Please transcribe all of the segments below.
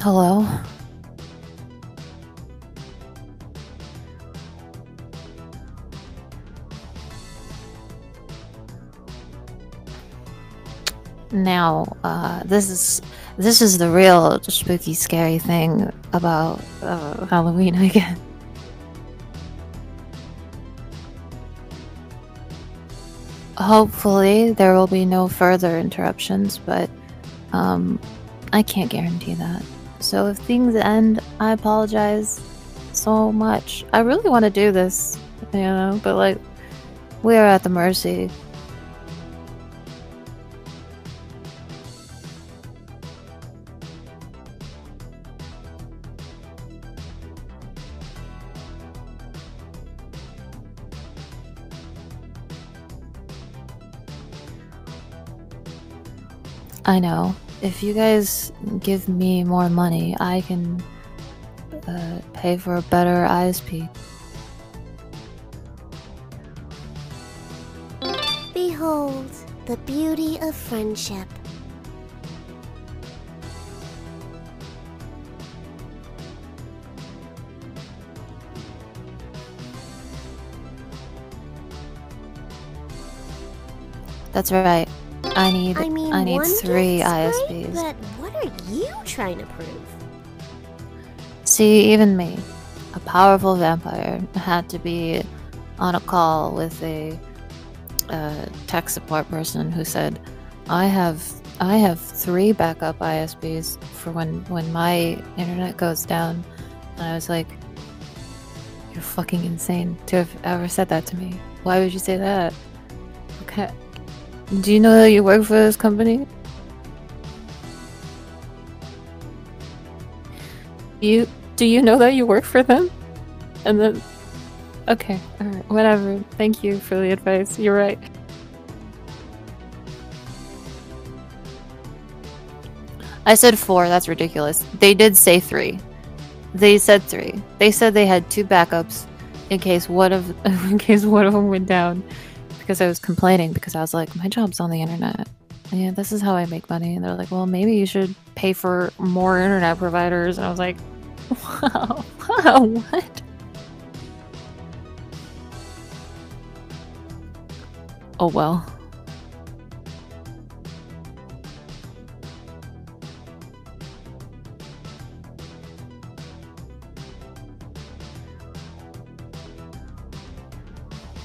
Hello? Now, this is the real spooky, scary thing about Halloween, I guess. Hopefully, there will be no further interruptions, but I can't guarantee that. So if things end, I apologize so much. I really want to do this, you know, but like, we are at the mercy. I know. If you guys give me more money, I can pay for a better ISP. Behold, the beauty of friendship. That's right. I need 3 ISPs. But what are you trying to prove? See, even me, a powerful vampire, had to be on a call with a tech support person who said, I have 3 backup ISPs for when my internet goes down. And I was like, you're fucking insane to have ever said that to me. Why would you say that? Okay. Do you know that you work for this company? Do you know that you work for them? And then... Okay, alright, whatever. Thank you for the advice. You're right. I said 4, that's ridiculous. They did say 3. They said 3. They said they had 2 backups in case one of them went down. Because I was complaining because I was like, my job's on the internet. Yeah, this is how I make money. And they're like, well, maybe you should pay for more internet providers. And I was like, wow, what? Oh well.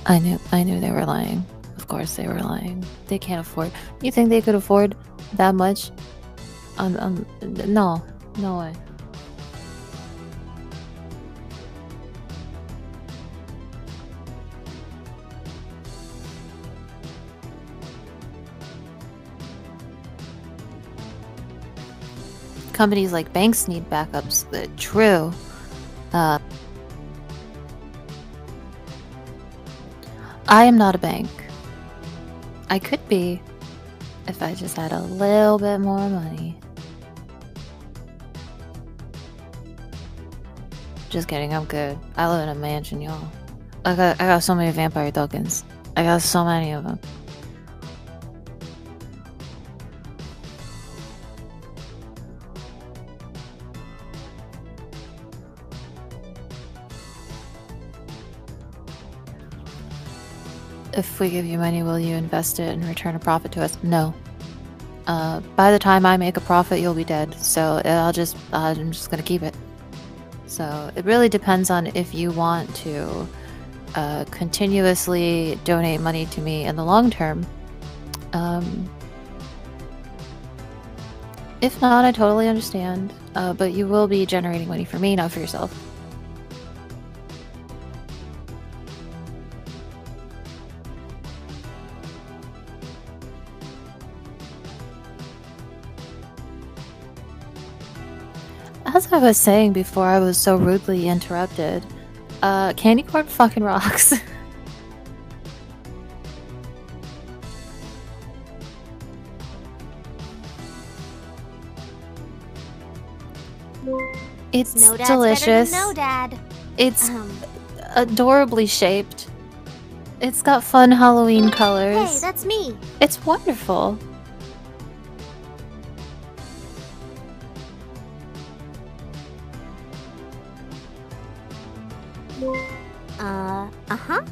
I knew they were lying. Of course they were lying. They can't afford. You think they could afford that much? No way. Companies like banks need backups. True. I am not a bank. I could be if I just had a little bit more money. Just kidding, I'm good. I live in a mansion, y'all. I got so many vampire tokens. I got so many of them. If we give you money, will you invest it and return a profit to us? No. By the time I make a profit, you'll be dead. So I'm just gonna keep it. So it really depends on if you want to continuously donate money to me in the long term. If not, I totally understand. But you will be generating money for me, not for yourself. As I was saying before I was so rudely interrupted, candy corn fucking rocks. It's No dad's delicious. better than no dad. It's adorably shaped. It's got fun Halloween colors. Hey, that's me. It's wonderful. Uh-huh.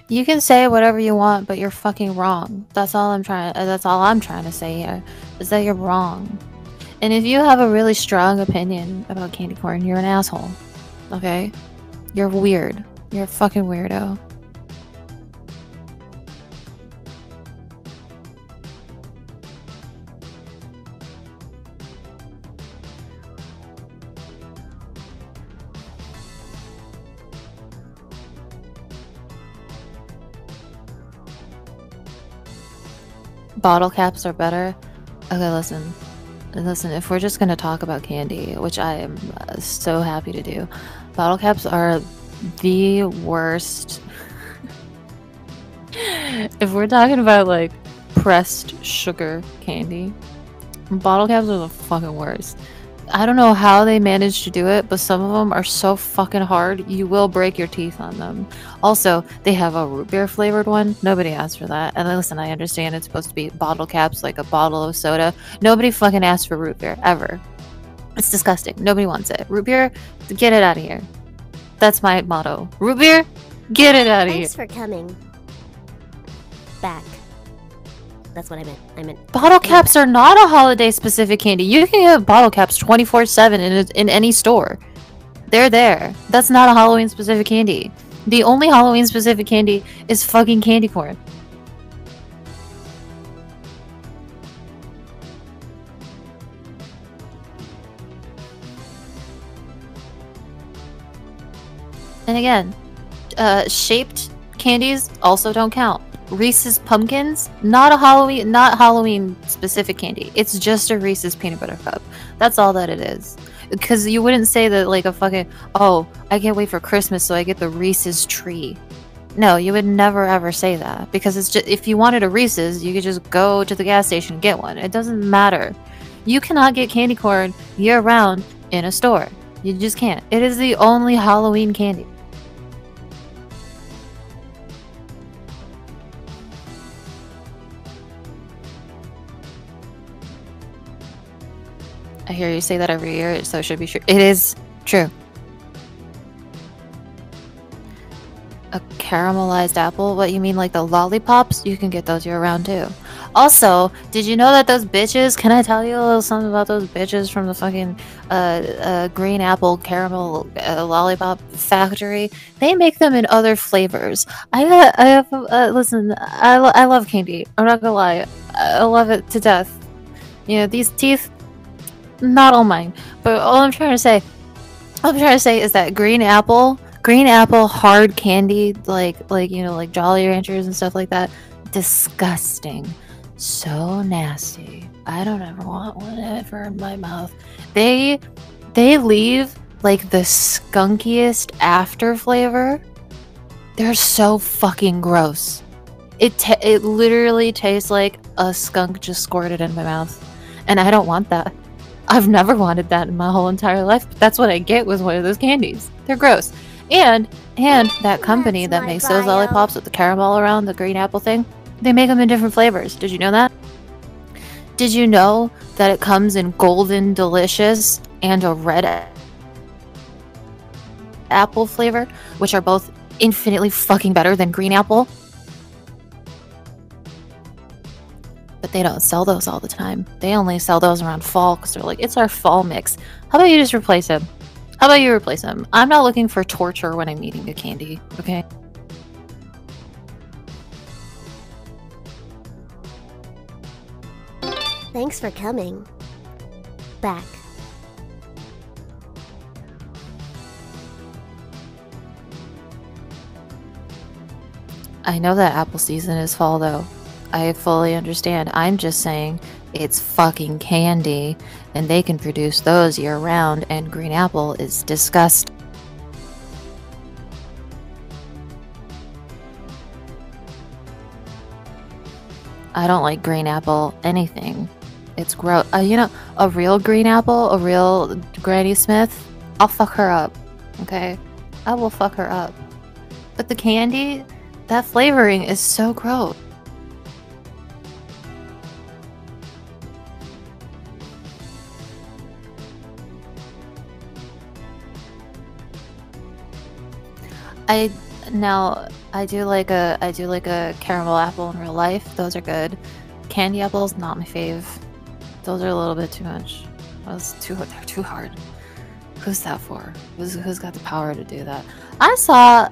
You can say whatever you want, but you're fucking wrong. That's all I'm trying to say here, is that you're wrong. And if you have a really strong opinion about candy corn, you're an asshole. Okay? You're weird. You're a fucking weirdo. Bottle caps are better. Okay, listen, if we're just gonna talk about candy, which I am so happy to do, bottle caps are the worst. If we're talking about like pressed sugar candy, bottle caps are the fucking worst. I don't know how they managed to do it, but some of them are so fucking hard, you will break your teeth on them. Also, they have a root beer flavored one. Nobody asked for that. And listen, I understand it's supposed to be bottle caps, like a bottle of soda. Nobody fucking asked for root beer, ever. It's disgusting. Nobody wants it. Root beer, get it out of here. That's my motto. Root beer, get it out of here. Thanks for coming. Back. That's what I meant. I meant bottle caps are not a holiday specific candy. You can get bottle caps 24/7 in any store. They're there. That's not a Halloween specific candy. The only Halloween specific candy is fucking candy corn. And again, shaped candies also don't count. Reese's Pumpkins, not Halloween specific candy. It's just a Reese's peanut butter cup. That's all that it is. Because you wouldn't say that like a fucking, oh, I can't wait for Christmas so I get the Reese's tree. No, you would never ever say that. Because it's just, if you wanted a Reese's, you could just go to the gas station and get one. It doesn't matter. You cannot get candy corn year round in a store. You just can't. It is the only Halloween candy. I hear you say that every year, so it should be true. It is true. A caramelized apple? What, you mean like the lollipops? You can get those year round too. Also, did you know that those bitches, can I tell you a little something about those bitches from the fucking green apple caramel lollipop factory? They make them in other flavors. Listen, I love candy. I'm not gonna lie. I love it to death. You know, these teeth, not all mine, but all I'm trying to say is that green apple hard candy, like you know, like Jolly Ranchers and stuff like that, disgusting, so nasty. I don't ever want one ever in my mouth. They leave like the skunkiest after flavor. They're so fucking gross. It literally tastes like a skunk just squirted in my mouth, and I don't want that. I've never wanted that in my whole entire life, but that's what I get with one of those candies. They're gross. And that company that makes those lollipops with the caramel around the green apple thing, they make them in different flavors. Did you know that? Did you know that it comes in golden delicious and a red apple flavor, which are both infinitely fucking better than green apple? But they don't sell those all the time. They only sell those around fall because they're like, it's our fall mix. How about you just replace him? How about you replace him? I'm not looking for torture when I'm eating a candy, okay? Thanks for coming. Back. I know that apple season is fall though. I fully understand. I'm just saying it's fucking candy and they can produce those year round, and green apple is disgusting. I don't like green apple anything. It's gross. You know, a real green apple, a real Granny Smith, I'll fuck her up. Okay? I will fuck her up. But the candy, that flavoring is so gross. I now I do like a caramel apple in real life. Those are good. Candy apples, not my fave. Those are a little bit too much. They're too hard. Who's that for? Who's got the power to do that? I saw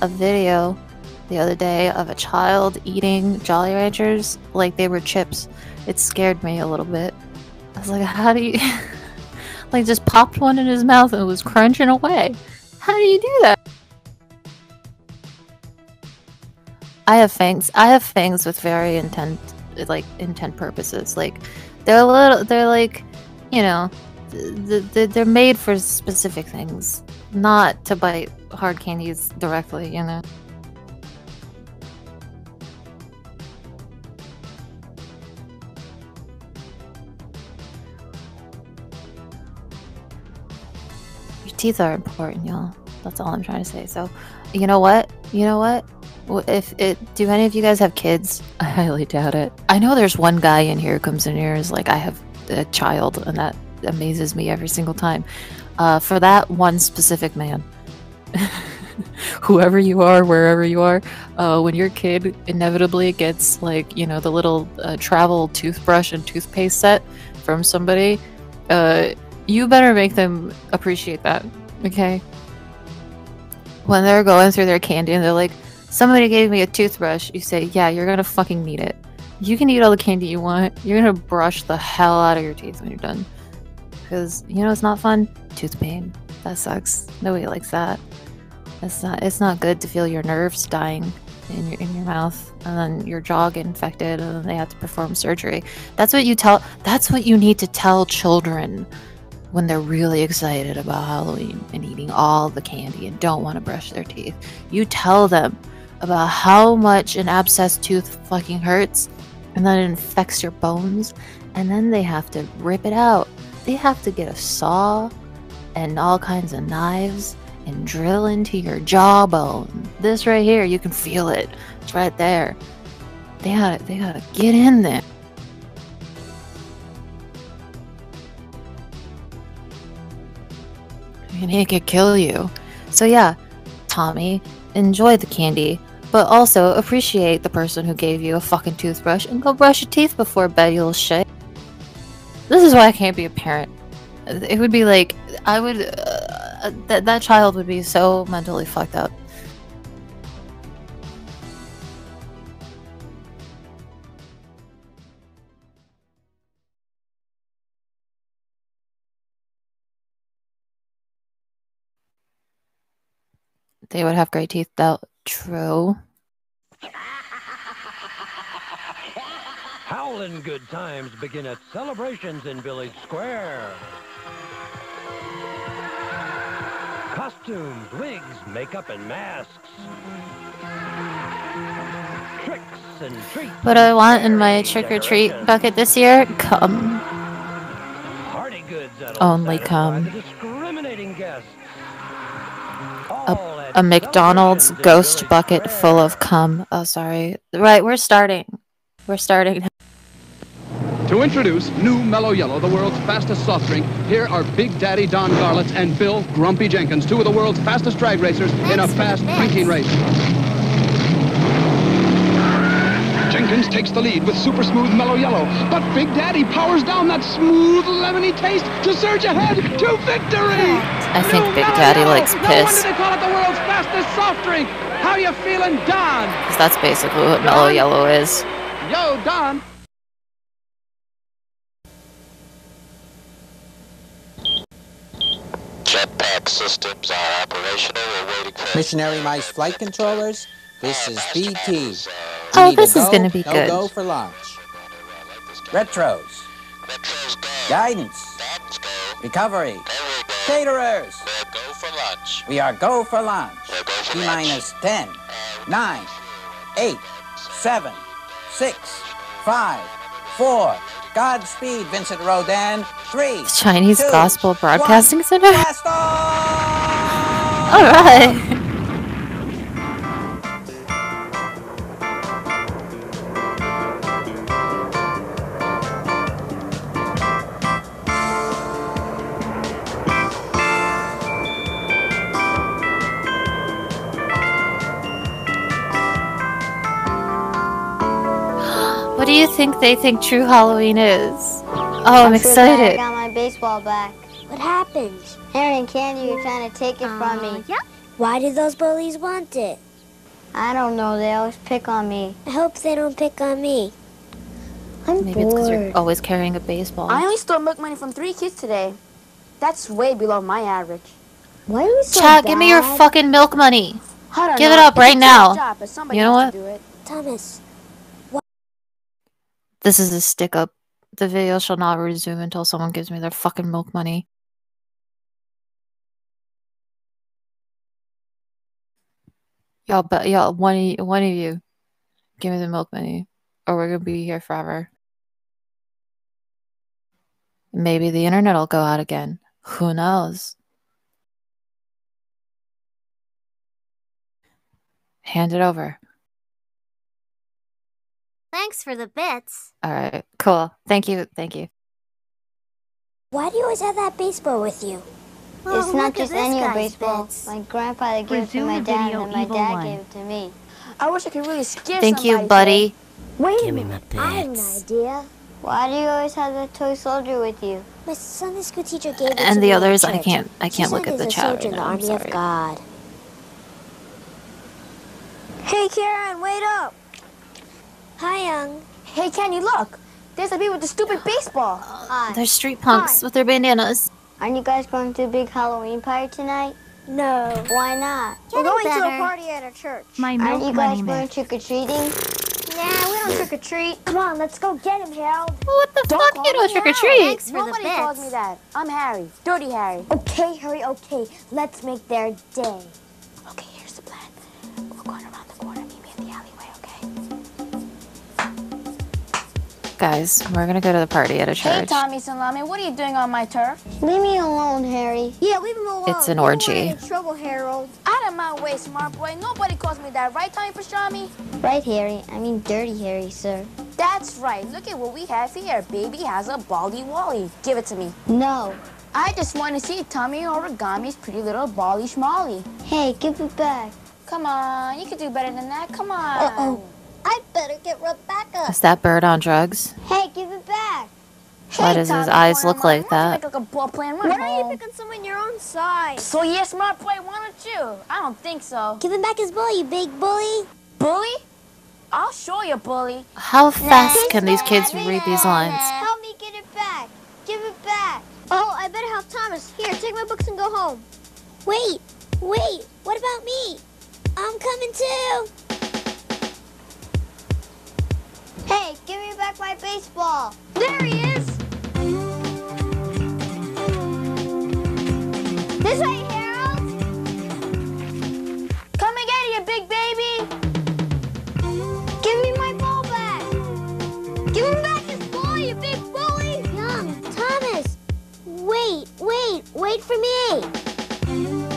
a video the other day of a child eating Jolly Ranchers like they were chips. It scared me a little bit. I was like, how do you like just popped one in his mouth and was crunching away? How do you do that? I have fangs. I have fangs with very intent purposes. Like they're like, you know, they're made for specific things, not to bite hard candies directly, you know. Your teeth are important, y'all. That's all I'm trying to say. So, you know what? If it, do any of you guys have kids? I highly doubt it. I know there's one guy in here who comes in here is like, I have a child, and that amazes me every single time. For that one specific man, whoever you are, wherever you are, when your kid inevitably gets like, you know, the little travel toothbrush and toothpaste set from somebody, you better make them appreciate that, okay? When they're going through their candy and they're like, somebody gave me a toothbrush, you say, yeah, you're gonna fucking need it. You can eat all the candy you want. You're gonna brush the hell out of your teeth when you're done. Because, you know, it's not fun. Tooth pain. That sucks. Nobody likes that. It's not good to feel your nerves dying in your mouth, and then your jaw get infected, and then they have to perform surgery. That's what you need to tell children when they're really excited about Halloween and eating all the candy and don't want to brush their teeth. You tell them about how much an abscessed tooth fucking hurts, and then it infects your bones, and then they have to rip it out. They have to get a saw and all kinds of knives and drill into your jawbone. This right here, you can feel it. It's right there. They gotta get in there. And it could kill you. So yeah, Tommy, enjoy the candy, but also appreciate the person who gave you a fucking toothbrush, and go brush your teeth before bed, you little shit. This is why I can't be a parent. It would be like, I would, that child would be so mentally fucked up. They would have great teeth though. True. Howlin' good times begin at celebrations in Village Square. Costumes, wigs, makeup, and masks. Tricks and treats. What do I want in my trick-or-treat bucket this year? Cum. Party goods Only cum. Discriminating guests. A McDonald's ghost bucket full of cum. Oh, sorry. Right, we're starting. We're starting. To introduce new Mellow Yellow, the world's fastest soft drink, here are Big Daddy Don Garlitz and Bill Grumpy Jenkins, two of the world's fastest drag racers in a fast drinking race. Jenkins takes the lead with super smooth Mellow Yellow, but Big Daddy powers down that smooth lemony taste to surge ahead to victory! I think Big Daddy likes piss. No wonder they call it the world's fastest soft drink! How you feeling, Don? Because that's basically what Mellow Yellow is. Yo, Don! Jetpack systems are operational. We're waiting for Missionary Mice flight controllers, this is BT. Oh, this is gonna be good. Go for launch. Retros. Retros go. Guidance. Guidance go. Recovery. There we go. Caterers. We're go for lunch. We are go for launch. We're go for T-minus 10, 9, 8, 7, 6, 5, 4. Godspeed, Vincent Rodin. 3. Chinese 2, Gospel Broadcasting 1. Center? Blast off! Alright. you think they think true Halloween is? Oh, I'm so glad I excited. got my baseball back. What happened? Harry and Candy are trying to take it from me. Yeah. Why do those bullies want it? I don't know. They always pick on me. I hope they don't pick on me. I'm Maybe it's because you're bored. always carrying a baseball. I only stole milk money from 3 kids today. That's way below my average. Why are you so Chad, bad? give me your fucking milk money. I don't Give know. it up It's a right tough now. job, but somebody You know has what? to do it. Thomas. This is a stick up. The video shall not resume until someone gives me their fucking milk money. Y'all, one of you, give me the milk money, or we're gonna be here forever. Maybe the internet will go out again. Who knows? Hand it over. Thanks for the bits. All right, cool. Thank you. Why do you always have that baseball with you? It's not just any old baseball. My grandfather gave it to my dad, and my dad gave it to me. I wish I could really scare Thank somebody you, buddy. Wait Give a me minute. my I have an bits. idea. Why do you always have the toy soldier with you? My Sunday school teacher gave it to And me the at others, I church. can't She look said at the he's a chat soldier right in the now. I'm army sorry. of God. Hey, Karen, wait up. Hi, Young. Hey, Kenny, look. There's a bee with the stupid baseball. Hi. They're street punks with their bandanas. Aren't you guys going to a big Halloween party tonight? No. Why not? We're going to a party at our church. My Aren't you milk guys money going mix. trick-or-treating? Nah, we don't trick or treat. Come on, let's go get him, Harold. What the Don't fuck? call You don't me trick or Harold. treat. Thanks for Nobody the bits. calls me that. I'm Harry. Dirty Harry. Okay, Harry, okay. Let's make their day. Okay, here's the plan. We're going around the corner. Meet me in the alleyway, okay? Guys, we're gonna go to the party at a Hey, church. Tommy Salami, what are you doing on my turf? Leave me alone, Harry. Yeah, leave him alone. It's an orgy. trouble, Harold. Out of my way, smart boy. Nobody calls me that, right, Tommy Pastrami? Right, Harry. I mean Dirty Harry, sir. That's right. Look at what we have here. Baby has a baldy wally. Give it to me. No. I just want to see Tommy Origami's pretty little bally schmally. Hey, give it back. Come on, you could do better than that. Come on. Uh-oh. I better get Rebecca. Is that bird on drugs? Hey, give it back. Why does his eyes look like that? Make like a ball playing run Why don't you home. pick on someone your own size? So yeah, smart boy, why don't you? I don't think so. Give him back his ball, you big bully. Bully? I'll show you, bully. How fast can these kids read these lines? Help me get it back. Give it back. Oh, I better help Thomas. Here, take my books and go home. Wait, what about me? I'm coming too. Hey, give me back my baseball. There he is. This way, Harold. Come and get it, you big baby. Give me my ball back. Give him back his ball, you big bully. Young, Thomas. Wait for me.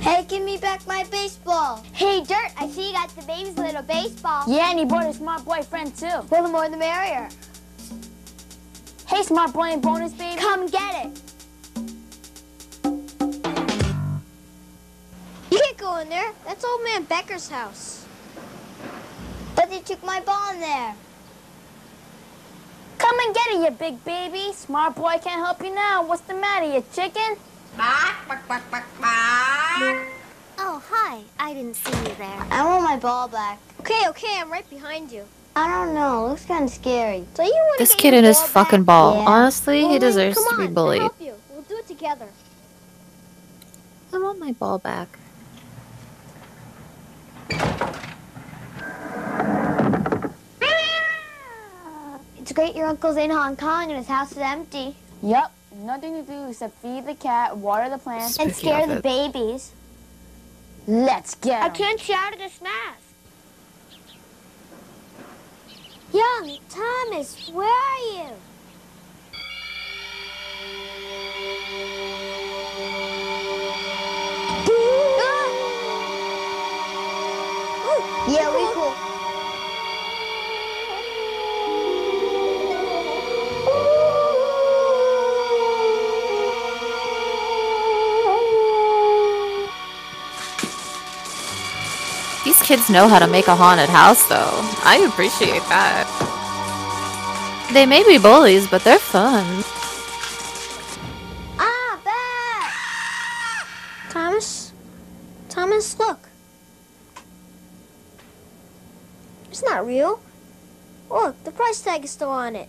Hey, give me back my baseball. Hey, Dirt, I see you got the baby's little baseball. Yeah, and he brought his smart boy friend too. Well, the more the merrier. Hey, smart boy and bonus baby. Come get it. You can't go in there. That's old man Becker's house. But they took my ball in there. Come and get it, you big baby. Smart boy can't help you now. What's the matter, you chicken? Oh, hi. I didn't see you there. I want my ball back. Okay, I'm right behind you. I don't know. Looks kind of scary. So you want This to get kid your and his ball fucking back? ball. Yeah. Honestly, Well, he then, deserves come to be on, I'll bullied. help you. We'll do it together. I want my ball back. It's great your uncle's in Hong Kong and his house is empty. Yup. Nothing to do except feed the cat, water the plants, And Spooky scare the outfit. babies. let's get 'em. can't shout at this mask. Young, Thomas, where are you? Yeah, we cool. kids know how to make a haunted house, though. I appreciate that. They may be bullies, but they're fun. Ah, bat! Thomas? Thomas, look. It's not real. Look, the price tag is still on it.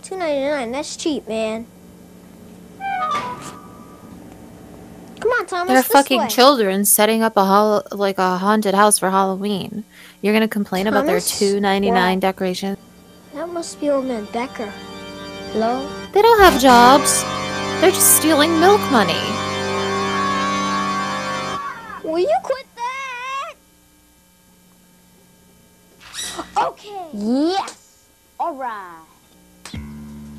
$2.99. That's cheap, man. Come on, Thomas. They're this fucking way. children setting up a haunted house for Halloween. You're gonna complain about their Thomas? $2.99 Wow. decoration? That must be old man Becker. Hello? They don't have jobs. They're just stealing milk money. Will you quit that? Okay. Yes! Alright.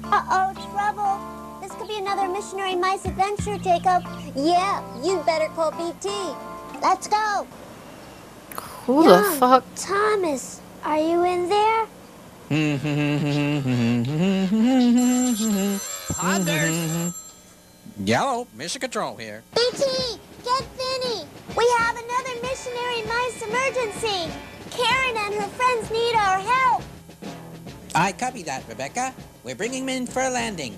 Uh-oh, trouble. This could be another missionary mice adventure, Jacob. Yeah, you better call BT. Let's go. Who the fuck? Thomas, are you in there? Ponders. Yellow, Mission Control here. BT, get Vinny. We have another missionary mice emergency. Karen and her friends need our help. I copy that, Rebecca. We're bringing them in for a landing.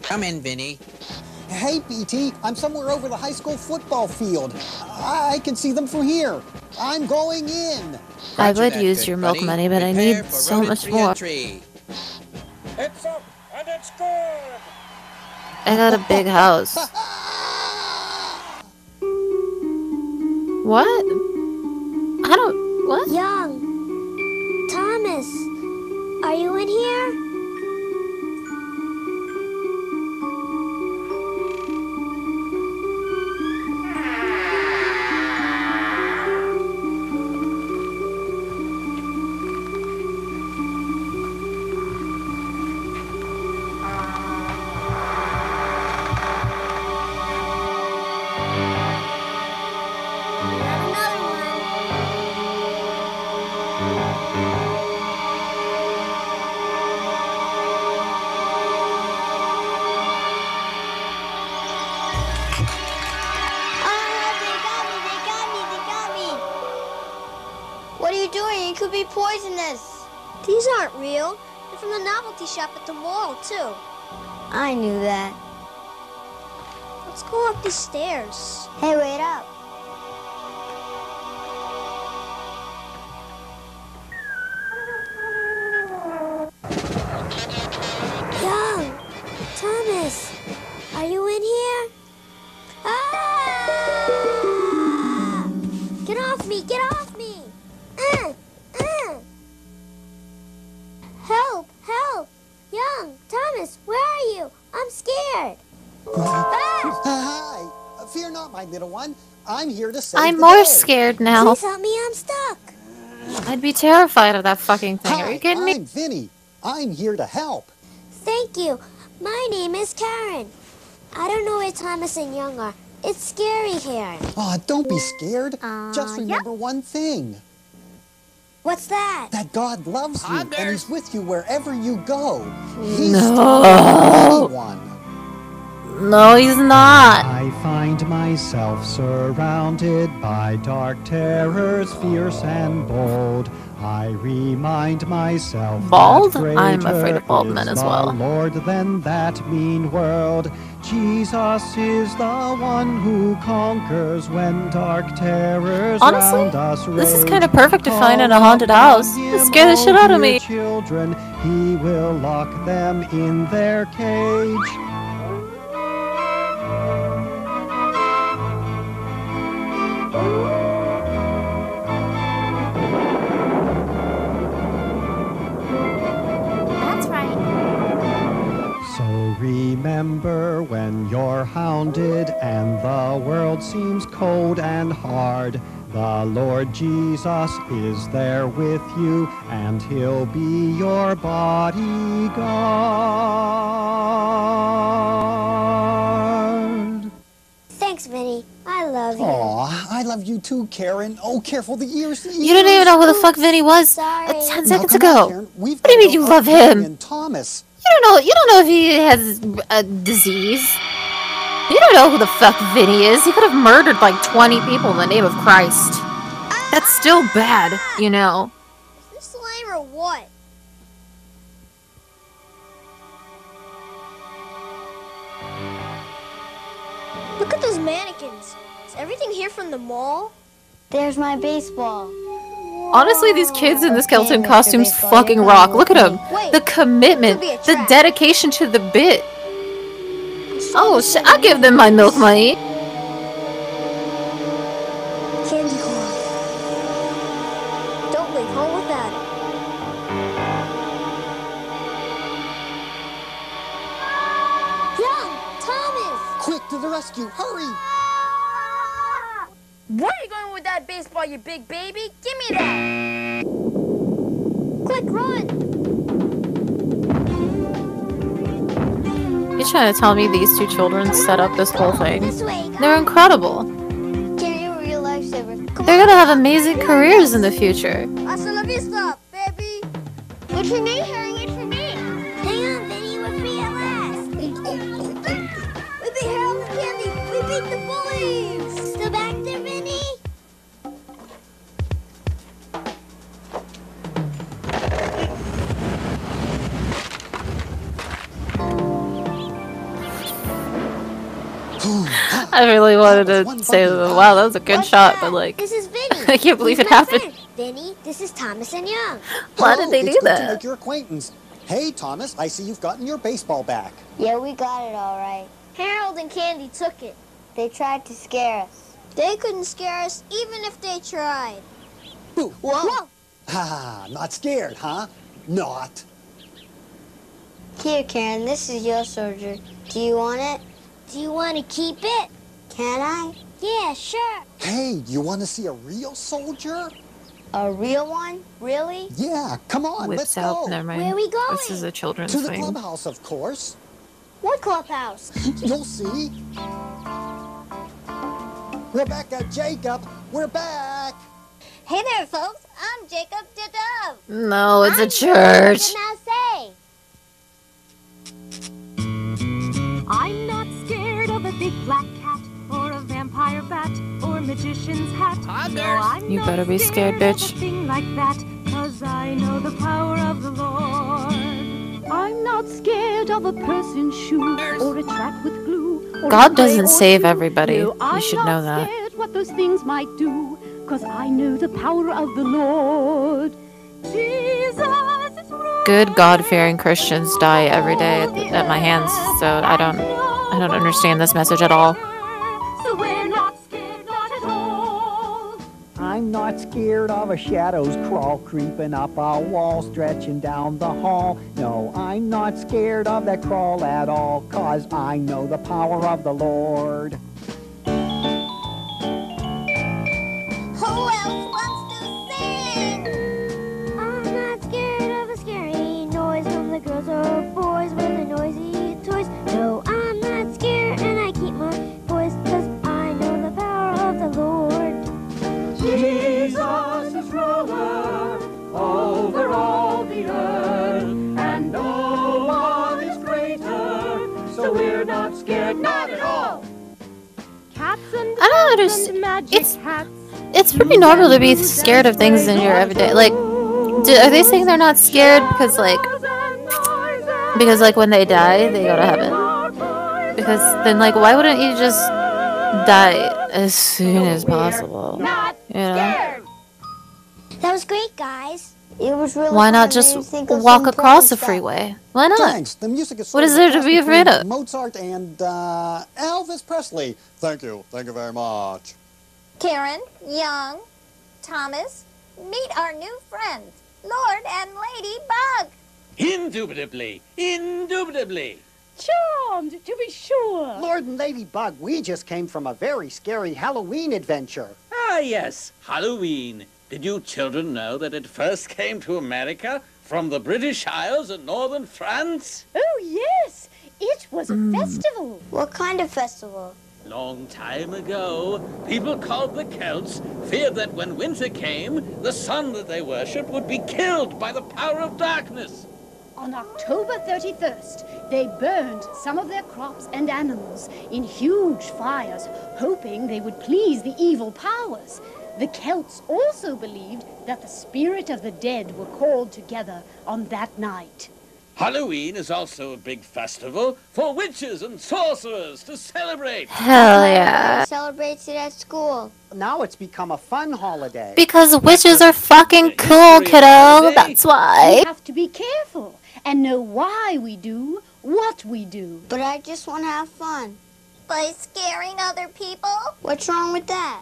Come in, Vinny. Hey, BT, I'm somewhere over the high school football field. I can see them from here. I'm going in. I Roger would that, use good your milk buddy. money, but I Prepare need for so much rodent-free more. entry. It's up and it's good. I got a big house. What? I don't... What? Young. Thomas, are you in here? What are you doing? It could be poisonous. These aren't real. They're from the novelty shop at the mall, too. I knew that. Let's go up these stairs. Hey, wait up. Young. Thomas, are you in here? Ah! Get off me! Get off me! Help! Help! Young! Thomas, where are you? I'm scared. Hi. Fear not, my little one. I'm here to save I'm the more day. scared now. Please help me, I'm stuck. I'd be terrified of that fucking thing. Are Hi, you kidding me? I'm Vinny. I'm here to help. Thank you. My name is Karen. I don't know where Thomas and Young are. It's scary here. Oh, don't be scared. Just remember one thing. What's that? That God loves you and He's with you wherever you go. He's No. stronger than anyone. No, he's not. I find myself surrounded by dark terrors, fierce and bold. I remind myself Bald? that I'm afraid of bald greater men is as well. the Lord than that mean world. Jesus is the one who conquers when dark terrors Honestly, round us rage. this is kind of perfect to find in a Call haunted upon house. It him, scared the shit oh out of dear me. Children, He will lock them in their cage. That's right. So remember when you're hounded and the world seems cold and hard, the Lord Jesus is there with you and He'll be your bodyguard. Thanks, Vinny. I love you. Aw, I love you too, Karen. Oh, careful the ears. You don't even know who the fuck Vinny was Sorry. 10 Now, seconds come on, ago. Karen. We've What do you gotta mean you go love help Vinny him? and Thomas. You don't know if he has a disease. You don't know who the fuck Vinny is. He could have murdered like 20 people in the name of Christ. That's still bad, you know. Is this slime or what? Look at those mannequins. Is everything here from the mall? There's my baseball. Honestly, these kids in the skeleton costumes fucking rock. Look at them. The commitment, the dedication to the bit. Oh shit, I'll give them my milk money. Candy corn. Don't leave home without it. Young, Thomas! Quick to the rescue, hurry! Where are you going with that baseball, you big baby? Give me that! Quick, run! You're trying to tell me these two children set up this whole thing? This way, They're incredible. Carrie, you're a real lifesaver. They're gonna have amazing careers in the future. Hasta la vista, baby! Wait for me, Harry, wait for me. Hang on, Vinny, we're free at last! We beat Harold and Candy! We beat the bullies! Still back there, Vinny? I really wanted to say, wow, that was a good shot, but like, This is Vinny. I can't believe He's it my happened. friend. Vinny, this is Thomas and Young. Why did they Hello, do it's good to that? make your acquaintance. Hey, Thomas, I see you've gotten your baseball back. Yeah, we got it all right. Harold and Candy took it. They tried to scare us. They couldn't scare us even if they tried. Boo. Whoa! Ha, not scared, huh? Not. Here, Karen, this is your soldier. Do you want it? Do you want to keep it? Can I? Yeah, sure. Hey, you want to see a real soldier? A real one? Really? Yeah, come on, let's Whips out. go. Never mind. Where are we going? This is a children's To the thing. clubhouse, of course. What clubhouse? You'll see. Rebecca, Jacob, we're back. Hey there, folks. I'm Jacob Didove. No, it's a church. Now say. I'm not scared of a big black cat or a vampire bat or a magician's hat. No, I'm You not better be scared, of a bitch. thing like that, 'cause I know the power of the Lord. I'm not scared of a person's shoe or a track with glue. Or God a clay doesn't or save two. everybody. No, You should know I'm not that. scared what those things might do, 'cause I know the power of the Lord. Jesus is Good God-fearing Christians die every day at my hands, so I don't understand this message at all. so we're not scared, not at all. I'm not scared of a shadow's crawl creeping up a wall, stretching down the hall. No, I'm not scared of that crawl at all, 'cause I know the power of the Lord. Who else wants to sing? I'm not scared of a scary noise from the girls or boys with the noisy toys. No, I'm not scared and I keep my voice 'cause I know the power of the Lord. Jesus is ruler over all the earth, and no one is greater, so we're not scared, not at all. Cats and I don't understand. It's pretty normal to be scared of things in your everyday. Like, are they saying they're not scared because like when they die they go to heaven? Because then like why wouldn't you just die as soon as possible? You know? That was great, guys. It was really Why not fun. just Made me think of walk some across the fun stuff. freeway? Why not? Thanks. The music is What is sort of there to a be cross afraid between of? Mozart and Elvis Presley. Thank you. Thank you very much. Karen, Young, Thomas, meet our new friends, Lord and Lady Bug. Indubitably. Indubitably. Charmed, to be sure. Lord and Lady Bug, we just came from a very scary Halloween adventure. Ah, yes, Halloween. Did you children know that it first came to America from the British Isles in northern France? Oh, yes. It was a festival. What kind of festival? Long time ago, people called the Celts feared that when winter came, the sun that they worshipped would be killed by the power of darkness. On October 31st, they burned some of their crops and animals in huge fires, hoping they would please the evil powers. The Celts also believed that the spirit of the dead were called together on that night. Halloween is also a big festival for witches and sorcerers to celebrate. Hell yeah. Celebrates it at school. Now it's become a fun holiday. Because witches are fucking cool, kiddo. That's We why. have to be careful and know why we do what we do. But I just want to have fun. By scaring other people? What's wrong with that?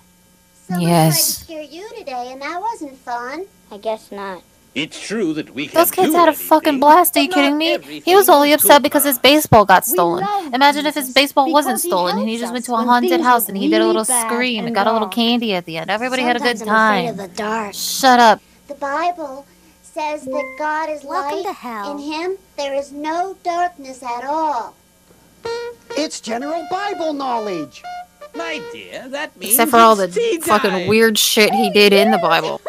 Someone tried to Yes. scare you today, and that wasn't fun. I guess not. It's true that we can Those kids do had a anything, fucking blast. Are you but kidding not me? everything He was only is upset good because for his us. baseball got We stolen. love Imagine if his Jesus baseball wasn't because he stolen and he helps just went us to a when haunted things house look and he did a little really bad scream and and got a little dark. candy at the end. Everybody had a good Sometimes I'm afraid time. of the dark. Shut up. The Bible says that God is Welcome light. to hell. In him, there is no darkness at all. It's general Bible knowledge. My dear, that means Except for all the it's tea fucking time. weird shit he did in the Bible.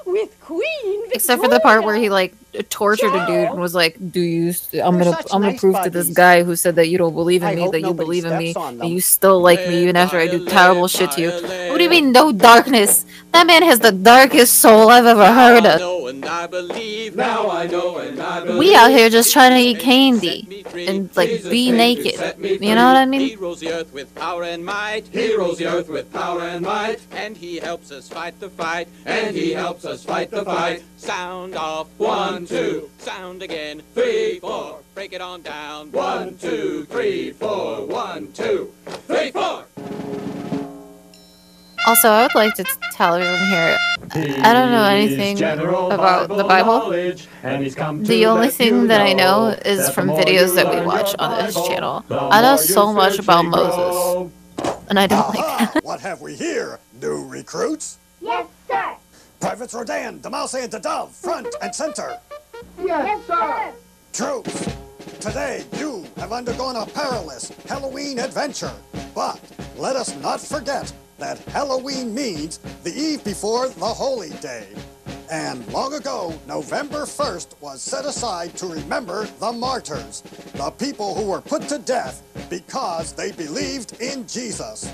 With Queen Victoria. Except for the part where he like tortured a dude and was like, "Do you? I'm They're gonna such prove to this buddies. guy who said that you don't believe in I me hope that you nobody believe in me steps on and them. you still like me even after I do terrible shit to you." What do you mean no darkness? That man has the darkest soul I've ever heard Now I of. know and I believe. Now I know and I believe. We out here just trying to eat candy and like be naked. You know what I He mean? rules the earth with power and might. He rules the earth with power and might. And he helps us fight the fight. And he helps us fight the fight. Sound off. 1, 2. Sound again. 3, 4. Break it on down. 1, 2, 3, 4. 1, 2, 3, 4. Also, I would like to tell everyone here, I don't know anything about the Bible. The only thing that I know is from videos that we watch on this channel. I know so much about Moses, and I don't like that. What have we here, new recruits? Yes, sir. Privates Rodan, Demouse, and Dove, front and center. Yes, sir. Troops, today you have undergone a perilous Halloween adventure. But let us not forget that Halloween means the eve before the holy day. And long ago, November 1st was set aside to remember the martyrs, the people who were put to death because they believed in Jesus.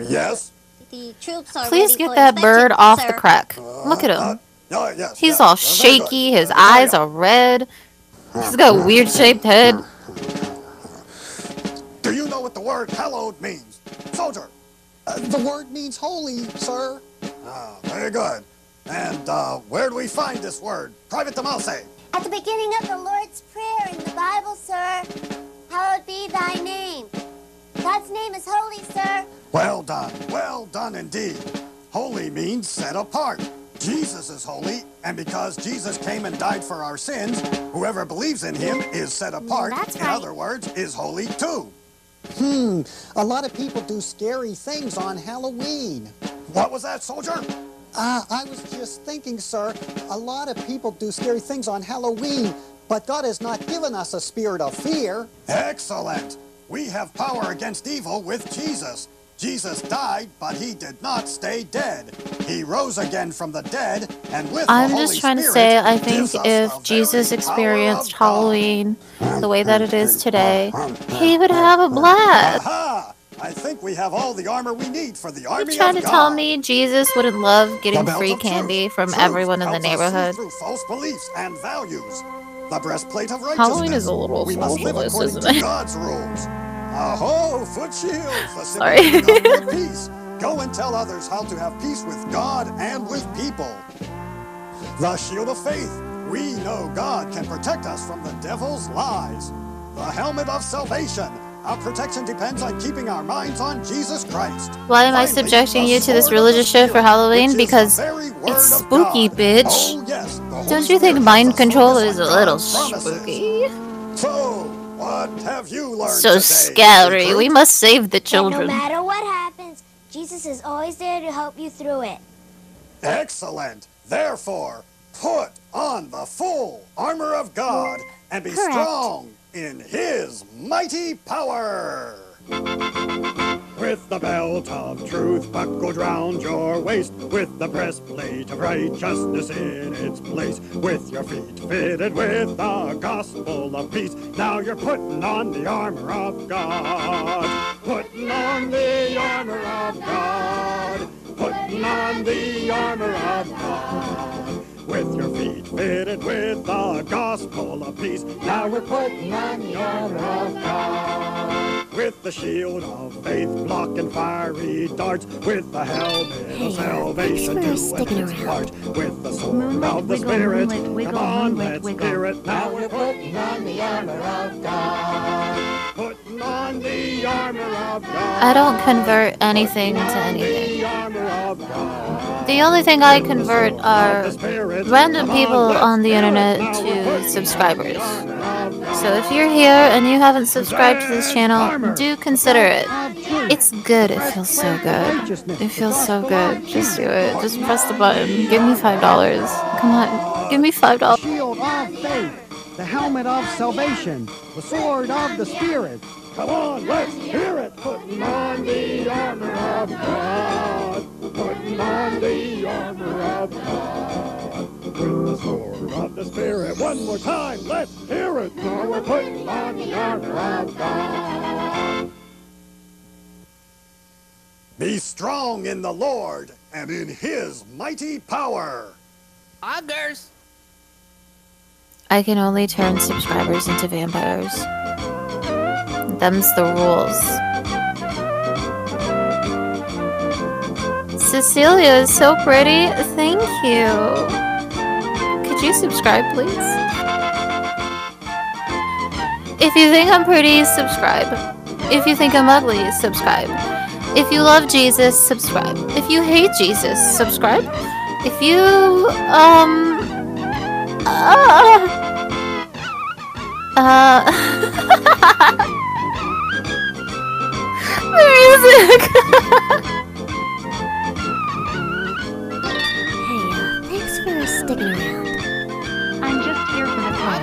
Yes? The troops are Please ready get for that bird inspection, off sir. the crack. Look at him. Yes, He's yes, all very shaky, good. his eyes are red. He's got a weird shaped head. Do you know what the word hallowed means? Soldier. The word means holy, sir. Ah, very good. And where do we find this word? Private Demouse. At the beginning of the Lord's Prayer in the Bible, sir. Hallowed be thy name. God's name is holy, sir. Well done indeed. Holy means set apart. Jesus is holy, and because Jesus came and died for our sins, whoever believes in him is set apart. That's In right. other words, is holy too. A lot of people do scary things on Halloween. What was that, soldier? I was just thinking, sir, a lot of people do scary things on Halloween, but God has not given us a spirit of fear. Excellent. We have power against evil with Jesus. Jesus died, but he did not stay dead. He rose again from the dead, and with I'm the Holy just trying to Spirit say, I think gives us if the Jesus very experienced power of God. Halloween the way that it is today, he would have a blast. Aha! I think we have all the armor we need for the army You trying to of God. tell me Jesus wouldn't love The getting belt free of candy truth. from Truth everyone in the helps us see neighborhood? through false beliefs and values. The breastplate of righteousness. Halloween is a little We must live socialist, according isn't to it? God's rules. Aho, foot shields, the Sorry. symbol of God's peace. Go and tell others how to have peace with God and with people. The shield of faith. We know God can protect us from the devil's lies. The helmet of salvation. Our protection depends on keeping our minds on Jesus Christ. Why am I Finally, subjecting the you to this sword of religious the shit for Spirit, Halloween? which is Because the very word it's of spooky, God. bitch. Oh, yes, the Holy Don't you think Spirit mind helps us control focus is a on little God's promises. spooky? So, what have you learned So today, scary. recruit? We must save the That children. no matter what happens, Jesus is always there to help you through it. Excellent. Therefore, put on the full armor of God and be Correct. strong in his mighty power. With the belt of truth buckled round your waist, with the breastplate of righteousness in its place, with your feet fitted with the gospel of peace, now you're putting on the armor of God. Putting on the armor of God. Putting on the armor of God. With your feet fitted with the gospel of peace, now we're putting on the armor of God. With the shield of faith blocking fiery darts, with the helmet of salvation doing its part, with the sword of the Spirit, come on, let's hear it. Now we're putting on the armor of God. Putting on the armor of God. I don't convert anything to anything. The only thing I convert are random people on the internet to subscribers. So if you're here and you haven't subscribed to this channel, do consider it. It's good. It feels so good. It feels so good. Just do it. Just press the button. Give me $5. Come on. Give me $5. Shield of faith, the helmet of salvation, the sword of the Spirit. Come on, let's hear it. Putting on the armor of God. Putting on the armor of God. With the sword of the Spirit. One more time, let's hear it. Now we're putting on the armor of God. Be strong in the Lord and in His mighty power. Augers! I can only turn subscribers into vampires. Them's the rules. Cecilia is so pretty. Thank you. Could you subscribe, please? If you think I'm pretty, subscribe. If you think I'm ugly, subscribe. If you love Jesus, subscribe. If you hate Jesus, subscribe. If you, music! Hey, thanks for sticking around. I'm just here for the fun.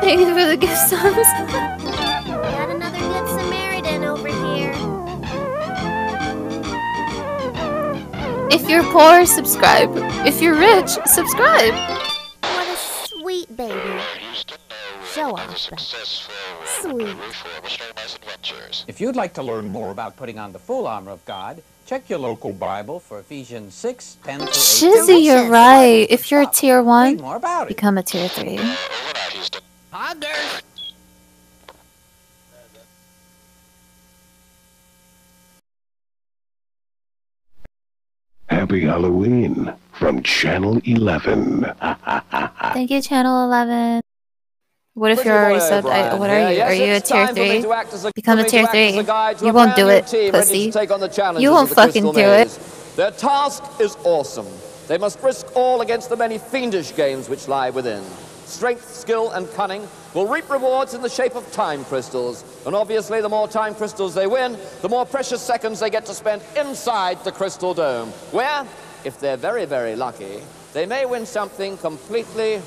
Thank you for the gift subs. Got another good Samaritan over here. If you're poor, subscribe. If you're rich, subscribe. What a sweet baby. Show off. Sweet. If you'd like to learn more about putting on the full armor of God, check your local Bible for Ephesians 6, 10 through 18. Shizzy, you're right. If you're a tier 1, more about it. become a tier 3. Happy Halloween from Channel 11. Thank you, Channel 11. What if you're already subbed? What are you? Are you a tier 3? Become a tier 3. You won't do it, pussy. You won't fucking do it. Their task is awesome. They must risk all against the many fiendish games which lie within. Strength, skill, and cunning will reap rewards in the shape of time crystals. And obviously, the more time crystals they win, the more precious seconds they get to spend inside the crystal dome, where, if they're very, very lucky, they may win something completely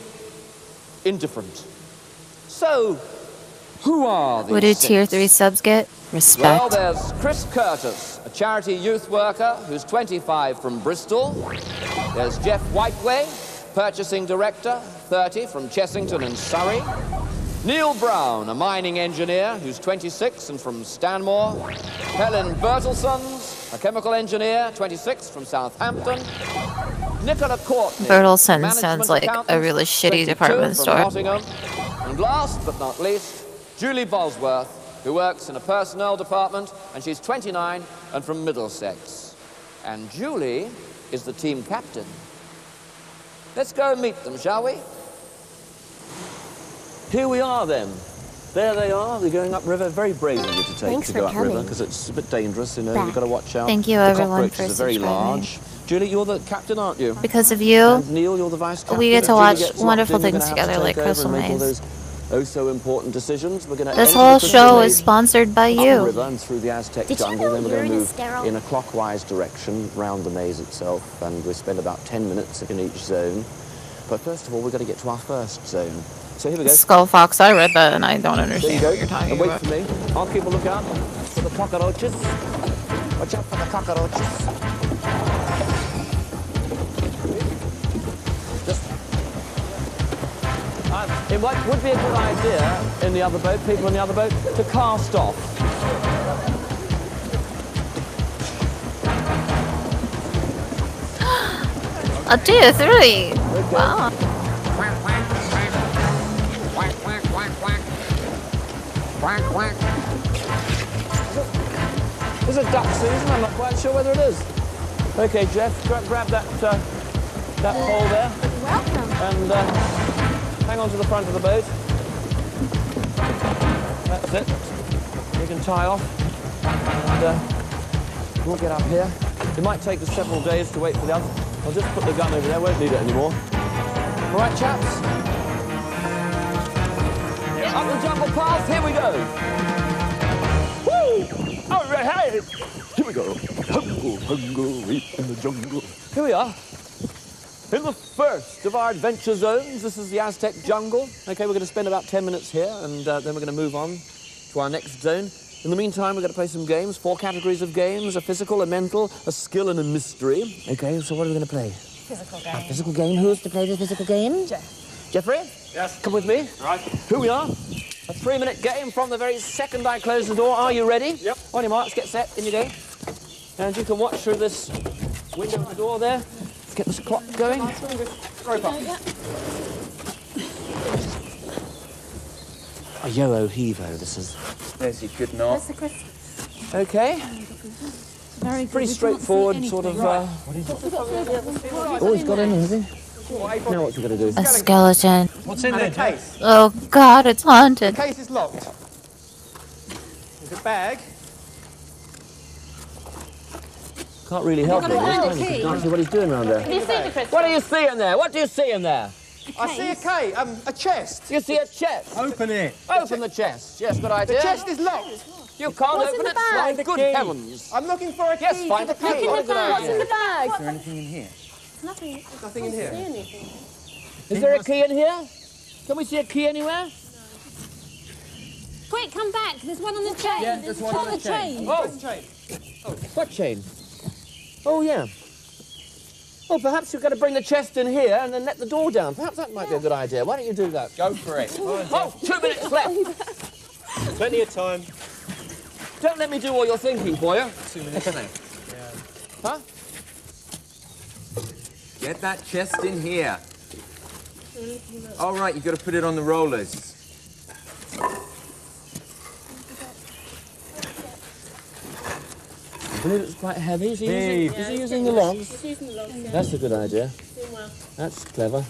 indifferent. So, who are these What do tier six? 3 subs get? Respect. Well, there's Chris Curtis, a charity youth worker who's 25 from Bristol. There's Jeff Whiteway, purchasing director, 30 from Chessington in Surrey. Neil Brown, a mining engineer who's 26 and from Stanmore. Helen Bertelsons, a chemical engineer, 26 from Southampton. Nicola Courtney, Bertelson sounds like a really shitty 22 department from store. Nottingham. And last but not least, Julie Bosworth, who works in a personnel department, and she's 29 and from Middlesex. And Julie is the team captain. Let's go and meet them, shall we? Here we are, then. There they are. They're going upriver. Very brave of you to take Thanks to for go upriver coming. because it's a bit dangerous, you know. Back. You've got to watch out. Thank you, the everyone, for cockroaches are very subscribing. large. Julie, you're the captain, aren't you? Because of you, And Neil, you're the vice captain. we get to If Julie watch gets wonderful locked in, things we're gonna have together, to like take over Crystal and make all Maze. those oh-so-important decisions. We're going to This enter whole the Crystal show Maze is sponsored by you. upriver and through the Aztec Did you jungle. know Then we're going to urine is move sterile? in a clockwise direction round the maze itself, and we spend about 10 minutes in each zone. But first of all, we've got to get to our first zone. So here we go. Skull Fox, I read that and I don't There you understand go. what you're talking And wait about. for me. I'll keep a lookout for the cockroaches. Watch out for the cockroaches. It would be a good idea in the other boat, people in the other boat, to cast off. A 2, 3. Wow. There's a duck season, I'm not quite sure whether it is. Okay, Jeff, grab that pole there. Welcome. And hang on to the front of the boat. That's it. You can tie off. And we'll get up here. It might take us several days to wait for the others. I'll just put the gun over there, won't need it anymore. All right, chaps? Up the jungle path, here we go. Woo! All right, here we go. Jungle, in the jungle. Here we are. In the first of our adventure zones, this is the Aztec jungle. Okay, we're going to spend about 10 minutes here, and then we're going to move on to our next zone. In the meantime, we're going to play some games, 4 categories of games, a physical, a mental, a skill, and a mystery. Okay, so what are we going to play? Physical game. A physical game. Who's to play the physical game? Jeff. Jeffrey? Yes. Come with me. Right. Here we are. A 3-minute game from the very second I close the door. Are you ready? Yep. On your marks, get set, in you go. And you can watch through this window of the door there. Let's get this clock going. Rope up. A yo-o hevo, this is. Yes, you could not. That's the Chris. Okay. Very good. Pretty straightforward, sort of. Oh, he's got in, has he? Now what's he going to do? A skeleton. What's in there? Case. Oh God, it's haunted. The case is locked. There's a bag. Can't really help him. find a key. Can't see what he's doing around there. Have you seen the Chris? What do you see in there? What do you see in there? I see a chest. You see a chest. Open it. Open the chest. Yes, good idea. The chest is locked. You can't What's in open the it. bag? Find the good heavens. I'm looking for a key. Yes, find to a the key. case. Look in the bag. What's in the bag? Is there anything in here? Nothing. Nothing in here. See anything. Is there a key in here? Can we see a key anywhere? Quick, come back. There's one on the chain. Yeah, there's one on the chain. Oh, Chain. what chain? Oh, yeah. Well, perhaps you've got to bring the chest in here and then let the door down. Perhaps that might be a good idea. Why don't you do that? Go for it. Oh, 2 minutes left. Plenty of time. Don't let me do all your thinking for you. 2 minutes left. Huh? Get that chest in here. All right, you've got to put it on the rollers. I believe it's quite heavy. Is he using the logs? He's using the logs, yeah. That's a good idea. Doing well. That's clever.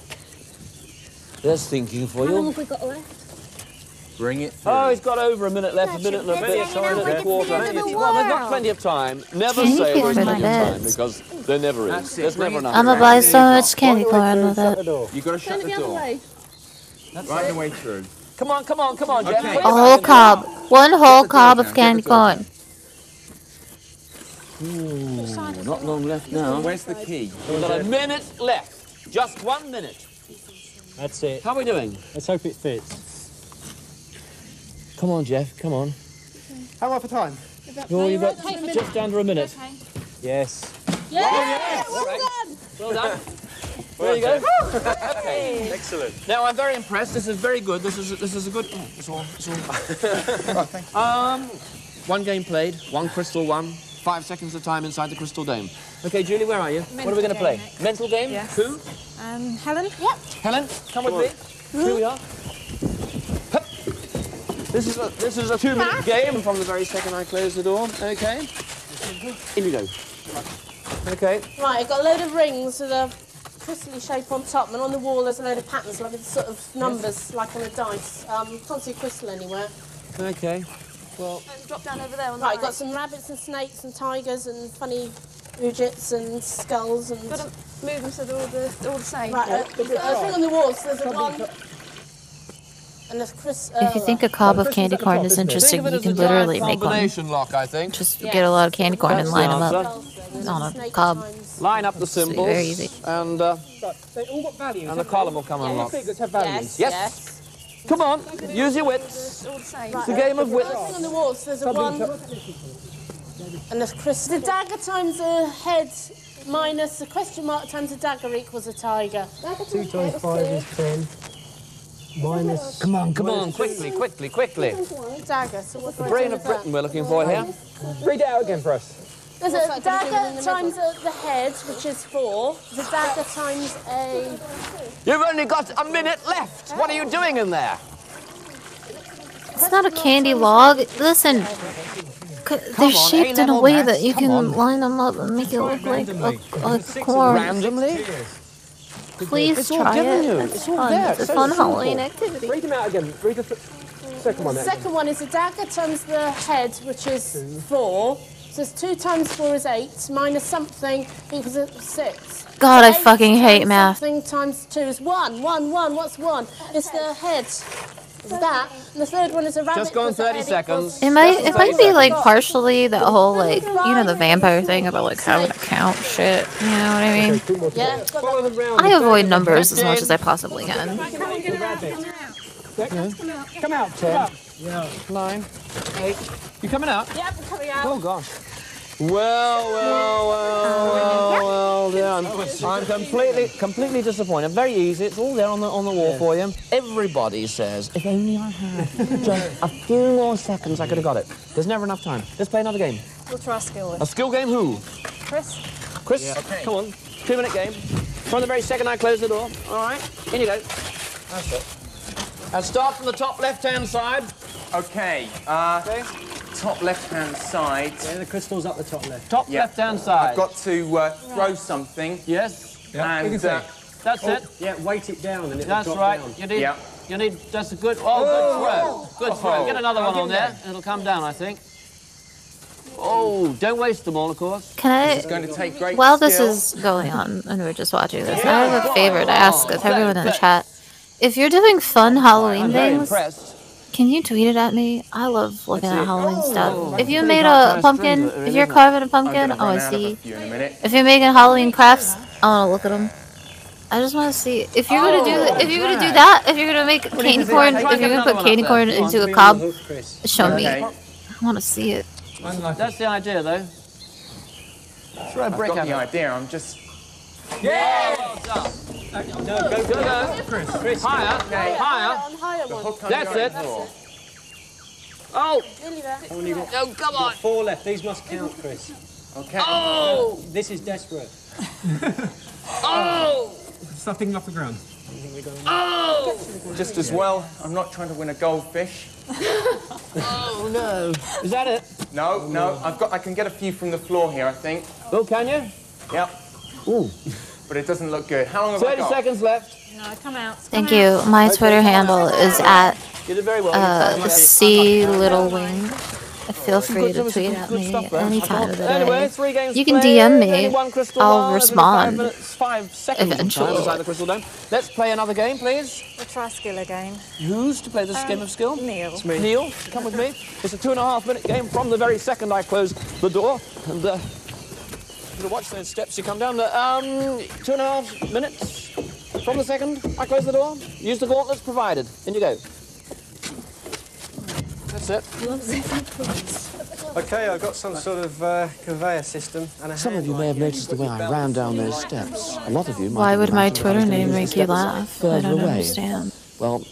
There's thinking for How long you. have we got left? Bring it through. Oh, he's got over a minute left, a minute and a bit, hanging out minute like and a it's quarter. the end of the Well, there's not world. plenty of time. Never Candy say there's corn plenty of time, beds. because there never is. That's it. There's Bring never it enough. I'm gonna buy so much candy corn with it. You've got to shut Turn it the the other door. way. Right the way through. Come on, come on, come on, Jeff. Okay. Put A your whole back cob. One whole the door cob down, of get candy the door corn. down. in. Ooh, not long left now. Where's the key? We've got a minute left. Just 1 minute. That's it. How are we doing? Let's hope it fits. Come on, Jeff, come on. How much for time? You've got just under a minute. Yes. Yes! Well done! Well done. There you go. Okay. Excellent. Now I'm very impressed. This is very good. This is a good. Oh, it's all. One game played. One crystal won. 5 seconds of time inside the crystal dome. Okay, Julie, where are you? What are we going to play? Mental game. Yes. Who? Helen? Yep. Helen, come with me. Here we are. Hup. This is a 2-minute game from the very second I close the door. Okay. In you go. Okay. Right, I've got a load of rings with a crystally shape on top, and on the wall there's a load of patterns, like it's sort of numbers, like on a dice. Can't see a crystal anywhere. Okay. Well. Drop down over there on the right. Got some rabbits and snakes and tigers and funny Ujits and skulls and. Got to move them so they're all the same. Right, I think on the walls there's a one. And there's If you think a cob of candy corn is interesting, you can literally make one. Combination lock, I think. Just get a lot of candy corn and line them up on a cob. Line up the symbols. Very easy. And They all got values. the column will come unlocked. Figures have values. Yes. Come on, use your wits. It's a game of wits. The thing on the walls, there's a 1 and a crystal. The dagger times a head minus a question mark times a dagger equals a tiger. 2 times 5 is 10. Minus... Come on, quickly. Dagger, so what do I Brain do of with Britain we're looking for here. Read it out again for us. There's a dagger times the head, which is 4. There's a dagger times a... You've only got a minute left. What are you doing in there? It's not a candy log. Listen, they're shaped in a way that you can line them up and make it look like a corn. Randomly? Please try it. It's fun. It's a fun Halloween activity. Read them out again. Read the second one. The second one is a dagger times the head, which is 4. So it's 2 times 4 is 8, minus something equals 6. God, So I fucking hate math. Something times 2 is 1. 1. What's 1? It's the head. It's that. And the third one is a rabbit. Just gone 30 seconds. It might be like partially that whole like, you know, the vampire thing about like having to count shit. You know what I mean? Yeah. I avoid numbers as much as I possibly can. Come out, 10. Yeah. 9, 8. You coming out? Yeah, I'm coming out. Oh gosh. Well, yeah, I'm completely disappointed. Very easy. It's all there on the wall for you. Everybody says, if only I had just a few more seconds, I could have got it. There's never enough time. Let's play another game. We'll try a skill one. A skill game? Who? Chris? Chris? Yeah. Okay. Come on. 2-minute game. From the very second I close the door. All right. In you go. That's it. And start from the top left-hand side. Okay. Top left-hand side. Yeah, the crystal's up the top left. Top left-hand side. I've got to throw something. Yes. And that's it. Yeah, weight it down and it'll That's drop right. down. You need. That's a good. Oh, good throw. Good throw. Get another one on there, and it'll come down, I think. Oh, don't waste them all, of course. Can I? It's going to take great While this skill. is going on and we're just watching this, I have a favor to ask of everyone in the chat. If you're doing fun Halloween things, can you tweet it at me? I love looking at Halloween stuff. If you made a pumpkin, if you're carving a pumpkin, I want to see. If you're making Halloween crafts, I want to look at them. I just want to see if you're gonna do if you're gonna do that. If you're gonna make candy corn, if you're gonna put candy corn into a cob, show me. I want to see it. That's the idea, though. Throw a brick I've got at the it. idea. I'm just. Yeah! Well done. No, go. Chris. Higher. Higher. That's it. Oh! Only got, No, come on. 4 left. These must count, Chris. Okay. Oh! This is desperate. Oh! Something off the ground. Oh! Just as well, I'm not trying to win a goldfish. Oh no! Is that it? No. I can get a few from the floor here, I think. Oh, can you? Yep. Ooh. But it doesn't look good. How long have I 30 got? seconds left. No, come out. Thank you. My Twitter handle is at You did very well. Cecilia Littlewing. Feel free to tweet at me any time of the Anyway, day. 3 games You can played, DM only me. 1 crystal I'll bar, respond 5 seconds eventually. inside the crystal dome. Let's play another game, please. We'll try a skill again. Who's to play this game of skill? Neil. It's me. Neil, come with me. It's a 2.5-minute game from the very second I close the door. And you watch those steps you come down. 2.5 minutes from the second I close the door. Use the gauntlets provided. In you go. That's it. Okay, I've got some sort of conveyor system and a Some of you may have noticed the way I ran down those steps. A lot of you might Why have would my imagined that I was Twitter going to name use the make you steps laugh? I further don't away. understand. Well,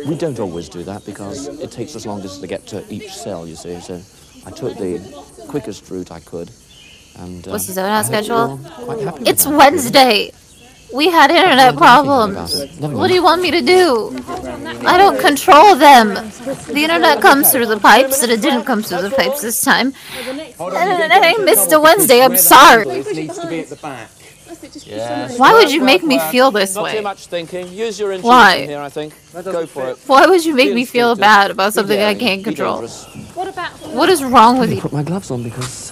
we don't always do that because it takes us longest to get to each cell, you see. So I took the quickest route I could. And, What's the zone out schedule? quite happy with It's that. Wednesday. We had internet problems. What do you want me to do? I don't control them. The internet comes through the pipes, and it didn't come through the pipes this time. And I missed a Wednesday. I'm sorry. This needs to be at the back. Yes. Why would you make me feel this Not way? too much thinking. Use your intuition Why? here, I think. Go for it. Why would you make me feel instinctive. bad about Be something I daring. can't Be control? dangerous. What is wrong with you? Put my gloves on because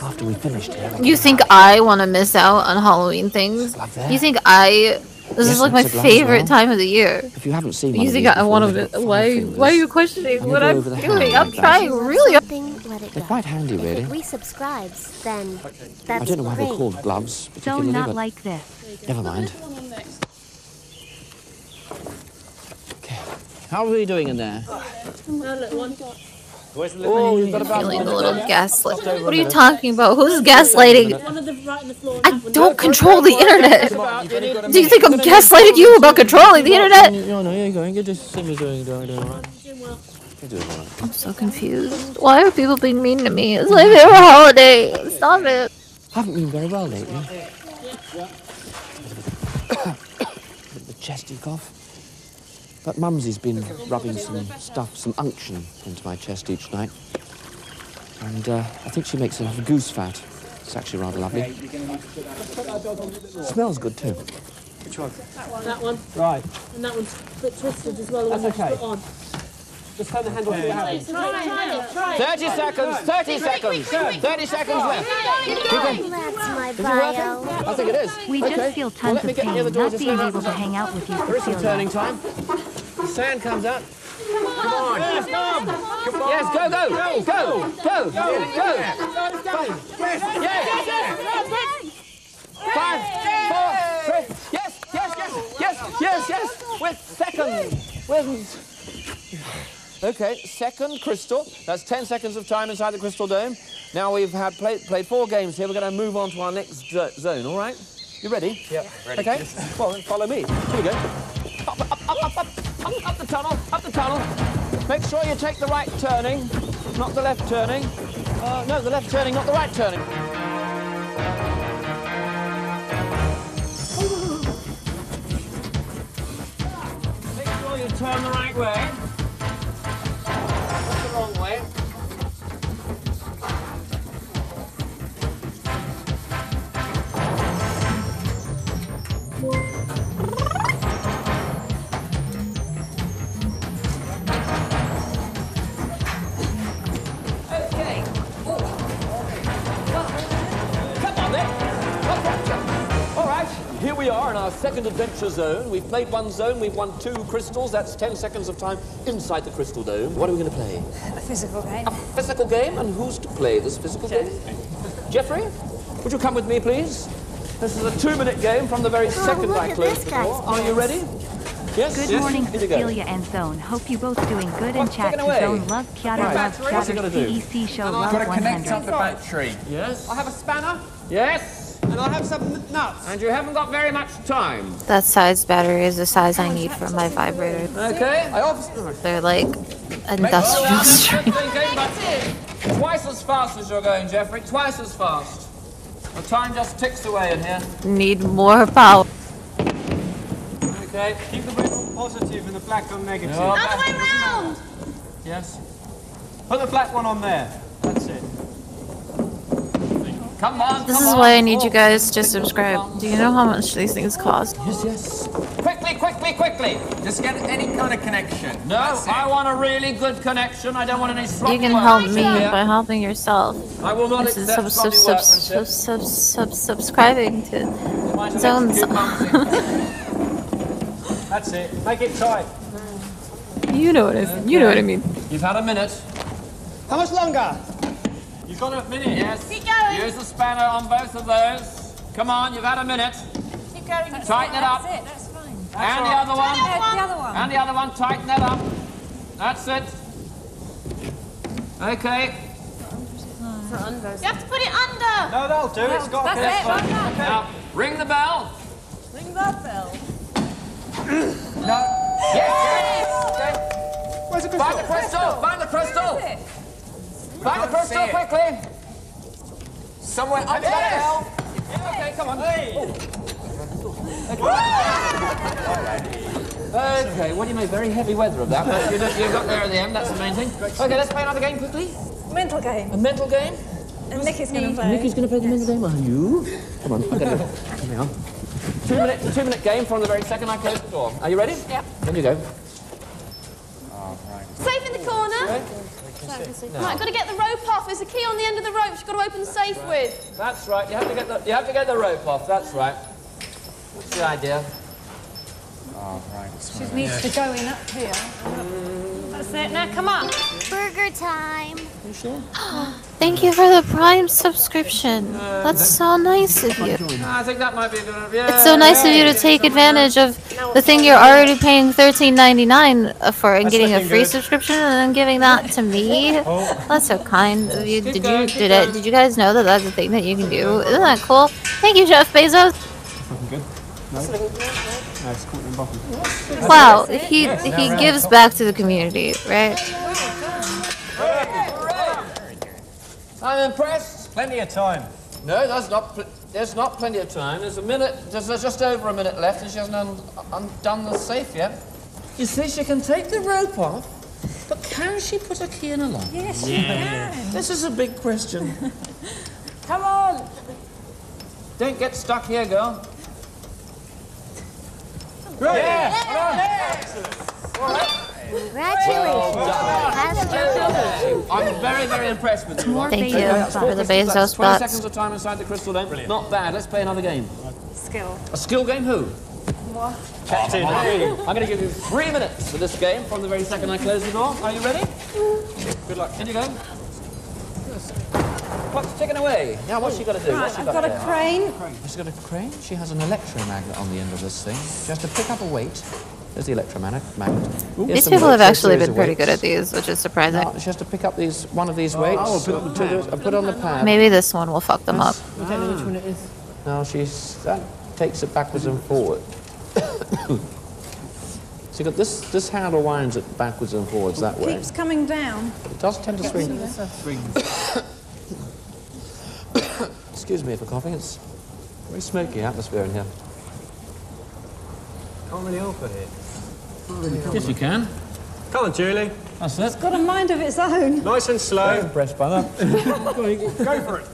after we finished here. You think I want to miss out on Halloween things? You think this is like my favorite time of the year? If you haven't seen You think I want to? Why are you questioning what I'm doing? I'm trying really. They're quite handy, really. If it resubscribes, then that's I don't know why they're great. called gloves, So particularly, not but like this. never mind. Okay. How are we doing in there? I'm feeling a little gaslit. What are you talking about? Who's gaslighting? I don't control the internet. Do you think I'm gaslighting you about controlling the internet? No, you're going. You're just doing right. I'm so confused. Why are people being mean to me? It's my favorite holiday. Stop it. I haven't been very well lately. The chesty cough. But Mumsy's been rubbing some stuff, some unction into my chest each night. And I think she makes it out of goose fat. It's actually rather lovely. Smells good too. Which one? That one. Right. And that one's a bit twisted as well. That's okay. Put on. Just turn the handle to your hand. Try it. 30 seconds, 30 seconds, 30 seconds left. That's my bio. I think it is. We just feel tons of pain not being able to hang out with you, There is some Cecilia. turning time. The sand comes out. Come on. Yes, go. Yes. 5, 4, 3. Yes. With seconds. Okay, second crystal. That's 10 seconds of time inside the crystal dome. Now we've played 4 games here. We're going to move on to our next zone, all right? You ready? Yep. Ready. Okay. Well, then follow me. Here we go. Up the tunnel. Make sure you take the right turning, not the left turning. No, the left turning, not the right turning. Make sure you turn the right way. Not the wrong way. Here we are in our second adventure zone. We've played one zone, we've won 2 crystals. That's 10 seconds of time inside the crystal dome. What are we going to play? A physical game. A physical game? And who's to play this physical game? Jeffrey, would you come with me, please? This is a 2-minute game from the very second I closed the door. Are you ready? Yes? Good morning, Cecilia and Zone. Hope you both doing good and chat to Zone. Love, chatter, love, chatter, CEC show, love 100. the battery. Yes? I have a spanner. Yes? And I have some nuts. And you haven't got very much time. That size battery is the size I need for my vibrator. Okay. They're like industrial strength. Twice as fast as you're going, Jeffrey. Twice as fast. The time just ticks away in here. Need more power. Okay. Keep the red on positive and the black on negative. No, Other way round. Yes. Put the black one on there. That's it. Come on. This is why I need you guys to subscribe. Do you know how much these things cost? Yes. Quickly. Just get any kind of connection. No, I want a really good connection. I don't want any sloppy You can work. help me by helping yourself. I will not accept sloppy workmanship. Subscribing to Zone's. That's it. Make it tight. You know what I mean. You've had a minute. How much longer? You've got a minute. Yes. Keep going. Use the spanner on both of those. Come on, you've had a minute. Keep going. Tighten it up. That's it, that's fine. And the other one. The other one. And the other one. Tighten that up. That's it. Okay. You have to put it under. No, that'll do. It's got to That's it. connect. Okay. Now, ring the bell. Ring that bell. No. Yes. Okay. Where's the crystal? Find the crystal. Find the crystal. Where is it? Find the crystal quickly. Somewhere up Yes. that bell. Yeah, okay, come on. Hey. Okay, well, you made very heavy weather of that, but you got there at the end. That's the main thing. Okay, let's play another game quickly. Mental game. A mental game. And Nicky's going to play. Nicky's going to play the mental game, are you? Come on, I'm going to come here. 2-minute game from the very second I close the door. Are you ready? Yep. Then you go. Safe in the corner. Okay. Right, I've got to get the rope off. There's a key on the end of the rope you've got to open the safe with. That's right. You have to get the rope off. That's right. What's the idea? She needs to go in up here. That's it. Now come on. Burger time. You sure? Thank you for the Prime subscription. That's so nice of you. I think that might be a good idea. It's so nice of you to take advantage of the thing you're already paying $13.99 for and getting a free subscription and then giving that to me. That's so kind of you. Did you guys know that that's a thing that you can do? Isn't that cool? Thank you, Jeff Bezos. Looking good. No? No, it's caught in the bottom. Wow, he gives back to the community, right? I'm impressed. Plenty of time. No, there's not plenty of time. There's a minute, there's just over a minute left and she hasn't undone the safe yet. You see, she can take the rope off, but can she put a key in a lock? Yes, she can. This is a big question. Come on. Don't get stuck here, girl. Great. Congratulations. I'm very, very impressed with you. Thank you for the Bezos 20 bots. seconds of time inside the crystal dome. Brilliant. Not bad. Let's play another game. Skill. A skill game? Who? What? Captain. I'm going to give you 3 minutes for this game from the very second I close the door. Are you ready? Good luck. In you go. What's taken away? Now, what's she got to do? Right, I've got a crane. She's got a crane. She has an electromagnet on the end of this thing. She has to pick up a weight. There's the electromagnet. These people have actually been pretty good at these, which is surprising. Now, she has to pick up one of these weights and put it on the pad. Maybe this one will fuck them up. I don't know which one it is. Now that takes it backwards and forward. So you've got this handle winds it backwards and forwards that way. Keeps coming down. It does tend to swing. Excuse me for coughing. It's a very smoky atmosphere in here. Can't really help it here. Yes, you can. Come on, Julie. That's it. It's got a mind of its own. Nice and slow. Very impressed by that. Go for it.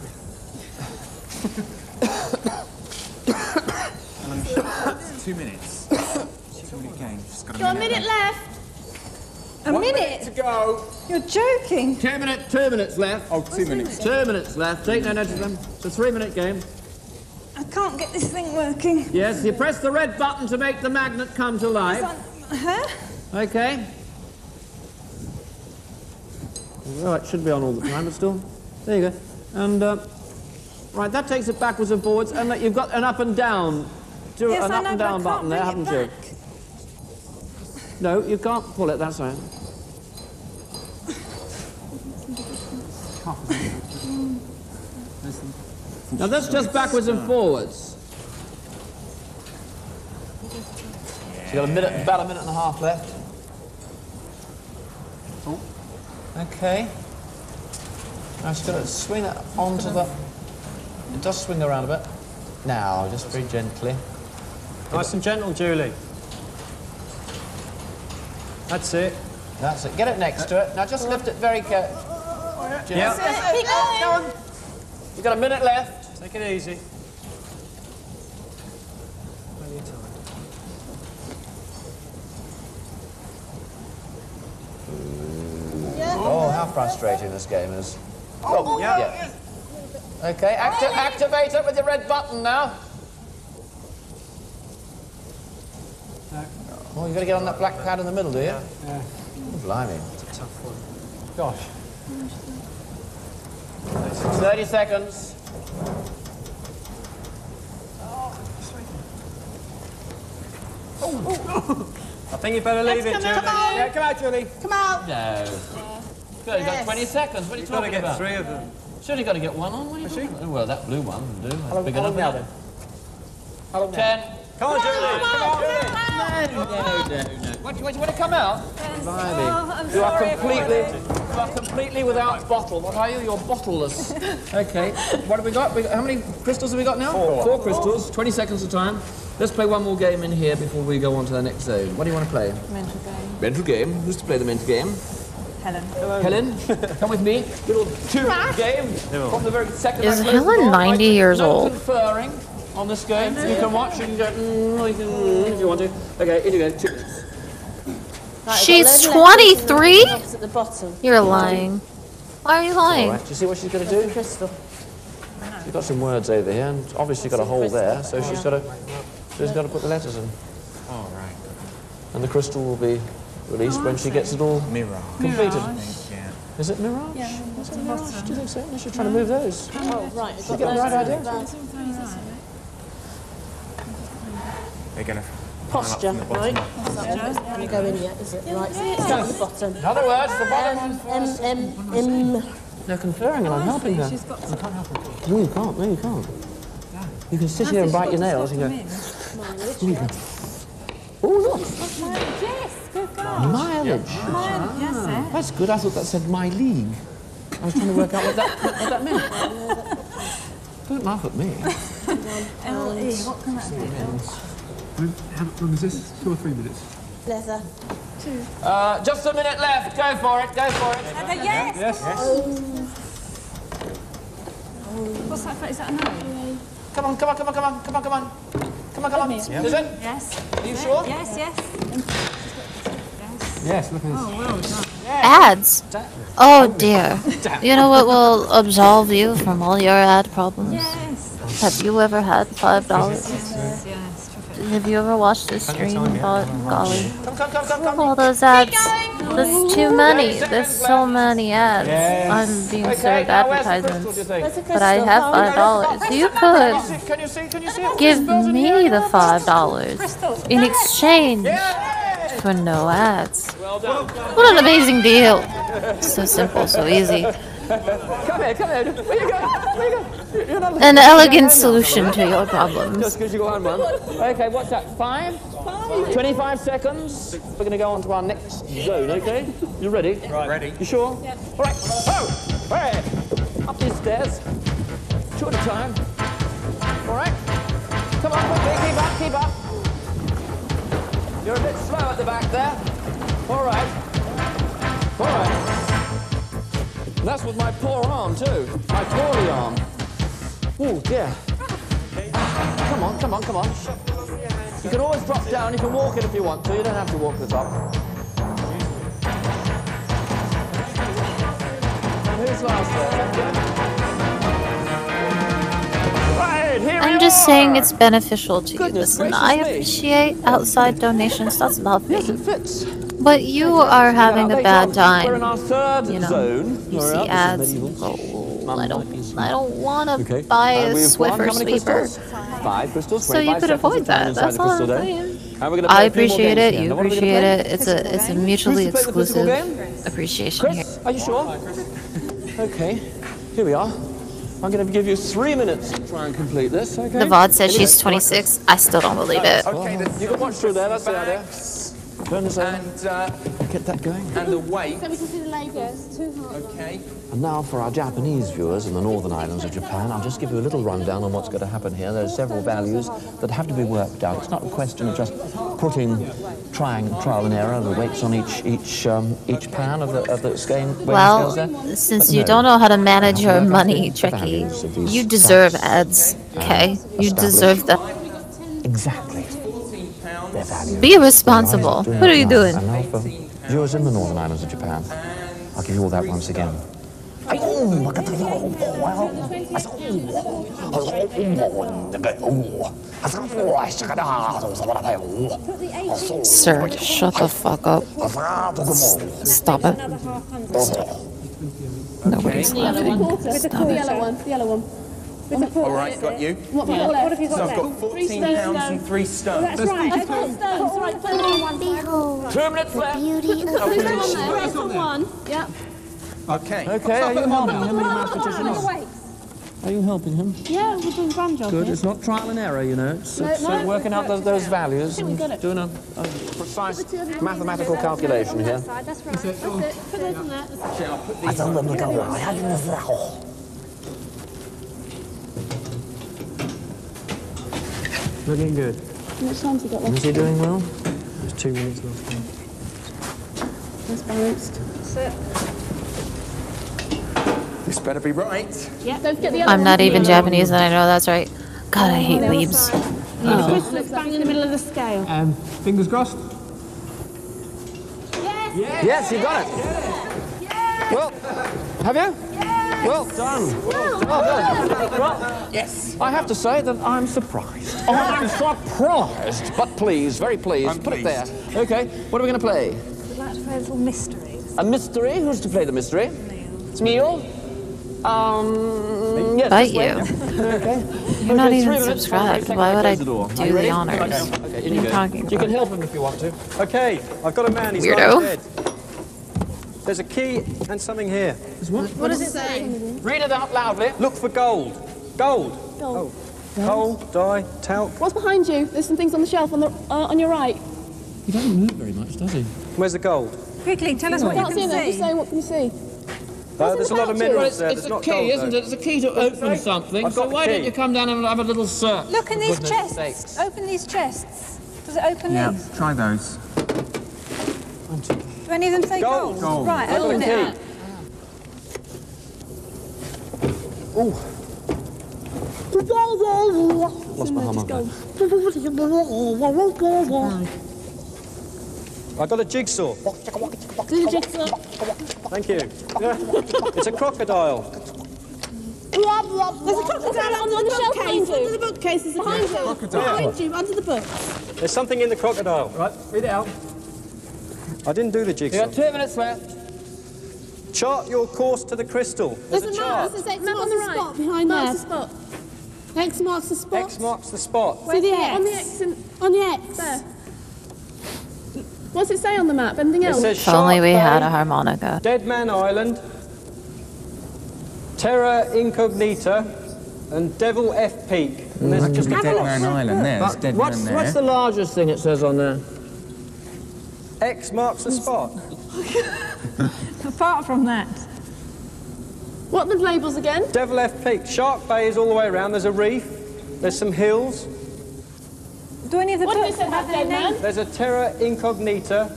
2 minutes. 2-minute game. Just got a minute left. A 1 minute to go. You're joking. 2 minutes left. Oh, 2 minutes. 2 minutes left. Take no notice of them. It's a 3-minute game. I can't get this thing working. Yes, you press the red button to make the magnet come to life. Huh? Okay. Well, it should be on all the time, but still. There you go. And, right, that takes it backwards and forwards, and you've got an up and down. Yes, an up and down button there, haven't you? No, you can't pull it, that's right. Now that's just backwards and forwards. She's got about a minute and a half left. Okay. Now she's got to swing it onto the... It does swing around a bit. Now, just very gently. Nice and gentle, Julie. That's it. That's it. Get it next to it. Now just lift it very carefully. Yeah. Go on. You've got a minute left. Take it easy. Plenty of time. Oh, how frustrating this game is. Oh, yeah. Okay, activate it with your red button now. Oh, you've got to get on that black pad in the middle, do you? Yeah. Oh, blimey. It's a tough one. Gosh. 30 seconds. I think you better leave it, Julie. Yeah, come out, Julie. Come out. No. Good, you've got 20 seconds. What are you talking about? You've got to get 3 of them. Surely you've got to get one on. What are you talking about? Well, that blue one will do. How long now, then? How long 10. Come on, Julie. Come on, Julie. No. What, you want to come out? I'm You are sorry. completely without bottle. What are you? You're bottleless. Okay. What have we got? How many crystals have we got now? 4 crystals. 20 seconds of time. Let's play one more game in here before we go on to the next zone. What do you want to play? Mental game. Mental game. Who's to play the mental game? Helen. Helen, come with me. Little 2-minute game from the very second. Is Helen 90 years old? Conferring on this game. You can watch. You can go. You can, if you want to. Okay, in you go. 2 minutes. Right, She's 23? At the bottom. You're lying. Why are you lying? All right. Do you see what she's going to do? Crystal. She's got some words over here, and obviously got a hole there, so she's got to put the letters in. All right. And the crystal will be released when she gets it all completed. Is it Mirage? Yeah. Is it Mirage? Do you think so? I should try to move those. Oh, right. You get the right idea? They're going to... Posture, right? Haven't go in yet, is it? Right. It's down to the bottom. In other words, the bottom one's first. They're conferring and I'm helping her. She's got to... No, you can't. No, you can't. You can sit here and bite your nails and go... Oh, look. Yes, good girl. Mileage. Mileage, yes, sir. That's good. I thought that said my league. I was trying to work out what that meant. Don't laugh at me. LE, what can that be? How long is this? 2 or 3 minutes? Leather. 2. Just a minute left. Go for it. Go for it. Yes. Yes. What's that for? Is that a no? Come on, come on, come on, come on, come on, come on. Come on, come on. Yeah. Is it? Yes. Are you sure? Yes, yes. Yes, look at this. Oh, well done. Ads? Oh dear. You know what will absolve you from all your ad problems? Yes. Have you ever had $5? Yes, terrific. Have you ever watched a stream and thought, golly, Come. all those ads, there's too many, there's so many ads. I'm being served advertisements, but I have $5. You could Can you see? give me the $5 in exchange for no ads. What an amazing deal. So simple, so easy. Come here. Where you going? You're not An elegant solution to your problems. Just because you go on one. Okay, what's that? 5? 25 seconds. We're going to go on to our next zone, okay? You ready? Right. Ready. You sure? Yeah. All right. Oh! Hey! Up these stairs. 2 at a time. All right. Come on, quickly. Keep up. You're a bit slow at the back there. All right. And that's with my poor arm, too. My poorly arm. Oh, dear. Come on. You can always drop down. You can walk it if you want to. You don't have to walk the top. Who's last there? Right, here I'm we just are. saying it's beneficial to you. Goodness Listen, gracious I me. appreciate outside donations. That's lovely. Yes, it fits. But you are having a bad We're in our time. third You know, zone. you All see right, ads. this is medieval. Oh, I don't want to Okay. buy a We've won. Swiffer How many sweeper. crystals? 5 crystals. So you 25 could seconds avoid of time that. inside That's the all crystal I'm game. saying. And we're gonna I play a few more appreciate games it. here. You Now, what are we gonna appreciate play? it. It's a mutually Who's to play the physical exclusive game? appreciation here. Chris, are you sure? Okay, here we are. I'm going to give you 3 minutes to try and complete this, okay? The VOD says she's 26. I still don't believe it. Okay, You can watch through there, that's the idea. Turn this on. and Get that going. the weight. So we can see the labels. Okay. And now for our Japanese viewers in the northern islands of Japan, I'll just give you a little rundown on what's going to happen here. There are several values that have to be worked out. It's not a question of just trying trial and error, the weights on each pan of the game. Well, since you don't know how to manage your money, Trekkie, you deserve ads, okay? You deserve them. Exactly. Their values. Be responsible. What are you doing? And now for viewers in the northern islands of Japan, I'll give you all that once again. Sir, shut the fuck up. Stop it. Nobody's laughing. Stop it. The yellow one. All right, got you. What have you got So I've got 14 pounds and 3 stones. That's right. I've got stones. Right, put them on one. Behold 2 minutes left. beauty of Put them on nature. there. It's on one. Yep. Okay. Okay, are you helping him in the mathematician? Are you helping him? Yeah, we're doing grand job. Good. here. It's not trial and error, you know. It's No, working out those values I think we got and it. doing a precise mathematical calculation here. That's right. That's it. Put those on there. Okay, I'll put these on. Looking good. How much time's he got left? Is he doing well? There's 2 minutes left. That's balanced. That's it. This better be right. Yeah. Don't forget the other I'm not one. even Japanese, and I know that's right. God, I hate weebs. Chris looks bang in the middle of the scale. Fingers crossed. Yes, you got it. Well, have you? Well done. Well done. Well, Yes. I have to say that I'm surprised. Oh, I'm surprised. But pleased, very pleased. I'm Put pleased. it there. Okay, what are we going to play? We'd like to play a little mysteries. A mystery. Who's to play the mystery? It's Neil. Yes. Bite this way. you. Okay. You're not Okay, 3 even minutes, subscribed. second Why would I close the door. do Are you the ready? honors? Okay, What in are you you go. talking You about? can help him if you want to. Okay, I've got a man. He's Weirdo. lying dead. There's a key and something here. What does it say? Read it out loudly. Look for gold. Gold. Gold. Coal, dye, talc. What's behind you? There's some things on the shelf on your right. He doesn't move very much, does he? Where's the gold? Quickly, tell us what you Can't see can that. Just see. say what can you see. There's a lot of minerals there. It's There's a not key, gold, isn't though. it? It's a key to open something. I've got So the why key. don't you come down and have a little search? Look in these Goodness chests. sakes. Open these chests. Does it open these? Try those. Do any of them say gold? Gold. Right, I've got open the it key. up. Lost my harmonica. I got a jigsaw. Thank you. It's a crocodile. There's a crocodile on the shelf behind you. Under the bookcase. There's behind you. Behind you, under the book. There's something in the crocodile. Right, read it out. I didn't do the You jigsaw. got 2 minutes left. Chart your course to the crystal. There's a map. There's X marks the spot behind there. Marks the spot. X marks the spot. X marks the spot. See the X? On the X. On the X. There. What's it say on the map? Anything It else? says If only we Shark had Bay, a harmonica. Dead Man Island, Terra Incognita, and Devil F Peak. And there's That could be Dead Man Island. There's But Dead what's Man there. what's the largest thing it says on there? X marks the spot. Apart from that. What are the labels again? Devil F Peak. Shark Bay is all the way around. There's a reef. There's some hills. Do any of the What did books it say about have their Dead Man? names? There's a Terra Incognita,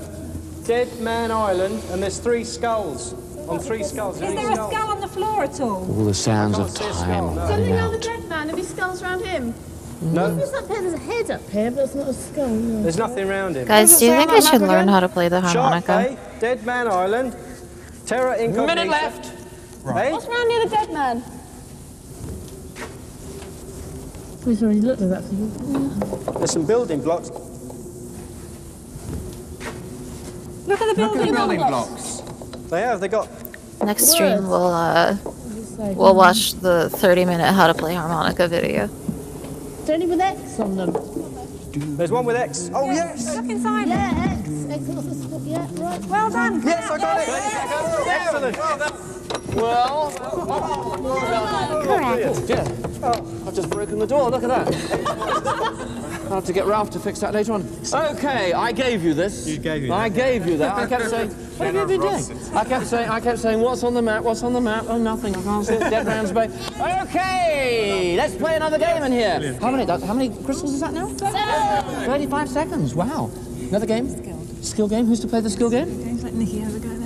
Dead Man Island, and there's 3 skulls. On 3 skulls. Is There's there a skull on the floor at all? All the sounds of time. Something on the dead man. Have you skulls around him? No, There's up here. There's a head up here, but it's not a skull. No. there's nothing around him. Guys, do you think I should learn how to play the Shark harmonica? Bay, Dead Man Island, Terra Incognita. Minute left. Right. What's around near the dead man? We've already looked at that. There's some building blocks. Look at the Look at building. the building blocks. They got. Next stream we'll watch the 30-minute how to play harmonica video. Is there any with X on them? There's one with X. Oh, yes! Look inside. Yeah, X. X on the spot. Yeah, right. Well done. Yes, I got it! Excellent! Well, Correct. yeah. I've just broken the door. Look at that. I'll have to get Ralph to fix that later on. Okay, I gave you this. You gave me I gave you that. I kept saying, what have you been doing? I kept saying, what's on the map? What's on the map? Oh, nothing. I can't see it. Dead Man's Bay. Okay, let's play another game in here. How many crystals is that now? 35 seconds. Wow. Another game. Skill game. Who's to play the skill game? Games like Nikki has a go now.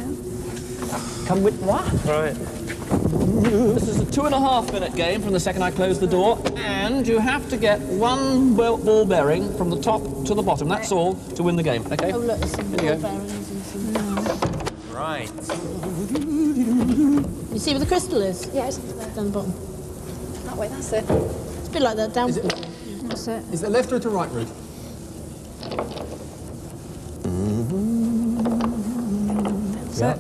Come with what? Right. This is a 2.5-minute game from the second I close the door, and you have to get 1 ball bearing from the top to the bottom. That's all to win the game. Okay? Oh, look, there's some Here you ball go. bearings and some... Right. You see where the crystal is? Yeah, it's down the bottom. That way, that's it. It's a bit like that down. That's it. Is it left or to right, Ruth? That's it.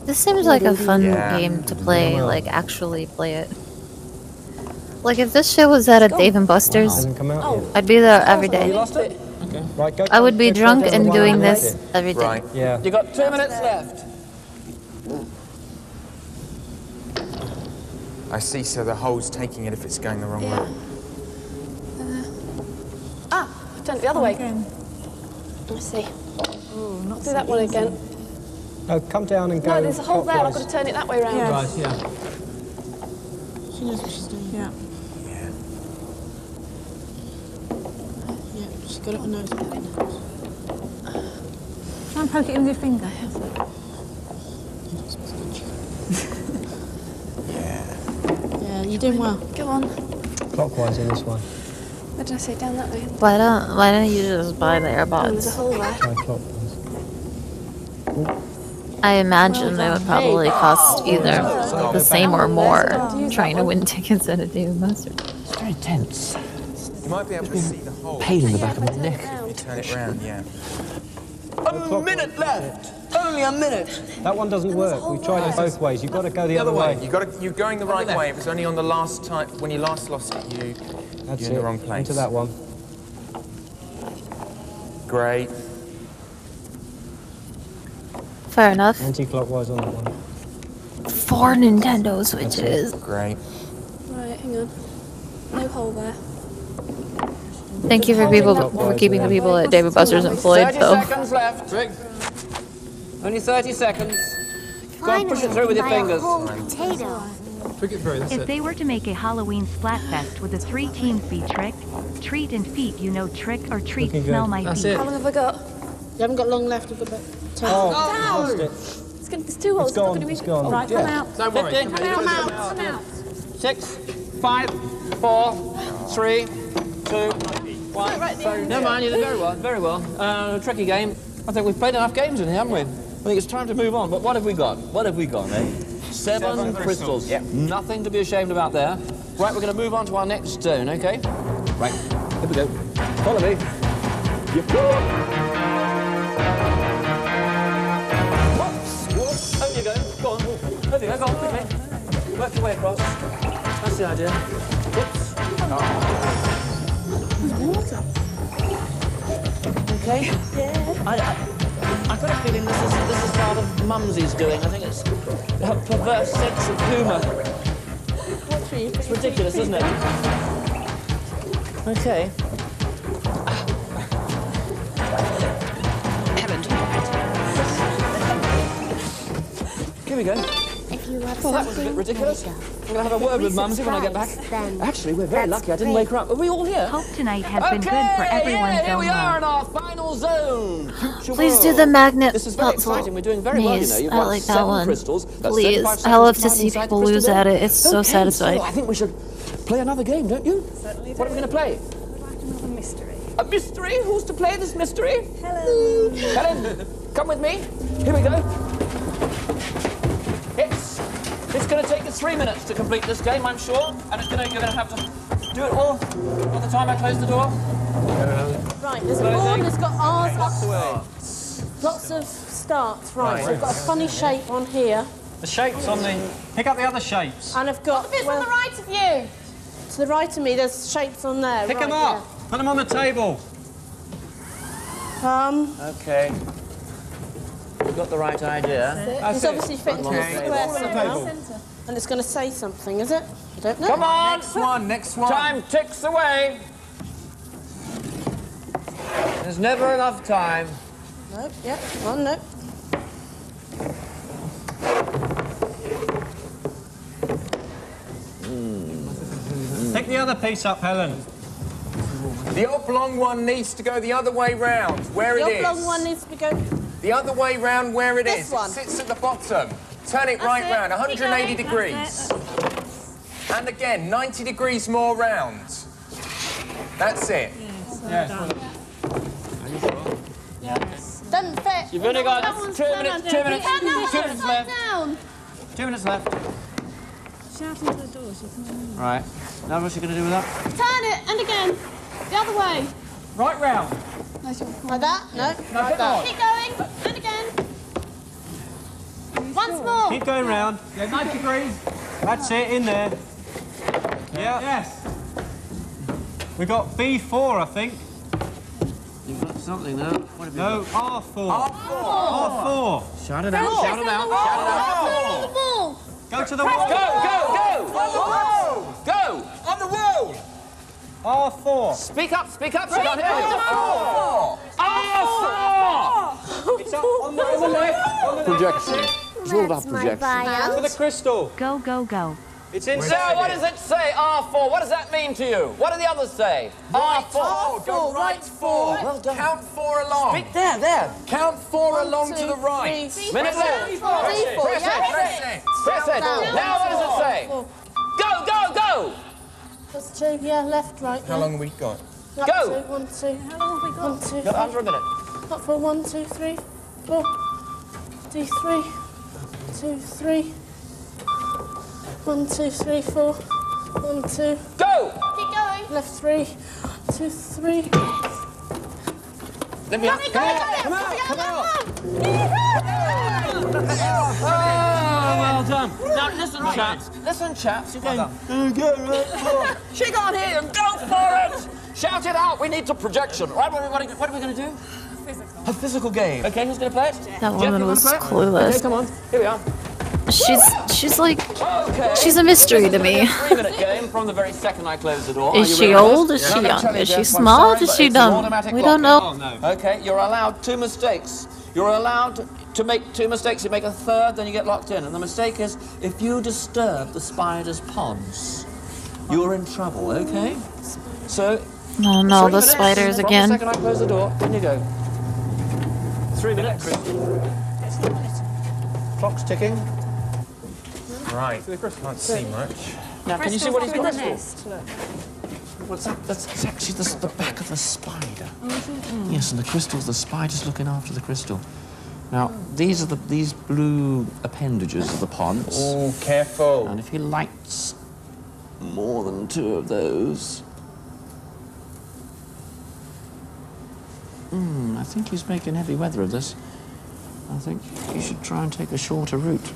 This seems like a fun Yeah. game to play, like actually play it. Like if this show was at a Dave and Buster's, Hasn't come out yet. I'd be there every You day. lost it? Okay. Right, go. I would be go drunk try and the one doing on this right. every day. Right. Yeah. You got 2 minutes left. I see, so the hole's taking it if it's going the wrong way. Turn it the other way. Again. Let's see. Oh, not Do that one again. No, come down and go. No, there's a hole there. I've got clockwise. to turn it that way round. Yeah. Right, yeah. She knows what she's doing. Yeah. Yeah, she's got it on nose. Try and poke it in with your finger. Yeah, you're doing well. Go on. Clockwise in this one. What did I say? Down that way. Why don't you just buy the Oh, there's a AirPods? hole there. Try clockwise. I imagine they would probably cost either the same or more trying to win tickets at a Dave and Buster's. It's very tense. You might be able to see the hole. Pain in the back of my neck. If you turn it round, yeah. A minute left. Only a minute. That one doesn't work. We tried it both ways. You've got to go the other way. You're going the right way. It was only on the last time when you last lost it. You're in the wrong place. Into that one. Great. Fair enough. Anti-clockwise on that one. 4 Nintendo Switches. Great. Right, hang on. No hole there. Thank you for keeping the people at David Buster's employed, 30 though. seconds left. Only 30 seconds. Go on, push it through with your fingers. Pick it through, that's If it. they were to make a Halloween Splatfest, would the 3 teams be Trick, Treat and Feet, you know, Trick or Treat, Smell My Feet? How long have I got? You haven't got long left. You've got about 10. Lost it. It's 2 holes. It's gone. It's gone. Right, come out. Don't worry. 15. Come out. 6, 5, 4, 3, 2, 1. Never mind, you did very well. Very well. Tricky game. I think we've played enough games in here, haven't we? I think it's time to move on. But what have we got? What have we got, eh? 7 crystals. Yep. Nothing to be ashamed about there. Right, we're going to move on to our next zone, okay? Right, here we go. Follow me. Whoops. Over you go. Go on. Over you go. Go on, quickly. Work your way across. That's the idea. Whoops. Okay. Yeah. I've got a feeling this is part of Mumsy's doing. I think it's a perverse sense of humour. It's ridiculous, isn't it? Okay. Here we go. If you love Well, that was a bit ridiculous. I'm going to have a word with Mumsy when I get back. Actually, we're very lucky I didn't wake her up. Are we all here? Hope tonight has been good for everyone's here we own are love. in our final zone. Please do the magnet This is very puzzle. exciting. We're doing very well, you know. You've I got like that 7 one. crystals. That's Please. 75 I love to seconds see inside the people crystal lose there. at it. It's so Okay, satisfying. So I think we should play another game, don't you? Certainly What are we going to play? Another mystery. A mystery? Who's to play this mystery? Helen. Helen, come with me. Here we go. It's going to take us 3 minutes to complete this game, I'm sure, and you're going to have to do it all by the time I close the door. Right, there's a board that's got R's. Lots of starts. Right, so I've got a funny shape on here. The shapes on the... Pick up the other shapes. And I've got... It's on the right of you. To the right of me, there's shapes on there. Pick right, them up. Put them on the table. Okay. You've got the right idea. It's obviously fit into the square somehow. table. And it's going to say something, is it? I don't know. Come on! Next one. Time ticks away. There's never enough time. Nope, yep, one, nope. Pick the other piece up, Helen. The oblong one needs to go the other way round, where it The is. oblong one needs to go... The other way round where it This is. one. It sits at the bottom. Turn it right round, 180 degrees. And again, 90 degrees more round. That's it. Doesn't fit. You've only got That one's 2 minutes, 2 minutes, Turn that 2 one minutes upside left. down. 2 minutes left. Shout into the door so you can... Right. Now what's she going to do with that? Turn it, and again. The other way. Right round. Like that? No. Like that. Keep going, and again. Once more. Keep going round. Yeah, 90 degrees. That's it, in there. Yeah. Yes. We got B4, I think. You've got something now. What have you No, got? R4. R4. Shout it out, shout it out, shout it out. On the wall. Go to the wall. Go! On the wall! Go! On the wall! R4. Speak up, she can't hear you. R4! R4! It's up on the left. On the Projection. It's all about projection. For the crystal. Go, go, go. It's So inside. what does it say, R4? What does that mean to you? What do the others say? R4. Go right 4. Well done. Count 4 along. Speak there. Count 4 along to the right. Minute left. Press it. Press it. Now what does it say? Go, go, go! That's 2, yeah, left, right. How long have we got? Up Go. 2, 1, 2. How long have we got? 1, 2, Got under a minute. Up for 1, 2, 3, 4. Do 3. 2, 3. 1, 2, 3, 4. 1, 2. Go! Keep going. Left 3. 2, 3. Let me out. Come out. Oh, well done. Now, listen, chaps. You're going... She got here and go for it! Shout it out. We need a projection. Right, what are we going to do? A physical game. Okay, who's going to play it? That woman was clueless. Okay, come on. Here we are. She's like, okay. She's a mystery to me. It's a 3-minute game from the very second I close the door. Is she old? Is she young? Is she small? Is she dumb? We don't know. Oh, no. Okay, you're allowed 2 mistakes. You're allowed to make 2 mistakes. You make a third, then you get locked in. And the mistake is, if you disturb the spider's pods, you're in trouble, okay? So... Oh no, the spiders from again. the second I close the door, in you go. 3 minutes. Clock's ticking. Right. Can't see much. Now, can you see what he's got? What's that? That's actually the back of the spider. Oh, is it? Yes, and the crystal's the spider's looking after the crystal. Now, these are these blue appendages of the pods. Oh, careful. And if he lights more than 2 of those... I think he's making heavy weather of this. I think you should try and take a shorter route.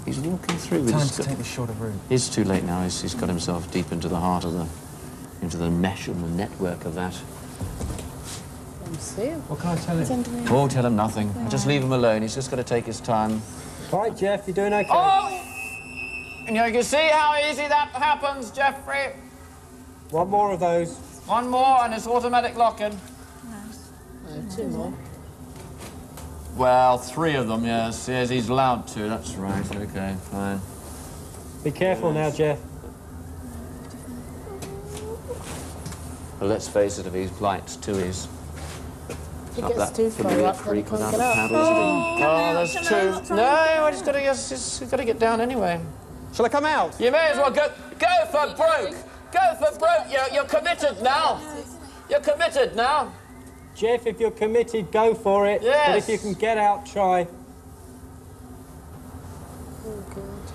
He's walking through with Time to take a shorter route. It's too late now. He's got himself deep into the heart of into the mesh and the network of that. What can I tell him? Oh, tell him nothing. Just leave him alone. He's just got to take his time. Right, Jeff, you're doing okay. Oh! And you can see how easy that happens, Jeffrey. One more of those. One more, and it's automatic lock-in. 2 more. Well, 3 of them, yes. Yes, he's allowed to. That's right. Okay, fine. Be careful now, Jeff. Well, let's face it, if he lights 2, he's... He gets too far up, then he can't get up. Oh, there's 2. No, I just got to he's got to get down anyway. Shall I come out? You may as well go for broke. Go for broke. You're committed now. You're committed now. Jeff, if you're committed, go for it. Yes. But if you can get out, try. Oh, God.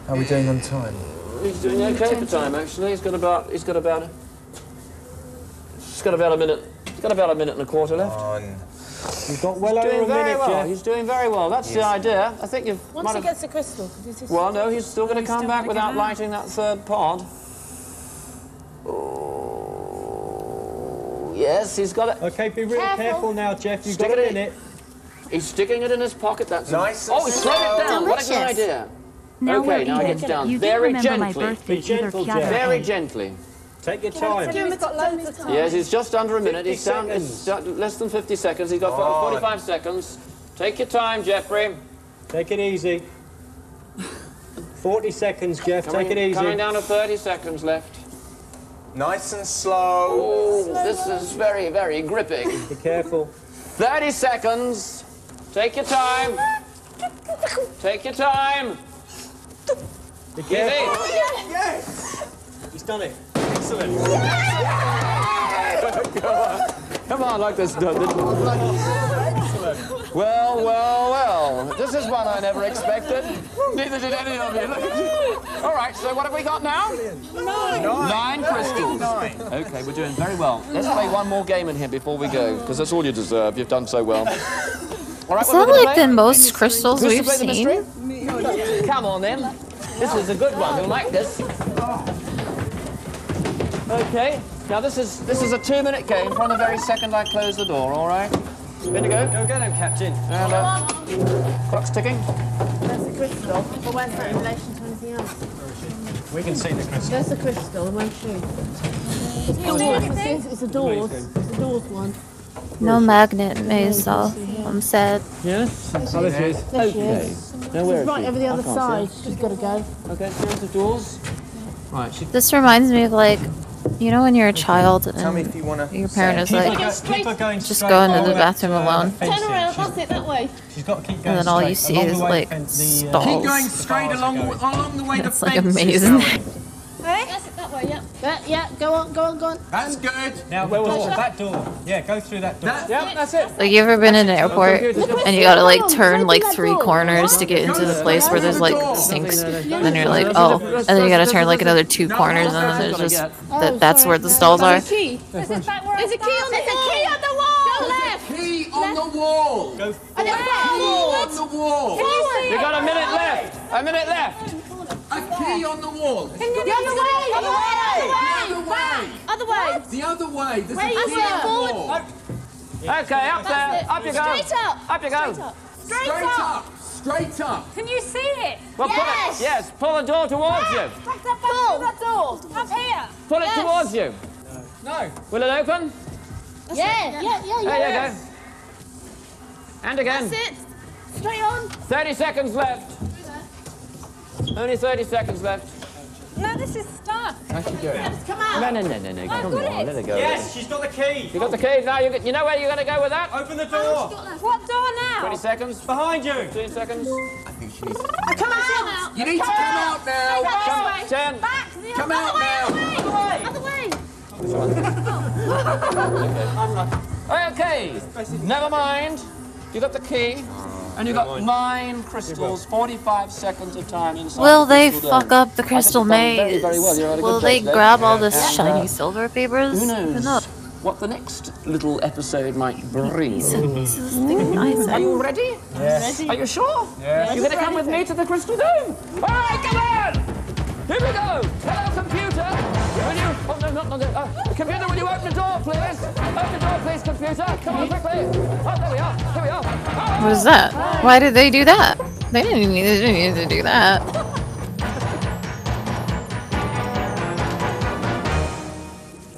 How are we doing on time? He's doing okay for time, actually. He's got about a minute. He's got about a minute and a quarter left. You've got well over a minute, Jeff. He's doing very well. That's the idea. I think you've... Once he gets the crystal... Well, no, he's still going to come back without lighting that 3rd pod. Oh, yes, he's got it. Okay, be really careful now, Jeff. You've got a minute. He's sticking it in his pocket. That's nice. Oh, he's thrown it down. What a good idea. Now okay, now he gets down. Very gently. Be gentle, Jeff. Very gently. Take your time. Yes, he's just under a minute. He's down. It's less than 50 seconds. He's got 45 seconds. Take your time, Jeffrey. Take it easy. 40 seconds, Jeff. Take it easy. Coming down to 30 seconds left. Nice and slow. Oh, this is very, very gripping. Be careful. 30 seconds. Take your time. Take your time. Be careful. Yes! He's done it. Excellent. Come on, like this. Well, well, well. This is one I never expected. Neither did any of you. Look at you. All right, so what have we got now? 9 crystals. Okay, we're doing very well. Let's play one more game in here before we go, because that's all you deserve. You've done so well. All right, Is that like the most crystals we've seen? Come on, then. This is a good one. You'll like this. Okay. Now this is a 2-minute game from the very second I close the door. All right. Ready to go? Go get him, Captain. And clock's ticking. There's the crystal. But where's that in relation to anything else? We can see the crystal. There's the crystal. Where's she? It's the doors. It's the doors one. No magnet maze though. I'm sad. Yes? Oh, there she is. There she is. Now where is Right she? over the I other can't side. see She's got to go. Okay, here's the doors. Right. This reminds me of like, you know when you're a child and Tell me if you want to. your parent is like, Keep her going just straight go into the forward bathroom to, alone. Turn around. That's it. That way. She's got to keep going And then all you straight see along is the way like the stalls. Keep going straight along the way the It's like fence is amazing. going. That's it. That way. Yep. Yeah, go on. That's good. Now, where was that door? Yeah, go through that door. Yeah, that's it. Like, you ever been in an airport and you gotta like turn like 3 corners to get into the place where there's like sinks, and then you're like, oh, and then you gotta turn like another 2 corners, and then there's just that's where the stalls are. There's a key on the wall. Go left. Key on the wall. Go on the wall. You got a minute left. A minute left. A key on the wall. The other way. The other way. There's a Where key you on the forward. wall. Okay, up there. Up you go. Straight up. Up you go. Straight up. Can you see it? Well, yes, pull the door towards you. Pull that door. Up here. Pull it towards you. No. Will it open? Yeah. There you go. And again. That's it. Straight on. 30 seconds left. Only 30 seconds left. No, this is stuck. How's she doing? Come out. No. Come on, let her go. Yes, she's got the key. You got the key. Now you know where you're going to go with that? Open the door. What door now? 20 seconds. Behind you. 15 seconds. I think she needs to... Come out. You need to come out now. Back. 10. Back. Come out now. Other way. Okay. Never mind. You got the key. And you got 9 crystals, 45 seconds of time inside. Will they the crystal fuck dome. up the crystal maze? Very well. You're at a Will good they place there. grab all the And, shiny silver papers? Who knows what the next little episode might bring? Are you ready? Yes. Are you sure? Yes. You're going to come with me to the crystal dome? All right, come on! Here we go! Hello, computer! Will you... Oh, no. Computer, will you open the door, please? Open the door, please, computer! Come on, quickly! Oh, there we are! Here we are! What is that? Why did they do that? They didn't need to do that.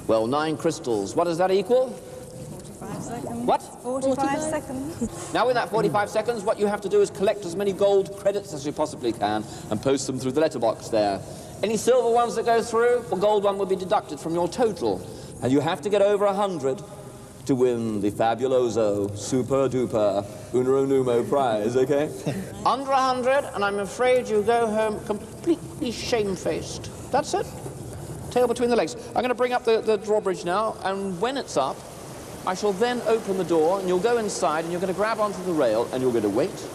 Well, 9 crystals. What does that equal? 45 seconds. What? 45 seconds. Now, in that 45 seconds, what you have to do is collect as many gold credits as you possibly can and post them through the letterbox there. Any silver ones that go through, the gold one will be deducted from your total. And you have to get over 100 to win the fabuloso, super duper, uno numo prize, okay? Under 100, and I'm afraid you go home completely shamefaced. That's it. Tail between the legs. I'm going to bring up the drawbridge now, and when it's up, I shall then open the door, and you'll go inside, and you're going to grab onto the rail, and you're going to wait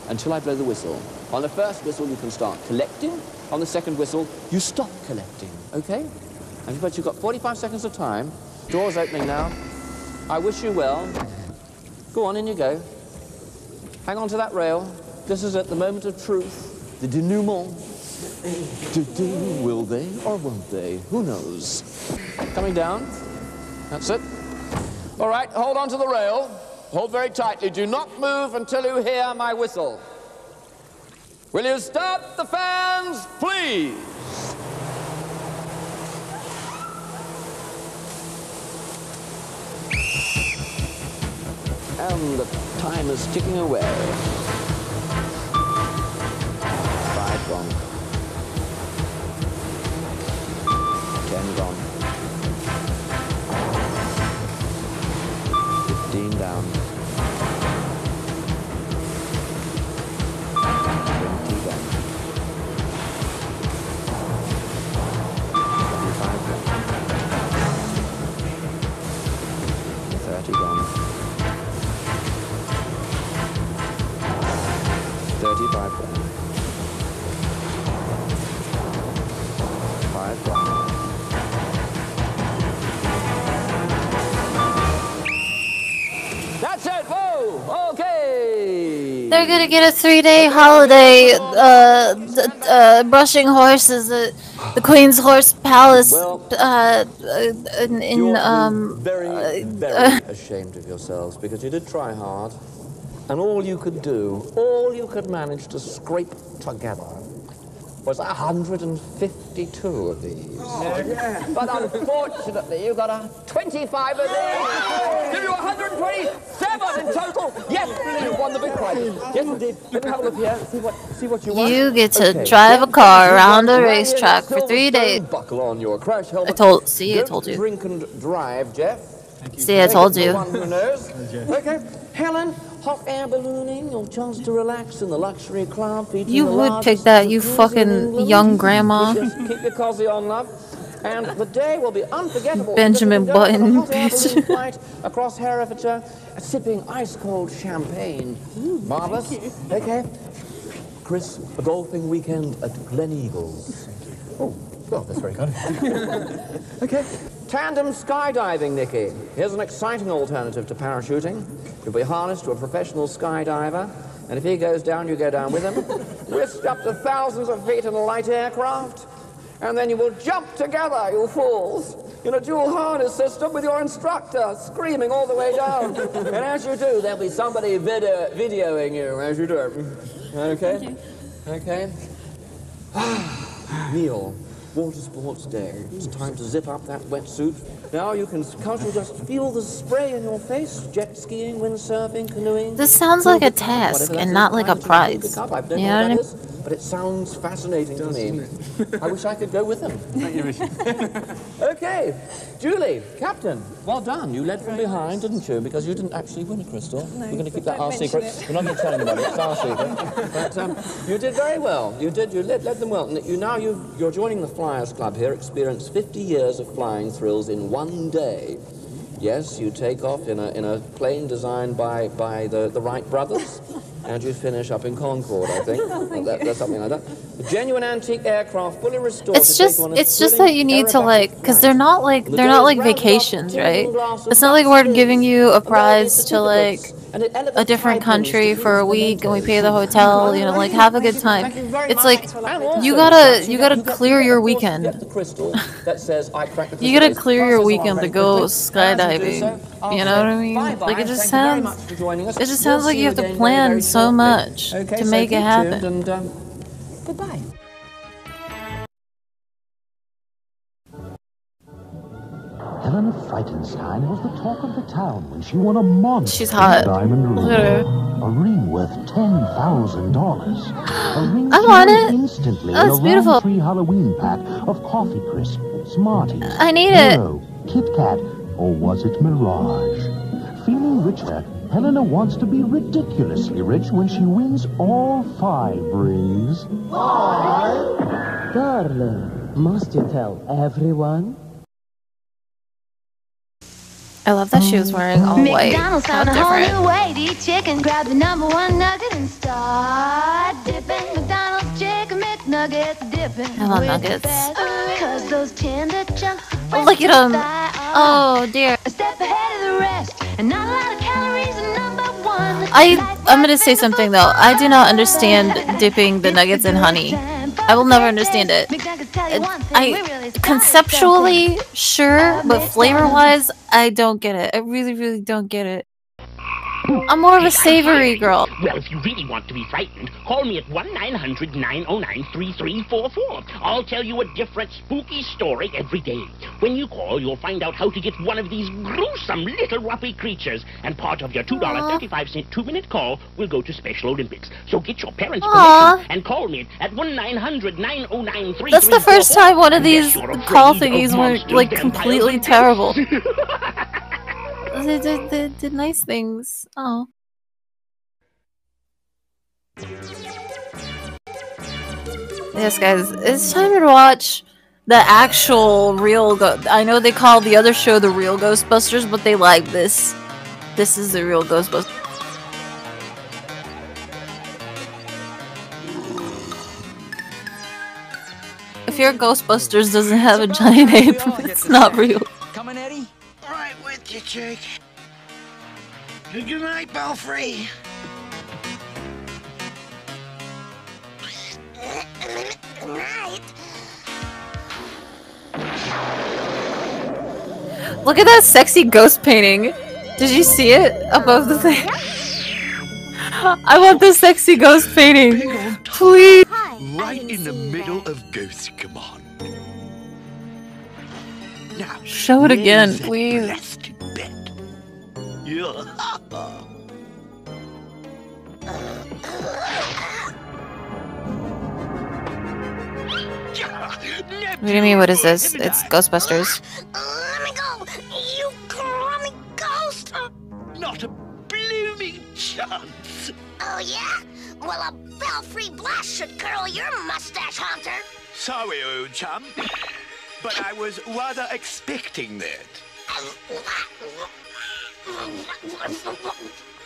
until I blow the whistle. On the first whistle, you can start collecting. On the second whistle, you stop collecting, okay? And but you've got 45 seconds of time. Door's opening now. I wish you well. Go on, in you go. Hang on to that rail. This is at the moment of truth, the denouement. Will they or won't they? Who knows? Coming down. That's it. All right, hold on to the rail. Hold very tightly. Do not move until you hear my whistle. Will you start the fans, please? And the time is ticking away. 5 gone. 10 gone. 15 down. 20 gone. 25 gone. 30 gone. 35 gone. 5 gone. That's it. Whoa. Okay. They're gonna get a 3-day holiday. Brushing horses at the Queen's Horse Palace. Very ashamed of yourselves because you did try hard, and all you could do, all you could manage to scrape together was 152 of these. Oh, yeah. But unfortunately, you got 25 of these. Give you 127 in total. Yes, you won the big prize. Yes, indeed. Let me have a look here. See what you want. You get to drive a car around a racetrack for 3 days. Buckle on your crash helmet. I told you. Drink and drive, Jeff. See, I told you. One who knows. Okay, Helen, hot air ballooning, your chance to relax in the luxury club. You would pick that, you fucking young grandma. Keep your cozy on, love. And the day will be unforgettable. Benjamin Button, because we can go on a hot air balloon flight across Herefordshire, sipping ice-cold champagne. Marvellous. Okay. Chris, a golfing weekend at Glen Eagles. Oh, well, that's very good. Okay. Tandem skydiving, Nikki. Here's an exciting alternative to parachuting. You'll be harnessed to a professional skydiver, and if he goes down, you go down with him. Whisked up to thousands of feet in a light aircraft, and then you will jump together, you fools, in a dual harness system with your instructor, screaming all the way down. And as you do, there'll be somebody videoing you as you do it. Okay? Okay. Neil. Water sports day. It's time to zip up that wetsuit. Now you can just feel the spray in your face. Jet skiing, windsurfing, canoeing. This sounds like a task and not like a prize. You know what I mean? But it sounds fascinating to me. I wish I could go with them. Okay, Julie, Captain, well done. You led from behind, didn't you? Because you didn't actually win a crystal. No, we're going to keep that our secret. it. We're not going to tell anybody. It's our secret. But you did very well. You did. You led them well. You're joining the Flyers Club here. Experienced 50 years of flying thrills in one day. Yes, you take off in a plane designed by the Wright brothers. And you finish up in Concord, I think. That's something like that. A genuine antique aircraft, fully restored. It's just that you need to because they're not like vacations, right? It's not like we're giving you a prize to like a different country for a week and we pay the hotel, you know, like have a good time. It's like you gotta clear your weekend. You gotta clear your weekend to go skydiving. You know what I mean? Like it just sounds like you have to plan so much to make it happen. Goodbye. Helena Frightenstein was the talk of the town when she won a monster She's hot. diamond ring. Look at her. A ring worth $10,000. A ring I want sold it. instantly Oh, in it's a beautiful. round-tree Halloween pack of Coffee Crisp, Smarties, I need it. Hero, Kit Kat, or was it Mirage? Feeling richer, Helena wants to be ridiculously rich when she wins all 5 rings. Darling, must you tell everyone? I love that she was wearing all white. McDonald's How found a whole different. new way to eat chicken. Grab the #1 nugget and start dipping. McDonald's chicken McNuggets dipping. I love with nuggets. the best. 'Cause those tender chunks of Look at him. thigh are Oh dear. a step ahead of the rest. And not a lot of calories in #1. I'm gonna say something though. I do not understand dipping the nuggets in honey. I will never understand it. Conceptually, sure, but flavor-wise, I don't get it. I really, really don't get it. I'm more of a savory girl. Well, if you really want to be frightened, call me at 1-900-909-3344. I'll tell you a different spooky story every day. When you call, you'll find out how to get one of these gruesome little ruffy creatures, and part of your $2.35 2-minute call will go to Special Olympics. So get your parents' permission and call me at 1-900-909-3344. That's the first time one of these call thingies were like completely terrible. They did nice things. Oh. Yes, guys, it's time to watch the actual real I know they call the other show the real Ghostbusters, but they like this. This is the real Ghostbusters. If your Ghostbusters doesn't have a giant ape, it's not real. Coming, Eddie? Right with you, Jake. Good night, Belfry. Good night. Look at that sexy ghost painting. Did you see it above the thing? I want this sexy ghost painting. Please. Right in the middle of Ghost Command. Now, show it again, there's a please. blessed bed. Yeah. What do you mean, what is this? It's Ghostbusters. Let me go, you crummy ghost! Not a blooming chance! Oh, yeah? Well, a belfry blast should curl your mustache, Hunter. Sorry, old chum. but I was rather expecting that.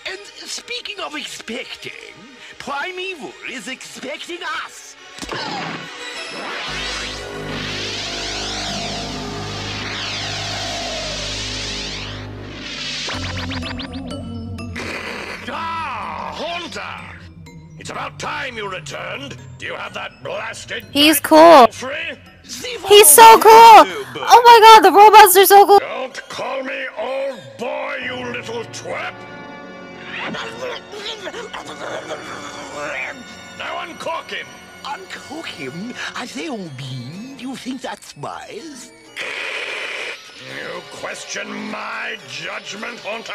And speaking of expecting, Primeval is expecting us. Ah, Haunter! It's about time you returned. Do you have that blasted... He's cool. He's so cool. Oh my god, the robots are so cool. Don't call me old boy, you little twat. Now uncork him. Uncork him? I say, old bean, do you think that's wise? You question my judgment, Haunter?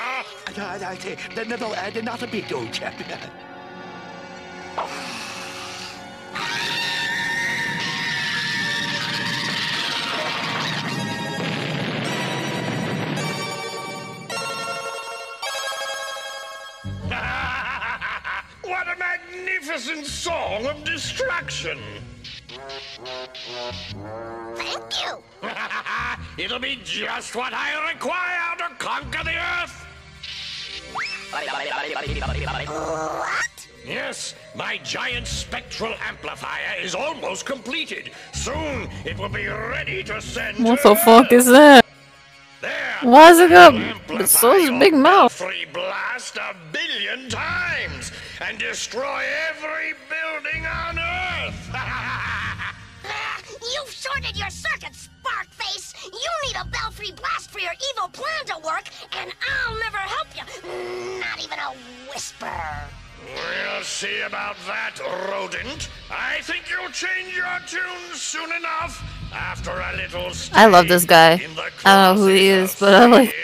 I say, no, not a bit, old chap. What a magnificent song of destruction! Thank you. It'll be just what I require to conquer the Earth! What? Yes, my giant spectral amplifier is almost completed. Soon it will be ready to send What to the fuck Earth. is that? There, Why is it got so big mouth? free blast 1 billion times and destroy every building on Earth. You've shorted your circuit, Sparkface. You need a Belfry blast for your evil plan to work, and I'll never help you. Not even a whisper. We'll see about that, rodent. I think you'll change your tune soon enough. After a little stay I love this guy. I don't know who he is, but I'm like.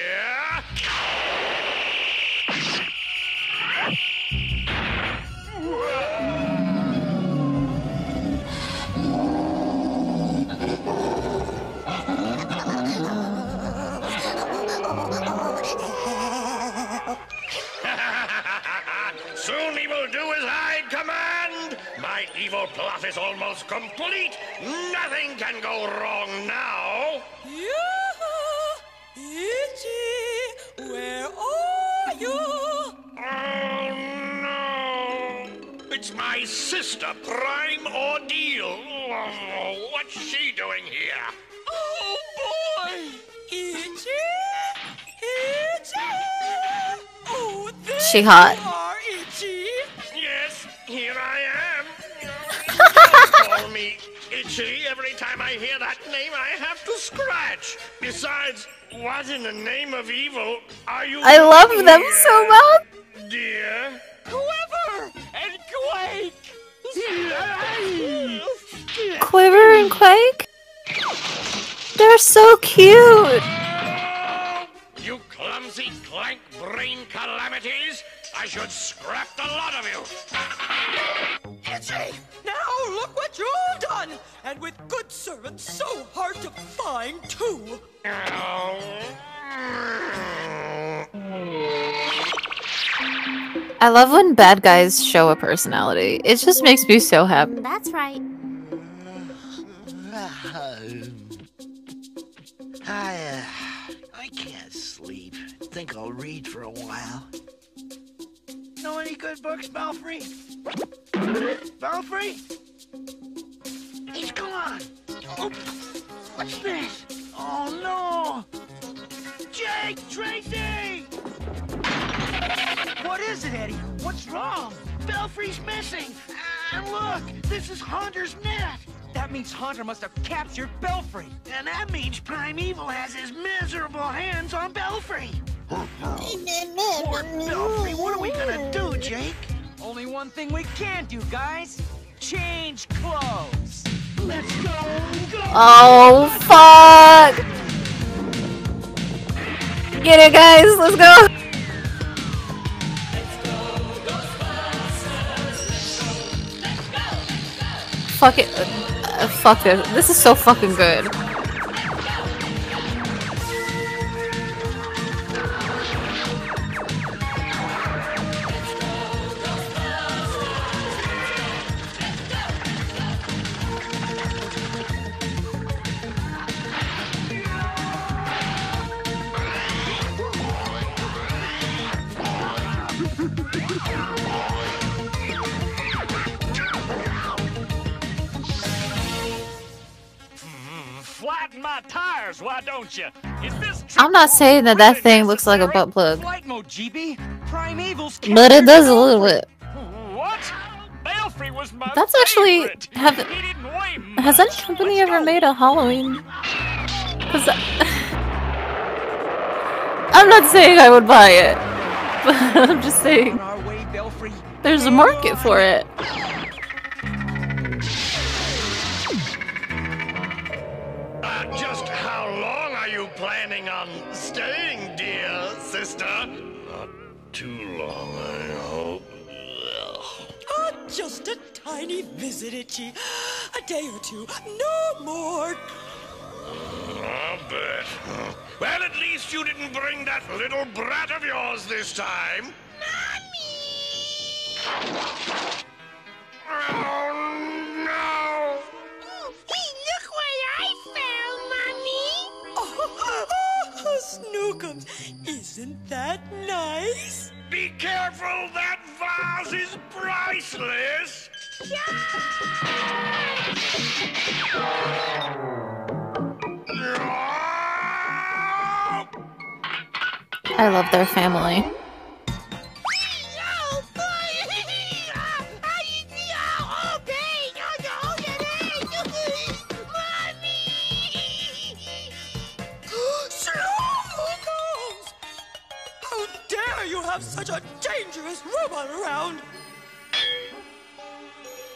Soon he will do as I command. My evil plot is almost complete. Nothing can go wrong now. Itchy, where are you? Oh no! It's my sister, Prime Ordeal. Oh, what's she doing here? Oh boy! Itchy, itchy. Oh, there She hot. you are, Itchy. Yes, here I am. Don't call me Itchy. Every time I hear that name, I have to scratch. Besides, what in the name of evil are you I love doing them here, so much. dear? Quiver and quake. Quiver and Quake? They're so cute. You clumsy clank brain calamities! I should scrap the lot of you! Itchy, now look what you've done! And with good servants so hard to find, too. I love when bad guys show a personality. It just makes me so happy. That's right. I can't sleep. Think I'll read for a while. Know any good books, Belfry? Belfry? He's gone. Oh, what's this? Oh no! Jake, Tracy! What is it, Eddie? What's wrong? Belfry's missing. And look, this is Haunter's net. That means Haunter must have captured Belfry. And that means Primeval has his miserable hands on Belfry. Poor Belfry, what are we gonna do, Jake? Only one thing we can do, guys. Change clothes. Let's go! Oh, fuck! Get it, guys! Let's go! Fuck it. Fuck this. This is so fucking good. cares, why don't you? Is this I'm not saying that that thing looks like a butt plug, flight mode, GB? Primeval's but it does a little bit. What? Belfry was my That's actually has any company ever made a Halloween? Because I'm not saying I would buy it, but I'm just saying there's a market for it. Just how long are you planning on staying, dear sister? Not too long, I hope. Oh, just a tiny visit, Itchy. A day or two, no more. I'll bet. Well, at least you didn't bring that little brat of yours this time. Oh, no! Hey, look what I found, Mommy! Oh, Snookums, isn't that nice? Be careful, that vase is priceless! I love their family. Snookums! How dare you have such a dangerous robot around?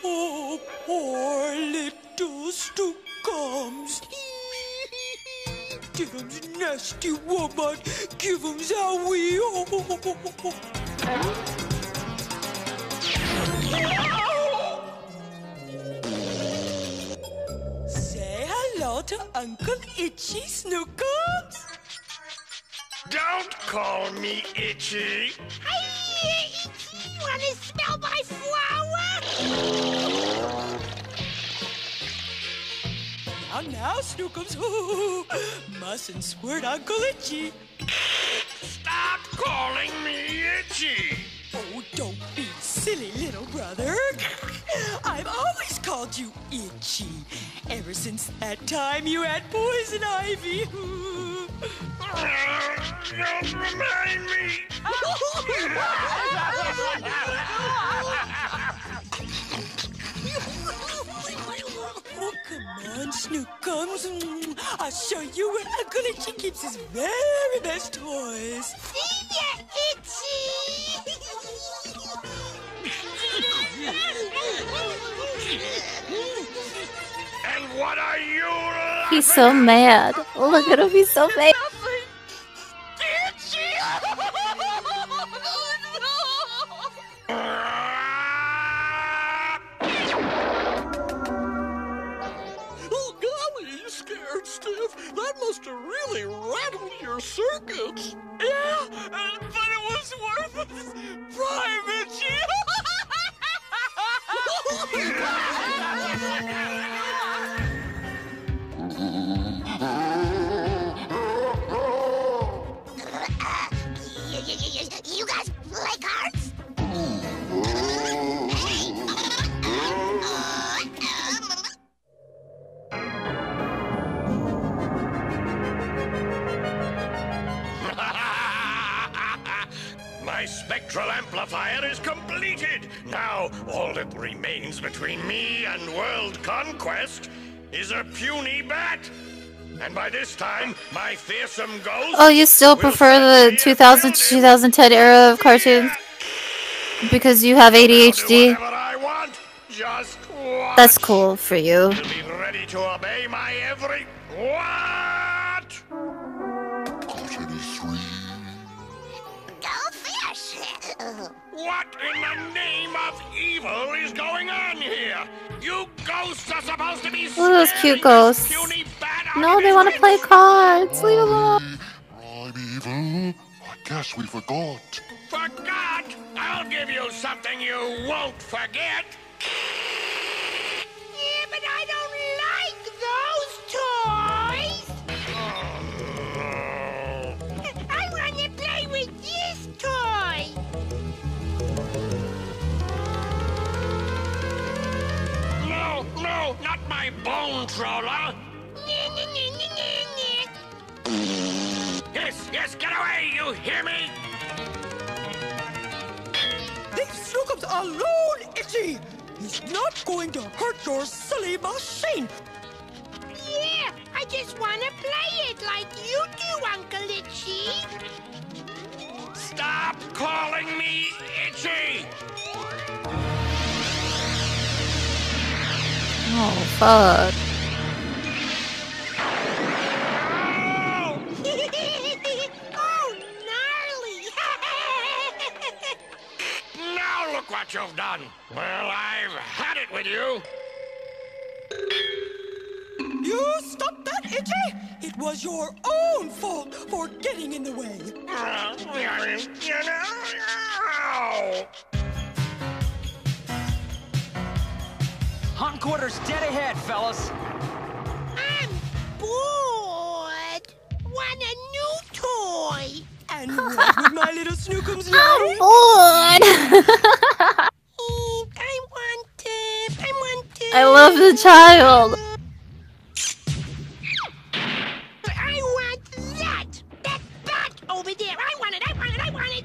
Oh, poor little Snookums. Give him's nasty robot. Give him's Zowie. Say hello to Uncle Itchy, Snookums. Don't call me Itchy. Hey, Itchy, wanna smell my flower? Now, Snookums. Ooh, mustn't squirt Uncle Itchy. Stop calling me Itchy. Oh, don't be silly, little brother. I've always called you Itchy. Ever since that time you had poison ivy. Don't remind me. Oh, come on, Snookums. I'll show you where Uncle Itchy keeps his very best toys. See ya, Itchy! And what are you? He's so mad. Look at him, he's so mad. Oh, golly, scared stiff. That must have really rattled your circuits. Yeah, but it was worth it. Prime Itchy. You guys play cards? My spectral amplifier is completed. Now, all that remains between me and world conquest is a puny bat. And by this time, my fearsome ghost... Oh, you still prefer the 2000 to 2010 era of cartoons? Because you have ADHD? That's cool for you. Be ready to obey my every... What? Goldfish! What in the name of evil is going on here? You ghosts are supposed to be... Look at those cute ghosts. No, they want to play cards. Leave them alone. Primeval, I guess we forgot. Forgot? I'll give you something you won't forget. Yeah, but I don't like those toys! I want to play with this toy! No, not my bone troller. Yes, get away, you hear me? Leave Snookums alone, Itchy! He's not going to hurt your silly machine! Yeah, I just want to play it like you do, Uncle Itchy. Stop calling me Itchy! Oh, fuck. Oh, gnarly! Now look what you've done. Well, I've had it with you. You stop that, Itchy! It was your own fault for getting in the way. Hindquarters dead ahead, fellas. I'm bored. Want a new toy? And what would my little Snookums like? I'm bored. I love the child. I want that! That bat over there! I want it! I want it! I want it!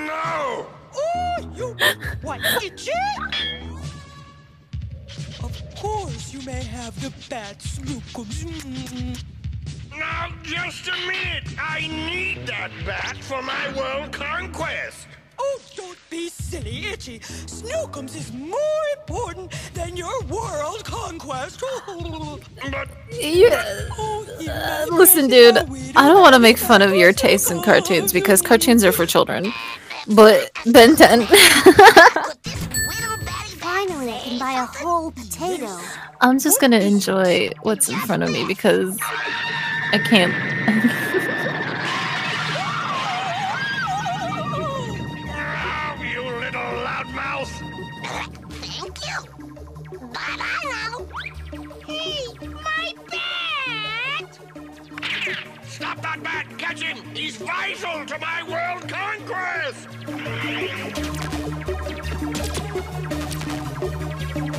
No! Oh, you what, Itchy? Of course you may have the bat, Snookums. Now, just a minute. I need that bat for my world conquest. Oh, don't be silly, Itchy. Snookums is more important than your world conquest. But Listen, dude, I don't want to make fun of your taste in cartoons because cartoons are for children. But Ben 10. Finally, I can buy a whole potato. I'm just gonna enjoy what's in front of me because I can't. You little loudmouth. Thank you. But I know. Hey, my bat! Stop that bat! Catch him! He's vital to my world conquest!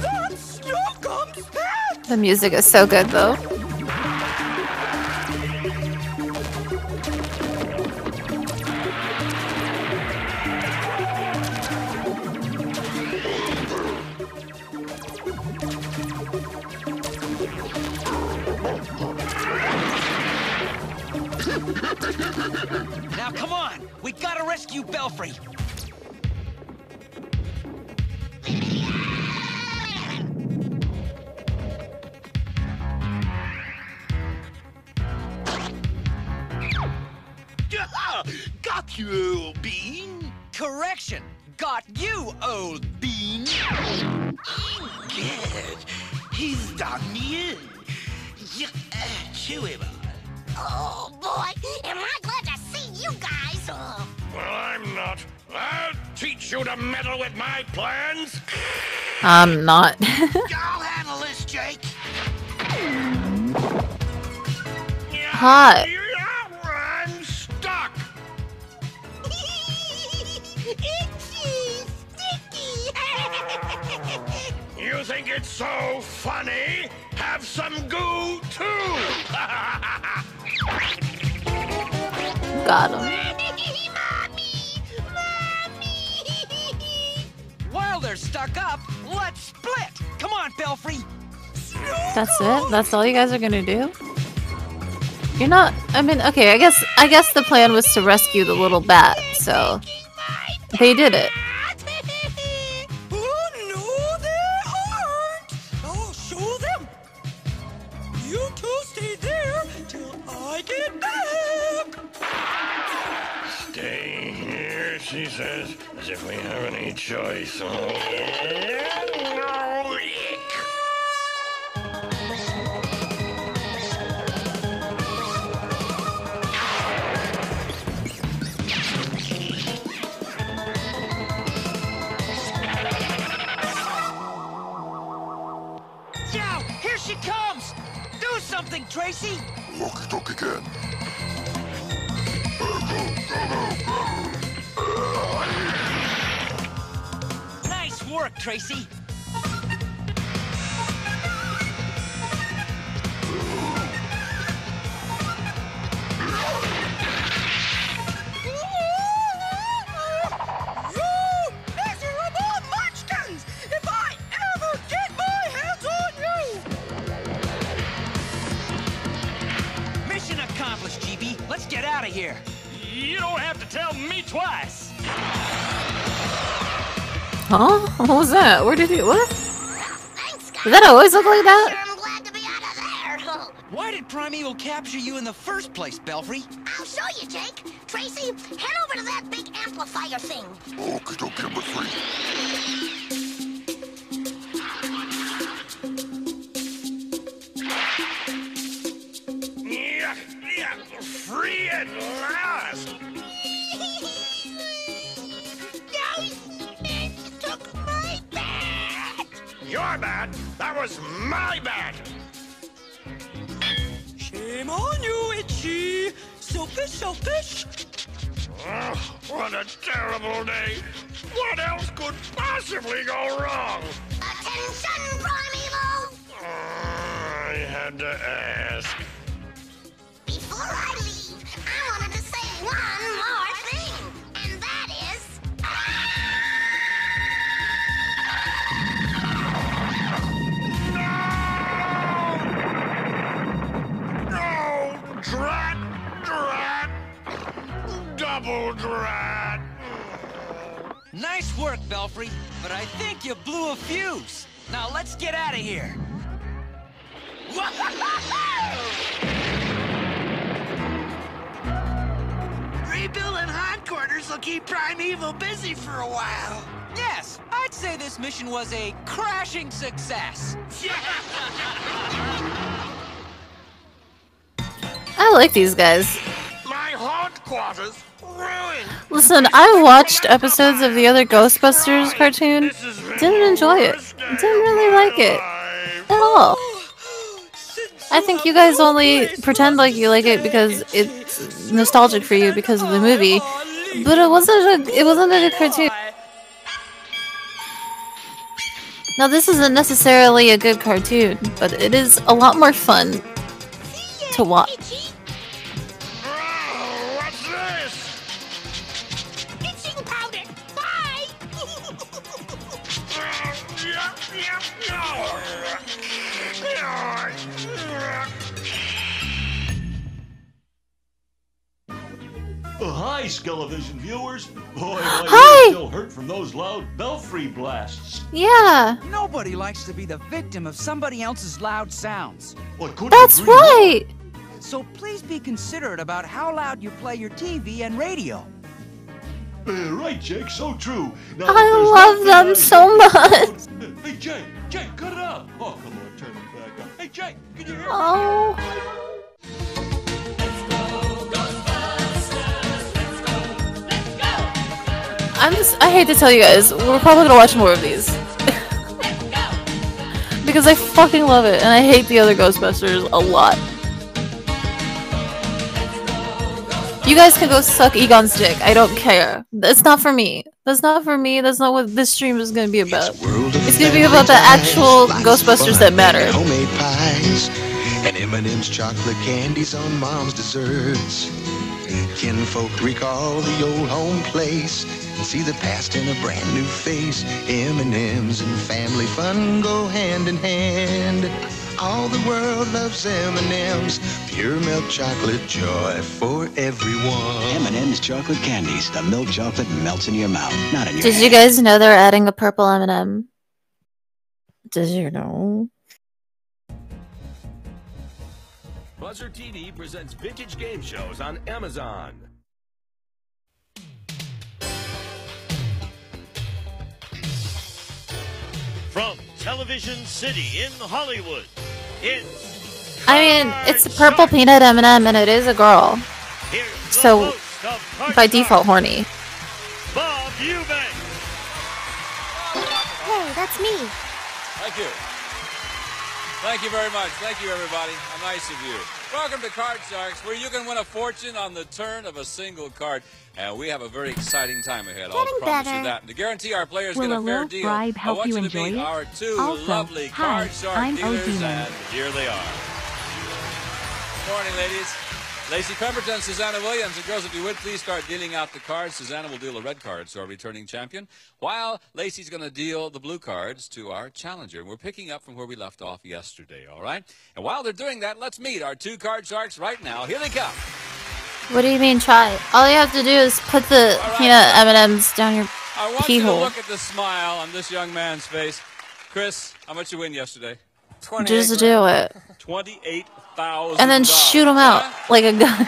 That's Snookums' bat! The music is so good, though. Now come on, we gotta rescue Belfry. Got you, old bean. Correction, got you, old bean. Good. He's done me in. Chew him on. Oh, boy, am I glad to see you guys. Well, I'm not. I'll teach you to meddle with my plans. I'm not. I'll handle this, Jake. Hot. I'm stuck. Itchy, sticky. You think it's so funny? Have some goo, too. Got him. While they're stuck up, let's split. Come on, Belfry. That's it? That's all you guys are gonna do? You're not. I mean, okay. I guess the plan was to rescue the little bat. So they did it. Oh, no, they aren't. I'll show them. You two stay there till I get back. Stay here, she says, as if we have any choice. Now, here she comes. Do something, Tracy. Look, talk again. Nice work, Tracy. You don't have to tell me twice. Huh? What was that? Where did he? What? Did that always look like that? Why did Primeval capture you in the first place, Belfry? I'll show you, Jake. Tracy, head over to that big amplifier thing. Okay, number 3. Yeah, free at last. You took my bat. Your bat? That was my bat. Shame on you, Itchy. Selfish, selfish. Oh, what a terrible day. What else could possibly go wrong? Attention, Primeval. I had to ask. Before I leave, I wanted to say one more thing, and that is... No! Drat! Drat! Double drat! Nice work, Belfry, but I think you blew a fuse. Now let's get out of here. Rebuilding hindquarters will keep Primeval busy for a while. Yes, I'd say this mission was a crashing success. I like these guys. My hindquarters ruined. Listen, I watched episodes of the other Ghostbusters cartoon. Didn't enjoy it. Didn't really like it at all. I think you guys only pretend like you like it because it's nostalgic for you because of the movie, but it wasn't a good cartoon. Now this isn't necessarily a good cartoon, but it is a lot more fun to watch. What's this? Itching powder. Bye. Hi, Skelevision viewers. Boy, my Hi! ears still hurt from those loud belfry blasts. Yeah. Nobody likes to be the victim of somebody else's loud sounds. That's right. So please be considerate about how loud you play your TV and radio. Right, Jake, so true. Now, I love them so much. Hey, Jake, cut it out. Oh, come on, turn it back up. Hey, Jake, can you hear me? Oh. I hate to tell you guys, we're probably gonna watch more of these. Because I fucking love it, and I hate the other Ghostbusters a lot. You guys can go suck Egon's dick, I don't care. That's not for me. That's not for me, that's not what this stream is gonna be about. It's gonna be about the actual Ghostbusters that matter. Homemade pies and M&M's chocolate candies on Mom's desserts. Kinfolk recall the old home place and see the past in a brand new face. M&M's and family fun go hand in hand. All the world loves M&M's, pure milk chocolate joy for everyone. M&M's chocolate candies. The milk chocolate melts in your mouth, not in your Did you guys know they're adding a purple M&M? Did you know? Buzzer TV presents vintage game shows on Amazon. From Television City in Hollywood, it's... I mean, it's a purple peanut M&M and it is a girl. So, by default, horny. Bob Eubank. Hey, that's me. Thank you. Thank you very much. Thank you, everybody. How nice of you. Welcome to Card Sharks, where you can win a fortune on the turn of a single card. And we have a very exciting time ahead. I'll promise you that. And to guarantee our players get a fair deal, I want you to meet our two lovely Card Shark dealers, and here they are. Good morning, ladies. Lacey Pemberton, Susanna Williams. And girls, if you would, please start dealing out the cards. Susanna will deal a red card to our returning champion, while Lacey's going to deal the blue cards to our challenger. And we're picking up from where we left off yesterday, all right? And while they're doing that, let's meet our two Card Sharks right now. Here they come. What do you mean try? All you have to do is put the peanut M&Ms down your I want pee you to hole. look at the smile on this young man's face. Chris, how much you win yesterday? Just do it. $28,000. And then shoot them out like a gun.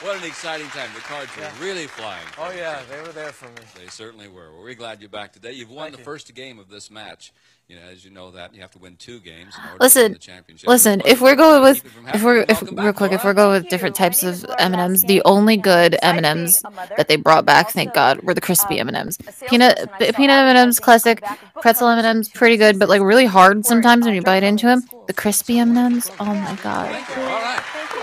What an exciting time. The cards were really flying. Oh, yeah, they were there for me. They certainly were. Well, we're glad you're back today. You've won the first game of this match. You know, as you know that, you have to win 2 games in order to win the championship. If we're going with, if we're going with different types of M&Ms, the only good M&Ms that they brought back, thank God, were the crispy M&Ms. Peanut M&Ms, classic. Pretzel M&Ms, pretty good, but like really hard sometimes when you bite into them. The crispy M&Ms, oh my God.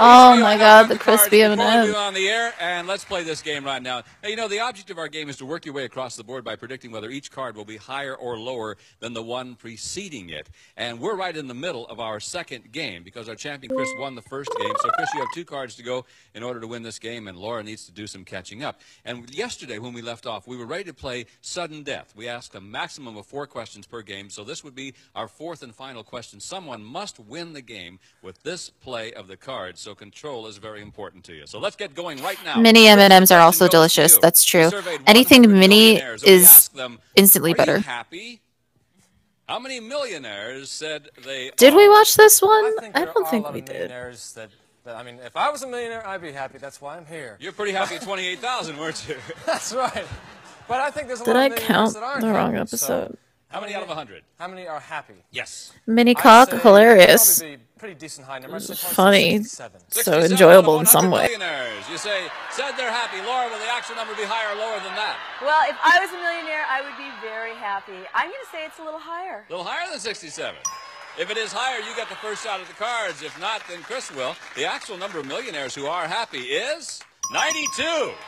Oh my God, the crispy M&Ms. On the air, and let's play this game right now. Now, you know, the object of our game is to work your way across the board by predicting whether each card will be higher or lower than the one preceding it. And we're right in the middle of our second game because our champion Chris won the first game. So, Chris, you have 2 cards to go in order to win this game, and Laura needs to do some catching up. And yesterday, when we left off, we were ready to play sudden death. We asked a maximum of 4 questions per game, so this would be our 4th and final question. Someone must win the game with this play of the cards, so control is very important to you. So let's get going right now. Mini M&Ms are also delicious. That's true. Anything mini is instantly better. Happy? How many millionaires said they Did we watch this one? I don't think we did. I mean, if I was a millionaire, I'd be happy. That's why I'm here. You're pretty happy at 28,000, weren't you? That's right. But I think there's a Did lot I of millionaires count that aren't the wrong happy, episode? How many out of 100? How many are happy? Yes. Mini cock, hilarious. Pretty decent high number. Funny. So enjoyable in some way. You say, said they're happy. Laura, will the actual number be higher or lower than that? Well, if I was a millionaire, I would be very happy. I'm going to say it's a little higher. A little higher than 67. If it is higher, you get the first shot at the cards. If not, then Chris will. The actual number of millionaires who are happy is 92.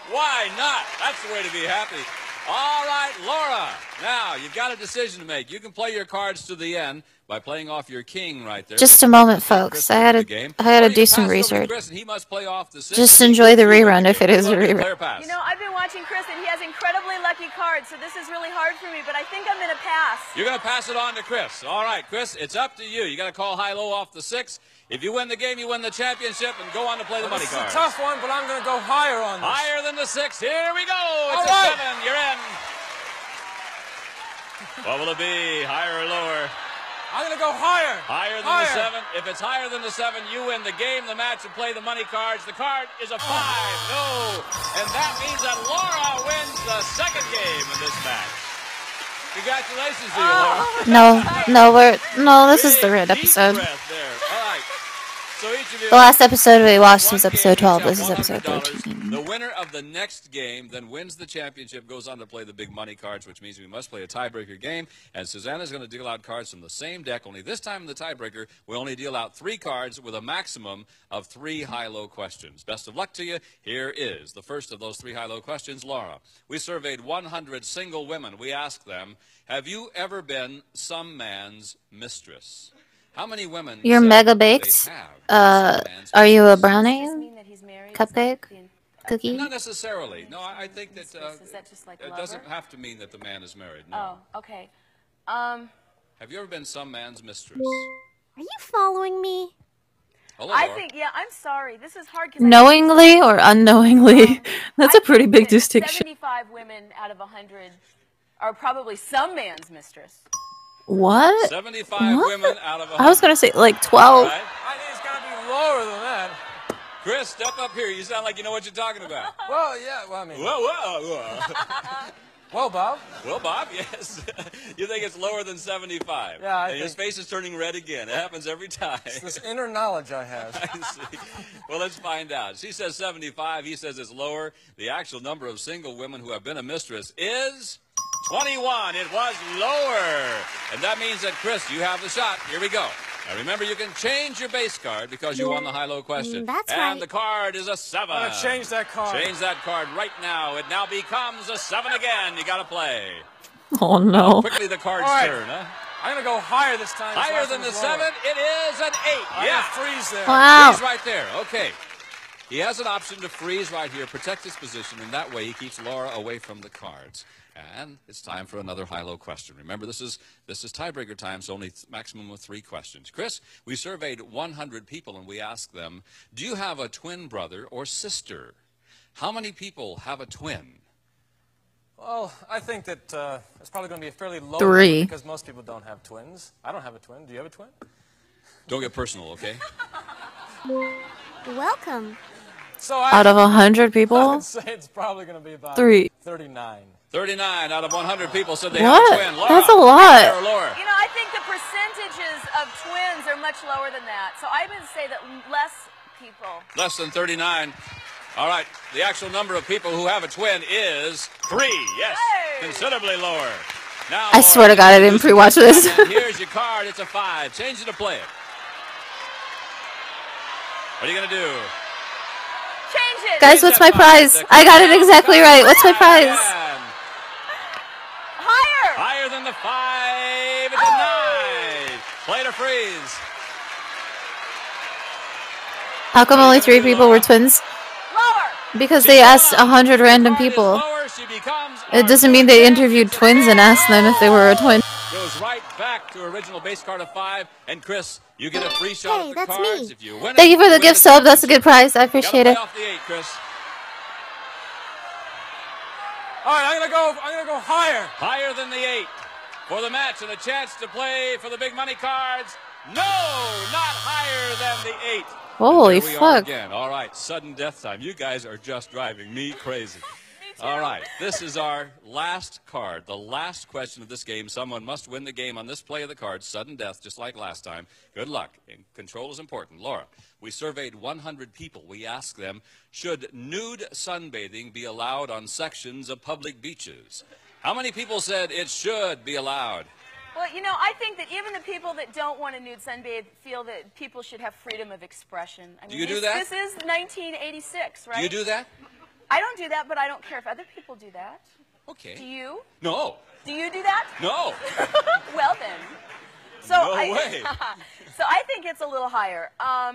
Why not? That's the way to be happy. All right, Laura. Now, you've got a decision to make. You can play your cards to the end by playing off your king right there. Just a moment, folks. I had to do some research. Just enjoy the rerun if it is a rerun. You know, I've been watching Chris, and he has incredibly lucky cards, so this is really hard for me, but I think I'm going to pass. You're going to pass it on to Chris. All right, Chris, it's up to you. You got to call high-low off the 6. If you win the game, you win the championship and go on to play the money cards. It's a tough one, but I'm going to go higher on this. Higher than the 6. Here we go. It's a 7. You're in. What will it be? Higher or lower? I'm going to go higher. Higher than the 7. If it's higher than the 7, you win the game, the match, and play the money cards. The card is a 5. No. And that means that Laura wins the second game in this match. Congratulations to you, Laura. No, this is the red episode. All right. So each of you, the last episode we watched was episode 12. This is episode 13. The winner of the next game then wins the championship, goes on to play the big money cards, which means we must play a tiebreaker game. And Susanna's going to deal out cards from the same deck, only this time in the tiebreaker, we only deal out 3 cards with a maximum of 3 high-low questions. Best of luck to you. Here is the first of those 3 high-low questions. Laura, we surveyed 100 single women. We asked them, have you ever been some man's mistress? How many women? You're mega baked. Are you a brownie? Cupcake? Cookie? Not necessarily. No, I think that, it doesn't have to mean that the man is married. No. Oh, okay. Have you ever been some man's mistress? Are you following me? Hello, I think, yeah, I'm sorry. This is hard. Knowingly or unknowingly? That's a pretty big distinction. 75 women out of 100 are probably some man's mistress. What? 75 women out of 100. I was going to say like 12. Right. I think it's got to be lower than that. Chris, step up here. You sound like you know what you're talking about. Well, yeah, well, I mean. Whoa. Well, Bob. Well, Bob, yes. You think it's lower than 75. Yeah, and his face is turning red again. It happens every time. It's this inner knowledge I have. I see. Well, let's find out. She says 75. He says it's lower. The actual number of single women who have been a mistress is 21. It was lower. And that means that, Chris, you have the shot. Here we go. Now, remember, you can change your base card because you won the high-low question. That's and the card is a 7. I'm going to change that card. Change that card right now. It now becomes a 7 again. You got to play. Oh, no. Quickly, the card's turn, huh? I'm going to go higher this time. Higher than the 7? It is an 8. Yeah, freeze there. Wow. Freeze right there. Okay. He has an option to freeze right here, protect his position, and that way he keeps Laura away from the cards. And it's time for another high-low question. Remember, this is tiebreaker time, so only maximum of 3 questions. Chris, we surveyed 100 people, and we asked them, do you have a twin brother or sister? How many people have a twin? Well, I think that it's probably going to be a fairly low 3. number because most people don't have twins. I don't have a twin. Do you have a twin? Don't get personal, okay? Welcome. So Out of 100 people? I'd say it's probably going to be about 3. 39. 39 out of 100 people said they What? have a twin. Laura, That's a lot. Laura. You know, I think the percentages of twins are much lower than that. So I would say that less people. Less than 39. All right, the actual number of people who have a twin is 3. Yes, considerably lower. Now, I swear to God, I didn't pre-watch this. And here's your card. It's a 5. Change it to play it. What are you going to do? Change it. Guys, what's my prize? I got it exactly right. What's my prize? Higher. Higher than the 5. It's a 9. Play to freeze. How come only 3 people were twins? Because they asked 100 random people. It doesn't mean they interviewed twins and asked them if they were a twin. Goes right back to original base card of 5. And Chris, you get a free shot at the that's cards me. if you win. Thank you for the gift sub. That's a good prize. I appreciate it. Off the 8, Chris. All right, I'm gonna go higher. Higher than the 8 for the match and a chance to play for the big money cards. No, not higher than the 8. Holy Here we are fuck. again. All right, sudden death time. You guys are just driving me crazy. All right, this is our last card, the last question of this game. Someone must win the game on this play of the cards, sudden death, just like last time. Good luck. And control is important. Laura, we surveyed 100 people. We asked them, should nude sunbathing be allowed on sections of public beaches? How many people said it should be allowed? Well, you know, I think that even the people that don't want to nude sunbathe feel that people should have freedom of expression. I mean, Do you do that? This is 1986, right? Do you do that? I don't do that, but I don't care if other people do that. Okay. Do you? No. Do you do that? No. Well then. So No way. So I think it's a little higher. How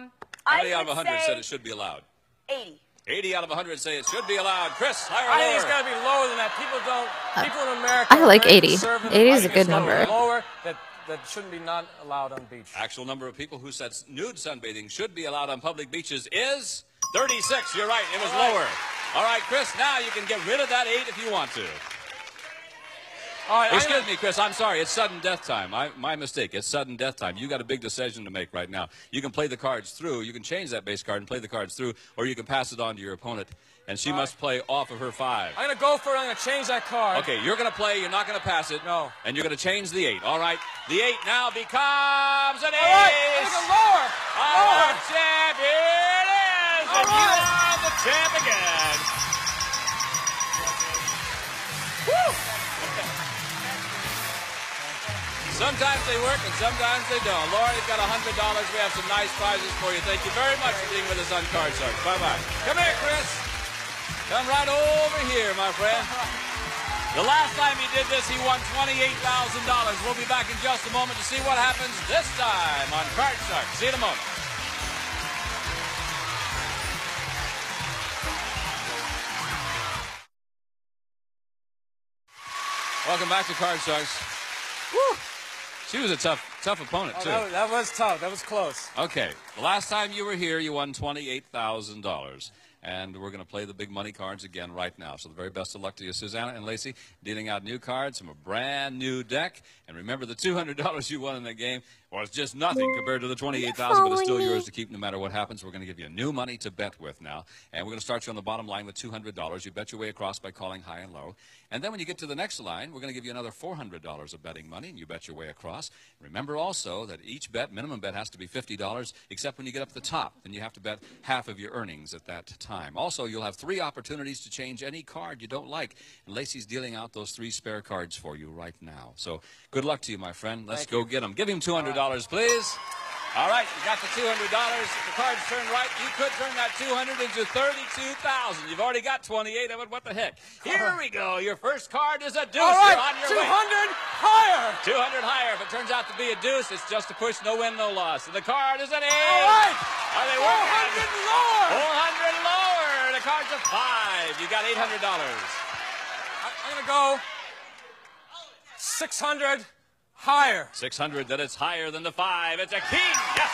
many out of would 100 say said it should be allowed? 80. 80 out of 100 say it should be allowed. Chris, higher or I lower? think it's got to be lower than that. People in America. I like are very 80. conservative. 80 is I a think good it's gotta be number. Lower that shouldn't be not allowed on the beach. Actual number of people who said nude sunbathing should be allowed on public beaches is 36. You're right. It was lower. All right, Chris, now you can get rid of that 8 if you want to. All right, Excuse me, Chris. I'm sorry. It's sudden death time. My mistake. It's sudden death time. You got a big decision to make right now. You can play the cards through. You can change that base card and play the cards through, or you can pass it on to your opponent, and she must play off of her 5. I'm going to go for it. I'm going to change that card. Okay, you're going to play. You're not going to pass it. No. And you're going to change the 8. All right. The 8 now becomes an ace. All right, I'm going to go lower. Our champ, here it is. All and right. you are the champ again. Woo! Sometimes they work and sometimes they don't. Laura, you've got $100. We have some nice prizes for you. Thank you very much for being with us on Card Sharks. Bye-bye. Come here, Chris. Come right over here, my friend. The last time he did this, he won $28,000. We'll be back in just a moment to see what happens this time on Card Sharks. See you in a moment. Welcome back to Card Sharks. Woo! She was a tough opponent, too. That was tough. That was close. Okay. The last time you were here, you won $28,000. And we're going to play the big money cards again right now. So the very best of luck to you, Susanna and Lacey, dealing out new cards from a brand new deck. And remember, the $200 you won in that game was just nothing compared to the $28,000, but it's still yours to keep no matter what happens. We're going to give you new money to bet with now. And we're going to start you on the bottom line with $200. You bet your way across by calling high and low. And then when you get to the next line, we're going to give you another $400 of betting money, and you bet your way across. Remember also that each bet, minimum bet, has to be $50, except when you get up to the top. Then you have to bet half of your earnings at that time. Also, you'll have 3 opportunities to change any card you don't like. And Lacey's dealing out those 3 spare cards for you right now. So good luck to you, my friend. Let's go get them. Give him $200, please. All right, you got the $200. If the cards turn right, you could turn that $200 into $32,000. You've already got 28 of it. What the heck? Here we go. Your first card is a deuce. All right, You're on your 200 way. higher. 200 higher. If it turns out to be a deuce, it's just a push, no win, no loss. And the card is an ace. All right. Are they 400 working? lower. 400 lower. cards of 5. You got $800. I'm going to go 600 higher. 600, that is higher than the 5. It's a king, yes!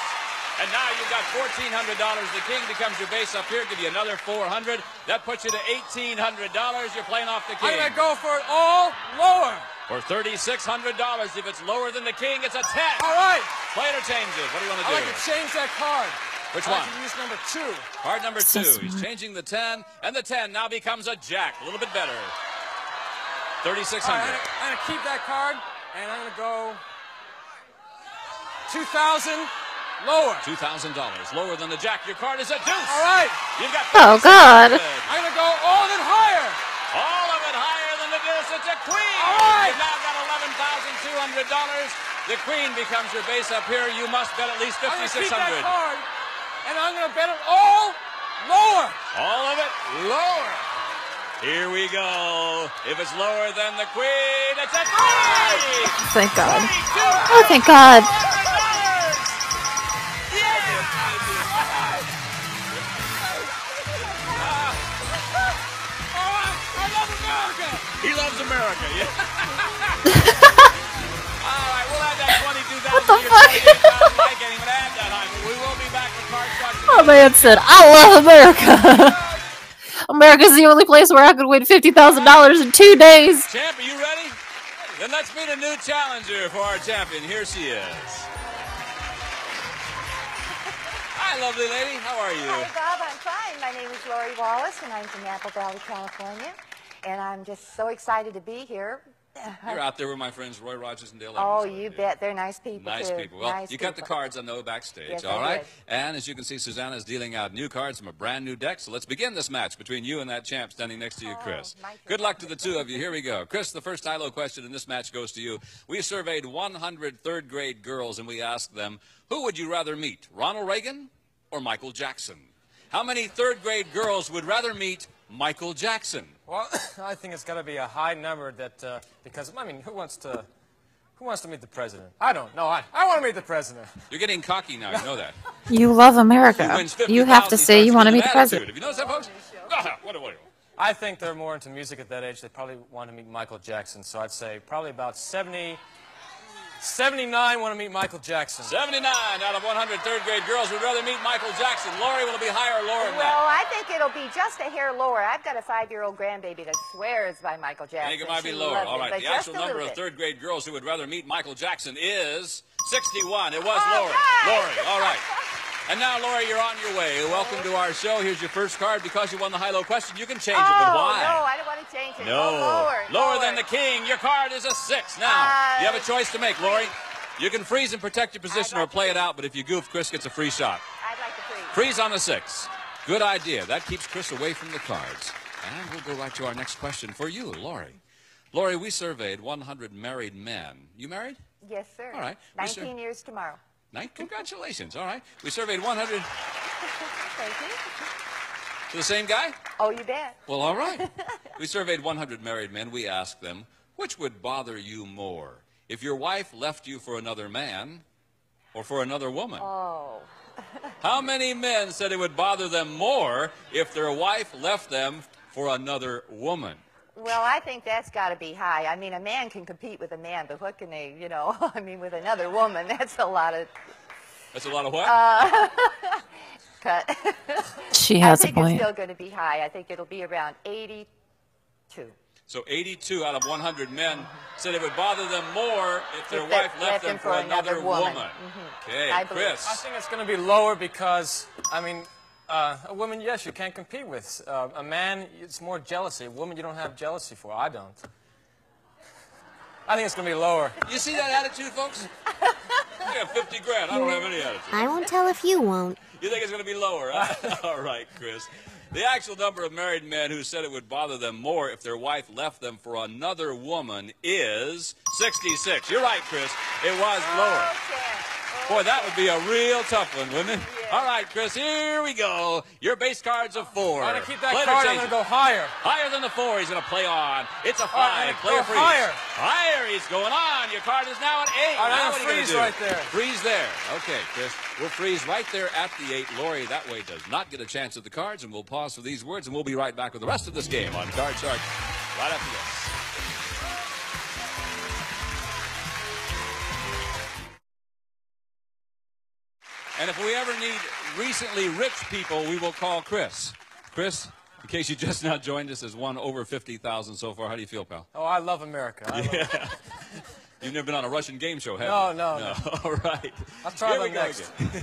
And now you've got $1,400. The king becomes your base up here. Give you another 400. That puts you to $1,800. You're playing off the king. I'm going to go for it all lower. For $3,600. If it's lower than the king, it's a 10. All right. Play it or change it. What do you want to do? I like to change that card. Which I one? like to use number 2. Card number 2. He's changing the 10, and the 10 now becomes a jack. A little bit better. $3,600. Right, I'm going to keep that card, and I'm going to go 2,000 lower. $2,000. Lower than the jack. Your card is a deuce. All right. You've got Oh, God. I'm going to go all of it higher. All of it higher than the deuce. It's a queen. All right. You've now got $11,200. The queen becomes your base up here. You must bet at least $5,600. I'm going to keep that card, and I'm going to bet it all lower. All of it lower. Here we go. If it's lower than the queen, it's a 3. Thank God. Oh, thank God. He loves America, yeah. All right, we'll add that 22,000 What the to your fuck? 28,000. I can't even add that, honey. We will be back with Card Sharks. Oh, man said, I love America. America's the only place where I could win $50,000 in 2 days. Champ, are you ready? Then let's meet a new challenger for our champion. Here she is. Hi, lovely lady. How are you? Hi, Bob. I'm fine. My name is Lori Wallace, and I'm from Apple Valley, California. And I'm just so excited to be here. You're out there with my friends Roy Rogers and Dale Evans. Oh, you bet. They're nice people, Nice too. people. Well, nice you got the people. cards, I know, backstage, Yes, all I right? did. And as you can see, Susanna is dealing out new cards from a brand new deck. So let's begin this match between you and that champ standing next to you, Chris. Good luck to the two of you. Here we go. Chris, the first high-low question in this match goes to you. We surveyed 100 third-grade girls, and we asked them, who would you rather meet, Ronald Reagan or Michael Jackson? How many third-grade girls would rather meet Michael Jackson? Well, I think it's got to be a high number that, because, I mean, who wants to meet the president? I don't. No, I want to meet the president. You're getting cocky now, you know that. You love America. You have to say you want to meet the president. Have you noticed that, folks? What? I think they're more into music at that age. They probably want to meet Michael Jackson. So I'd say probably about 79 want to meet Michael Jackson. 79 out of 100 third-grade girls would rather meet Michael Jackson. Lori, will it be higher or lower than that? Well, I think it'll be just a hair lower. I've got a 5-year-old grandbaby that swears by Michael I Jackson. think it might be She lower. loves All him, right, but the just actual a number little of bit. third-grade girls who would rather meet Michael Jackson is 61. It was All Lori. right. Lori, all right. And now, Lori, you're on your way. Welcome to our show. Here's your first card. Because you won the high-low question, you can change it, but why? No, I don't want to change it. No. Oh, Lower than the king. Your card is a 6. Now, you have a choice to make, Lori. You can freeze and protect your position or play it out, but if you goof, Chris gets a free shot. I'd like to freeze. Freeze on a 6. Good idea. That keeps Chris away from the cards. And we'll go right to our next question for you, Lori. Lori, we surveyed 100 married men. You married? Yes, sir. All right. 19 years tomorrow. Congratulations. All right. We surveyed 100. Thank you. To the same guy? Oh, you bet. Well, all right. We surveyed 100 married men. We asked them, which would bother you more? If your wife left you for another man or for another woman? Oh. How many men said it would bother them more if their wife left them for another woman? Well, I think that's got to be high. I mean, a man can compete with a man, but what can they, you know, I mean, with another woman, that's a lot of... That's a lot of what? Cut. She has I think a point. it's still going to be high. I think it'll be around 82. So 82 out of 100 men said it would bother them more if their wife left them for another woman. Okay, Chris. I think it's going to be lower because, I mean, a woman, yes, you can't compete with. A man, it's more jealousy. A woman, you don't have jealousy for. I don't. I think it's going to be lower. You see that attitude, folks? I got 50 grand. I don't have any attitude. I won't tell if you won't. You think it's going to be lower, huh? All right, Chris. The actual number of married men who said it would bother them more if their wife left them for another woman is 66. You're right, Chris. It was lower. Boy, that would be a real tough one, wouldn't it? Yeah. All right, Chris, here we go. Your base card's a 4. I'm going to keep that Later card. I'm change going to go higher. Higher than the 4 he's going to play on. It's a 5. Right, Play or go freeze. higher. Higher he's going on. Your card is now an 8. All right, now I'm what going are you to freeze do? right there. Freeze there. Okay, Chris. We'll freeze right there at the 8. Lori, that way, does not get a chance at the cards, and we'll pause for these words, and we'll be right back with the rest of this game on Card Shark right after this. And if we ever need recently rich people, we will call Chris. Chris, in case you just now joined us, has won over 50,000 so far. How do you feel, pal? Oh, I love America. I love it. You've never been on a Russian game show, have you? No. All right. I'll try Here we them go next. again.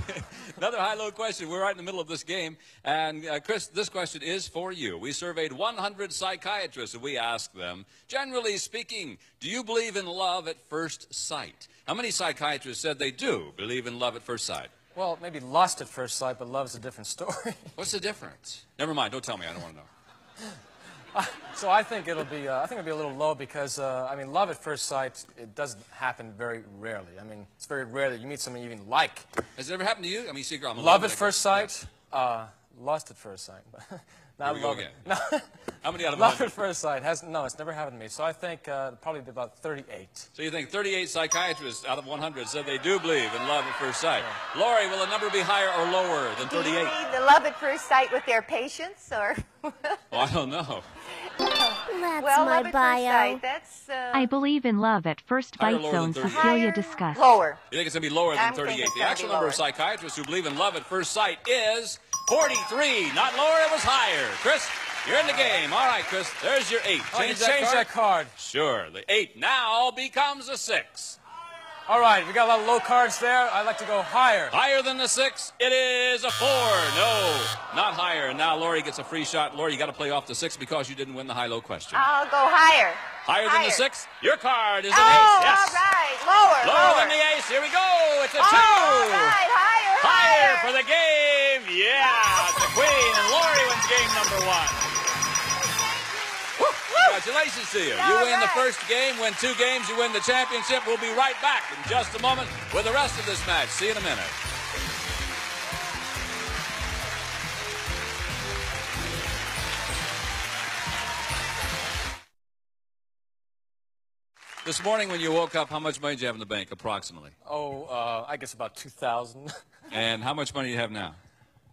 Another high-low question. We're right in the middle of this game. And, Chris, this question is for you. We surveyed 100 psychiatrists, and we asked them, generally speaking, do you believe in love at first sight? How many psychiatrists said they do believe in love at first sight? Well, maybe lust at first sight, but love's a different story. What's the difference? Never mind. Don't tell me. I don't want to know. So I think it'll be a little low because I mean, love at first sight, it doesn't happen very rarely. I mean, it's very rare that you meet someone you even like. Has it ever happened to you? I mean, secret. Love at first sight, lust at first sight. Here we go again. No. How many out of Love 100? at first sight it's never happened to me. So I think probably about 38. So you think 38 psychiatrists out of 100 said they do believe in love at first sight. Yeah. Lori, will the number be higher or lower than 38? Do you mean the love at first sight with their patients, or? Well, I don't know. That's well, my love at bio. first sight, that's... I believe in love at first Higher or bite lower than zones 38? Cecilia discussed. Lower. You think it's going to be lower than I'm 38? thinking it's The gonna actual be number lower. of psychiatrists who believe in love at first sight is 43. Not lower, it was higher. Chris, you're in the game. All right, Chris, there's your 8. Change that card? Sure. The 8 now becomes a 6. All right, we got a lot of low cards there. I'd like to go higher. Higher than the 6, it is a 4. No, not higher. And now Lori gets a free shot. Lori, you got to play off the 6 because you didn't win the high-low question. I'll go higher. Higher than the 6? Your card is an Oh, ace. Yes. all right. Lower. Than the ace. Here we go. It's a 2. All right, higher. Higher for the game. Yeah, it's a queen. And Lori wins game number 1. Congratulations to you. You win the first game, win 2 games, you win the championship. We'll be right back in just a moment with the rest of this match. See you in a minute. This morning when you woke up, how much money did you have in the bank, approximately? Oh, I guess about 2,000. And how much money do you have now?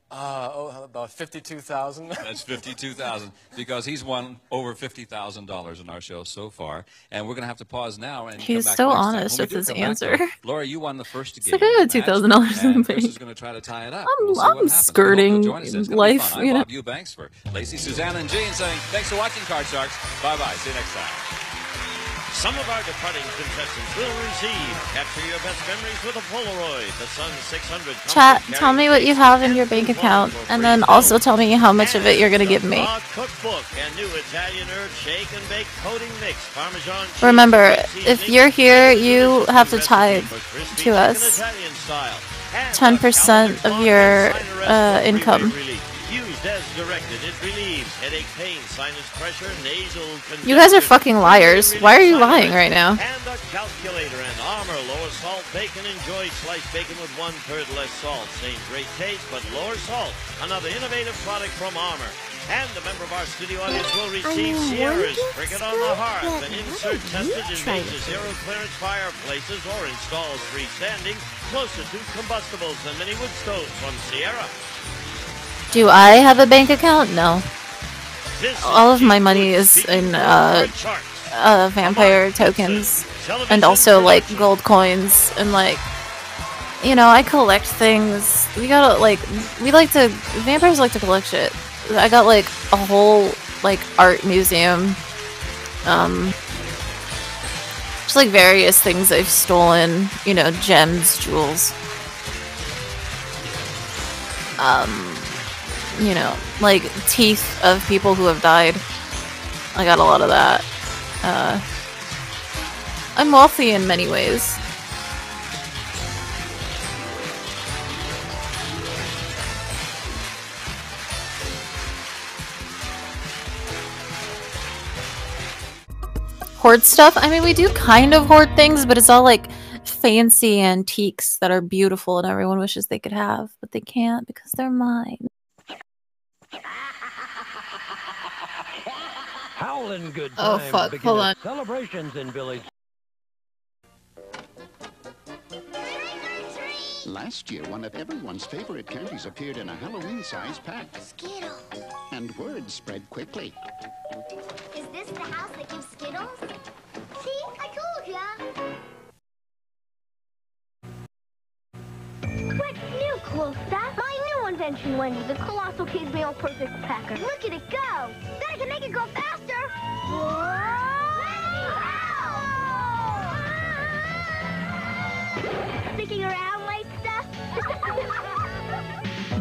About 52,000. That's 52,000 because he's won over $50,000 in our show so far, and we're going to have to pause now and He's come back so next time. honest When we with do his come back, answer. though, Laura, you won the first game. It's like I got $2,000 in the Chris bank. is going to try to tie it up. I'm We'll see what happens. skirting We hope you'll join us. It's gonna be life, fun. I'm you know. Bob Eubanks for Lacey, Suzanne, and Jean saying thanks for watching Card Sharks. Bye-bye. See you next time. Some of our departing contestants will receive Capture Your Best Memories with a Polaroid, the Sun 600. Chat, tell me what you have in your bank account, and then also tell me how much of it you're going to give me. Cookbook and new Italian herb shake and bake coating mix, Parmesan cheese, Remember, cheese if mix, you're here, you have to tithe to us Italian style, and 10% of your income. used as directed. It relieves headache, pain, sinus pressure, nasal congestion. You guys are fucking liars. Why are you lying right now? And a calculator and Armour lower salt bacon. Enjoy sliced bacon with 1/3 less salt. Same great taste, but lower salt. Another innovative product from Armour. And a member of our studio audience will receive Sierra's Cricket on the Hearth, an insert tested in major zero clearance fireplaces or installs freestanding, closer to combustibles than many wood stoves from Sierra. Do I have a bank account? No. All of my money is in vampire tokens and also like gold coins and like, you know, I collect things. Vampires like to collect shit. I got like a whole like art museum. Just like various things I've stolen, you know, gems, jewels. You know, like teeth of people who have died. I got a lot of that. I'm wealthy in many ways. Hoard stuff? I mean, we do kind of hoard things, but it's all like fancy antiques that are beautiful and everyone wishes they could have, but they can't because they're mine. Howlin' good Oh, times fuck, begin hold at on. Celebrations in Village. Last year, one of everyone's favorite candies appeared in a Halloween-sized pack. Skittles. And word spread quickly. Is this the house that gives Skittles? See, I told ya. What's new, cool stuff? My new invention, Wendy, the Colossal Kids Meal Perfect Packer. Look at it go. Then I can make it go faster. Whoa! Sticking around like stuff.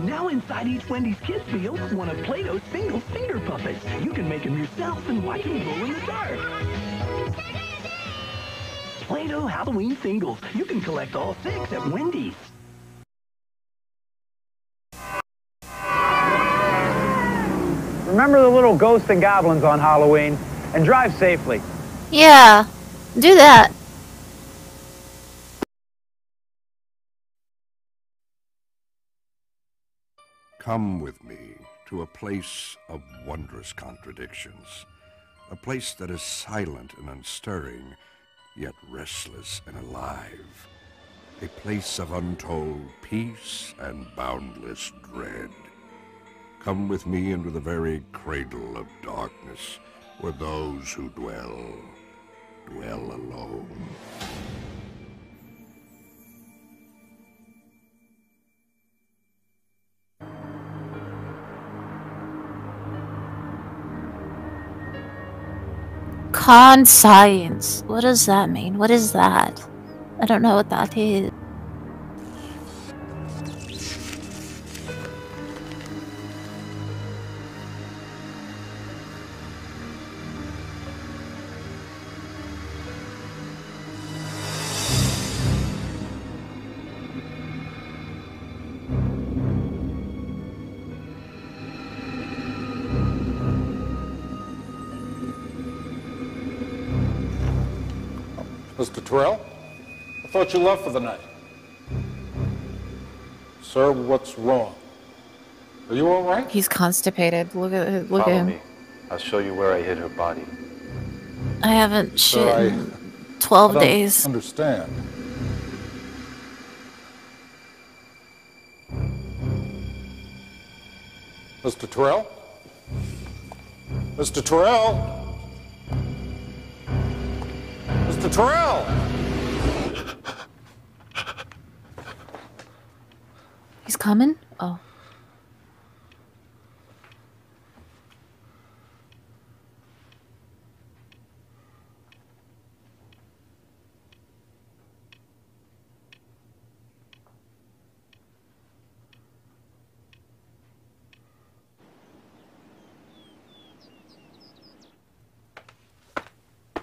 Now inside each Wendy's Kids meal, one of Play-Doh's single feeder puppets. You can make them yourself and watch them glow in the dark. Play-Doh Halloween singles. You can collect all 6 at Wendy's. Remember the little ghosts and goblins on Halloween, and drive safely. Yeah, do that. Come with me to a place of wondrous contradictions. A place that is silent and unstirring, yet restless and alive. A place of untold peace and boundless dread. Come with me into the very cradle of darkness, where those who dwell alone. Conscience. What does that mean? What is that? I don't know what that is. Mr. Terrell, I thought you left for the night. Sir, what's wrong? Are you all right? He's constipated. Look at Follow him. me. I'll show you where I hid her body. I haven't shit Sir, in 12 I days. don't understand. Mr. Terrell? Mr. Terrell? Mr. Terrell! He's coming? Oh.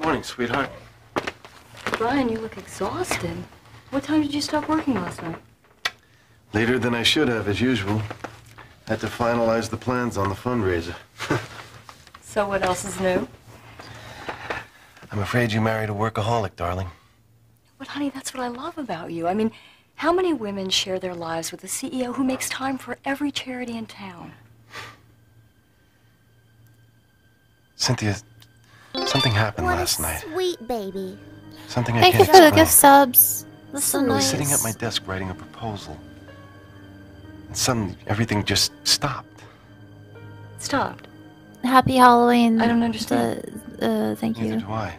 Morning, sweetheart. Brian, you look exhausted. What time did you stop working last night? Later than I should have, as usual. Had to finalize the plans on the fundraiser. So what else is new? I'm afraid you married a workaholic, darling. But honey, that's what I love about you. I mean, how many women share their lives with a CEO who makes time for every charity in town? Cynthia, something happened last night. Sweet baby. Something I Thank you can't for the explain. gift subs. That's so I was nice. sitting at my desk writing a proposal. And suddenly, everything just stopped. Stopped. Happy Halloween. I don't understand. Thank Neither you. do I.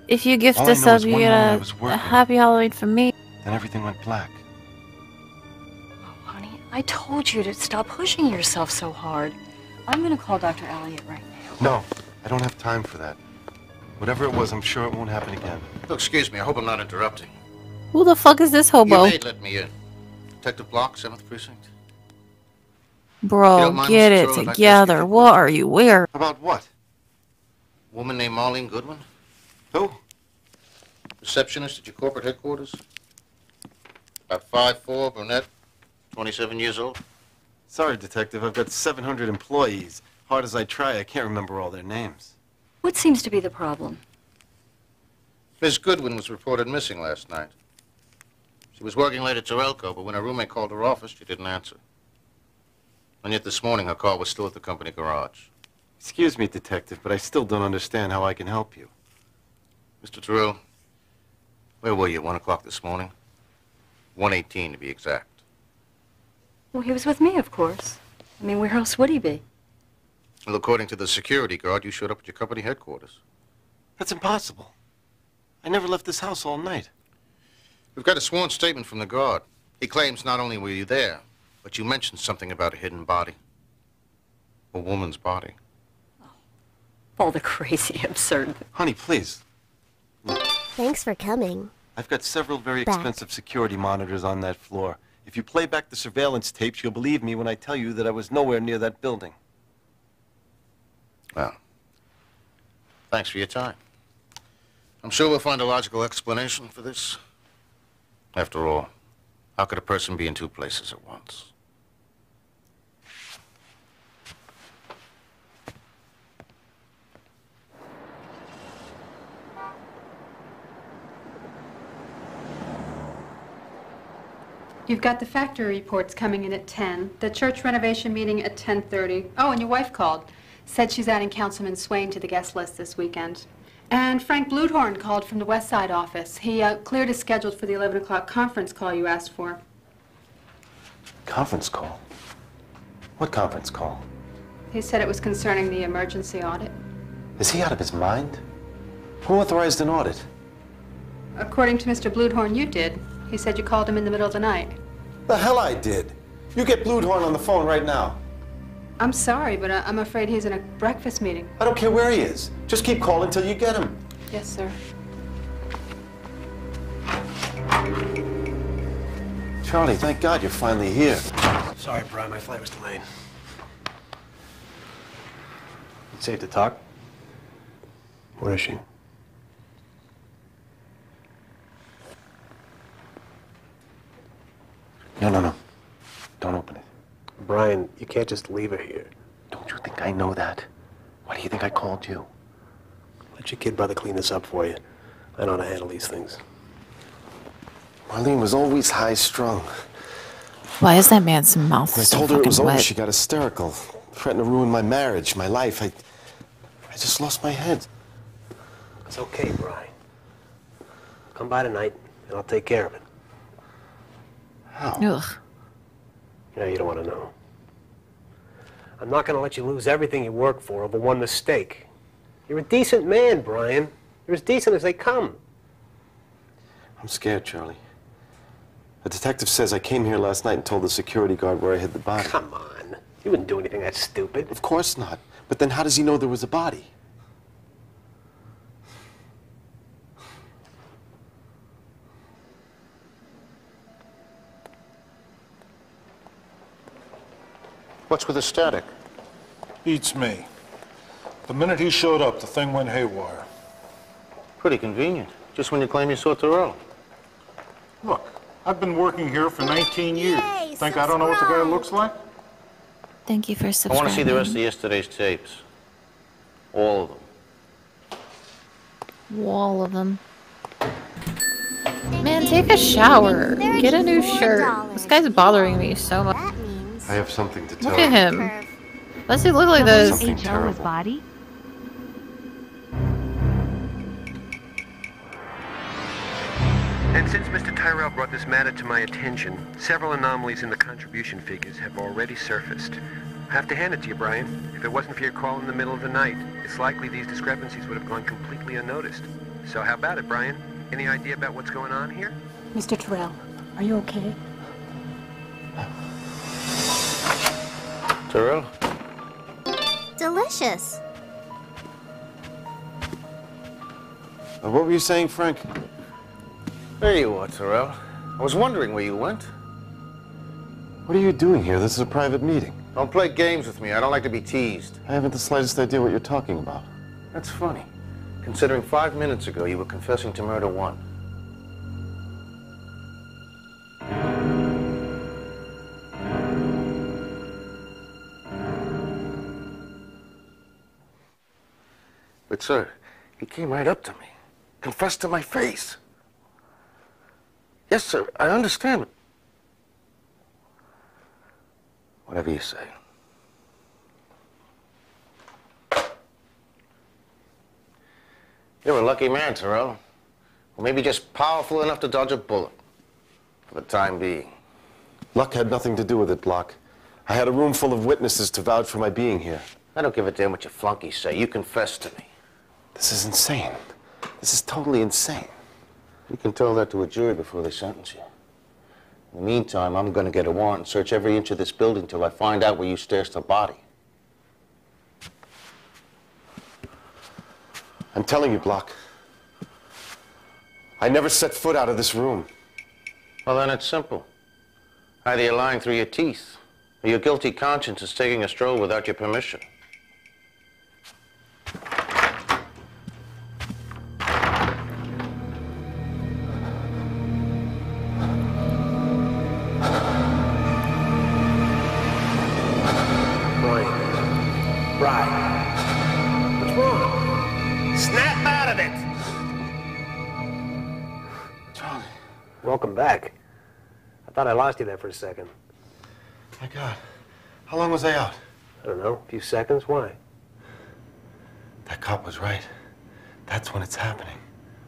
If you gift All a I know sub, is you one get moment I a was working. Happy Halloween from me. Then everything went black. Honey, I told you to stop pushing yourself so hard. I'm gonna call Dr. Elliott right now. No, I don't have time for that. Whatever it was, I'm sure it won't happen again. Oh, excuse me, I hope I'm not interrupting. Who the fuck is this hobo? You may let me in. Detective Block, 7th Precinct. You Bro, don't mind, get Mr. it Turtle, if I can together. What are you wearing? About what? Woman named Marlene Goodwin? Who? Receptionist at your corporate headquarters? About 5'4", brunette, 27 years old. Sorry, Detective, I've got 700 employees. Hard as I try, I can't remember all their names. What seems to be the problem? Miss Goodwin was reported missing last night. She was working late at Torelco, but when her roommate called her office, she didn't answer. And yet this morning, her car was still at the company garage. Excuse me, Detective, but I still don't understand how I can help you. Mr. Terrell, where were you, 1 o'clock this morning? 1:18 to be exact. Well, he was with me, of course. I mean, where else would he be? Well, according to the security guard, you showed up at your company headquarters. That's impossible. I never left this house all night. We've got a sworn statement from the guard. He claims not only were you there, but you mentioned something about a hidden body. A woman's body. All the crazy, absurd. Honey, please. Thanks for coming. I've got several very Back. expensive security monitors on that floor. If you play back the surveillance tapes, you'll believe me when I tell you that I was nowhere near that building. Well, thanks for your time. I'm sure we'll find a logical explanation for this. After all, how could a person be in two places at once? You've got the factory reports coming in at 10, the church renovation meeting at 10:30. Oh, and your wife called. Said she's adding Councilman Swain to the guest list this weekend. And Frank Bluthorn called from the West Side office. He cleared his schedule for the 11 o'clock conference call you asked for. Conference call? What conference call? He said it was concerning the emergency audit. Is he out of his mind? Who authorized an audit? According to Mr. Bluthorn, you did. He said you called him in the middle of the night. The hell I did. You get Bluthorn on the phone right now. I'm sorry, but I'm afraid he's in a breakfast meeting. I don't care where he is. Just keep calling till you get him. Yes, sir. Charlie, thank God you're finally here. Sorry, Brian, my flight was delayed. It's safe to talk? Where is she? No. Don't open it. Brian, you can't just leave her here. Don't you think I know that? Why do you think I called you? Let your kid brother clean this up for you. I know how to handle these things. Marlene was always high-strung. Why is that man's mouth When I so told her it fucking was over, wet? she got hysterical. Threatened to ruin my marriage, my life. I just lost my head. It's okay, Brian. Come by tonight, and I'll take care of it. How? Ugh. Yeah, you don't want to know. I'm not going to let you lose everything you work for over one mistake. You're a decent man, Brian. You're as decent as they come. I'm scared, Charlie. The detective says I came here last night and told the security guard where I hid the body. Come on. You wouldn't do anything that stupid. Of course not. But then how does he know there was a body? What's with the static? Beats me. The minute he showed up, the thing went haywire. Pretty convenient. Just when you claim you saw Terrell. Look, I've been working here for 19 years. Yay, Think I don't know what the guy looks like? Thank you for I subscribing. want to see the rest of yesterday's tapes. All of them. All of them. Man, take a shower. Get a new shirt. This guy's bothering me so much. I have something to tell Look at you. him. Does he look like this? Something terrible. body? And since Mr. Tyrell brought this matter to my attention, several anomalies in the contribution figures have already surfaced. I have to hand it to you, Brian. If it wasn't for your call in the middle of the night, it's likely these discrepancies would have gone completely unnoticed. So how about it, Brian? Any idea about what's going on here? Mr. Terrell, are you okay? Terrell? Delicious. What were you saying, Frank? There you are, Terrell. I was wondering where you went. What are you doing here? This is a private meeting. Don't play games with me. I don't like to be teased. I haven't the slightest idea what you're talking about. That's funny, considering 5 minutes ago you were confessing to murder one. But, sir, he came right up to me, confessed to my face. Yes, sir, I understand. Whatever you say. You're a lucky man, Terrell. Or maybe just powerful enough to dodge a bullet. For the time being. Luck had nothing to do with it, Block. I had a room full of witnesses to vouch for my being here. I don't give a damn what your flunkies say. You confess to me. This is insane. This is totally insane. You can tell that to a jury before they sentence you. In the meantime, I'm going to get a warrant and search every inch of this building till I find out where you stashed the body. I'm telling you, Block. I never set foot out of this room. Well, then it's simple. Either you're lying through your teeth, or your guilty conscience is taking a stroll without your permission. Brian. What's wrong? Snap out of it! Charlie. Welcome back. I thought I lost you there for a second. My God. How long was I out? I don't know, a few seconds. Why? That cop was right. That's when it's happening.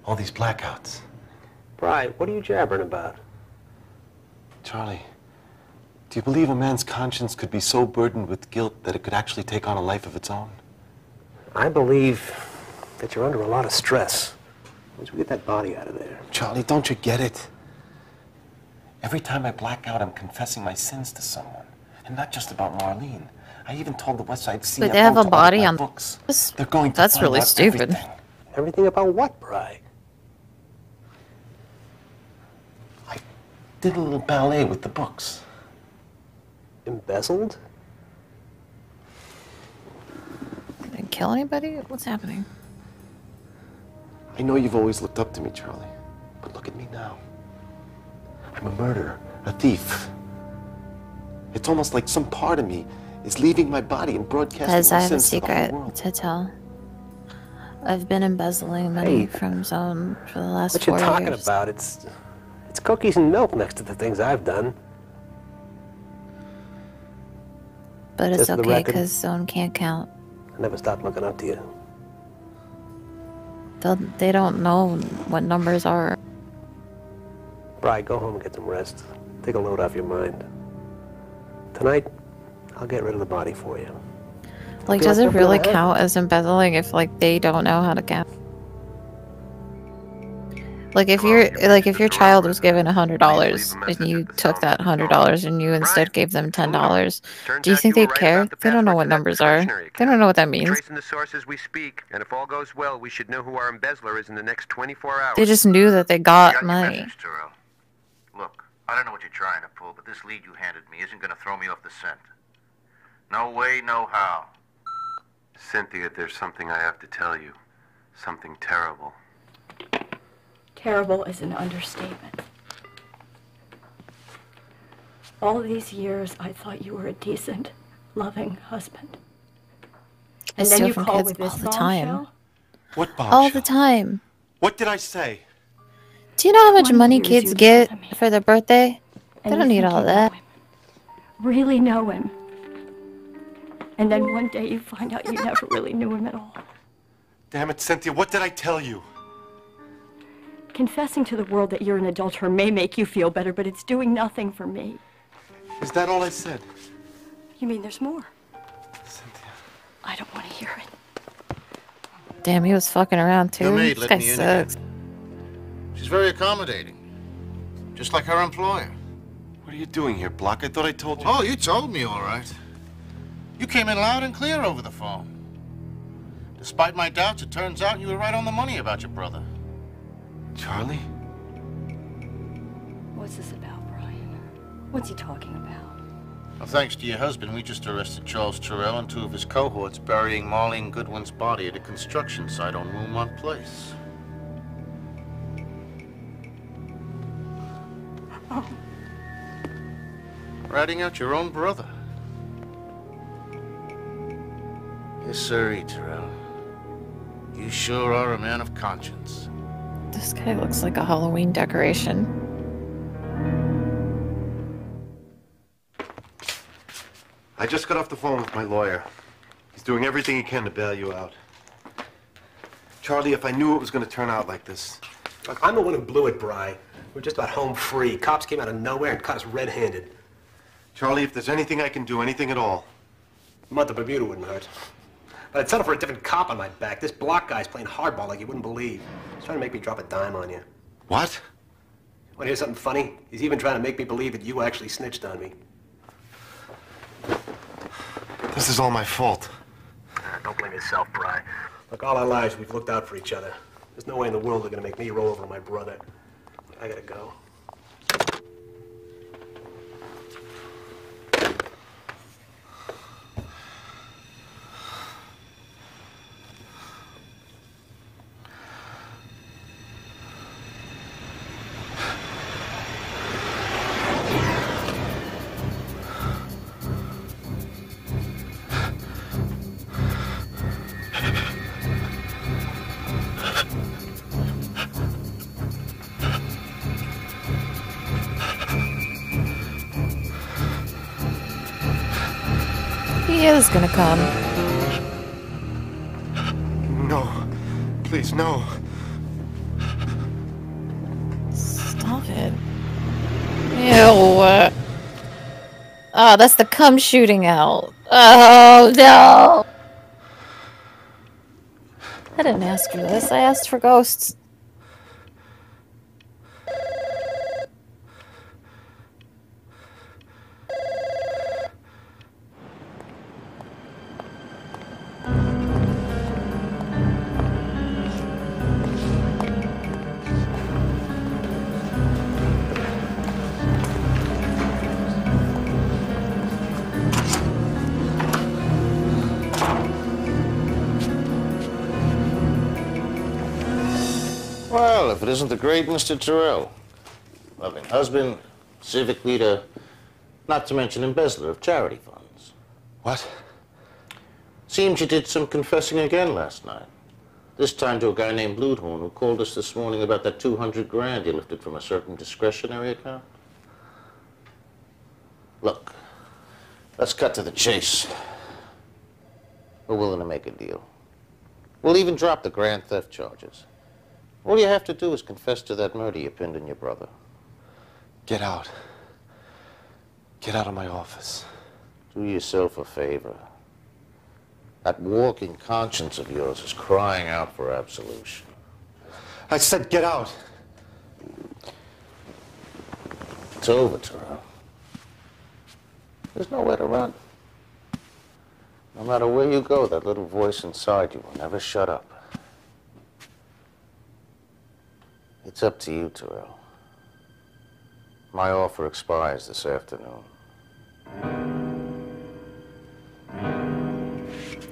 All these blackouts. Brian, what are you jabbering about? Charlie, do you believe a man's conscience could be so burdened with guilt that it could actually take on a life of its own? I believe that you're under a lot of stress. Once we get that body out of there. Charlie, don't you get it? Every time I black out, I'm confessing my sins to someone. And not just about Marlene. I even told the West Side CFO But they have a to body audit my on books. this. They're going to That's find really out stupid. Everything. Everything about what, Brian? I did a little ballet with the books. Embezzled? Didn't kill anybody? What's happening? I know you've always looked up to me, Charlie. But look at me now. I'm a murderer, a thief. It's almost like some part of me is leaving my body and broadcasting Guys, I my have a sins to the whole secret world. to tell. I've been embezzling money from Zone for the last What 4 you're talking years. about, it's cookies and milk next to the things I've done. But it's Just for the okay record. because Zone can't count. I never stopped looking up to you. They don't know what numbers are. Brian, go home and get some rest. Take a load off your mind. Tonight, I'll get rid of the body for you. Like, Be does like it nothing really ever count as embezzling if like they don't know how to count? Like if your child was given $100 and you took that $100 and you instead gave them $10, do you think they'd care? They don't know what numbers are. They don't know what that means. Tracing the sources we speak, and if all goes well, we should know who our embezzler is in the next 24 hours. They just knew that they got money. Terrell. Look, I don't know what you're trying to pull, but this lead you handed me isn't going to throw me off the scent. No way, no how. Cynthia, there's something I have to tell you. Something terrible. Terrible is an understatement. All these years, I thought you were a decent, loving husband. I And then steal you from call kids with this all the time. bombshell? What bombshell? All the time. What did I say? Do you know how much 20 money years kids you get for their birthday? They And don't you need think all you that. know him. Really know him. And then one day you find out you never really knew him at all. Damn it, Cynthia, what did I tell you? Confessing to the world that you're an adulterer may make you feel better, but it's doing nothing for me. Is that all I said? You mean there's more? Cynthia. I don't want to hear it. Damn, he was fucking around too. Your maid This let guy me in sucks. again. She's very accommodating. Just like her employer. What are you doing here, Block? I thought I told you. Oh, you told me, all right. You came in loud and clear over the phone. Despite my doubts, it turns out you were right on the money about your brother. Charlie? What's this about, Brian? What's he talking about? Well, thanks to your husband, we just arrested Charles Terrell and 2 of his cohorts burying Marlene Goodwin's body at a construction site on Moonmont Place. Oh. Ratting out your own brother. Yes, sir, Terrell. You sure are a man of conscience. This guy looks like a Halloween decoration. I just got off the phone with my lawyer. He's doing everything he can to bail you out. Charlie, if I knew it was going to turn out like this... Look, I'm the one who blew it, Bri. We're just about home free. Cops came out of nowhere and caught us red-handed. Charlie, if there's anything I can do, anything at all... A month of Bermuda wouldn't hurt. But I'd settle for a different cop on my back. This block guy's playing hardball like you wouldn't believe. He's trying to make me drop a dime on you. What? Want to hear something funny? He's even trying to make me believe that you actually snitched on me. This is all my fault. Don't blame yourself, Bri. Look, all our lives we've looked out for each other. There's no way in the world they're gonna make me roll over on my brother. I gotta go. He is gonna come. No. Please, no. Stop it. Ew. Oh, that's the cum shooting out. Oh, no. I didn't ask for this. I asked for ghosts. Well, if it isn't the great Mr. Terrell. Loving husband, civic leader, not to mention embezzler of charity funds. What? Seems you did some confessing again last night. This time to a guy named Bluthorn who called us this morning about that 200 grand you lifted from a certain discretionary account. Look, let's cut to the chase. We're willing to make a deal. We'll even drop the grand theft charges. All you have to do is confess to that murder you pinned on your brother. Get out. Get out of my office. Do yourself a favor. That walking conscience of yours is crying out for absolution. I said get out. It's over, Terrell. There's nowhere to run. No matter where you go, that little voice inside you will never shut up. It's up to you, Terrell. My offer expires this afternoon.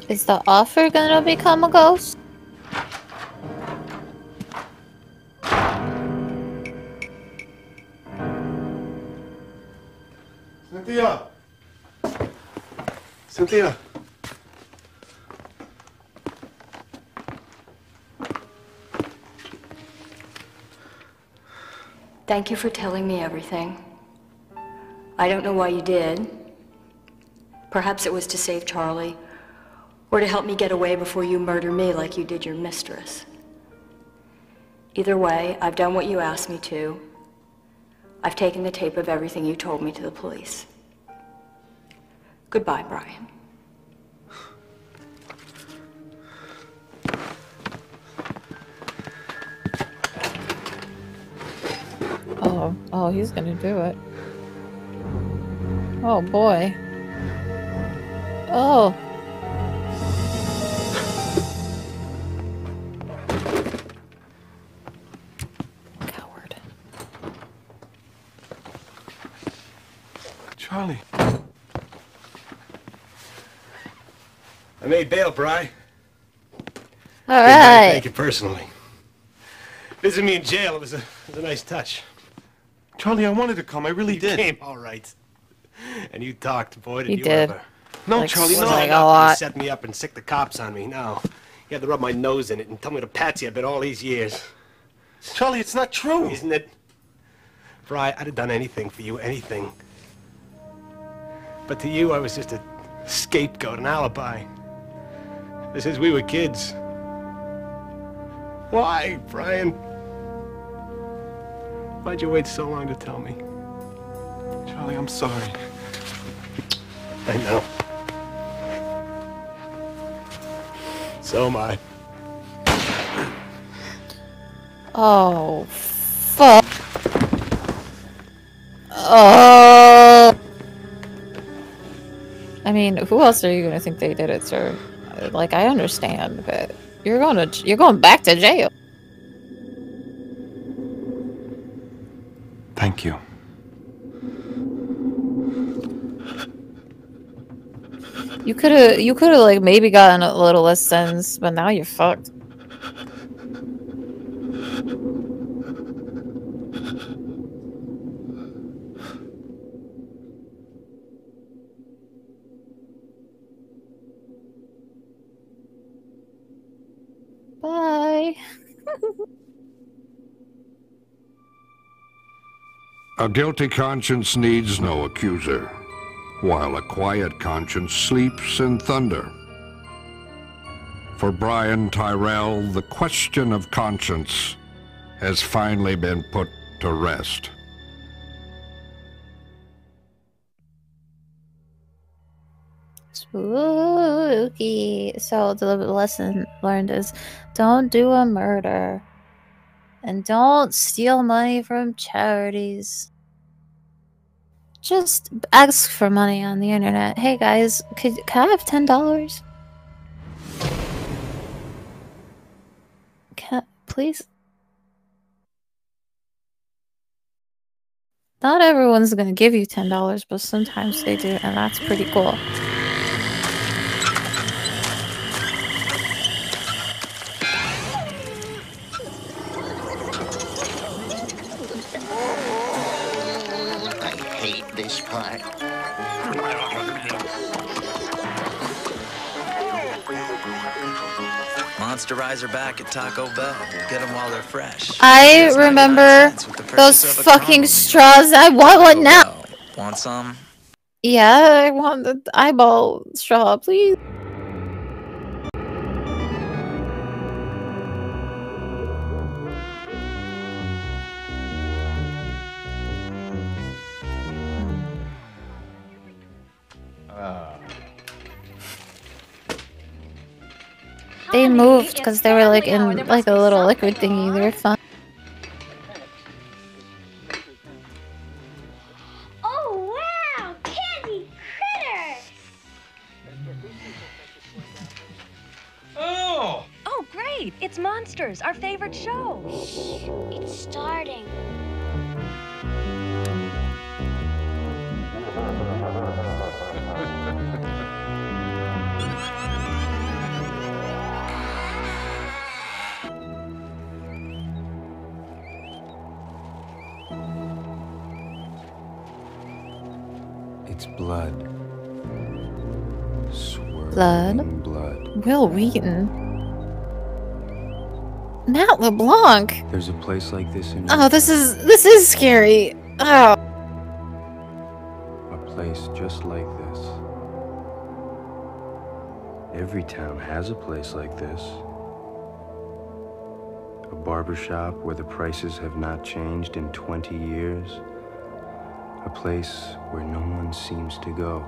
Is the offer gonna become a ghost? Cynthia! Cynthia! Thank you for telling me everything. I don't know why you did. Perhaps it was to save Charlie, or to help me get away before you murder me like you did your mistress. Either way, I've done what you asked me to. I've taken the tape of everything you told me to the police. Goodbye, Brian. Oh, he's gonna do it. Oh boy. Oh. Coward. Charlie. I made bail, Bri. All right. Thank you personally. Visiting me in jail, it was a nice touch. Charlie, I wanted to come. I really did. You came, all right. And you talked, boy, did He you did. ever. No, Like, Charlie, no. like a You lot. set me up and sick the cops on me. No. You had to rub my nose in it and tell me to patsy I've been all these years. Charlie, it's not true. Isn't it? Bri, I'd have done anything for you, anything. But to you, I was just a Scapegoat, an alibi. This is we were kids. Why, Brian? Why'd you wait so long to tell me? Charlie, I'm sorry. I know. So am I. Oh, fuck. Oh. I mean, who else are you gonna think they did it, sir? Like, I understand, but you're going back to jail. Thank you. You could've like maybe gotten a little less sentence, but now you're fucked. Bye. A guilty conscience needs no accuser, while a quiet conscience sleeps in thunder. For Brian Tyrell, the question of conscience has finally been put to rest. Spooky. So the lesson learned is don't do a murder. And don't steal money from charities. Just ask for money on the internet. Hey guys, can I have $10? Please? Not everyone's gonna give you $10, but sometimes they do, and that's pretty cool. I hate this part. Monsterizer back at Taco Bell. Get them while they're fresh. I remember those fucking straws. I want one now. Want some? Yeah, I want the eyeball straw, please. They moved because they were like in like a little liquid thingy. They were fun. Oh wow, candy critters! Oh! Oh, great! It's Monsters, our favorite show. It's starting. It's blood. Blood? Blood. Will Wheaton. Matt LeBlanc. There's a place like this in Oh, this is scary. Oh. a place just like this. Every town has a place like this. A barbershop where the prices have not changed in 20 years. A place where no one seems to go.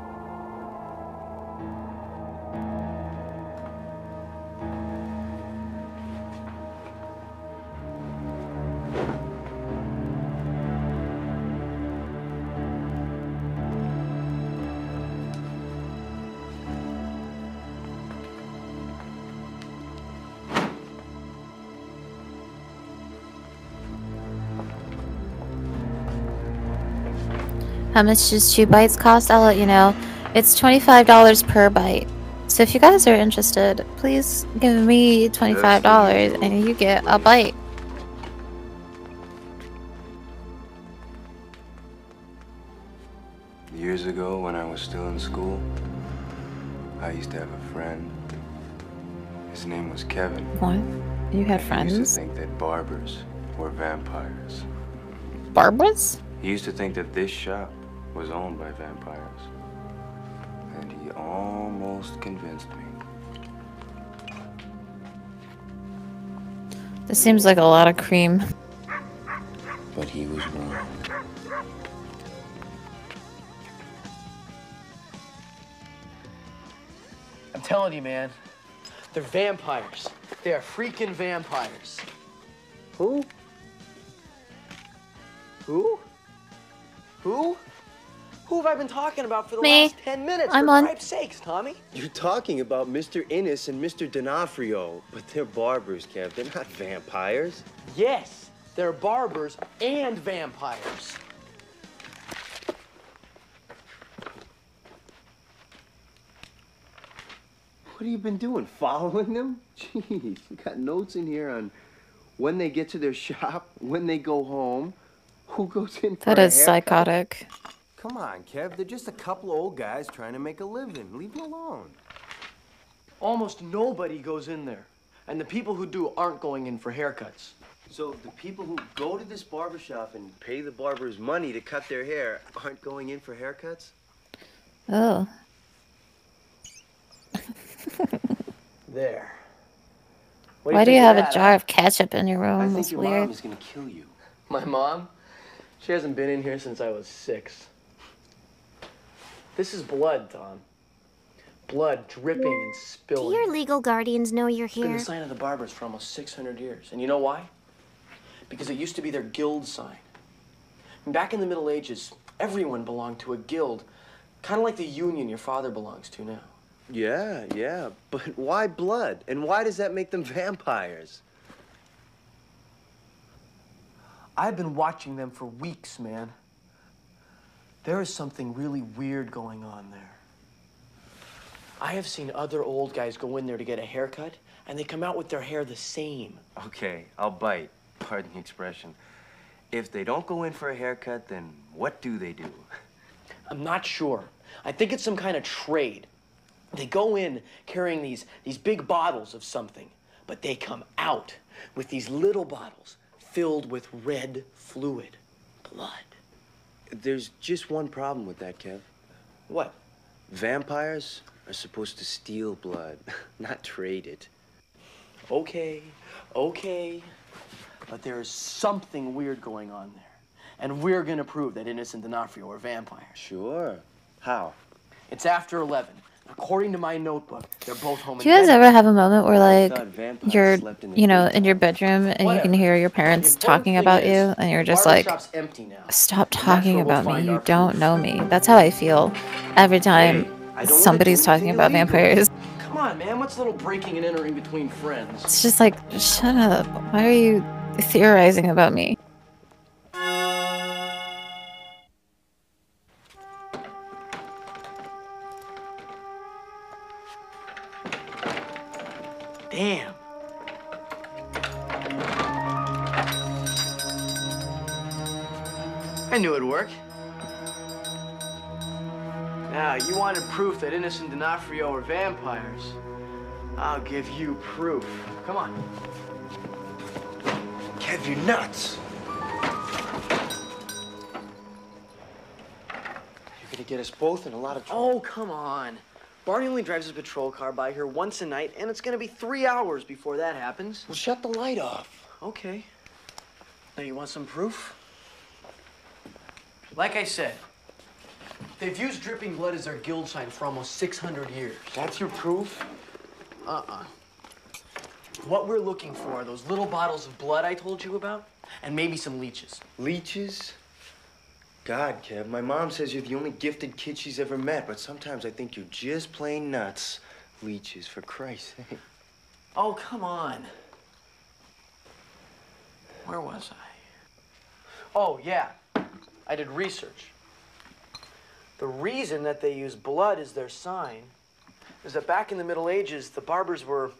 How much does 2 bites cost? I'll let you know. It's $25 per bite. So if you guys are interested, please give me $25 and you get a bite. Years ago, when I was still in school, I used to have a friend. His name was Kevin. What? You had He friends? used to think that barbers were vampires. Barbers? He used to think that this shop was owned by vampires. And he He almost convinced me. This seems like a lot of cream. But he was wrong. I'm telling you, man. They're vampires. They are freaking vampires. Who? Who? Who? Who have I been talking about for the last 10 minutes? I'm for on. Christ's sakes, Tommy. You're talking about Mr. Innes and Mr. D'Onofrio, but they're barbers, Kev. They're not vampires. Yes, they're barbers and vampires. What have you been doing? Following them? Jeez, you got notes in here on when they get to their shop, when they go home, who goes in for That a is haircut. psychotic. Come on, Kev. They're just a couple of old guys trying to make a living. Leave them alone. Almost nobody goes in there. And the people who do aren't going in for haircuts. So the people who go to this barbershop and pay the barbers money to cut their hair aren't going in for haircuts? Oh. There. Why do you have a jar of ketchup in your room? I think That's your weird. mom is going to kill you. My mom? She hasn't been in here since I was 6. This is blood, Tom. Blood dripping and Do spilling. your legal guardians know you're It's been here? the sign of the barbers for almost 600 years. And you know why? Because it used to be their guild sign. And back in the Middle Ages, everyone belonged to a guild, kind of like the union your father belongs to now. Yeah, but why blood? And why does that make them vampires? I've been watching them for weeks, man. There is something really weird going on there. I have seen other old guys go in there to get a haircut, and they come out with their hair the same. Okay, I'll bite. Pardon the expression. If they don't go in for a haircut, then what do they do? I'm not sure. I think it's some kind of trade. They go in carrying these big bottles of something, but they come out with these little bottles filled with red fluid, blood. There's just one problem with that, Kev. What? Vampires are supposed to steal blood, not trade it. Okay. But there is something weird going on there. And we're gonna prove that Innes and D'Onofrio are vampires. Sure. How? It's after 11. According to my notebook, they're both home in Do you guys bed. ever have a moment where, like, thought vampires you're, slept in the you know, in your bedroom and you can hear your parents talking about you and you're just like, Barbershop's empty now. stop talking about me, you don't know me. That's how I feel every time somebody's talking about vampires. Come on, man. What's a little breaking and entering between friends? It's just like, shut up. Why are you theorizing about me? Damn. I knew it'd work. Now, you wanted proof that Innes and D'Onofrio are vampires. I'll give you proof. Come on. Kev, you're nuts. You're gonna get us both in a lot of trouble. Oh, come on. Barney only drives his patrol car by here once a night, and it's gonna be 3 hours before that happens. Well, shut the light off. Okay. Now, you want some proof? Like I said, they've used dripping blood as their guild sign for almost 600 years. That's your proof? What we're looking for are those little bottles of blood I told you about, and maybe some leeches. Leeches? God, Kev, my mom says you're the only gifted kid she's ever met, but sometimes I think you're just plain nuts. Leeches, for Christ's sake. Oh, come on. Where was I? Oh, yeah. I did research. The reason that they use blood as their sign is that back in the Middle Ages, the barbers were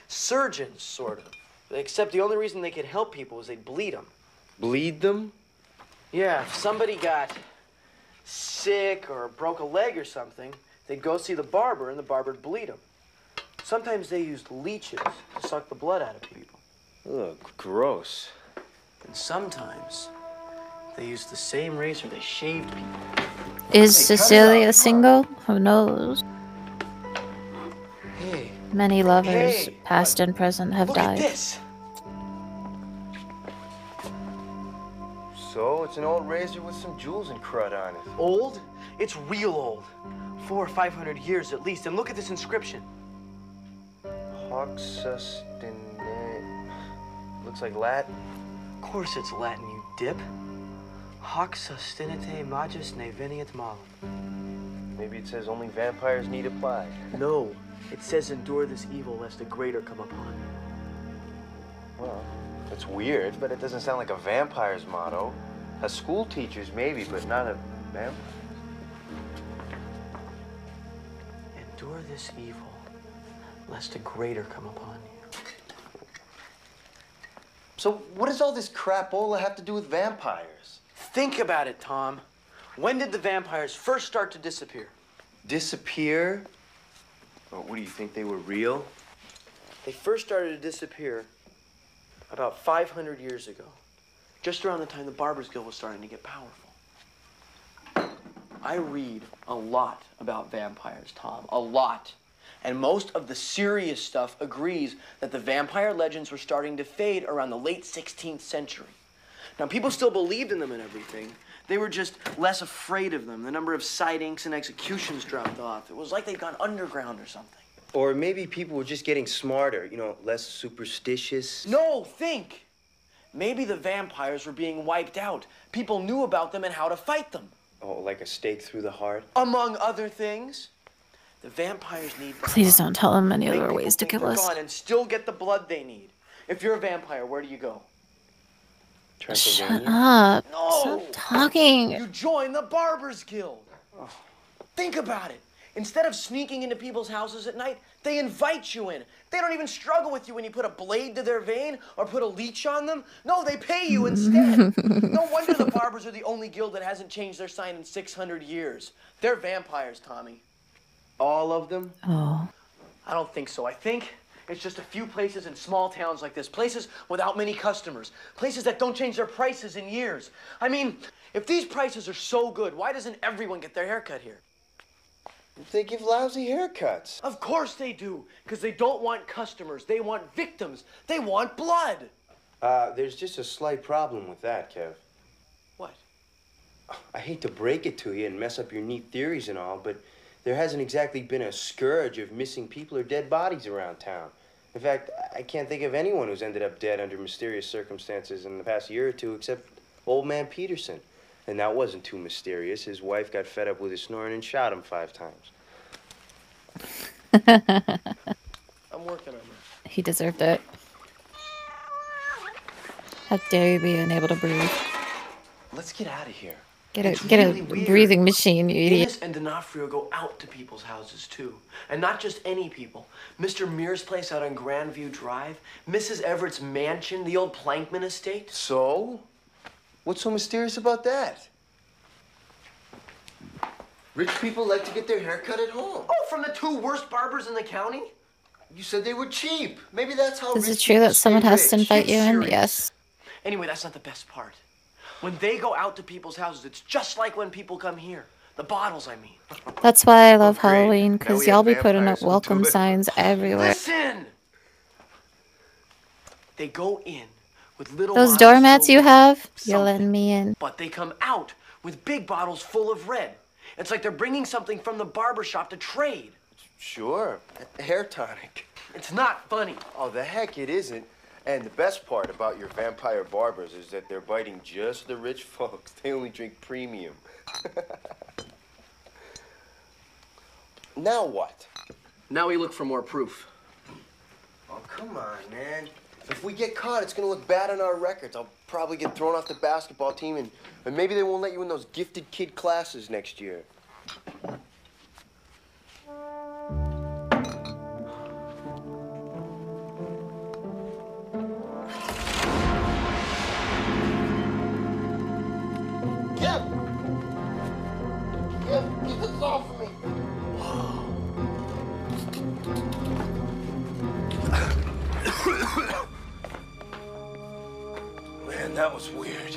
surgeons, sort of. Except the only reason they could help people was they'd bleed them. Bleed them? Yeah, if somebody got sick or broke a leg or something, they'd go see the barber and the barber'd bleed them. Sometimes they used leeches to suck the blood out of people. Ugh, gross. And sometimes they used the same razor they shaved people. Is Cecilia single? Who knows? Many lovers, Hey, past and present, have look at died. this. So, it's an old razor with some jewels and crud on it. Old? It's real old. 400 or 500 years at least. And look at this inscription. Hoc sustine. Looks like Latin. Of course it's Latin, you dip. Hoc sustinite magis ne veniet malum. Maybe it says only vampires need apply. No, it says endure this evil lest a greater come upon you. Well, that's weird, but it doesn't sound like a vampire's motto. A school teacher's maybe, but not a vampire. Endure this evil lest a greater come upon you. So what does all this crapola have to do with vampires? Think about it, Tom. When did the vampires first start to disappear? Disappear? Oh, what do you think, they were real? They first started to disappear about 500 years ago, just around the time the Barbers Guild was starting to get powerful. I read a lot about vampires, Tom, a lot. And most of the serious stuff agrees that the vampire legends were starting to fade around the late 16th century. Now, people still believed in them and everything. They were just less afraid of them. The number of sightings and executions dropped off. It was like they'd gone underground or something. Or maybe people were just getting smarter, you know, less superstitious. No, think! Maybe the vampires were being wiped out. People knew about them and how to fight them. Oh, like a stake through the heart? Among other things. The vampires need the Please blood. don't tell them any Make other people ways to think kill they're us. gone and still get the blood they need. If you're a vampire, where do you go? Shut up. No! Stop talking. You join the Barbers Guild. Oh. Think about it. Instead of sneaking into people's houses at night, they invite you in. They don't even struggle with you when you put a blade to their vein or put a leech on them. No, they pay you instead. No wonder the Barbers are the only guild that hasn't changed their sign in 600 years. They're vampires, Tommy. All of them? Oh. I don't think so. I think it's just a few places in small towns like this. Places without many customers. Places that don't change their prices in years. I mean, if these prices are so good, why doesn't everyone get their hair cut here? They give lousy haircuts. Of course they do, because they don't want customers. They want victims. They want blood. There's just a slight problem with that, Kev. What? I hate to break it to you and mess up your neat theories and all, but there hasn't exactly been a scourge of missing people or dead bodies around town. In fact, I can't think of anyone who's ended up dead under mysterious circumstances in the past year or two except Old Man Peterson. And that wasn't too mysterious. His wife got fed up with his snoring and shot him 5 times. I'm working on that. He deserved it. How dare you be unable to breathe? Let's get out of here. Get It's a really weird. breathing machine, you idiot. Innes and D'Onofrio go out to people's houses, too. And not just any people. Mr. Mears' place out on Grandview Drive, Mrs. Everett's mansion, the old Plankman estate. So? What's so mysterious about that? Rich people like to get their hair cut at home. Oh, from the 2 worst barbers in the county? You said they were cheap. Maybe that's how Is rich it true people that someone stay has to rich. invite you in? serious. Yes. Anyway, that's not the best part. When they go out to people's houses, it's just like when people come here. The bottles, I mean. That's why I love great. Halloween, Now because we y'all have be putting up vampires to welcome do it. signs everywhere. Listen! They go in with little Those bottles doormats filled you with have, you're something. letting me in. But they come out with big bottles full of red. It's like they're bringing something from the barber shop to trade. Sure. Hair tonic. It's not funny. Oh, the heck it isn't. And the best part about your vampire barbers is that they're biting just the rich folks. They only drink premium. Now what? Now we look for more proof. Oh, come on, man. If we get caught, it's gonna look bad on our records. I'll probably get thrown off the basketball team, and maybe they won't let you in those gifted kid classes next year. Get this off of me. Man, that was weird.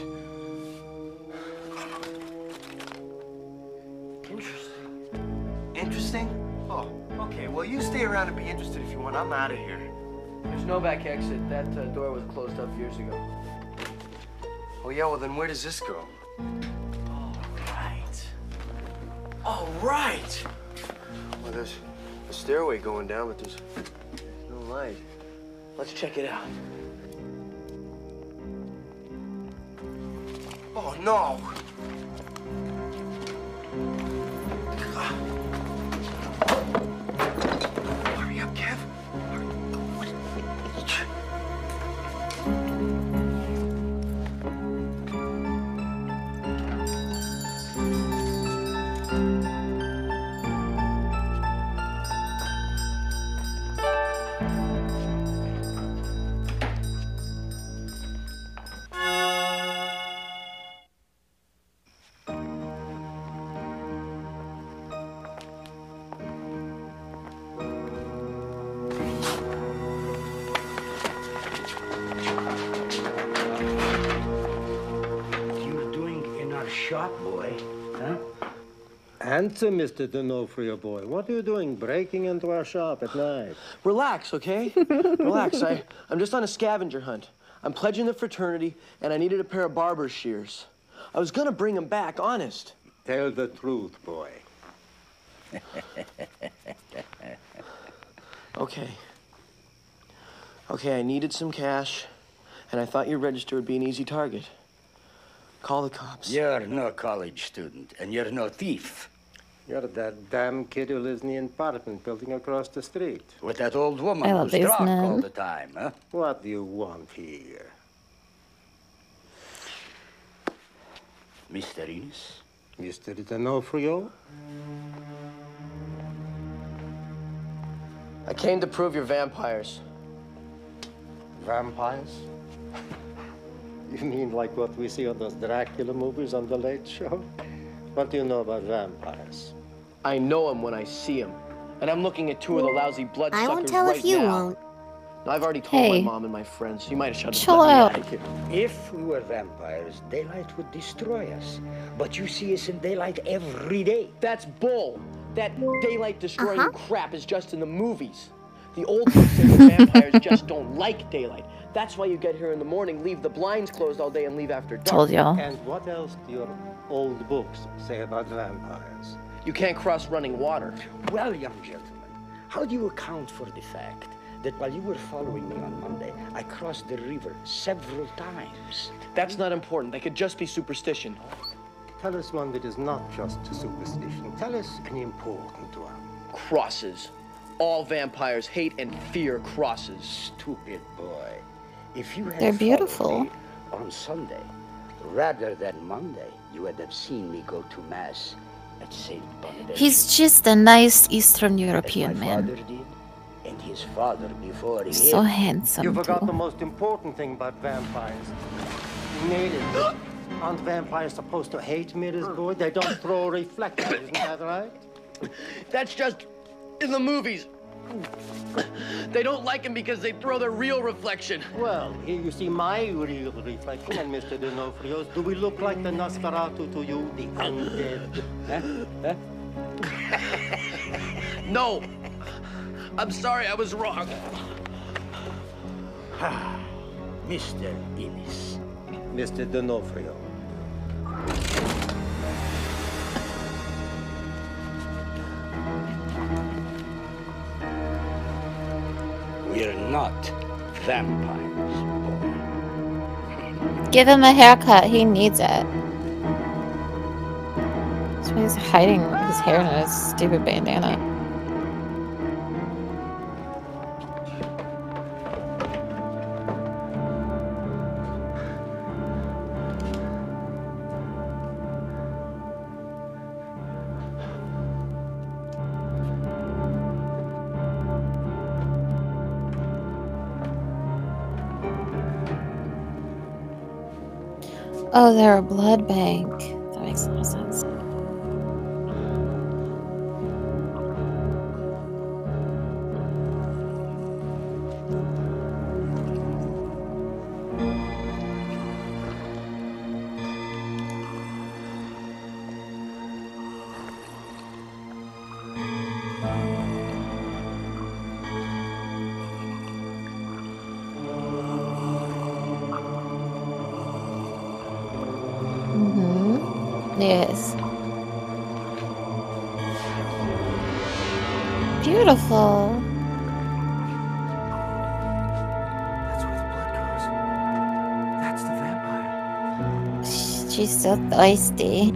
Interesting. Interesting? Oh, okay. Well, you stay around. around and be interested if you want. I'm out of here. There's no back exit. That door was closed up years ago. Oh, yeah, well, then where does this go? All right. Well, there's a stairway going down, but there's no light. Let's check it out. Oh, no. Hurry up, Kev. Shop boy, huh? Answer, Mr. D'Onofrio boy. What are you doing breaking into our shop at night? Relax, okay? Relax. I'm just on a scavenger hunt. I'm pledging the fraternity, and I needed a pair of barber's shears. I was gonna bring them back, honest. Tell the truth, boy. Okay. Okay, I needed some cash, and I thought your register would be an easy target. Call the cops. You're no college student, and you're no thief. You're that damn kid who lives in the apartment building across the street. With that old woman I who's love these drunk all men. the time, huh? What do you want here? Mr. Innes? Mr. D'Onofrio? I came to prove you're vampires. Vampires? You mean like what we see on those Dracula movies on the Late Show? What do you know about vampires? I know them when I see them. And I'm looking at two of the lousy bloodsuckers I won't tell right if you now. won't. Now, I've already told my Hey. mom and my friends. You might have shut Chill let me out. out of here. If we were vampires, daylight would destroy us. But you see us in daylight every day. That's bull. That daylight destroying crap is just in the movies. The old folks say that vampires just don't like daylight. That's why you get here in the morning, leave the blinds closed all day, and leave after dark. Told y'all. And what else do your old books say about vampires? You can't cross running water. Well, young gentlemen, how do you account for the fact that while you were following me on Monday, I crossed the river several times? That's not important. That could just be superstition. Tell us one that is not just a superstition. Tell us an important one. Crosses. All vampires hate and fear crosses. Stupid boy. If you had They're followed beautiful. me on Sunday, rather than Monday, you would have seen me go to Mass at St. Bonaventure. He's just a nice Eastern European as my man. father did, and his father before him. So handsome, You forgot too. the most important thing about vampires. Mirrors. Aren't vampires supposed to hate mirrors, boy? They don't throw a reflector, isn't that right? That's just in the movies. They don't like him because they throw their real reflection. Well, here you see my real reflection and Mr. D'Onofrio's. Do we look like the Nosferatu to you, the undead? No. I'm sorry, I was wrong. Mr. Innes. Mr. D'Onofrio. We're not vampires, boy. Give him a haircut. He needs it. That's why he's hiding his hair in a stupid bandana. Oh, they're a blood bank. That makes a lot of sense. Yes. Beautiful. That's where the blood goes. That's the vampire. She's so thirsty.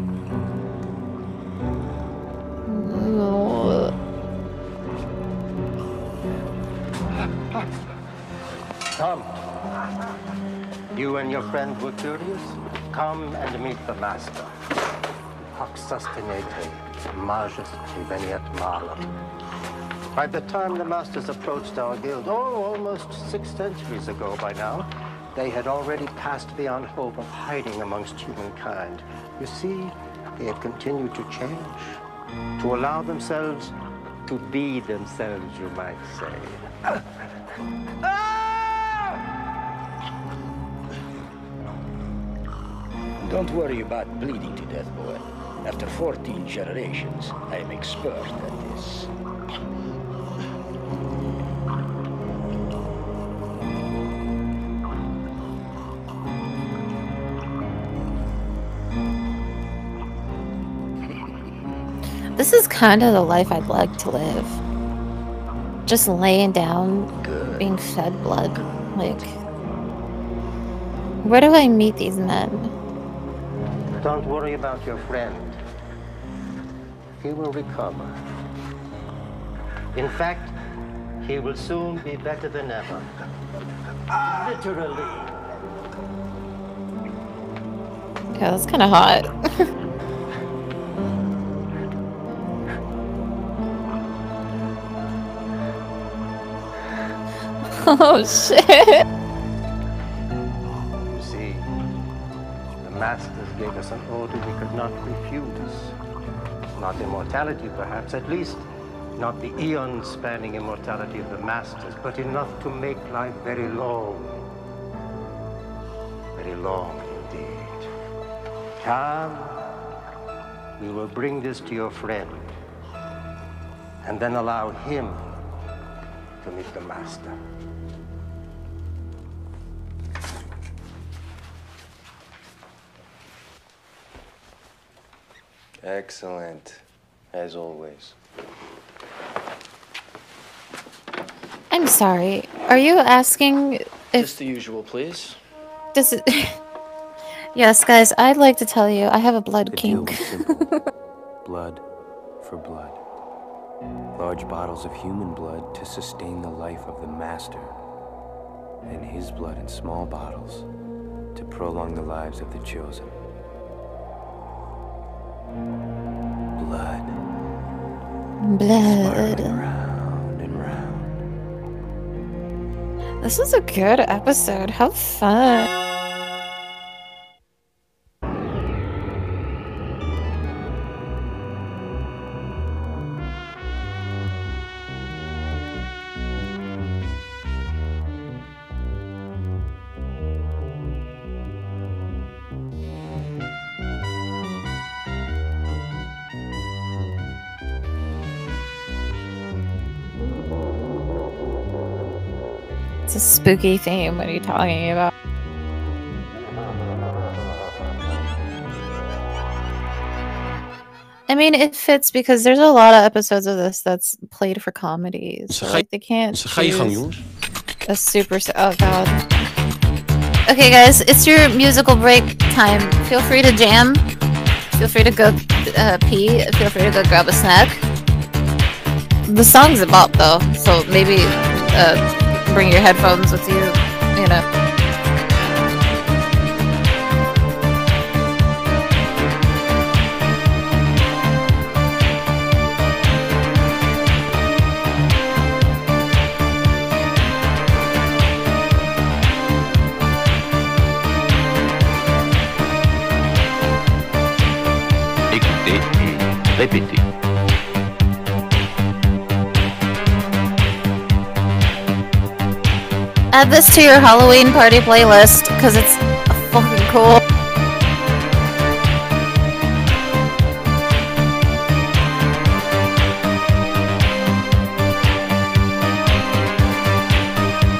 Come. You and your friend were curious? Come and meet the master. Hoc sustinete, majus veniet malum. By the time the masters approached our guild, almost 6 centuries ago by now, they had already passed beyond hope of hiding amongst humankind. You see, they have continued to change, to allow themselves to be themselves, you might say. Don't worry about bleeding to death, boy. After 14 generations, I am expert at this. This is kind of the life I'd like to live. Just laying down, being fed blood. Like, where do I meet these men? Don't worry about your friend. He will recover. In fact, he will soon be better than ever. Literally. Yeah, that's kind of hot. Oh, shit. You see, the masters gave us an order we could not refuse. Not immortality, perhaps, at least not the eon-spanning immortality of the masters, but enough to make life very long. Very long indeed. Come, we will bring this to your friend, and then allow him to meet the master. Excellent, as always. I'm sorry. Are you asking if Just the usual, please. this is... Yes, guys, I'd like to tell you I have a blood The deal kink. was simple. Blood for blood. Large bottles of human blood to sustain the life of the master. And his blood in small bottles to prolong the lives of the chosen. Blood. Blood. Round and round. This was a good episode. How fun. It's a spooky theme. What are you talking about? I mean, it fits because there's a lot of episodes of this that's played for comedies. So, like, they can't choose a super... Oh, God. Okay, guys, it's your musical break time. Feel free to jam. Feel free to go pee. Feel free to go grab a snack. The song's a bop, though, so maybe bring your headphones with you, you know. Écoutez et répétez. Add this to your Halloween party playlist, because it's fucking cool.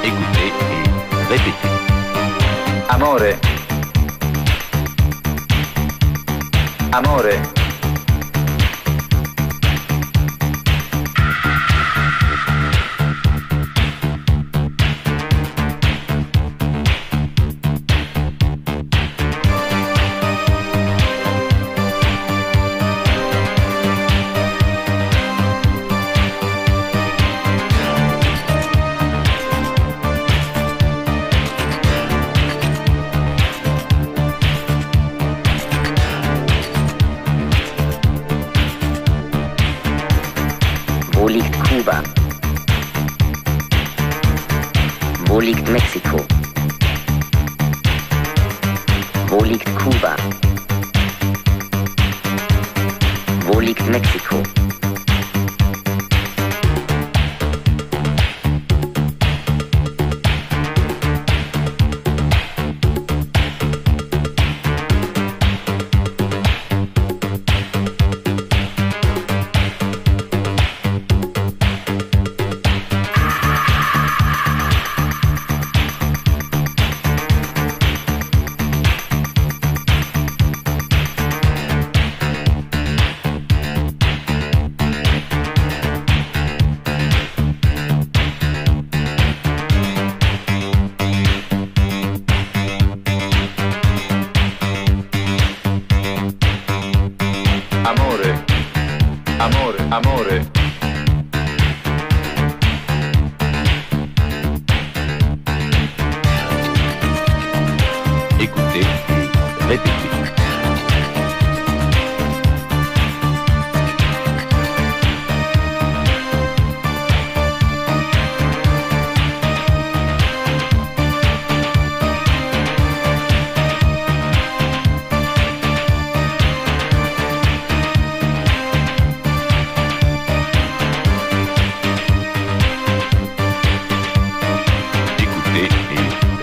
Écoutez et répétez. Amore. Amore. Wo liegt Kuba? Wo liegt Mexiko? Wo liegt Kuba? Wo liegt Mexiko? Amore, amore, amore. Écoutez et répétez.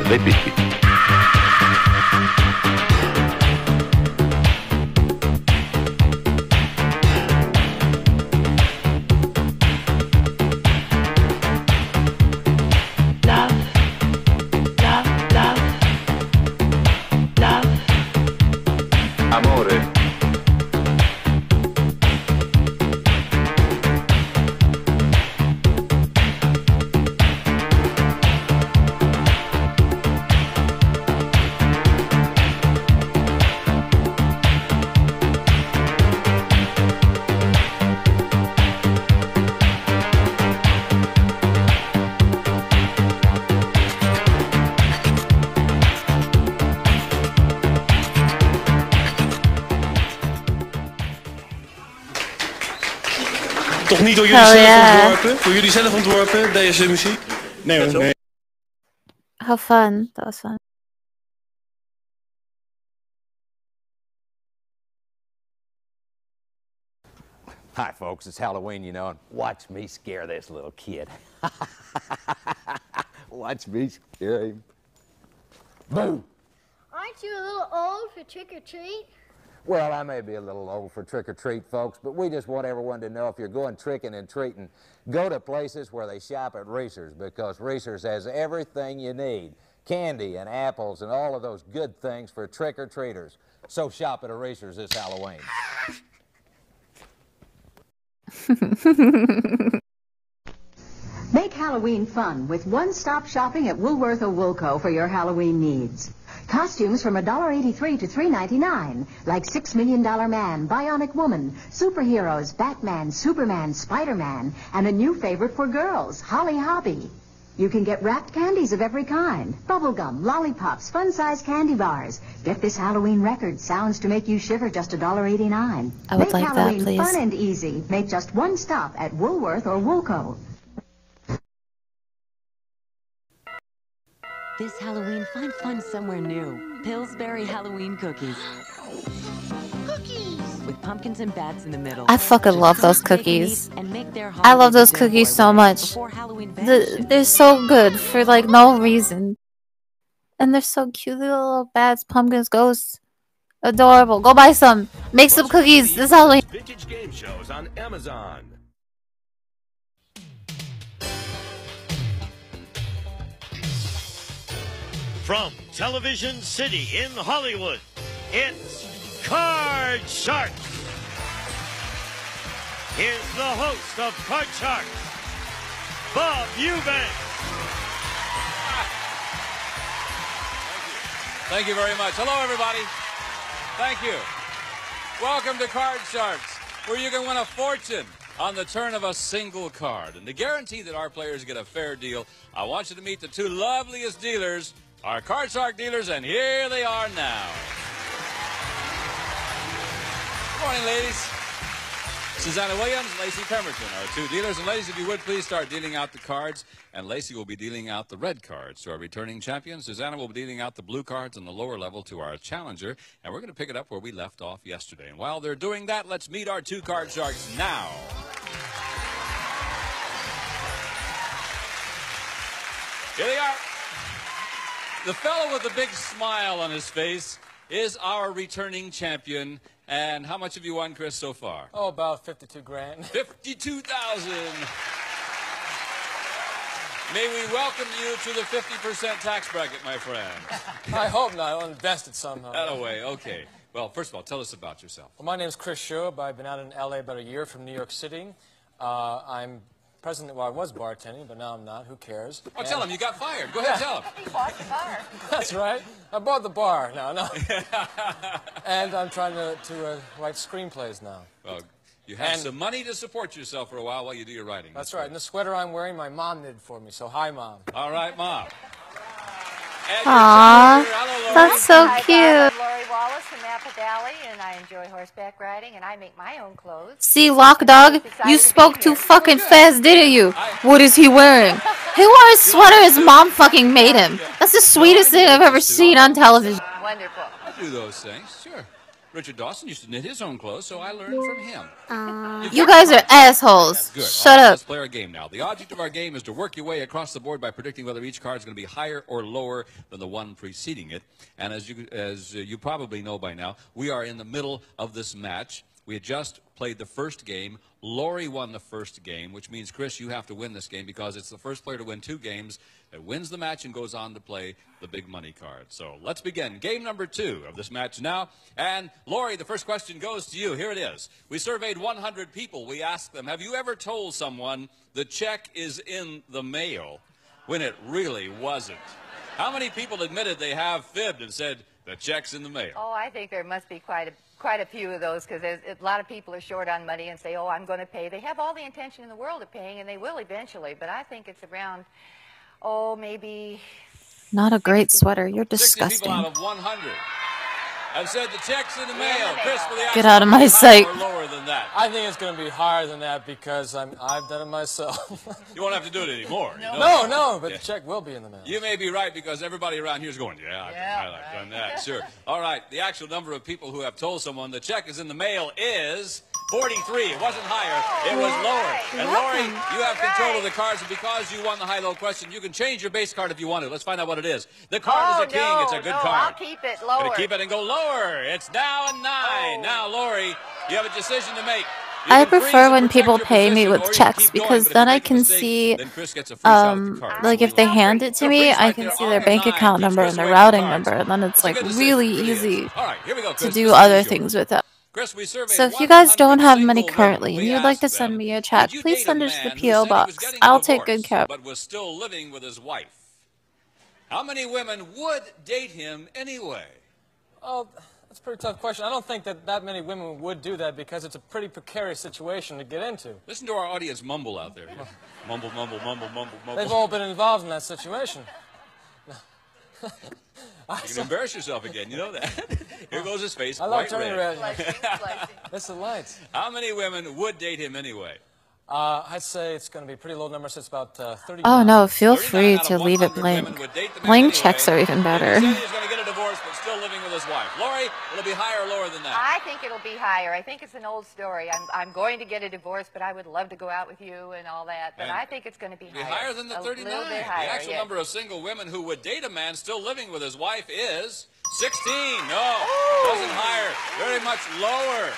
Répétez. Amore. Toch niet door jullie zelf ontworpen? Door jullie zelf ontworpen, deze muziek? Nee hoor, nee. How fun. That was fun. Hi, folks. It's Halloween, you know, and watch me scare this little kid. Watch me scare him. Boo! Aren't you a little old for trick-or-treat? Well, I may be a little old for trick-or-treat, folks, but we just want everyone to know if you're going tricking and treating, go to places where they shop at Reese's, because Reese's has everything you need. Candy and apples and all of those good things for trick-or-treaters. So shop at a Reese's this Halloween. Make Halloween fun with one-stop shopping at Woolworth or Woolco for your Halloween needs. Costumes from $1.83 to $3.99, like $6 Million Man, Bionic Woman, superheroes, Batman, Superman, Spider-Man, and a new favorite for girls, Holly Hobby. You can get wrapped candies of every kind, bubblegum, lollipops, fun-sized candy bars. Get this Halloween record, Sounds to Make You Shiver, just $1.89. I would Make like Halloween that, please. fun and easy. Make just one stop at Woolworth or Woolco. This Halloween, find fun somewhere new. Pillsbury Halloween cookies. Cookies! With pumpkins and bats in the middle. I fucking love those cookies. I love those cookies so much. They're so good for like no reason. And they're so cute, little bats, pumpkins, ghosts. Adorable. Go buy some. Make some cookies this Halloween. Vintage game shows on Amazon. From Television City in Hollywood, it's Car Card Sharks. Here's the host of Card Sharks, Bob Eubanks. Thank you very much. Hello, everybody. Thank you. Welcome to Card Sharks, where you can win a fortune on the turn of a single card. And to guarantee that our players get a fair deal, I want you to meet the two loveliest dealers, our Card Shark dealers, and here they are now. Good morning, ladies. Susanna Williams, Lacey Pemberton, our two dealers. And ladies, if you would, please start dealing out the cards. And Lacey will be dealing out the red cards to our returning champion. Susanna will be dealing out the blue cards on the lower level to our challenger. And we're going to pick it up where we left off yesterday. And while they're doing that, let's meet our two Card Sharks now. Here they are. The fellow with the big smile on his face is our returning champion. And how much have you won, Chris, so far? Oh, about 52 grand. 52,000. May we welcome you to the 50% tax bracket, my friend. I hope not. I'll invest it somehow. That away, okay. Well, first of all, tell us about yourself. Well, my name is Chris Schub. I've been out in L.A. about a year from New York City. I'm president, well, I was bartending, but now I'm not. Who cares? Oh, tell him you got fired. Go ahead, tell him. He bought the bar. That's right. I bought the bar. No. And I'm trying to write screenplays now. Well, you have some money to support yourself for a while you do your writing. That's right. And the sweater I'm wearing, my mom knit for me. So, hi, Mom. All right, Mom. Aww, that's so cute. I'm Lori Wallace from Napa Valley, and I enjoy horseback riding, and I make my own clothes. See, Lock Dog, you spoke too fucking fast, didn't you? What is he wearing? He wore a sweater his mom fucking made him. That's the sweetest thing I've ever seen on television. Wonderful. I do those things, sure. Richard Dawson used to knit his own clothes, so I learned from him. You guys are assholes. Good. Shut Right, up. let's play our game now. The object of our game is to work your way across the board by predicting whether each card is going to be higher or lower than the one preceding it. And as you probably know by now, we are in the middle of this match. We had just played the first game. Lori won the first game, which means, Chris, you have to win this game because it's the first player to win 2 games that wins the match and goes on to play the big money card. So let's begin. Game number 2 of this match now. And, Lori, the first question goes to you. Here it is. We surveyed 100 people. We asked them, have you ever told someone the check is in the mail when it really wasn't? How many people admitted they have fibbed and said the check's in the mail? Oh, I think there must be quite a few of those, because a lot of people are short on money and say, oh, I'm going to pay. They have all the intention in the world of paying, and they will eventually, but I think it's around, oh, maybe... Not a great sweater. You're 60 disgusting. people out of 100 have said the check's in the mail. Chris, for the Get out of my higher sight. or lower than that? I think it's going to be higher than that because I've done it myself. You won't have to do it anymore. No, but the check will be in the mail. You may be right because everybody around here is going, I've done that. Sure. All right. The actual number of people who have told someone the check is in the mail is 43. It wasn't higher. It was lower. And Lori, you have control of the cards, and because you won the high-low question, you can change your base card if you want to. Let's find out what it is. The card is a king. It's a good card. I'll keep it lower. Gonna keep it and go lower. It's now a 9. Now, Lori, you have a decision to make. I prefer when people pay me with checks because then I can see, like if they hand it to me, I can see their bank account number and their routing number, and then it's like really easy to do other things with it. So if you guys don't have money currently and you'd like to send me a check, please send it to the P.O. box. I'll take good care of it. But was still living with his wife. How many women would date him anyway? Oh, that's a pretty tough question. I don't think that many women would do that because it's a pretty precarious situation to get into. Listen to our audience mumble out there. Mumble, mumble, mumble, mumble, mumble. They've all been involved in that situation. You can embarrass yourself again, you know that. Here goes his face, I love quite turning red. That's the lights. How many women would date him anyway? I'd say it's going to be a pretty low number, so it's about 30. Oh no, feel free to leave it blank. Blank checks are even better. He said he's going to get a divorce, but still living with his wife. Lori, will it be higher or lower than that? I think it'll be higher. I think it's an old story. I'm going to get a divorce, but I would love to go out with you and all that. But I think it's going to be higher. Higher than the 39. A little bit higher, the actual number of single women who would date a man still living with his wife is 16. No, wasn't higher. Very much lower.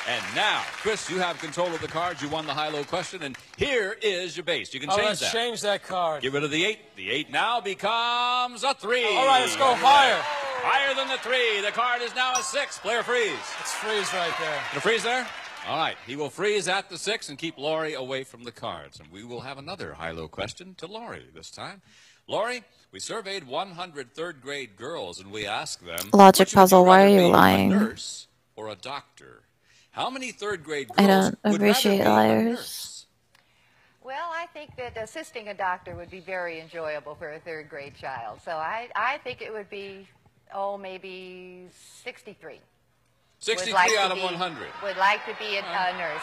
And now, Chris, you have control of the cards. You won the high-low question, and here is your base. You can change let's that. change that card. Get rid of the 8. The 8 now becomes a 3. All right, let's go higher. Higher than the 3. The card is now a 6. Player freeze. It's freeze right there. Gonna freeze there? All right. He will freeze at the 6 and keep Laurie away from the cards. And we will have another high-low question to Laurie this time. Laurie, we surveyed 100 third-grade girls, and we asked them... Logic which would puzzle, why are rather you be, lying? a nurse or a doctor? How many third-grade girls I don't would rather appreciate be a liars. nurse? Well, I think that assisting a doctor would be very enjoyable for a third-grade child. So I think it would be, maybe 63. 63 out of 100. Would like to be a nurse.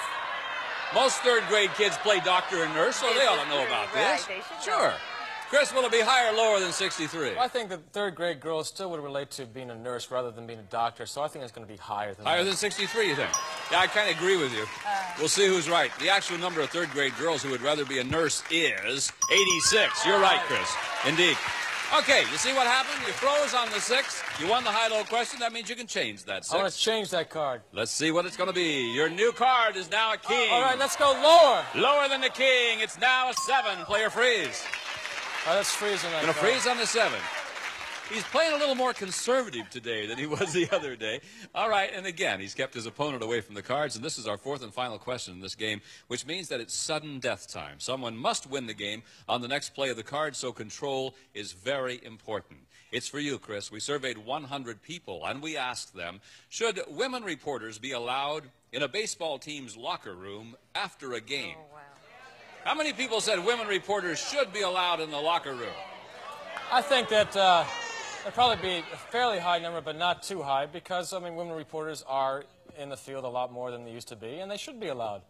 Most third-grade kids play doctor and nurse, so they ought to know about this. They should Sure. know. Chris, will it be higher or lower than 63? Well, I think the third-grade girls still would relate to being a nurse rather than being a doctor, so I think it's going to be higher than Higher that. than 63, you think? Yeah, I kind of agree with you. We'll see who's right. The actual number of third-grade girls who would rather be a nurse is 86. You're right, Chris. Indeed. Okay, you see what happened? You froze on the 6. You won the high-low question. That means you can change that 6. I want to change that card. Let's see what it's going to be. Your new card is now a king. All right, let's go lower. Lower than the king. It's now a 7. Player freeze. All right, let's freeze on that Going to card. freeze on the 7. He's playing a little more conservative today than he was the other day. All right, and again, he's kept his opponent away from the cards, and this is our 4th and final question in this game, which means that it's sudden death time. Someone must win the game on the next play of the card, so control is very important. It's for you, Chris. We surveyed 100 people, and we asked them, should women reporters be allowed in a baseball team's locker room after a game? Oh, wow. How many people said women reporters should be allowed in the locker room? I think that there'd probably be a fairly high number, but not too high, because, I mean, women reporters are in the field a lot more than they used to be, and they should be allowed.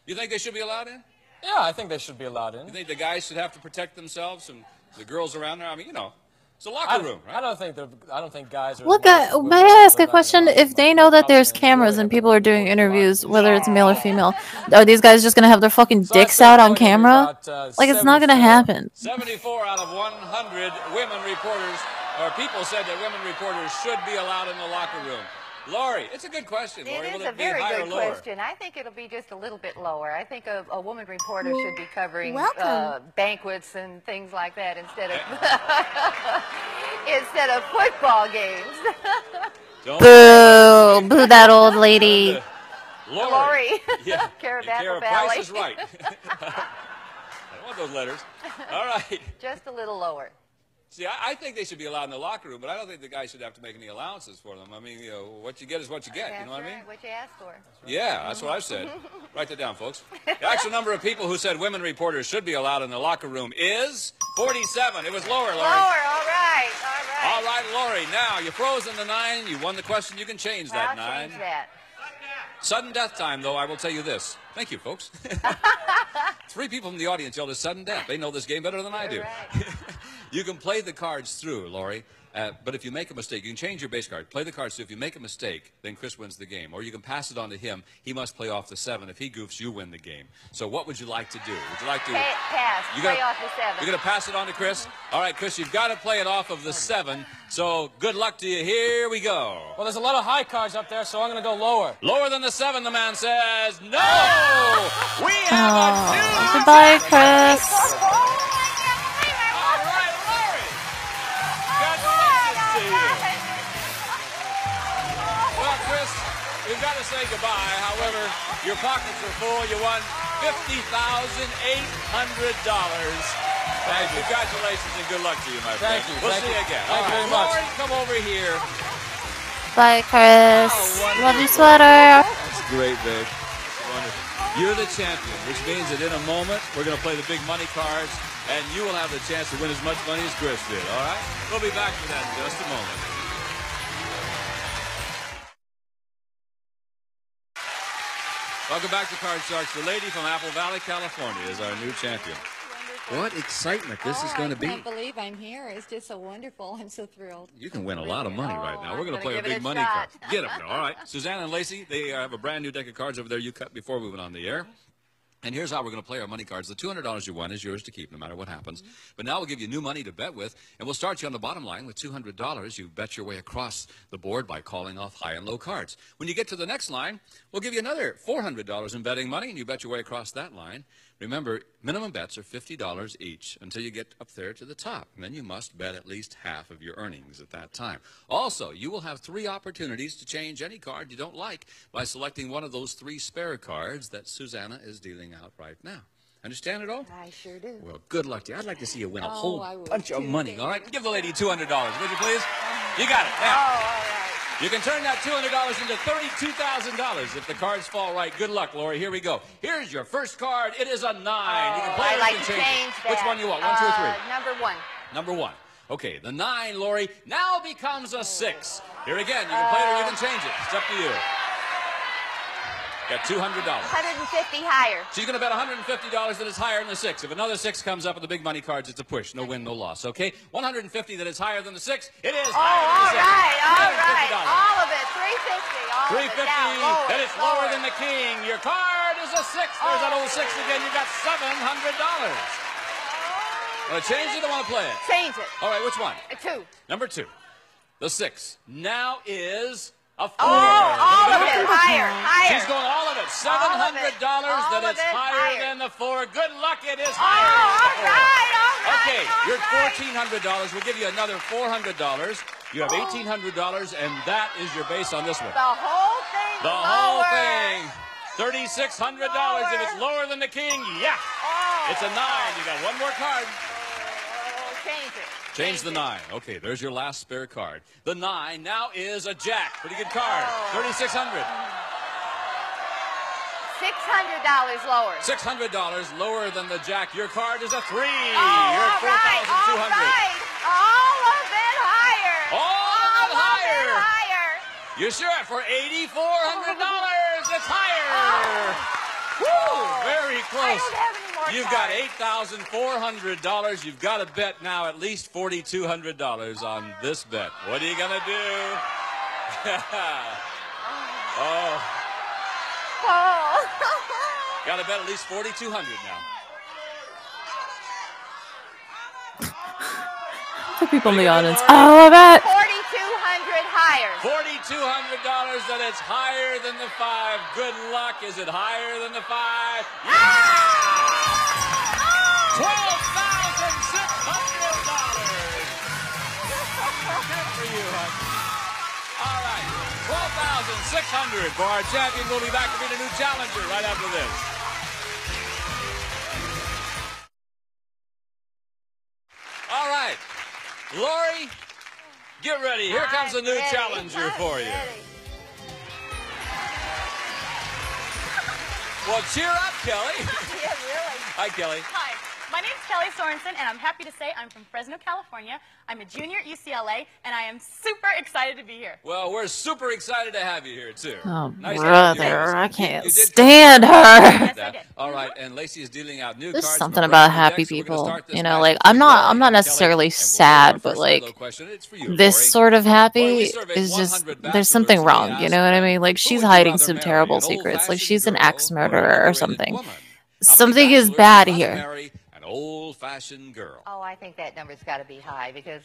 You think they should be allowed in? Yeah, I think they should be allowed in. You think the guys should have to protect themselves and the girls around there? I mean, you know, it's a locker room, right? I don't think guys are... Look, may I ask a question? If they know that there's cameras and people are doing interviews, whether it's male or female, are these guys just gonna have their fucking dicks out on camera? Like, it's not gonna happen. 74 out of 100 women reporters, or people said that women reporters should be allowed in the locker room. Laurie, it's a good question, Laurie. It Will is a it be very higher or good lower? question. I think it'll be just a little bit lower. I think a woman reporter should be covering Welcome. banquets and things like that instead of instead of football games. Boo! Boo that old lady. Lori. Yeah. Carabapple Kara, Price Valley. is right. I don't want those letters. All right. Just a little lower. See, I think they should be allowed in the locker room, but I don't think the guys should have to make any allowances for them. I mean, you know, what you get is what you get. You know what I mean? Right, what you asked for. Yeah, that's what I've said. Write that down, folks. The actual number of people who said women reporters should be allowed in the locker room is 47. It was lower, Laurie. Lower, all right, all right. All right, Laurie. Now, you froze in the 9. You won the question. You can change that I'll 9. change that. Sudden death time, though, I will tell you this. Thank you, folks. 3 people from the audience yelled at sudden death. They know this game better than I do. Right. You can play the cards through, Laurie, but if you make a mistake, you can change your base card. Play the cards through. If you make a mistake, then Chris wins the game. Or you can pass it on to him. He must play off the 7. If he goofs, you win the game. So what would you like to do? Would you like to... Pass. Play off the 7. You're going to pass it on to Chris? All right, Chris, you've got to play it off of the 7. So good luck to you. Here we go. Well, there's a lot of high cards up there, so I'm going to go lower. Lower than the 7, the man says. No! We have a 2. Goodbye, Chris. All right, Laurie. Congratulations to you. Well, Chris, we've got to say goodbye. However, your pockets are full. You won $50,800. Thank you. Congratulations and good luck to you, my friend. Thank you. We'll Thank see you you. again. Thank you very Laurie, much. come over here. Bye, Chris. Oh, Love your sweater. That's great, babe. That's wonderful. You're the champion, which means that in a moment, we're going to play the big money cards, and you will have the chance to win as much money as Chris did, all right? We'll be back for that in just a moment. Welcome back to Card Sharks. The lady from Apple Valley, California is our new champion. What excitement this is going to be. I can't believe I'm here. It's just so wonderful. I'm so thrilled. You can win a lot of money right now. We're going to play a give it big a money shot. card. Get them. All right. Suzanne and Lacey, they have a brand new deck of cards over there you cut before we went on the air. And here's how we're going to play our money cards. The $200 you won is yours to keep no matter what happens. But now we'll give you new money to bet with, and we'll start you on the bottom line with $200. You bet your way across the board by calling off high and low cards. When you get to the next line, we'll give you another $400 in betting money, and you bet your way across that line. Remember, minimum bets are $50 each until you get up there to the top. And then you must bet at least half of your earnings at that time. Also, you will have 3 opportunities to change any card you don't like by selecting one of those 3 spare cards that Susanna is dealing out right now. Understand it all? I sure do. Well, good luck to you. I'd like to see you win a I whole would bunch of too, money. David. All right? Give the lady $200, would you please? You got it. Now. Oh, all right. You can turn that $200 into $32,000 if the cards fall right. Good luck, Lori. Here we go. Here's your first card. It is a 9. You can play I'd it or like you to can change it. that. Which one you want? 1, 2, or 3? Number 1. Number 1. Okay, the 9, Lori, now becomes a 6. Here again, you can play it or you can change it. It's up to you. Got $200. 150 higher. She's going to bet $150 that is higher than the 6. If another 6 comes up with the big money cards, it's a push. No win, no loss, okay? 150 that is higher than the 6. It is higher than the 6. All right. All of it. 350. All of it. 350, Down, lower, that is lower than the king. Your card is a 6. There's that old 6 again. You got $700. Want to change it or want to play it? Change it. All right, which one? 2. Number 2. The 6 now is a 4. All of it. Higher. She's going all of it. $700 that is higher than the 4. Good luck, it is higher than the 4. Okay, you're $1,400. We'll give you another $400. You have $1,800, and that is your base on this one. The whole thing. The whole thing. $3,600 if it's lower than the king. Yeah. It's a 9. You got one more card. Change it. Change the 9. Okay, there's your last spare card. The 9 now is a jack. Pretty good card. $3,600. $600 lower. $600 lower than the jack. Your card is a 3. You're All at $4,200. right. All of it higher. All of it higher. Higher. You're sure? For $8,400. It's higher. Woo, very close. I don't have any more You've cards. got $8,400. You've got to bet now at least $4,200 on this bet. What are you going to do? Oh. Got to bet at least $4,200 now. For people in the audience, all of it. $4,200 higher. $4,200 that it's higher than the 5. Good luck. Is it higher than the 5? Yeah! $12,600. Good for you, hon. All right, $12,600 for our champion. We'll be back to meet a new challenger right after this. All right, Lori, get ready. Here comes a new challenger for you. Well, cheer up, Kelly. Yeah, really. Hi, Kelly. Hi. My name's Kelly Sorensen, and I'm happy to say I'm from Fresno, California. I'm a junior at UCLA, and I am super excited to be here. Well, we're super excited to have you here, too. Oh, Nice to have you with us. brother, I can't You did stand her. Yes, I did. All right, and Lacey is dealing out new There's cards. something from about brand new happy decks, so we're gonna people, start this you know, match like with I'm not Kelly and necessarily Kelly, and we'll sad, our but first like solo question. It's for you, this Lori. sort of Lori, we happy surveyed is just 100 there's something bachelors. wrong, We you know what I asked mean? Like who she's would you hiding rather some marry, terrible an secrets. Like old-fashioned she's an girl ex-murderer or a or something. woman? How many Something is bachelors bad would rather here. marry an old-fashioned girl? Oh, I think that number's got to be high because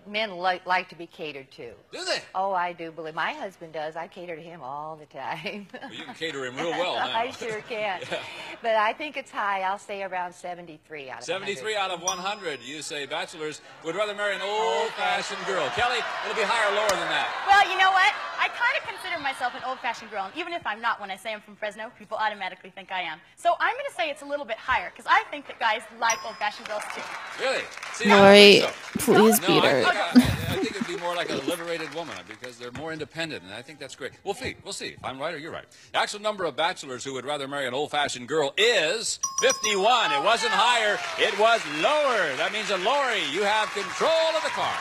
men like to be catered to. Do they? Oh, I do believe. My husband does. I cater to him all the time. Well, you can cater him real well now. I sure can. Yeah. But I think it's high. I'll say around 73 out of 73 out of 100. You say bachelors would rather marry an old-fashioned girl. Kelly, it'll be higher or lower than that? Well, you know what? I kind of consider myself an old-fashioned girl, and even if I'm not, when I say I'm from Fresno, people automatically think I am. So I'm going to say it's a little bit higher, because I think that guys like old-fashioned girls, too. Really? See, Lori, I don't think so. please No, beat her. I think it'd be more like a liberated woman because they're more independent, and I think that's great. We'll see. We'll see. If I'm right or you're right. The actual number of bachelors who would rather marry an old-fashioned girl is 51. It wasn't higher. It was lower. That means that, Lori, you have control of the card.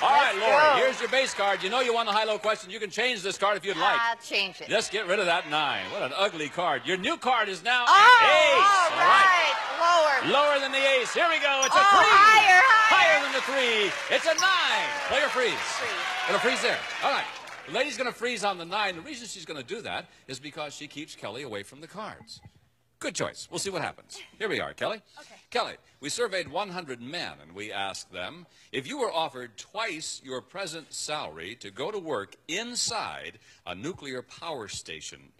All right, Let's Lori, go. here's your base card. You know you won the high-low question. You can change this card if you'd like. I'll change it. Just get rid of that 9. What an ugly card. Your new card is now Oh, ace. all right. Lower. Lower than the ace. Here we go. It's a 3. Higher. Higher than the 3. It's a 9. Player freeze. Gonna freeze there. All right. The lady's gonna freeze on the 9. The reason she's gonna do that is because she keeps Kelly away from the cards. Good choice. We'll see what happens. Here we are, Kelly. Okay. Kelly, we surveyed 100 men, and we asked them, if you were offered twice your present salary to go to work inside a nuclear power station,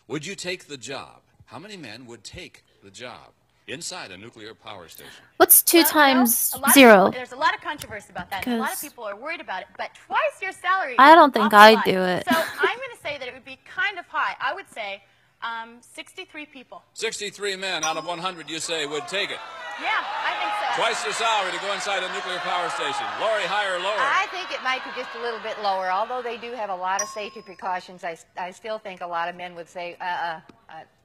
would you take the job? How many men would take the job inside a nuclear power station? What's 2 times You know, 0? There's a lot of controversy about that, and a lot of people are worried about it, but twice your salary I is don't an think awful I'd lot. do it. So I'm going to say that it would be kind of high. I would say 63 people. 63 men out of 100, you say, would take it. Yeah, I think so. Twice your salary to go inside a nuclear power station. Lori, higher or lower? I think it might be just a little bit lower. Although they do have a lot of safety precautions, I still think a lot of men would say,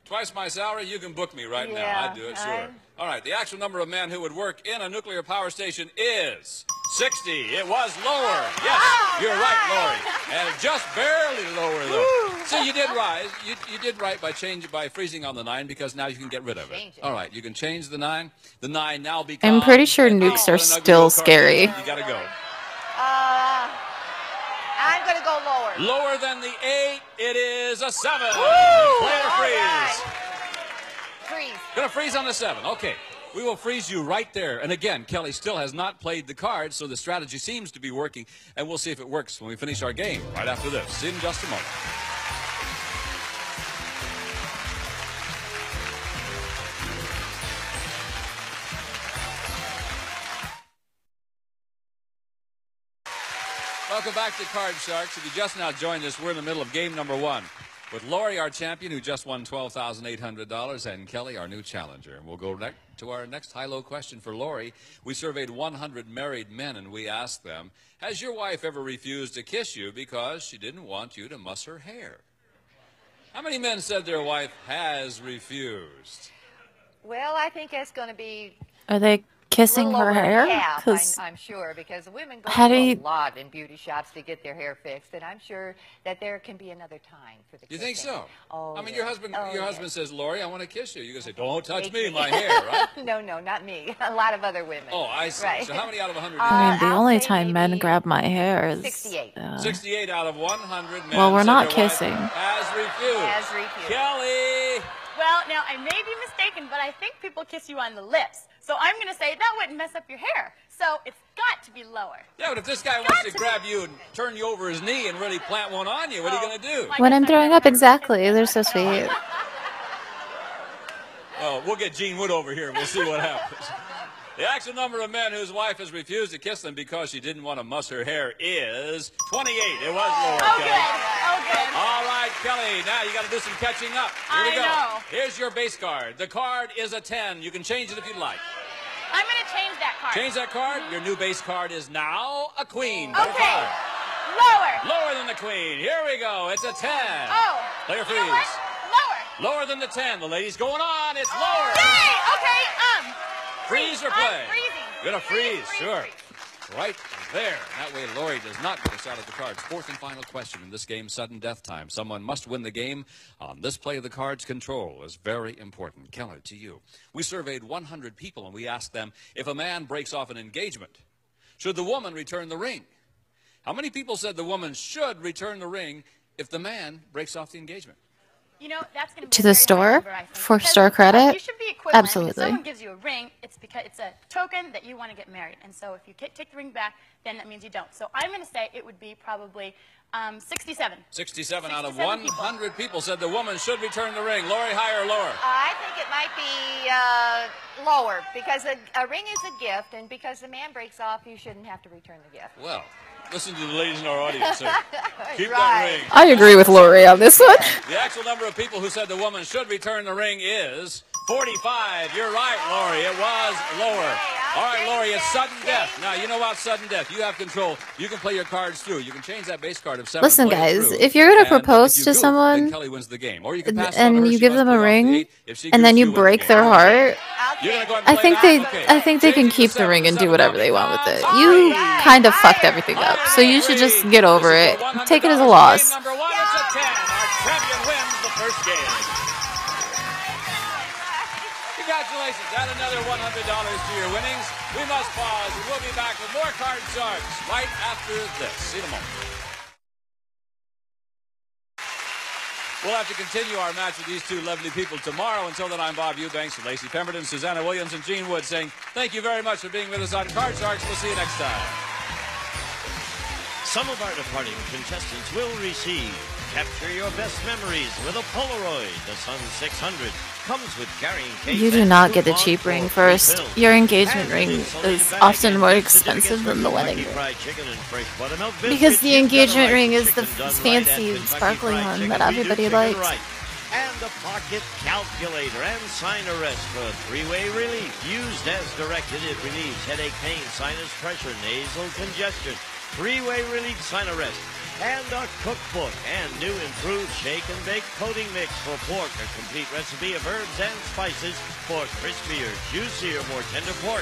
Twice my salary, you can book me right now. I'd do it, sure. All right, the actual number of men who would work in a nuclear power station is 60. It was lower. Yes, you're right, Lori. And just barely lower, though. So you did rise. You did right by freezing on the 9 because now you can get rid of it. All right, you can change the 9. The 9 now becomes... I'm pretty sure nukes are still scary. You got to go. I'm going to go lower. Lower than the 8, it is a 7. Woo! Play or freeze? Right. Freeze. Going to freeze on the 7. Okay. We will freeze you right there. And again, Kelly still has not played the cards, so the strategy seems to be working. And we'll see if it works when we finish our game right after this. See you in just a moment. Welcome back to Card Sharks. If you just now joined us, we're in the middle of game number 1 with Lori, our champion, who just won $12,800, and Kelly, our new challenger. And we'll go to our next high-low question for Lori. We surveyed 100 married men, and we asked them, has your wife ever refused to kiss you because she didn't want you to muss her hair? How many men said their wife has refused? Well, I think it's going to be... Are they kissing her hair? I'm sure, because women go How do to you- a lot in beauty shops to get their hair fixed, and I'm sure that there can be another time for the You think kissing. so? Oh, I mean, yes. your husband Yes. says, Lori, I want to kiss you. You can say, don't touch Take me, my hair, right? No, not me. A lot of other women. Oh, I see. Right. So how many out of 100? I mean, the only time men grab my hair is... 68. 68 out of 100 men. Well, we're said not their wife kissing. Has refused. Has refused. Kelly! Well, now, I may be mistaken, but I think people kiss you on the lips. So I'm going to say that wouldn't mess up your hair. So it's got to be lower. Yeah, but if this guy wants to grab you and turn you over his knee and really plant one on you, what are you going to do? When I'm throwing up, exactly. They're so sweet. Oh, we'll get Gene Wood over here and we'll see what happens. The actual number of men whose wife has refused to kiss them because she didn't want to muss her hair is 28. It was lower, Kelly. Oh, good. All right, Kelly, now you got to do some catching up. Here we go. know. Here's your base card. The card is a 10. You can change it if you'd like. I'm going to change that card. Change that card. Your new base card is now a queen. Okay. Lower. Lower than the queen. Here we go. It's a 10. Oh. Player You know what? freeze. Lower. Lower than the 10. The lady's going on. It's lower. Yay! Okay, Freeze or play? I'm freezing. You're going to freeze, sure. Right there. That way Lori does not get us out of the cards. Fourth and final question in this game, sudden death time. Someone must win the game on this play of the cards. Control is very important. Keller, to you. We surveyed 100 people and we asked them, if a man breaks off an engagement, should the woman return the ring? How many people said the woman should return the ring if the man breaks off the engagement? You know, that's going To the store? For store credit? You should be equivalent. When Absolutely. someone gives you a ring, it's because it's a token that you want to get married. And so if you take the ring back, then that means you don't. So I'm going to say it would be probably 67. 67 out of 100 people said the woman should return the ring. Lori, higher or lower? I think it might be lower, because a ring is a gift, and because the man breaks off, you shouldn't have to return the gift. Well, listen to the ladies in our audience. Sir. Keep Right. that ring. I agree with Lori on this one. The actual number of people who said the woman should return the ring is 45. You're right, Lori. It was lower. All right, Lori, it's sudden death. Now, you know about sudden death. You have control. You can play your cards through. You can change that base card of 7. Listen, and play it guys, through. if you're going And to propose if you to do, someone then Kelly wins the game. Or you can pass on to and her. you She give must them put a off the ring 8. If she and gives then you win the break game. their heart, You're gonna go ahead and I play think that? they Okay. I think they can keep the ring and do whatever they want with it. You kind of fucked everything up, so you should just get over it. Take it as a loss. Game number 1, it's a 10. Our champion wins the first game. Congratulations. Add another $100 to your winnings. We must pause, and we'll be back with more Card Sharks right after this. See you in a moment. We'll have to continue our match with these two lovely people tomorrow. Until then, I'm Bob Eubanks, Lacey Pemberton, Susanna Williams, and Gene Wood saying thank you very much for being with us on Card Sharks. We'll see you next time. Some of our departing contestants will receive Capture Your Best Memories with a Polaroid. The Sun 600 comes with carrying case. You do not get a cheap ring first. Your engagement ring is often more expensive than the wedding ring. Because the engagement ring is the fancy, sparkling one that everybody likes. And a pocket calculator and sign arrest for three-way relief. Used as directed, it relieves headache, pain, sinus pressure, nasal congestion. Three-way relief sign arrest. And a cookbook and new improved shake and bake coating mix for pork. A complete recipe of herbs and spices for crispier, juicier, more tender pork.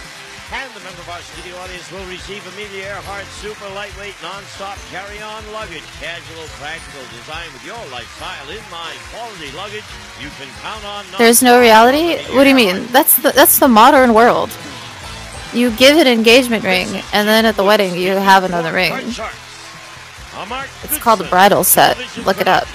And the member of our studio audience will receive Amelia Earhart super lightweight non-stop carry-on luggage. Casual, practical design with your lifestyle in mind. Quality luggage you can count on. There's no reality? What do you mean? That's the modern world. You give an engagement ring, and then at the wedding you have another ring. It's called a bridal set. Look it up.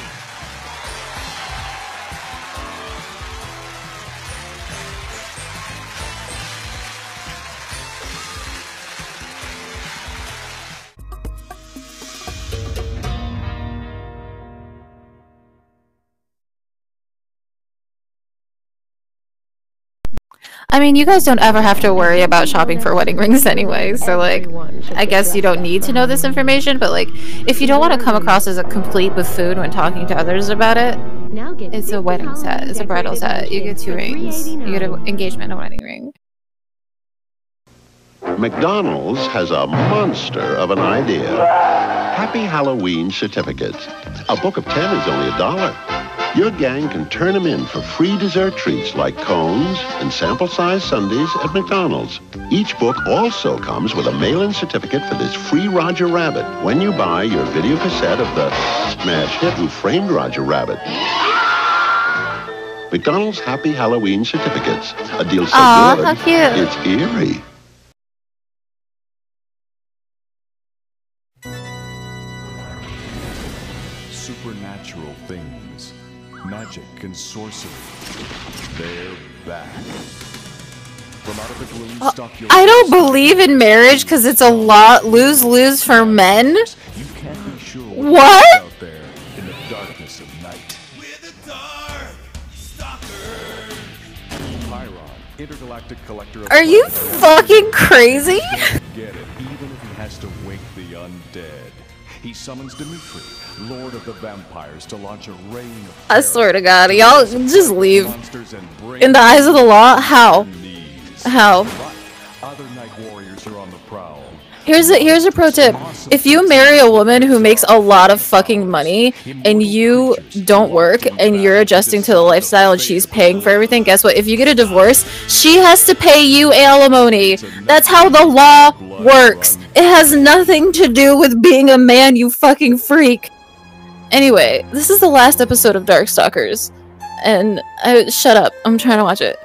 I mean, you guys don't ever have to worry about shopping for wedding rings anyway, so like, I guess you don't need to know this information, but like, if you don't want to come across as a complete buffoon when talking to others about it, it's a wedding set, it's a bridal set, you get two rings, you get an engagement and a wedding ring. McDonald's has a monster of an idea. Happy Halloween certificates. A book of 10 is only $1. Your gang can turn them in for free dessert treats like cones and sample-sized sundaes at McDonald's. Each book also comes with a mail-in certificate for this free Roger Rabbit when you buy your video cassette of the smash hit Who Framed Roger Rabbit. McDonald's Happy Halloween certificates. A deal so good, how cute. It's eerie. Supernatural things, magic and sorcery, they're back. From out of the gloom, I don't believe in marriage because it's a lot lose-lose for men. You can't be sure what? Out there in the darkness of night. Chiron, intergalactic collector of Are you fucking crazy? Get it, even if he has to wake the undead. He summons Dimitri, Lord of the Vampires, to launch a reign of I swear to God, y'all just leave. In the eyes of the law, how? How? Other night warriors are on the prowl. Here's a pro tip. If you marry a woman who makes a lot of fucking money and you don't work and you're adjusting to the lifestyle and she's paying for everything, guess what? If you get a divorce, she has to pay you alimony. That's how the law works. It has nothing to do with being a man, you fucking freak. Anyway, this is the last episode of Darkstalkers. And shut up. I'm trying to watch it.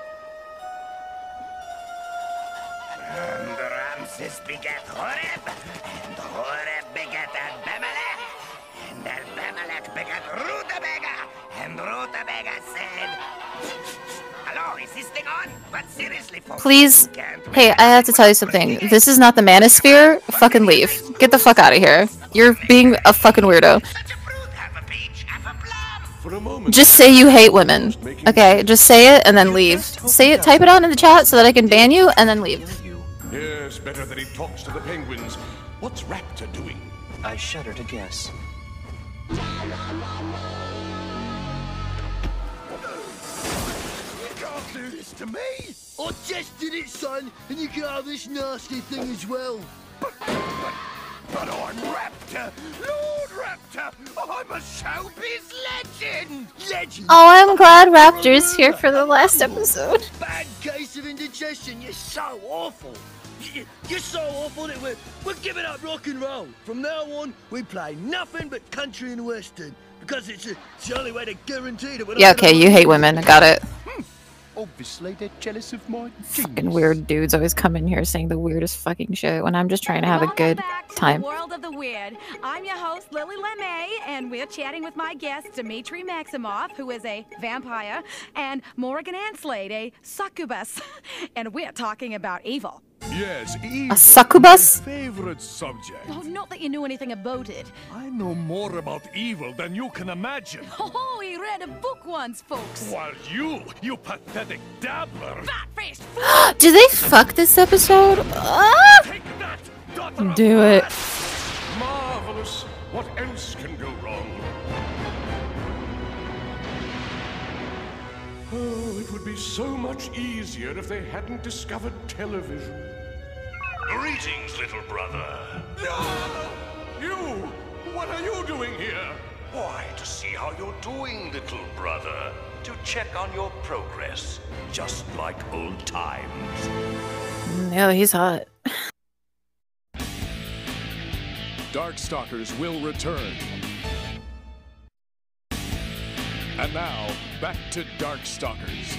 Please, hey, I have to tell you something. This is not the manosphere. Fucking leave. Get the fuck out of here. You're being a fucking weirdo. Just say you hate women. Okay, just say it and then leave. Say it, type it out in the chat so that I can ban you and then leave. Yes, better that he talks to the penguins. What's Raptor doing? I shudder to guess. You can't do this to me! I just did it, son, and you can have this nasty thing as well. But I'm Raptor! Lord Raptor! I'm a showbiz legend! Legend? Oh, I'm glad Raptor's here for the last episode. Bad case of indigestion, you're so awful. You're so awful that we're giving up rock and roll. From now on, we play nothing but country and western. Because it's the only way to guarantee that we're not Yeah, okay, you hate women. Got it. Obviously, they're jealous of my Fucking weird dudes always come in here saying the weirdest fucking shit when I'm just trying to have a good time. World of the Weird. I'm your host, Lily LeMay, and we're chatting with my guest, Dmitry Maximoff, who is a vampire, and Morgan Anslade, a succubus. And we're talking about evil. Yes, evil. A succubus? My favorite subject. Oh, not that you knew anything about it. I know more about evil than you can imagine. Oh, he read a book once, folks. While you pathetic dabbler. Fat-faced Do they fuck this episode? Do it. Marvelous. What else can go wrong? Oh, it would be so much easier if they hadn't discovered television. Greetings, little brother. You! What are you doing here? Why, to see how you're doing, little brother. To check on your progress. Just like old times. No, he's hot. Darkstalkers will return. And now, back to Darkstalkers.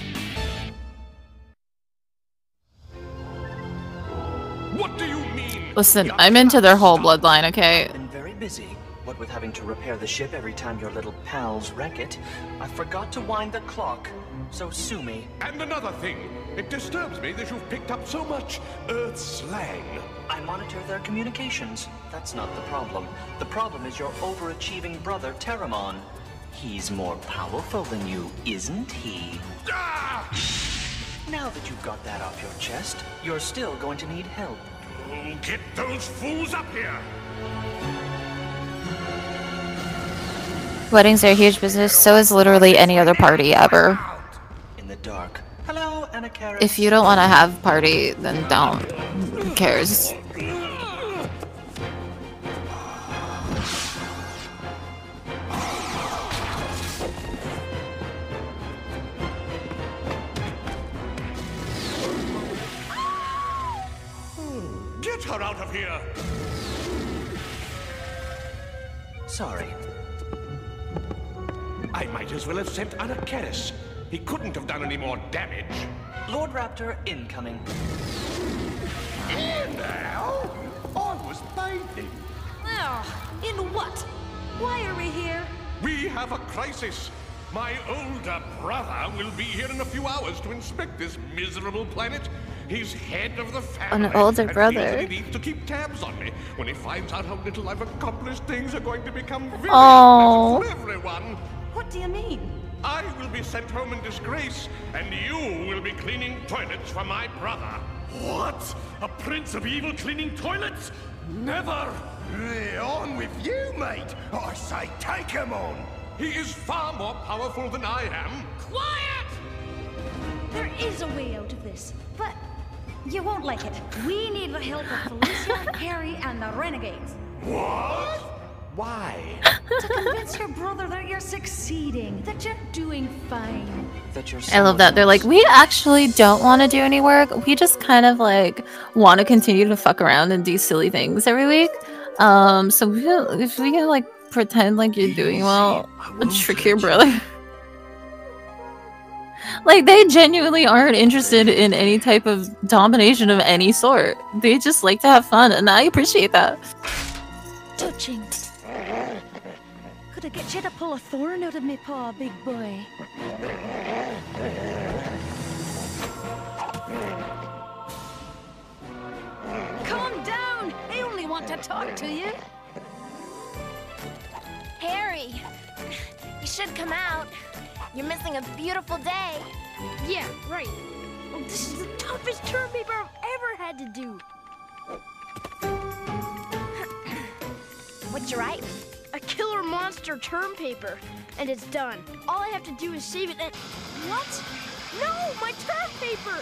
What do you mean? Listen, I'm into their whole bloodline, okay? I've been very busy. What with having to repair the ship every time your little pals wreck it, I forgot to wind the clock. So sue me. And another thing, it disturbs me that you've picked up so much Earth slang. I monitor their communications. That's not the problem. The problem is your overachieving brother, Terramon. He's more powerful than you, isn't he? Ah! Now that you've got that off your chest, you're still going to need help. Get those fools up here! Weddings are a huge business, so is literally any other party ever. In the dark. Hello, Anna Karis. If you don't want to have a party, then don't. Who cares? Get her out of here! Sorry. I might as well have sent Anna Karis. He couldn't have done any more damage. Lord Raptor incoming. Here now? I was bathing. Oh, in what? Why are we here? We have a crisis. My older brother will be here in a few hours to inspect this miserable planet. He's head of the family. An older brother. And feels that he needs to keep tabs on me. When he finds out how little I've accomplished, things are going to become very Oh. unpleasant for everyone. What do you mean? I will be sent home in disgrace, and you will be cleaning toilets for my brother. What? A prince of evil cleaning toilets? Never! On with you, mate. I say take him on. He is far more powerful than I am. Quiet! There is a way out of this, but you won't like it. We need the help of Felicia, Harry, and the Renegades. What? Why? To convince your brother that you're succeeding, that you're doing fine. That you're I love that. They're like, we actually don't want to do any work. We just kind of like want to continue to fuck around and do silly things every week. So if we can like pretend like you're doing well, trick your brother. Like, they genuinely aren't interested in any type of domination of any sort. They just like to have fun, and I appreciate that. Touching. Could I get you to pull a thorn out of me paw, big boy? Calm down! I only want to talk to you. Harry, you should come out. You're missing a beautiful day. Yeah, right. Well, this is the toughest term paper I've ever had to do. What'd you write? A killer monster term paper, and it's done. All I have to do is save it and... What? No, my term paper!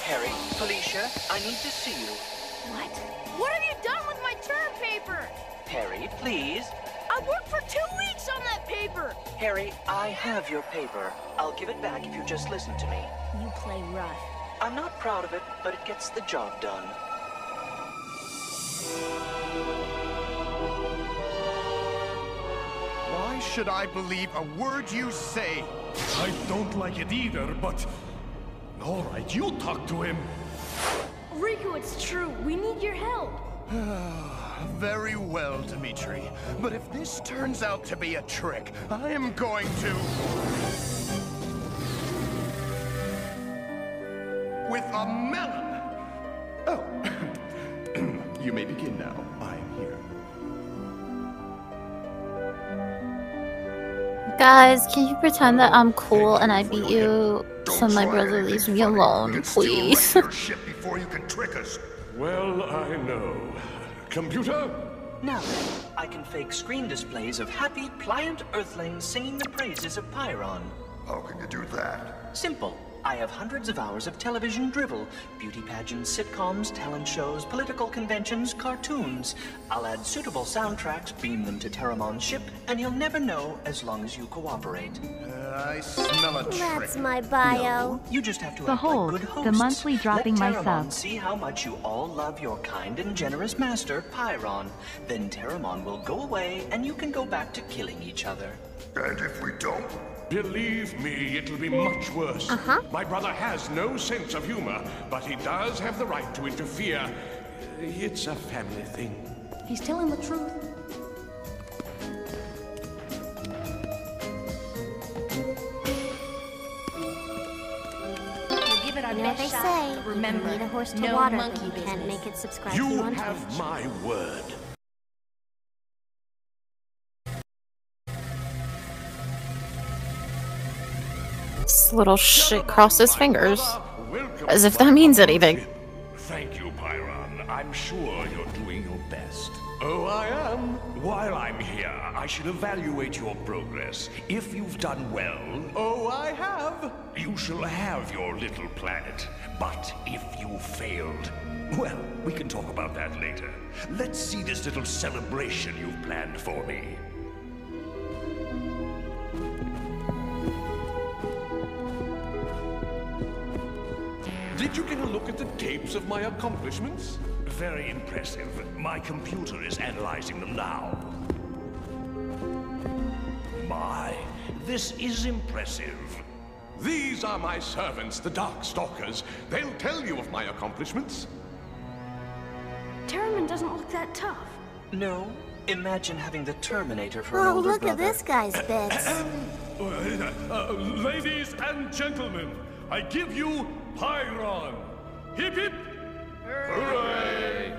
Harry, Felicia, I need to see you. What? What have you done with my term paper? Harry, please. I worked for 2 weeks on that paper! Harry, I have your paper. I'll give it back if you just listen to me. You play rough. I'm not proud of it, but it gets the job done. Why should I believe a word you say? I don't like it either, but... All right, you talk to him. Riku, it's true. We need your help. Very well, Dimitri. But if this turns out to be a trick, I am going to... With a melon! Oh. You may begin now. I am here. Guys, can you pretend that I'm cool and I beat you so my brother leaves me alone, please? Before you can trick us. Well, I know. Computer? Now, I can fake screen displays of happy, pliant Earthlings singing the praises of Pyron. How can you do that? Simple. I have hundreds of hours of television drivel. Beauty pageants, sitcoms, talent shows, political conventions, cartoons. I'll add suitable soundtracks, beam them to Terramon's ship, and he'll never know as long as you cooperate. I smell a trick. That's my bio. No, you just have to Behold, act like good hosts. the monthly dropping Let my Terramon sub. see how much you all love your kind and generous master, Pyron. Then Terramon will go away, and you can go back to killing each other. And if we don't? Believe me, it'll be much worse. My brother has no sense of humor, but he does have the right to interfere. It's a family thing. He's telling the truth. We'll give it our You know what they best shot. say. Remember, you need a horse to no water, monkey but you business. can't make it subscribe to You you on have Twitch. my word. This little shit crossed his fingers. As if that means anything. Thank you, Pyron. I'm sure you're doing your best. Oh, I am. While I'm here, I should evaluate your progress. If you've done well... Oh, I have. You shall have your little planet. But if you failed... Well, we can talk about that later. Let's see this little celebration you've planned for me. Did you get a look at the tapes of my accomplishments? Very impressive. My computer is analyzing them now. My, this is impressive. These are my servants, the Darkstalkers. They'll tell you of my accomplishments. Terraman doesn't look that tough. No. Imagine having the Terminator for an Oh, older look brother. at this guy's bits. Ladies and gentlemen, I give you Pyron. Hip hip! Hooray!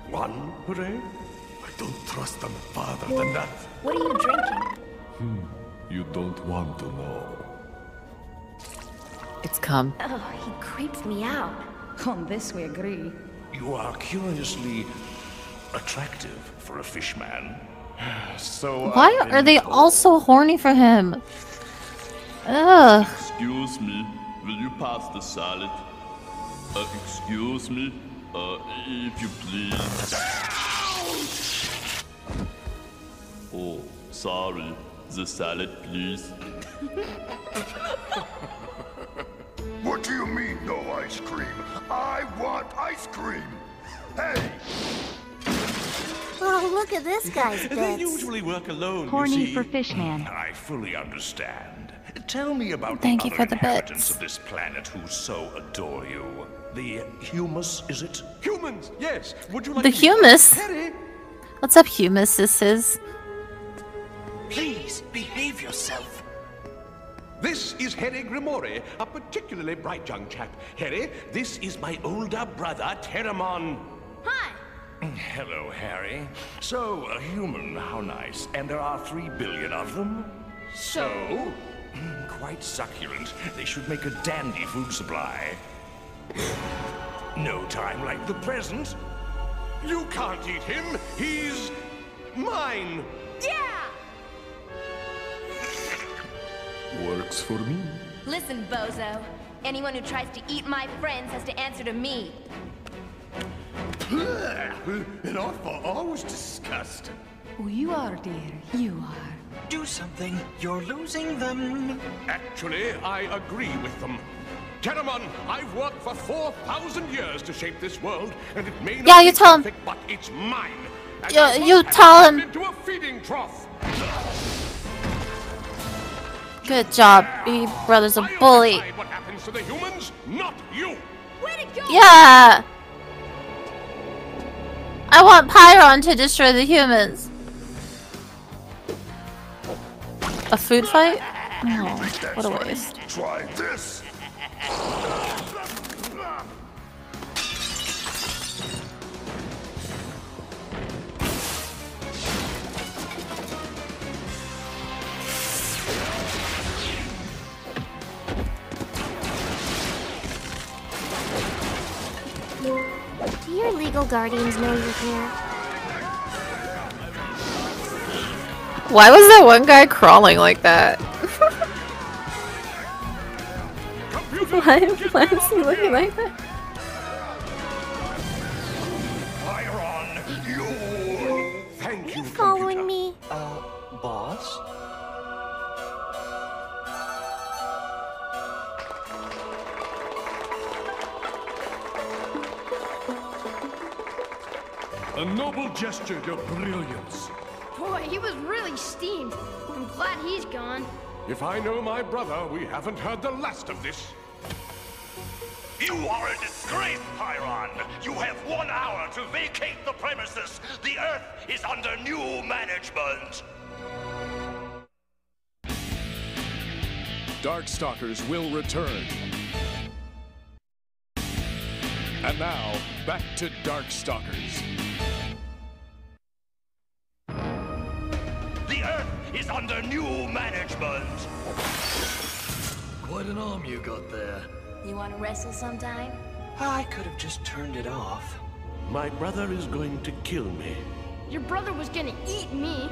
One hooray? I don't trust them farther than that. What are you drinking? You don't want to know. It's come. Oh, he creeps me out. On this we agree. You are curiously attractive for a fishman. So Why are they all so horny for him? Ugh. Excuse me, will you pass the salad? Excuse me, if you please. Oh, sorry. The salad, please. What do you mean, no ice cream? I want ice cream! Hey! Oh, look at this guy's They bits. usually work alone, Horny you see. for Fishman. I fully understand. Tell me about Thank the you other for the inhabitants bits. of this planet who so adore you. The humus, is it? Humans, yes. Would you like The to- humus? Harry? What's up, humus, sisters? Please, behave yourself. This is Harry Grimori, a particularly bright young chap. Harry, this is my older brother, Terramon. Hi. Hello, Harry. So, a human, how nice. And there are 3 billion of them? So? Quite succulent. They should make a dandy food supply. No time like the present. You can't eat him. He's mine. Yeah! Works for me. Listen, bozo. Anyone who tries to eat my friends has to answer to me. An awful always disgust. Oh, you are, dear. You are. Do something. You're losing them. Actually, I agree with them. Terramon, I've worked for 4,000 years to shape this world, and it may not Yeah, be you tell him. perfect, but it's mine. You tell him. Into a feeding trough. Good job. Big brother's a bully. What happens to the humans? Not you. Way to go! Yeah. I want Pyron to destroy the humans. A food fight? No, what a waste. Try this. Do your legal guardians know you're here? Why was that one guy crawling like that? Why is he looking like that? Thank you, Following me? Boss? A noble gesture, your brilliance. Boy, he was really steamed. I'm glad he's gone. If I know my brother, we haven't heard the last of this. You are a disgrace, Pyron. You have 1 hour to vacate the premises. The Earth is under new management. Darkstalkers will return. And now, back to Darkstalkers. The Earth is under new management. Quite an arm you got there. You want to wrestle sometime? I could have just turned it off. My brother is going to kill me. Your brother was gonna eat me.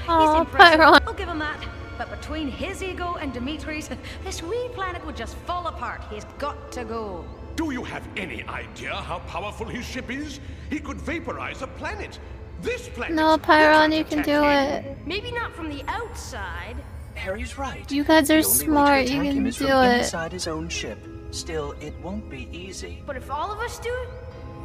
He's impressive. I'll give him that. But between his ego and Dimitri's, this wee planet would just fall apart. He's got to go. Do you have any idea how powerful his ship is? He could vaporize a planet. This planet. No, Pyron, you can do it. Maybe not from the outside. Harry's right. You guys are The only way to smart. attack You him can is do from it. inside his own ship. Still, it won't be easy. But if all of us do it?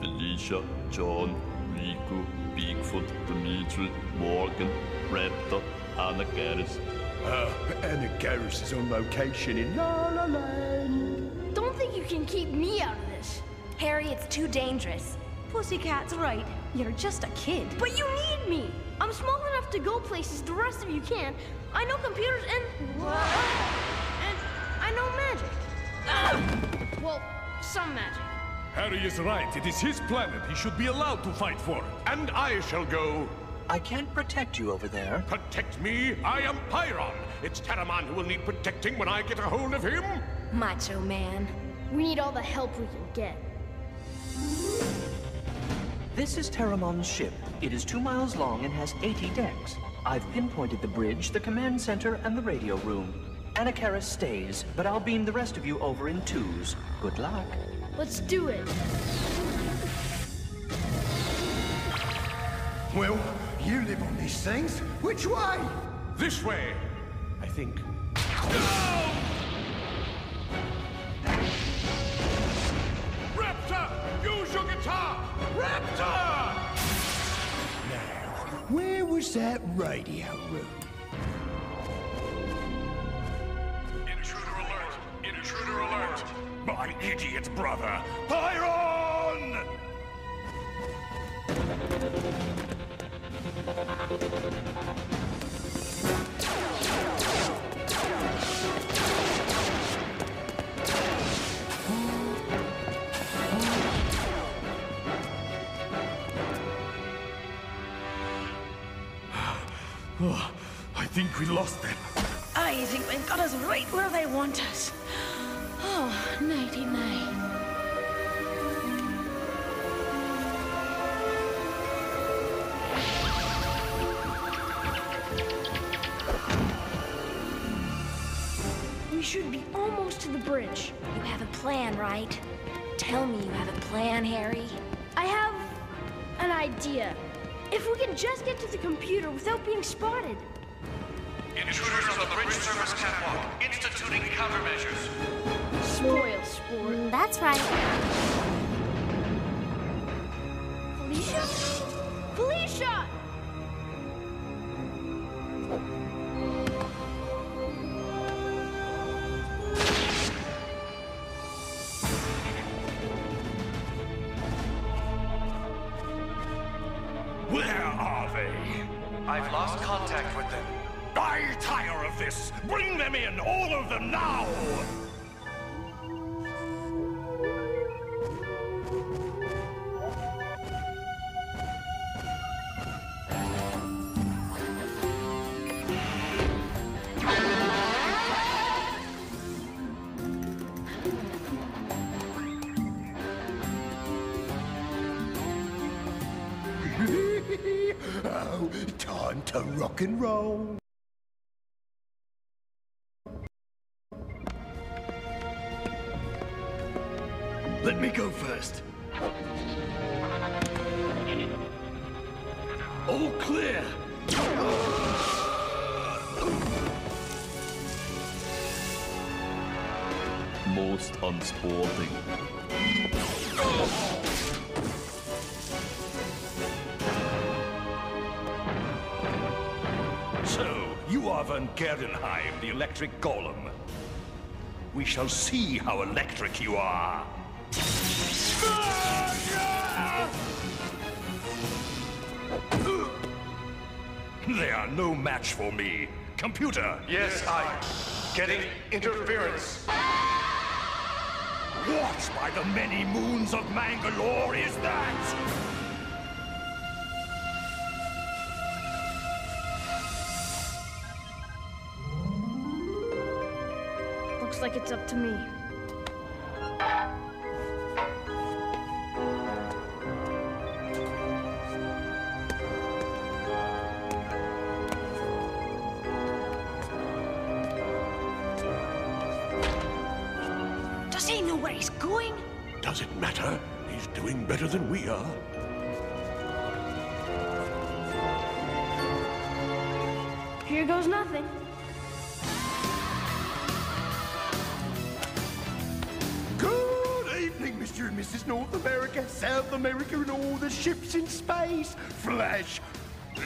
Felicia, John, Rico, Bigfoot, Dimitri, Morgan, Raptor, Anna Garris. Anna Garris is on location in La La Land. Don't think you can keep me out of this. Harry, it's too dangerous. Pussycat's right. You're just a kid. But you need me. I'm small enough to go places the rest of you can't. I know computers and I know magic. Well, some magic. Harry is right. It is his planet. He should be allowed to fight for it. And I shall go. I can't protect you over there. Protect me? I am Pyron. It's Terramon who will need protecting when I get a hold of him. Macho man. We need all the help we can get. This is Terramon's ship. It is 2 miles long and has 80 decks. I've pinpointed the bridge, the command center, and the radio room. Anna Garris stays, but I'll beam the rest of you over in twos. Good luck. Let's do it. Well, you live on these things. Which way? This way, I think. Raptor! Use your guitar! Raptor! Now, where was that radio room? Intruder alert! Intruder alert! My idiot brother, Pyron! Oh, I think we lost them. I think they've got us right where they want us. Oh, nighty-night. We should be almost to the bridge. You have a plan, right? Tell me you have a plan, Harry. I have an idea. If we can just get to the computer without being spotted. Intruders on the bridge service catwalk, instituting countermeasures. Spoil sport. That's right. Felicia? Felicia! shot! Where are they? I've lost contact with them. I tire of this! Bring them in, all of them now! Oh, time to rock and roll. Let me go first. All clear. Most unsporting. So, you are Van Gerdenheim, the electric golem. We shall see how electric you are. They are no match for me. Computer! Yes, getting interference. What by the many moons of Mangalore is that? Looks like it's up to me. Does he know where he's going? Does it matter? He's doing better than we are. Here goes nothing. Good evening, Mr. and Mrs. North America, South America, and all the ships in space. Flash.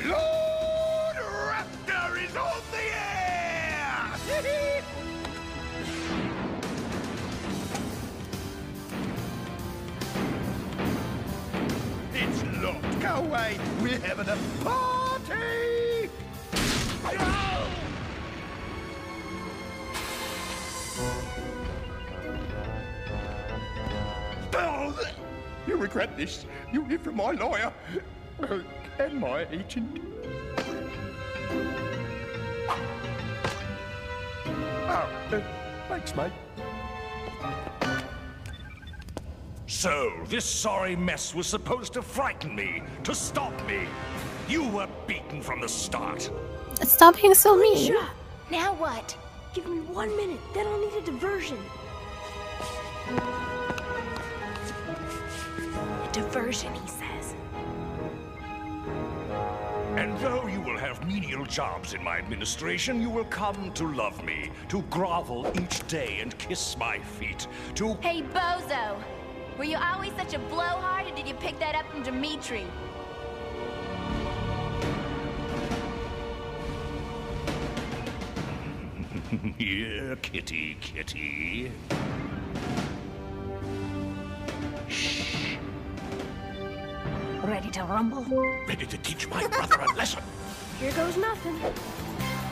Lord Raptor is on the air! It's locked. Go away. We're having a party! Oh, you'll regret this. You'll hear from my lawyer and my agent. Thanks, mate. So, this sorry mess was supposed to frighten me, to stop me. You were beaten from the start. Stop being so mean. Now what? Give me 1 minute, then I'll need a diversion. A diversion, he says. And though you will have menial jobs in my administration, you will come to love me, to grovel each day and kiss my feet, to... Hey, Bozo! Were you always such a blowhard, or did you pick that up from Dimitri? Here, kitty, kitty. Shh. Ready to rumble? Ready to teach my brother a lesson. Here goes nothing.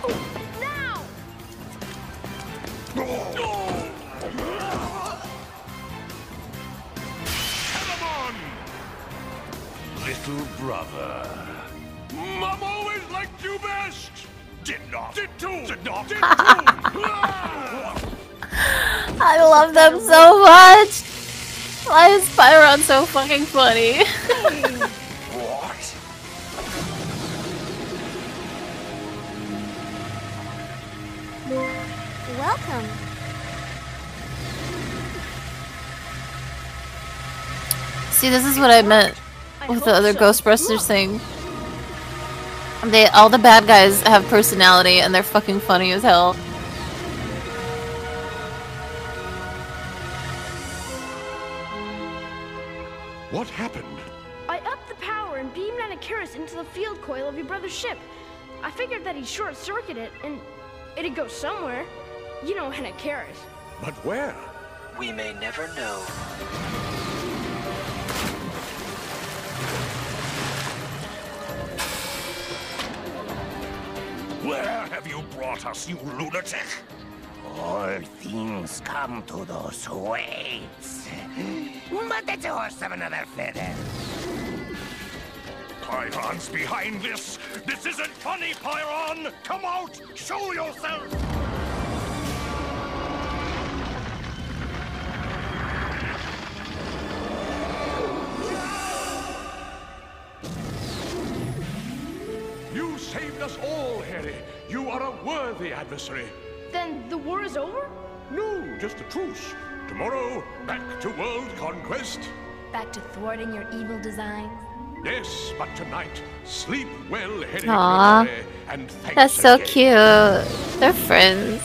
Oh, now! Little brother. Mom always liked you best. Did not. Did too. Did not. Did too. I love them so much. Why is Pyron so fucking funny? What? Welcome. See, this is what I meant with the other Ghostbusters thing. All the bad guys have personality and they're fucking funny as hell. What happened? I upped the power power and beamed Anacharis into the field coil of your brother's ship. I figured that he'd short-circuit it, and it'd go somewhere. You know Anacharis. But where? We may never know. Where have you brought us, you lunatic? All things come to those who wait. But that's a horse of another feather. Pyron's behind this. This isn't funny, Pyron! Come out! Show yourself! You saved us all, Harry. You are a worthy adversary. Then the war is over? No, just a truce. Tomorrow, back to world conquest. Back to thwarting your evil designs? Yes, but tonight, sleep well, Harry. Aww. And thanks That's so again. cute. They're friends.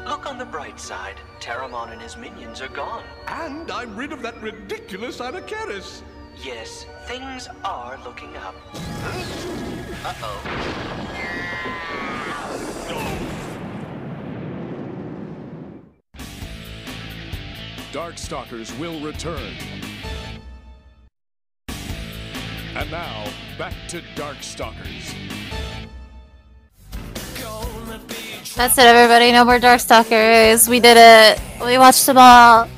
Look on the bright side. Terramon and his minions are gone. And I'm rid of that ridiculous Anacharis. Yes, things are looking up. Uh-oh. Darkstalkers will return. And now, back to Darkstalkers. That's it, everybody. No more Darkstalkers. We did it. We watched them all.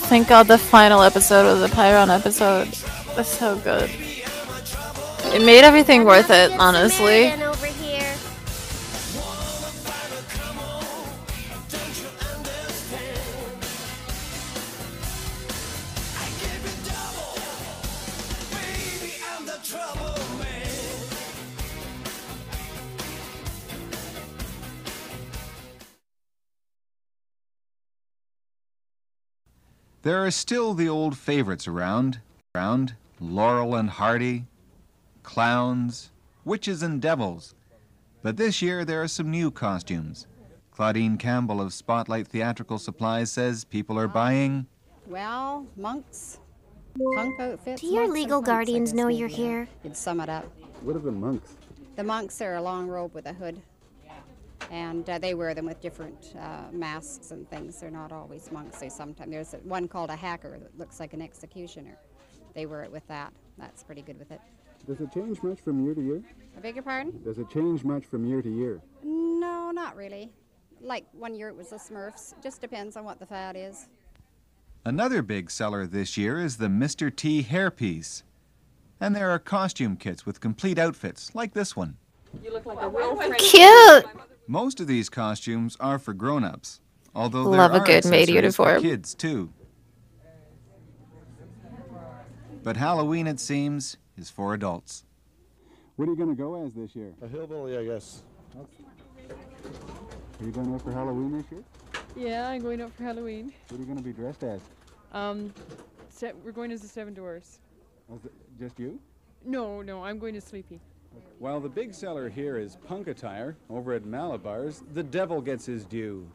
Thank God the final episode was the Pyron episode. That's so good. It made everything worth it, honestly. Over here. There are still the old favorites around. Laurel and Hardy, clowns, witches and devils. But this year there are some new costumes. Claudine Campbell of Spotlight Theatrical Supplies says people are buying... Well, monks, punk outfits. Do your monks and legal punks, I guardians guess, know maybe, you're yeah. here? You'd sum it up. What are the monks? The monks are a long robe with a hood. And they wear them with different masks and things. They're not always monks. They sometimes, there's one called a hacker that looks like an executioner. They wear it with that. That's pretty good with it. Does it change much from year to year? I beg your pardon? Does it change much from year to year? No, not really. Like 1 year it was the Smurfs. Just depends on what the fad is. Another big seller this year is the Mr. T hairpiece. And there are costume kits with complete outfits, like this one. You look like a real friend. Cute! Most of these costumes are for grown-ups, although Love there a are good maid accessories for uniform. kids, too. But Halloween, it seems, is for adults. What are you going to go as this year? A hillbilly, I guess. Are you going out for Halloween this year? Yeah, I'm going out for Halloween. What are you going to be dressed as? We're going as the Seven Dwarfs. Just you? No, I'm going to Sleepy. While the big seller here is punk attire, over at Malabar's, the devil gets his due.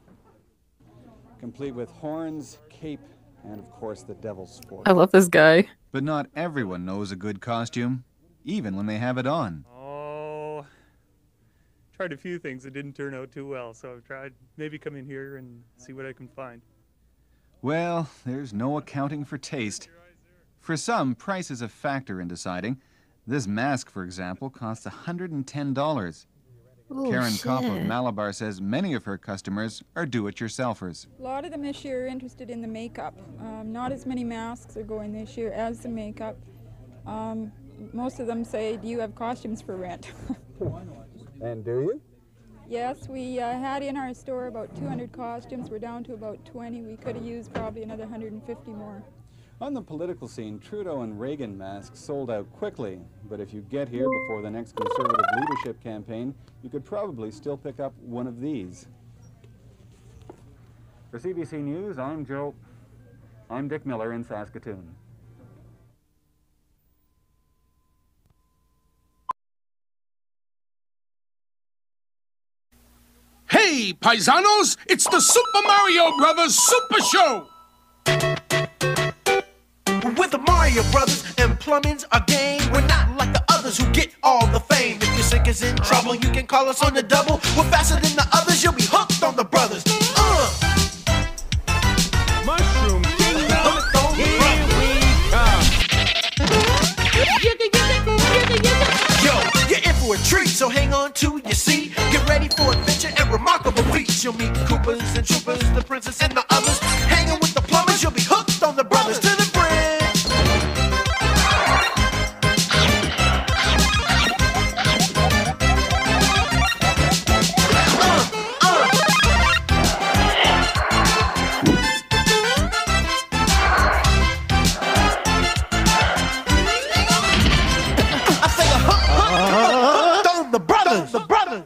Complete with horns, cape, and of course the devil's fork. I love this guy. But not everyone knows a good costume, even when they have it on. Oh, tried a few things that didn't turn out too well, so I've tried maybe come in here and see what I can find. Well, there's no accounting for taste. For some, price is a factor in deciding. This mask, for example, costs $110. Ooh, Karen Kopp of shit. Malabar says many of her customers are do-it-yourselfers. A lot of them this year are interested in the makeup. Not as many masks are going this year as the makeup. Most of them say, do you have costumes for rent? And do you? Yes, we had in our store about 200 costumes. We're down to about 20. We could have used probably another 150 more. On the political scene, Trudeau and Reagan masks sold out quickly. But if you get here before the next Conservative leadership campaign, you could probably still pick up one of these. For CBC News, I'm Dick Miller in Saskatoon. Hey, paisanos! It's the Super Mario Brothers Super Show! With the Mario Brothers and plumbing's our game. We're not like the others who get all the fame. If your sink is in trouble, you can call us on the double. We're faster than the others, you'll be hooked on the brothers. Mushroom Kingdom, here we come. Yo, you're in for a treat, so hang on to your seat. Get ready for adventure and remarkable feats. You'll meet Koopas and Troopas, the princess and the others. Hanging with the plumbers, you'll be hooked on the brothers to the bridge. The brothers! The brothers!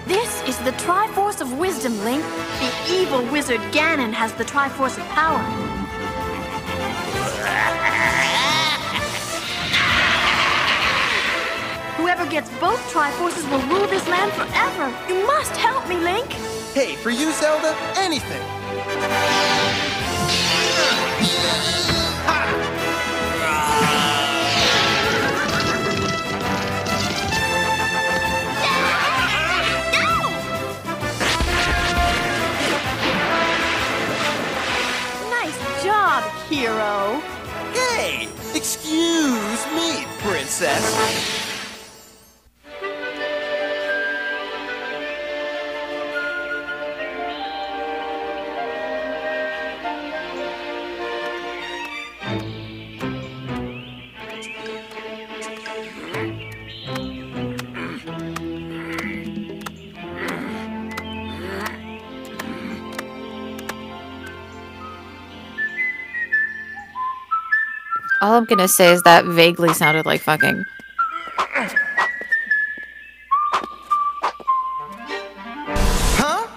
This is the Triforce of Wisdom, Link. The evil wizard Ganon has the Triforce of Power. Whoever gets both Triforces will rule this land forever. You must help me, Link. Hey, for you, Zelda, anything. Nice job, hero. Hey, excuse me, princess. All I'm gonna say is that vaguely sounded like fucking. Huh?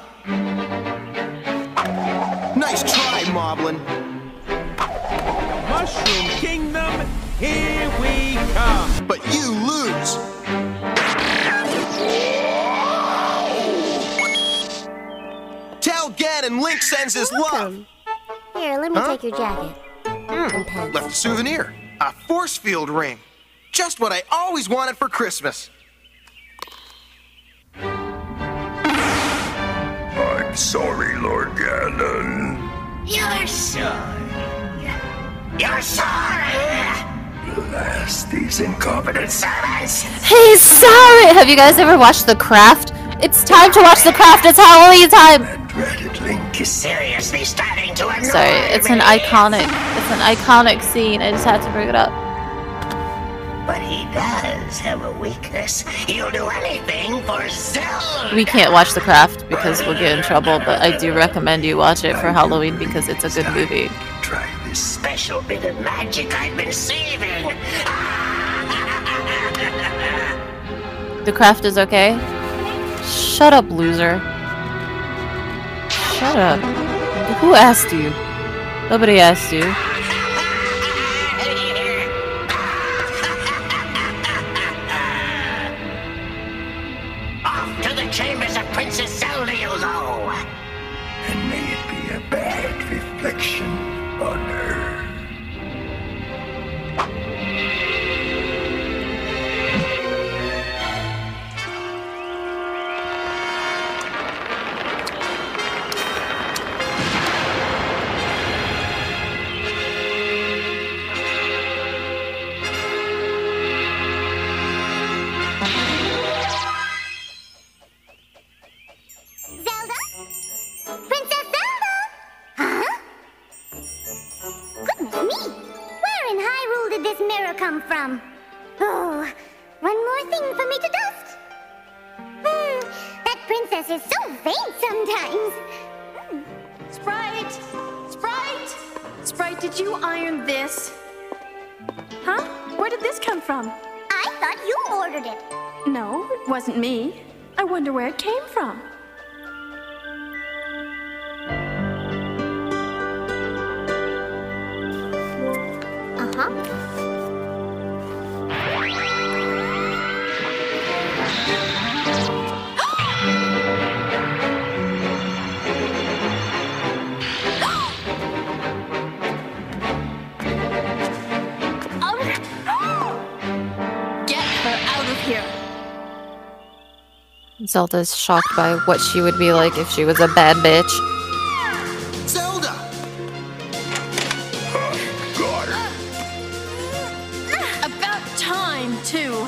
Nice try, Moblin. Mushroom Kingdom, here we come. But you lose. Tell Ganon Link sends his love. Here, let me take your jacket. And pens. Left a souvenir. A force field ring. Just what I always wanted for Christmas. I'm sorry, Lord Ganon. You're sorry. You're sorry. Blast these incompetent servants. He's sorry! Have you guys ever watched The Craft? It's time to watch The Craft, it's Halloween time! Dreaded Link is Seriously starting to annoy Sorry, it's an iconic scene, I just had to bring it up. But he does have a weakness. He'll do anything for Zelda. We can't watch The Craft because we'll get in trouble, but I do recommend you watch it for Halloween because it's a good movie. Try this special bit of magic I've been saving. The Craft is okay? Shut up, loser. Shut up. Who asked you? Nobody asked you. Off to the chambers of Princess Zelda you'll go. And may it be a bad reflection on her. Come from? Oh, one more thing for me to dust. That princess is so vain sometimes. Sprite! Sprite! Sprite, did you iron this? Huh? Where did this come from? I thought you ordered it. No, it wasn't me. I wonder where it came from. Zelda's shocked by what she would be like if she was a bad bitch. Zelda! Got her. About time, too.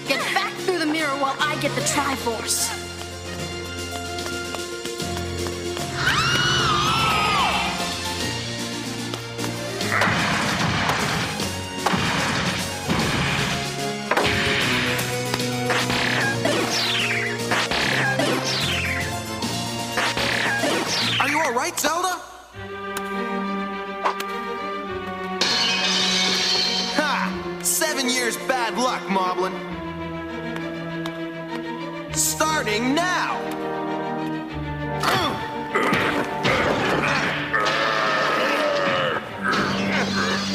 Get back through the mirror while I get the Triforce. Are you alright, Zelda? Ha! 7 years bad luck, Moblin. Starting now!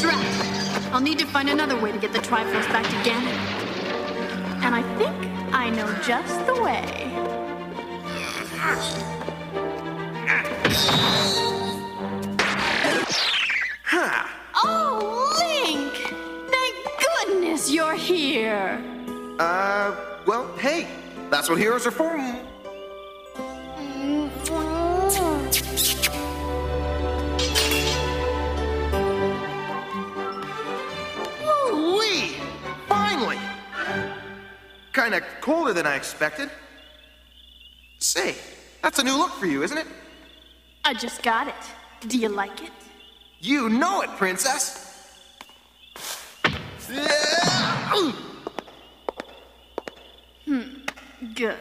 Drat. I'll need to find another way to get the Triforce back to Ganon. And I think I know just the way. Huh. Oh, Link! Thank goodness you're here! Well, hey, that's what heroes are for. Woo-wee! Finally! Kinda colder than I expected. Say, that's a new look for you, isn't it? I just got it. Do you like it? You know it, Princess! Good.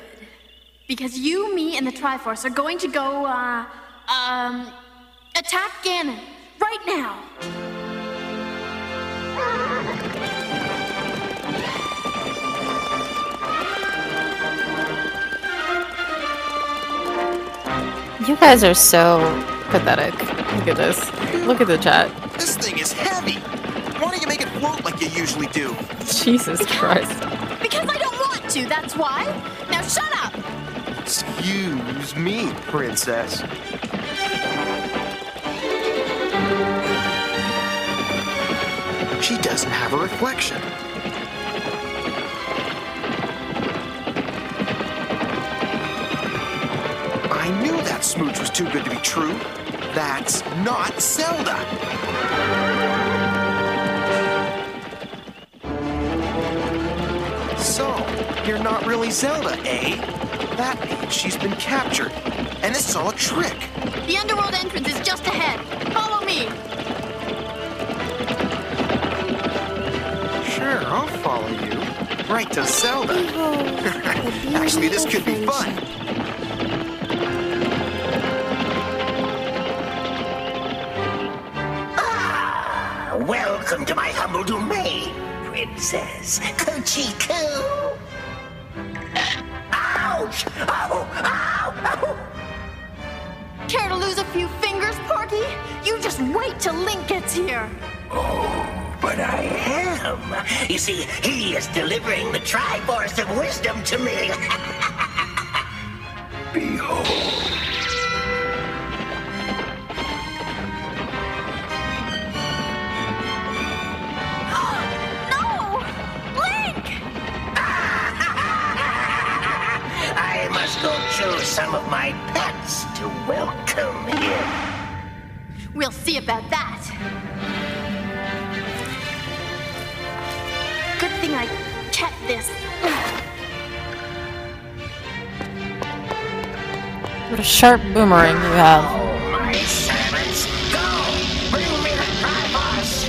Because you, me, and the Triforce are going to go, attack Ganon. Right now. You guys are so pathetic. Look at this. Look at the chat. This thing is heavy! Why don't you make it float like you usually do? Jesus Christ. Because I don't want to, that's why. Now shut up! Excuse me, Princess. She doesn't have a reflection. I knew that smooch was too good to be true. That's not Zelda. So, you're not really Zelda, eh? That means she's been captured. And this is all a trick. The underworld entrance is just ahead. Follow me. Sure, I'll follow you. Right to Zelda. Actually, this could be fun. Welcome to my humble domain, Princess Kochiku. Ouch! Ow! Ow! Ow! Care to lose a few fingers, Porky? You just wait till Link gets here. Oh, but I am. You see, he is delivering the Triforce of Wisdom to me. Behold. I must go choose some of my pets to welcome him. We'll see about that. Good thing I kept this. What a sharp boomerang you have. Oh, my servants, go! Bring me the Triforce!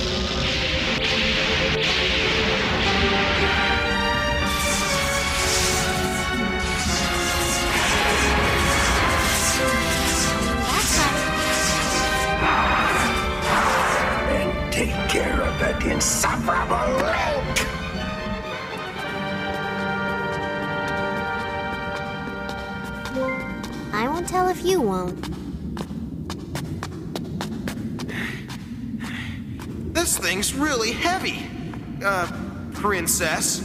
And take care of that insufferable Link! I won't tell if you won't. This thing's really heavy. Princess.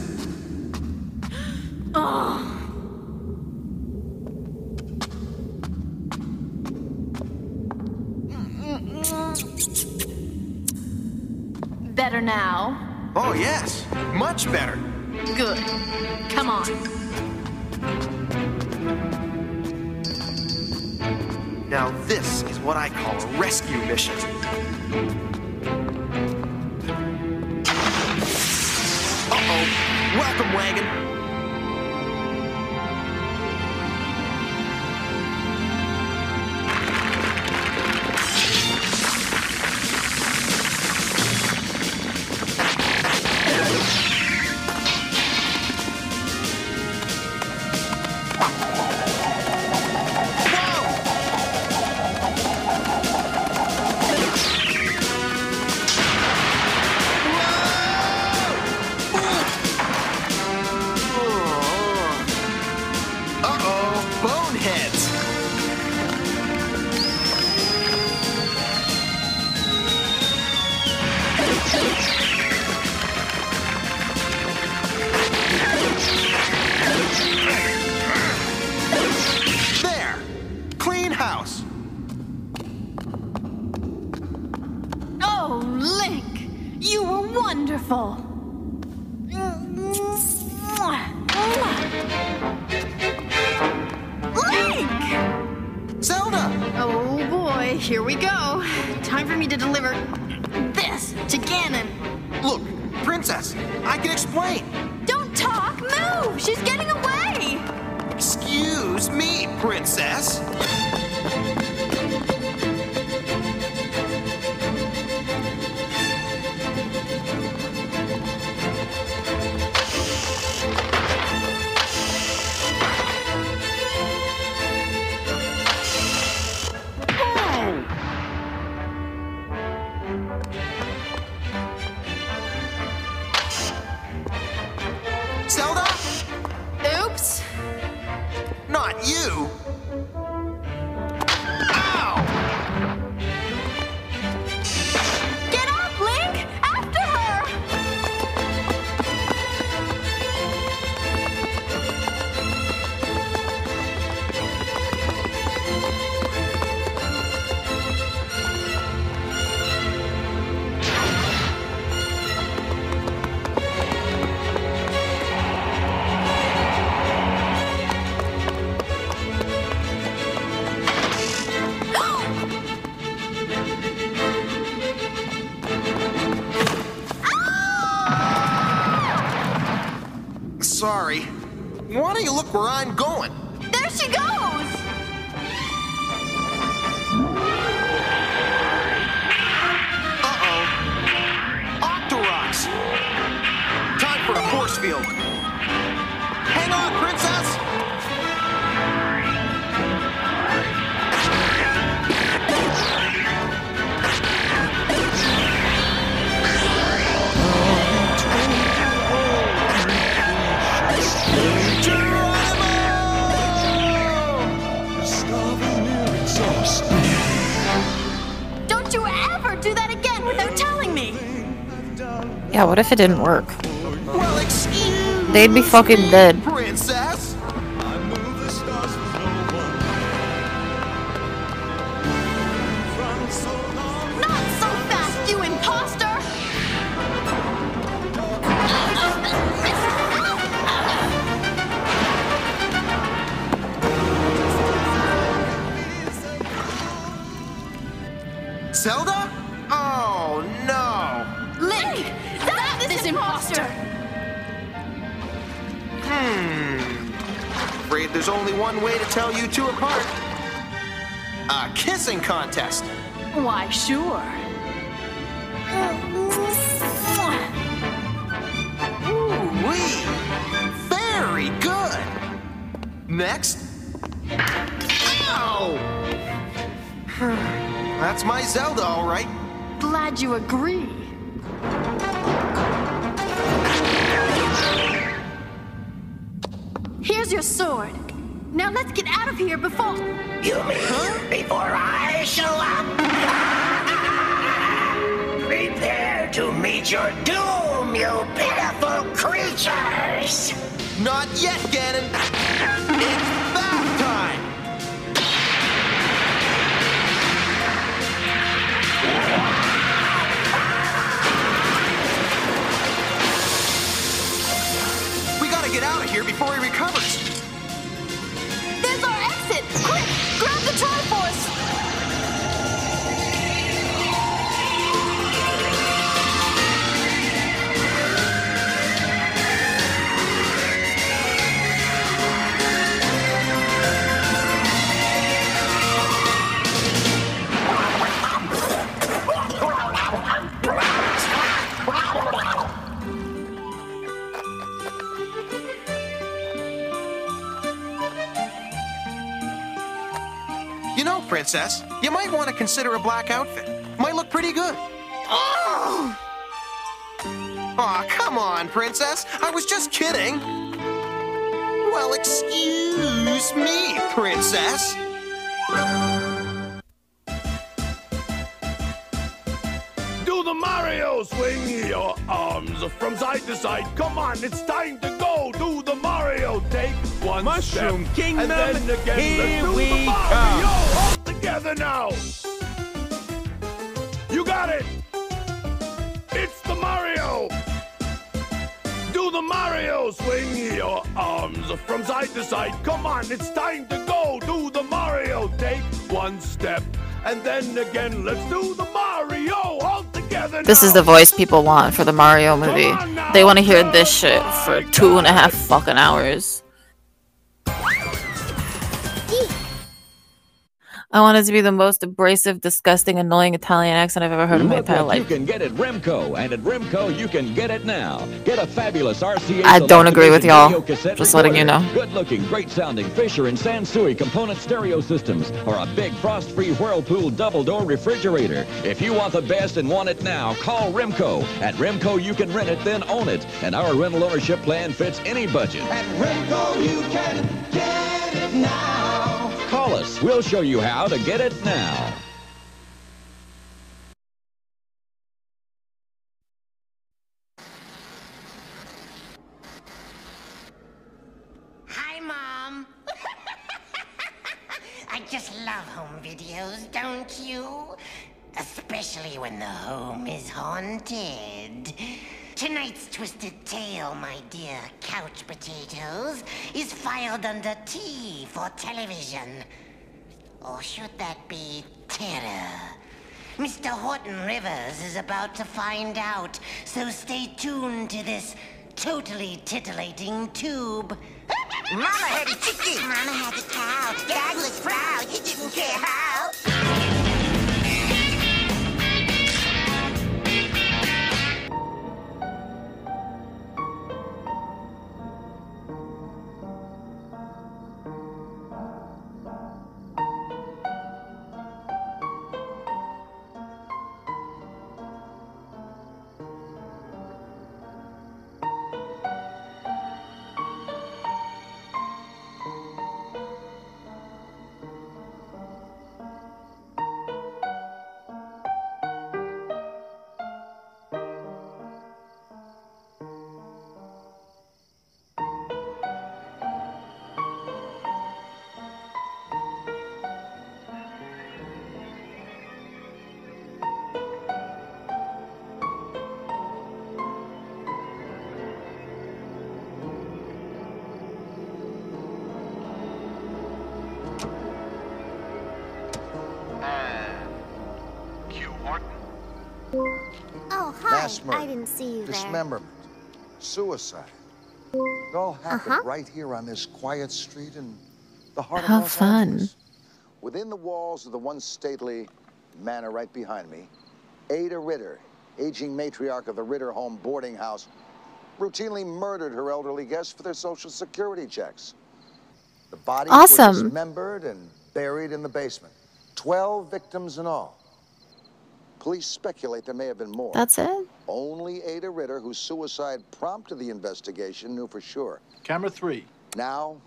Oh. Better now? Oh, yes. Much better. Good. Come on. Now this is what I call a rescue mission. Uh-oh. Welcome, wagon. Wonderful. Link! Zelda! Oh boy, here we go. Time for me to deliver this to Ganon. Look, Princess, I can explain. Don't talk, move! She's getting away! Excuse me, Princess. Zelda? Oops. Not you. Ow! Get up, Link! After her! Sorry. Why don't you look where I'm going? There she goes! Uh-oh. Octoroks! Time for a force field. Hang on, Princess! Don't you ever do that again without telling me! Yeah, what if it didn't work? Well, excuse They'd be fucking dead. Princess! Not so fast, you imposter! Zelda? Oh, no! Link! Stop this imposter! Afraid there's only one way to tell you two apart. A kissing contest. Why, sure. Ooh-wee! Very good! Next. Ow! That's my Zelda, all right. Glad you agree. Here's your sword. Now let's get out of here before... You mean before I show up? Prepare to meet your doom, you pitiful creatures! Not yet, Ganon. It's bath time. We gotta get out of here before he recovers. You know, Princess, you might want to consider a black outfit. Might look pretty good. Oh! Aw, come on, Princess. I was just kidding. Well, excuse me, Princess. Do the Mario! Swing your arms from side to side. Come on, it's time to go. Do the Mario. Take one Mushroom step. Kingdom, And then again, here let's do we the Mario. come. All together now. You got it. It's the Mario. Do the Mario. Swing your arms from side to side. Come on, it's time to go. Do the Mario. Take one step. And then again, let's do the Mario all together now. This is the voice people want for the Mario movie. They want to hear this shit for 2.5 fucking hours. I want it to be the most abrasive, disgusting, annoying Italian accent I've ever heard in my entire life. You can get at Remco, and at Remco you can get it now. Get a fabulous RCA. I don't agree with y'all. Just letting you know. Good-looking, great-sounding Fisher and Sansui component stereo systems, or a big frost-free Whirlpool double-door refrigerator. If you want the best and want it now, call Remco. At Remco you can rent it, then own it, and our rental ownership plan fits any budget. At Remco you can get it now. Call us. We'll show you how to get it now. Hi, Mom. I just love home videos, don't you? Especially when the home is haunted. Tonight's Twisted Tale, my dear couch potatoes, is filed under T for television. Or should that be terror? Mr. Horton Rivers is about to find out, so stay tuned to this totally titillating tube. Mama had a chicken. Mama had a cow. Dad was proud. He didn't care how. Oh, hi. Mass murder, I didn't see you there. dismemberment, suicide. It all happened right here on this quiet street in the heart of How Los fun. Angeles. Within the walls of the once stately manor right behind me, Ada Ritter, aging matriarch of the Ritter Home boarding house, routinely murdered her elderly guests for their Social Security checks. The bodies were dismembered and buried in the basement. 12 victims in all. Police speculate there may have been more. That's it? Only Ada Ritter, whose suicide prompted the investigation, knew for sure. Camera 3. Now,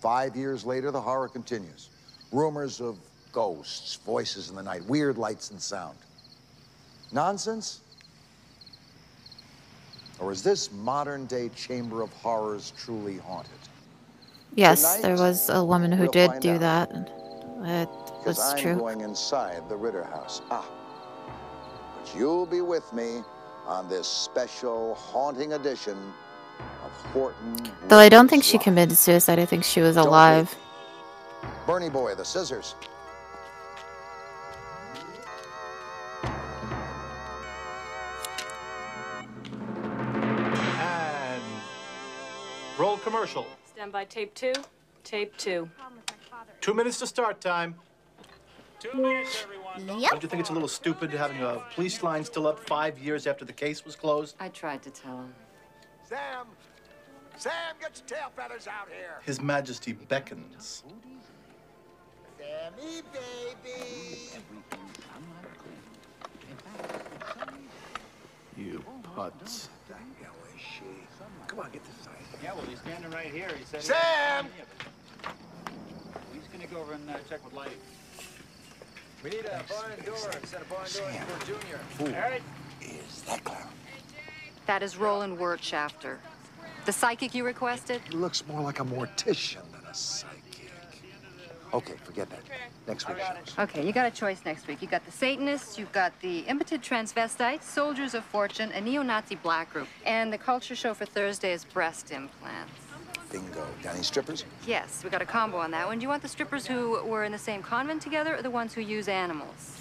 5 years later, the horror continues. Rumors of ghosts, voices in the night, weird lights and sound. Nonsense? Or is this modern-day chamber of horrors truly haunted? Yes, Tonight, there was a woman who we'll did find do out. that. It Because was I'm true. going inside the Ritter house. But you'll be with me on this special haunting edition of Horton. Though I don't think she committed suicide. I think she was alive. Bernie Boy, the scissors. And roll commercial. Stand by tape 2. Tape 2. 2 minutes to start time. 2 minutes, everyone. Don't you think it's a little stupid having a police line still up 5 years after the case was closed? I tried to tell him. Sam! Sam, get your tail feathers out here! His Majesty beckons. Sammy, baby. You putz. The hell is she? Come on, get this side. Yeah, well, he's standing right here. He said. Sam! He's gonna go over and check with Light. We need a barn door. Set a barn door for Junior. Who All right. is that clown? That is Roland Wirtschafter. The psychic you requested? He looks more like a mortician than a psychic. Okay, forget that. Next week. Okay, you got a choice next week. You got the Satanists, you've got the impotent transvestites, soldiers of fortune, a neo-Nazi black group, and the culture show for Thursday is breast implants. Bingo. Danny strippers? Yes, we got a combo on that one. Do you want the strippers who were in the same convent together or the ones who use animals?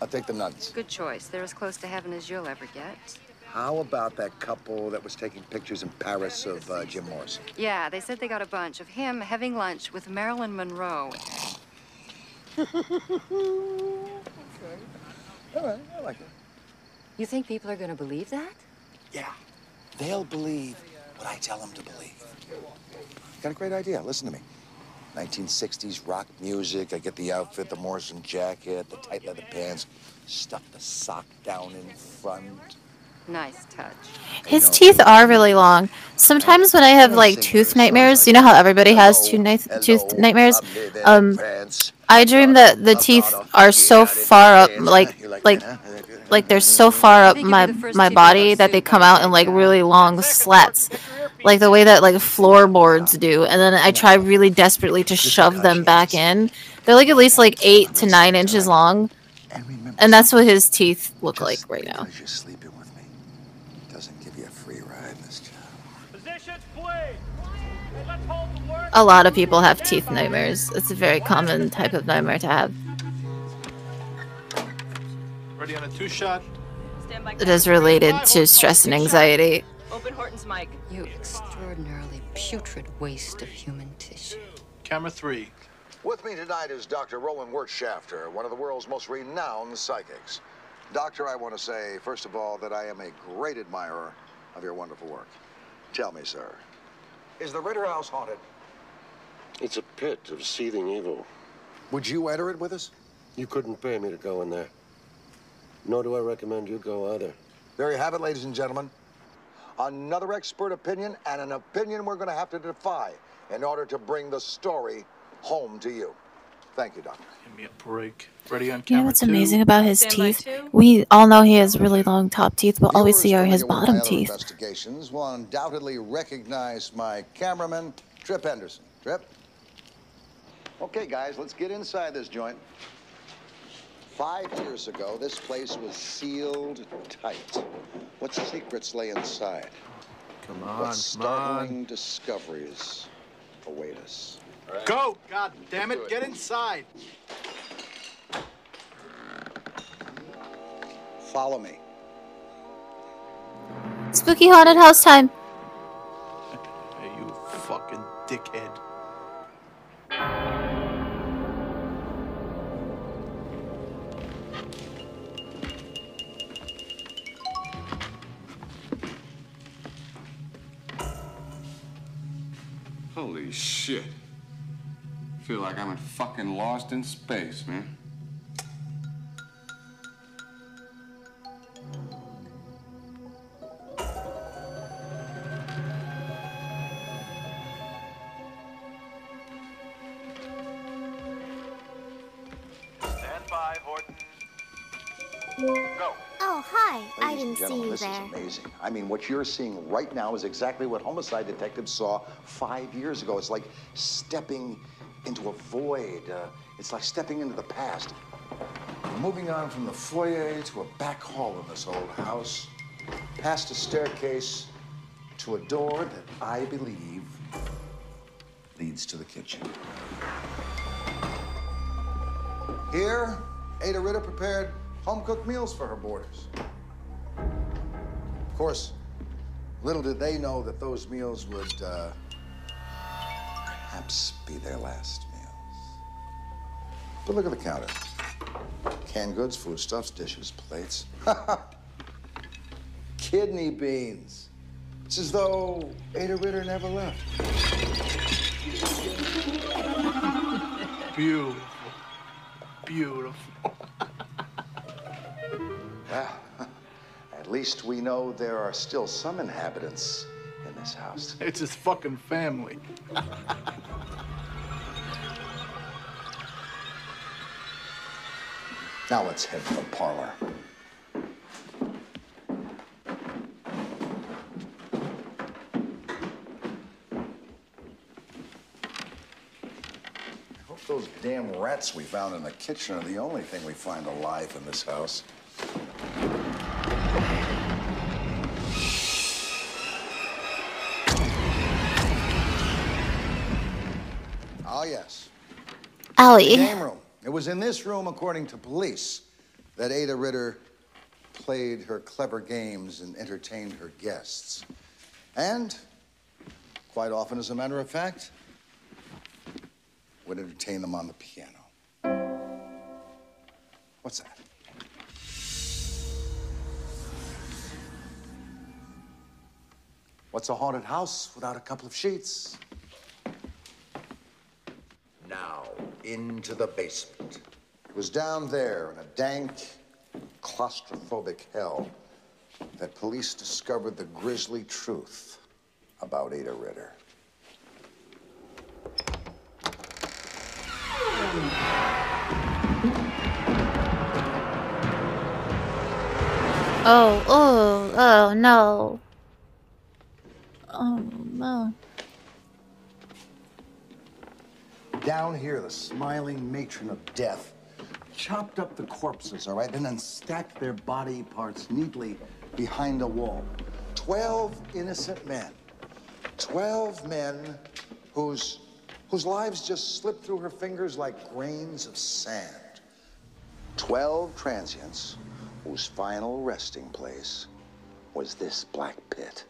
I'll take the nuts. Good choice. They're as close to heaven as you'll ever get. How about that couple that was taking pictures in Paris of Jim Morrison? Yeah, they said they got a bunch of him having lunch with Marilyn Monroe. All right, I like it. You think people are going to believe that? Yeah. They'll believe what I tell them to believe. Got a great idea. Listen to me. 1960s rock music. I get the outfit, the Morrison jacket, the tight leather pants, stuff the sock down in front. Nice touch. His teeth are really long. Sometimes when I have like tooth nightmares, you know how everybody has tooth nightmares? I dream that the teeth are so far up, like they're so far up my body that they come out in like really long slats, like the way that like floorboards do. And then I try really desperately to shove them back in. They're like at least like 8 to 9 inches long, and that's what his teeth look like right now. You're sleeping with me. Doesn't give you a free ride in this job. Positions, please. Hey, let's hold the work. A lot of people have teeth nightmares. It's a very common type of nightmare to have. Ready on a 2-shot? Stand by. It is related to stress and anxiety. Open Horton's mic. You extraordinarily putrid waste of human tissue. Camera 3. With me tonight is Dr. Roland Wirtschafter, one of the world's most renowned psychics. Doctor, I want to say, first of all, that I am a great admirer of your wonderful work. Tell me, sir, is the Ritter House haunted? It's a pit of seething evil. Would you enter it with us? You couldn't pay me to go in there. Nor do I recommend you go either. There you have it, ladies and gentlemen. Another expert opinion, and an opinion we're going to have to defy in order to bring the story home to you. Thank you, Doctor. Give me a break. Ready on You camera know what's 2? amazing about his teeth? We all know he has really long top teeth, but all we see are his bottom teeth. Investigations will undoubtedly recognize my cameraman, Trip Henderson. Trip? Okay, guys, let's get inside this joint. 5 years ago, this place was sealed tight. What secrets lay inside? Come on, What startling discoveries await us? Go! God damn it, get inside! Follow me. Spooky haunted house time. Hey, you fucking dickhead. Holy shit. Feel like I'm fucking lost in space, man. Stand by, Horton. Go. Oh, hi. I Ladies didn't and see gentlemen, you this there. is amazing. I mean, what you're seeing right now is exactly what homicide detectives saw 5 years ago. It's like stepping into a void. It's like stepping into the past. Moving on from the foyer to a back hall in this old house, past a staircase to a door that I believe leads to the kitchen. Here, Ada Ritter prepared home-cooked meals for her boarders. Of course, little did they know that those meals would perhaps be their last meals. But look at the counter. Canned goods, foodstuffs, dishes, plates. Kidney beans. It's as though Ada Ritter never left. Beautiful. Beautiful. Well, at least we know there are still some inhabitants in this house. It's his fucking family. Now let's head to the parlor. I hope those damn rats we found in the kitchen are the only thing we find alive in this house. Oh, yes. Allie. The game room. It was in this room, according to police, that Ada Ritter played her clever games and entertained her guests. And, quite often, as a matter of fact, would entertain them on the piano. What's that? What's a haunted house without a couple of sheets? Now, into the basement. It was down there in a dank, claustrophobic hell that police discovered the grisly truth about Ada Ritter. Oh, no. Oh, no. Down here, the smiling matron of death chopped up the corpses, all right, and then stacked their body parts neatly behind a wall. 12 innocent men. 12 men whose lives just slipped through her fingers like grains of sand. 12 transients whose final resting place was this black pit.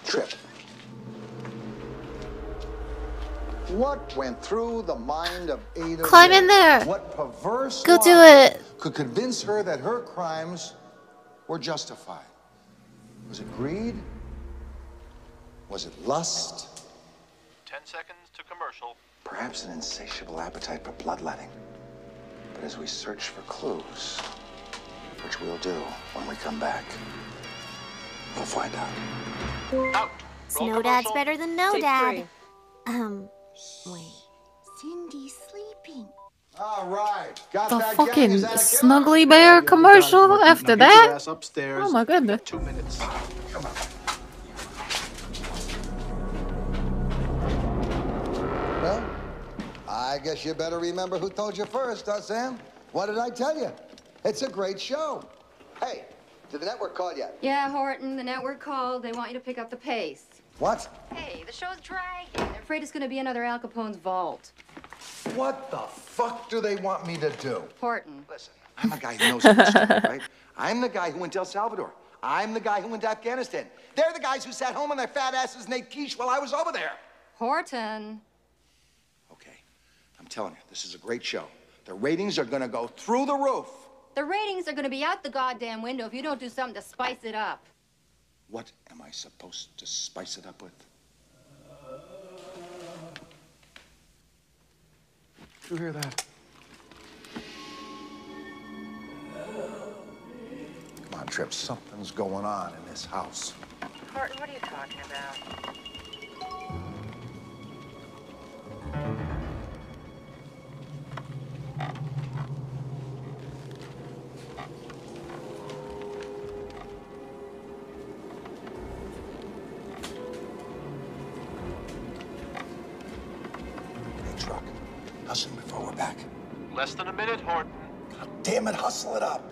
Trip. What went through the mind of Ada Climb in Ritter? there. What perverse Go do logic it. could convince her that her crimes were justified? Was it greed? Was it lust? 10 seconds to commercial. Perhaps an insatiable appetite for bloodletting. But as we search for clues, which we'll do when we come back, we'll find out. Snow Dad's better than no Take dad. 3. Wait. Cindy's sleeping. All right. Got The that, fucking gang? Is that a Snuggly Bear commercial after Now get your that? ass upstairs. Oh my goodness. 2 minutes. Come on. Well, I guess you better remember who told you first, huh, Sam? What did I tell you? It's a great show. Hey, did the network call yet? Yeah, Horton, the network called. They want you to pick up the pace. What? Hey, the show's dragging. They're afraid it's going to be another Al Capone's vault. What the fuck do they want me to do? Horton. Listen, I'm a guy who knows this stuff, right? I'm the guy who went to El Salvador. I'm the guy who went to Afghanistan. They're the guys who sat home on their fat asses and ate quiche while I was over there. Horton. Okay, I'm telling you, this is a great show. The ratings are gonna go through the roof. The ratings are going to be out the goddamn window if you don't do something to spice it up. What am I supposed to spice it up with? Did you hear that? Come on, Trip, something's going on in this house. Horton, what are you talking about? Truck. Hustle before we're back. Less than a minute, Horton. God damn it, hustle it up.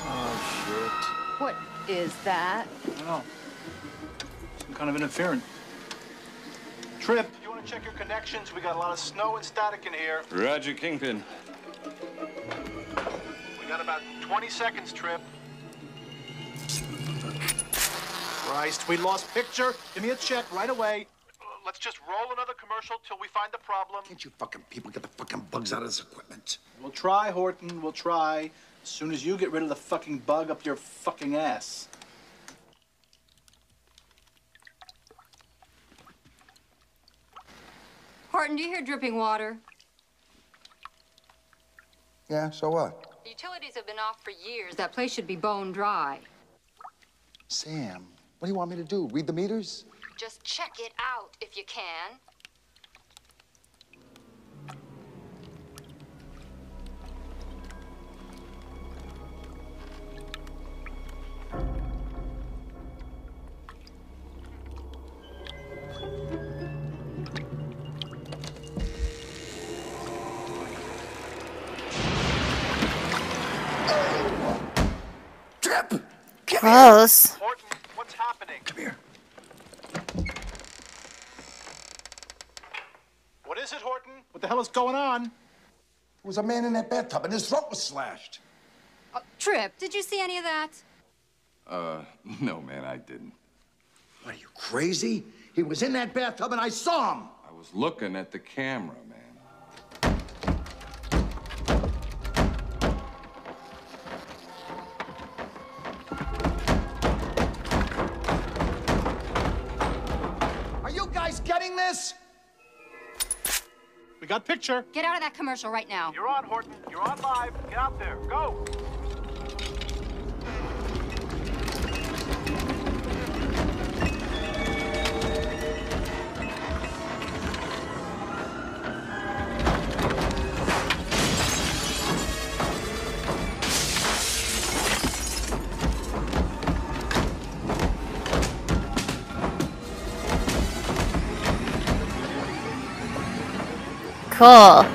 Oh, shit. What is that? I don't know. Some kind of interference. Trip, you want to check your connections? We got a lot of snow and static in here. Roger, Kingpin. We got about 20 seconds, Trip. Christ, we lost picture. Give me a check right away. let's just roll another commercial till we find the problem. Can't you fucking people get the fucking bugs out of this equipment? We'll try, Horton. We'll try. As soon as you get rid of the fucking bug up your fucking ass. Horton, do you hear dripping water? Yeah, so what? The utilities have been off for years. That place should be bone dry. Sam, what do you want me to do? Read the meters? Just check it out if you can. Gross. Horton, what's happening? Come here. What is it, Horton? What the hell is going on? There was a man in that bathtub and his throat was slashed. Trip, did you see any of that? No, man, I didn't. What, are you crazy? He was in that bathtub and I saw him. I was looking at the camera, man. Are you guys getting this? We got picture. Get out of that commercial right now. You're on, Horton. You're on live. Get out there. Go. Cool.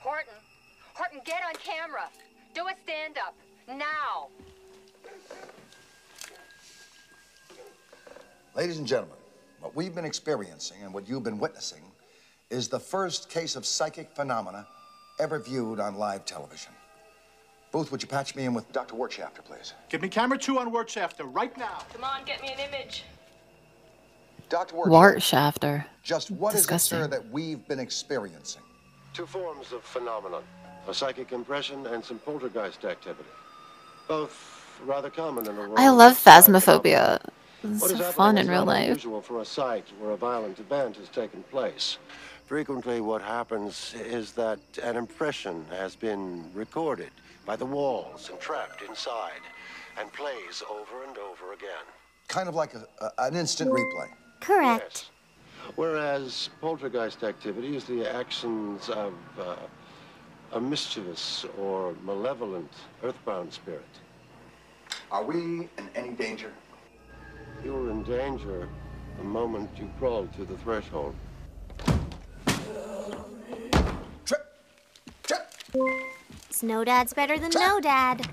Horton, get on camera. Do a stand-up. Now. Ladies and gentlemen, what we've been experiencing and what you've been witnessing is the first case of psychic phenomena ever viewed on live television. Booth, would you patch me in with Dr. Wertschafter, please? Give me camera 2 on Wertschafter right now. Come on, get me an image. Dr. Wertschafter. Just what Disgusting. is it, sir, that we've been experiencing? 2 forms of phenomenon, a psychic impression and some poltergeist activity. Both rather common in the world. I love phasmophobia. What It's is so happening fun is in real not life. unusual for a site where a violent event has taken place. Frequently what happens is that an impression has been recorded by the walls and trapped inside and plays over and over again. Kind of like an instant replay. Correct. Yes. Whereas poltergeist activity is the actions of a mischievous or malevolent earthbound spirit. Are we in any danger? You were in danger the moment you crawled through the threshold. Snow Dad's better than no dad.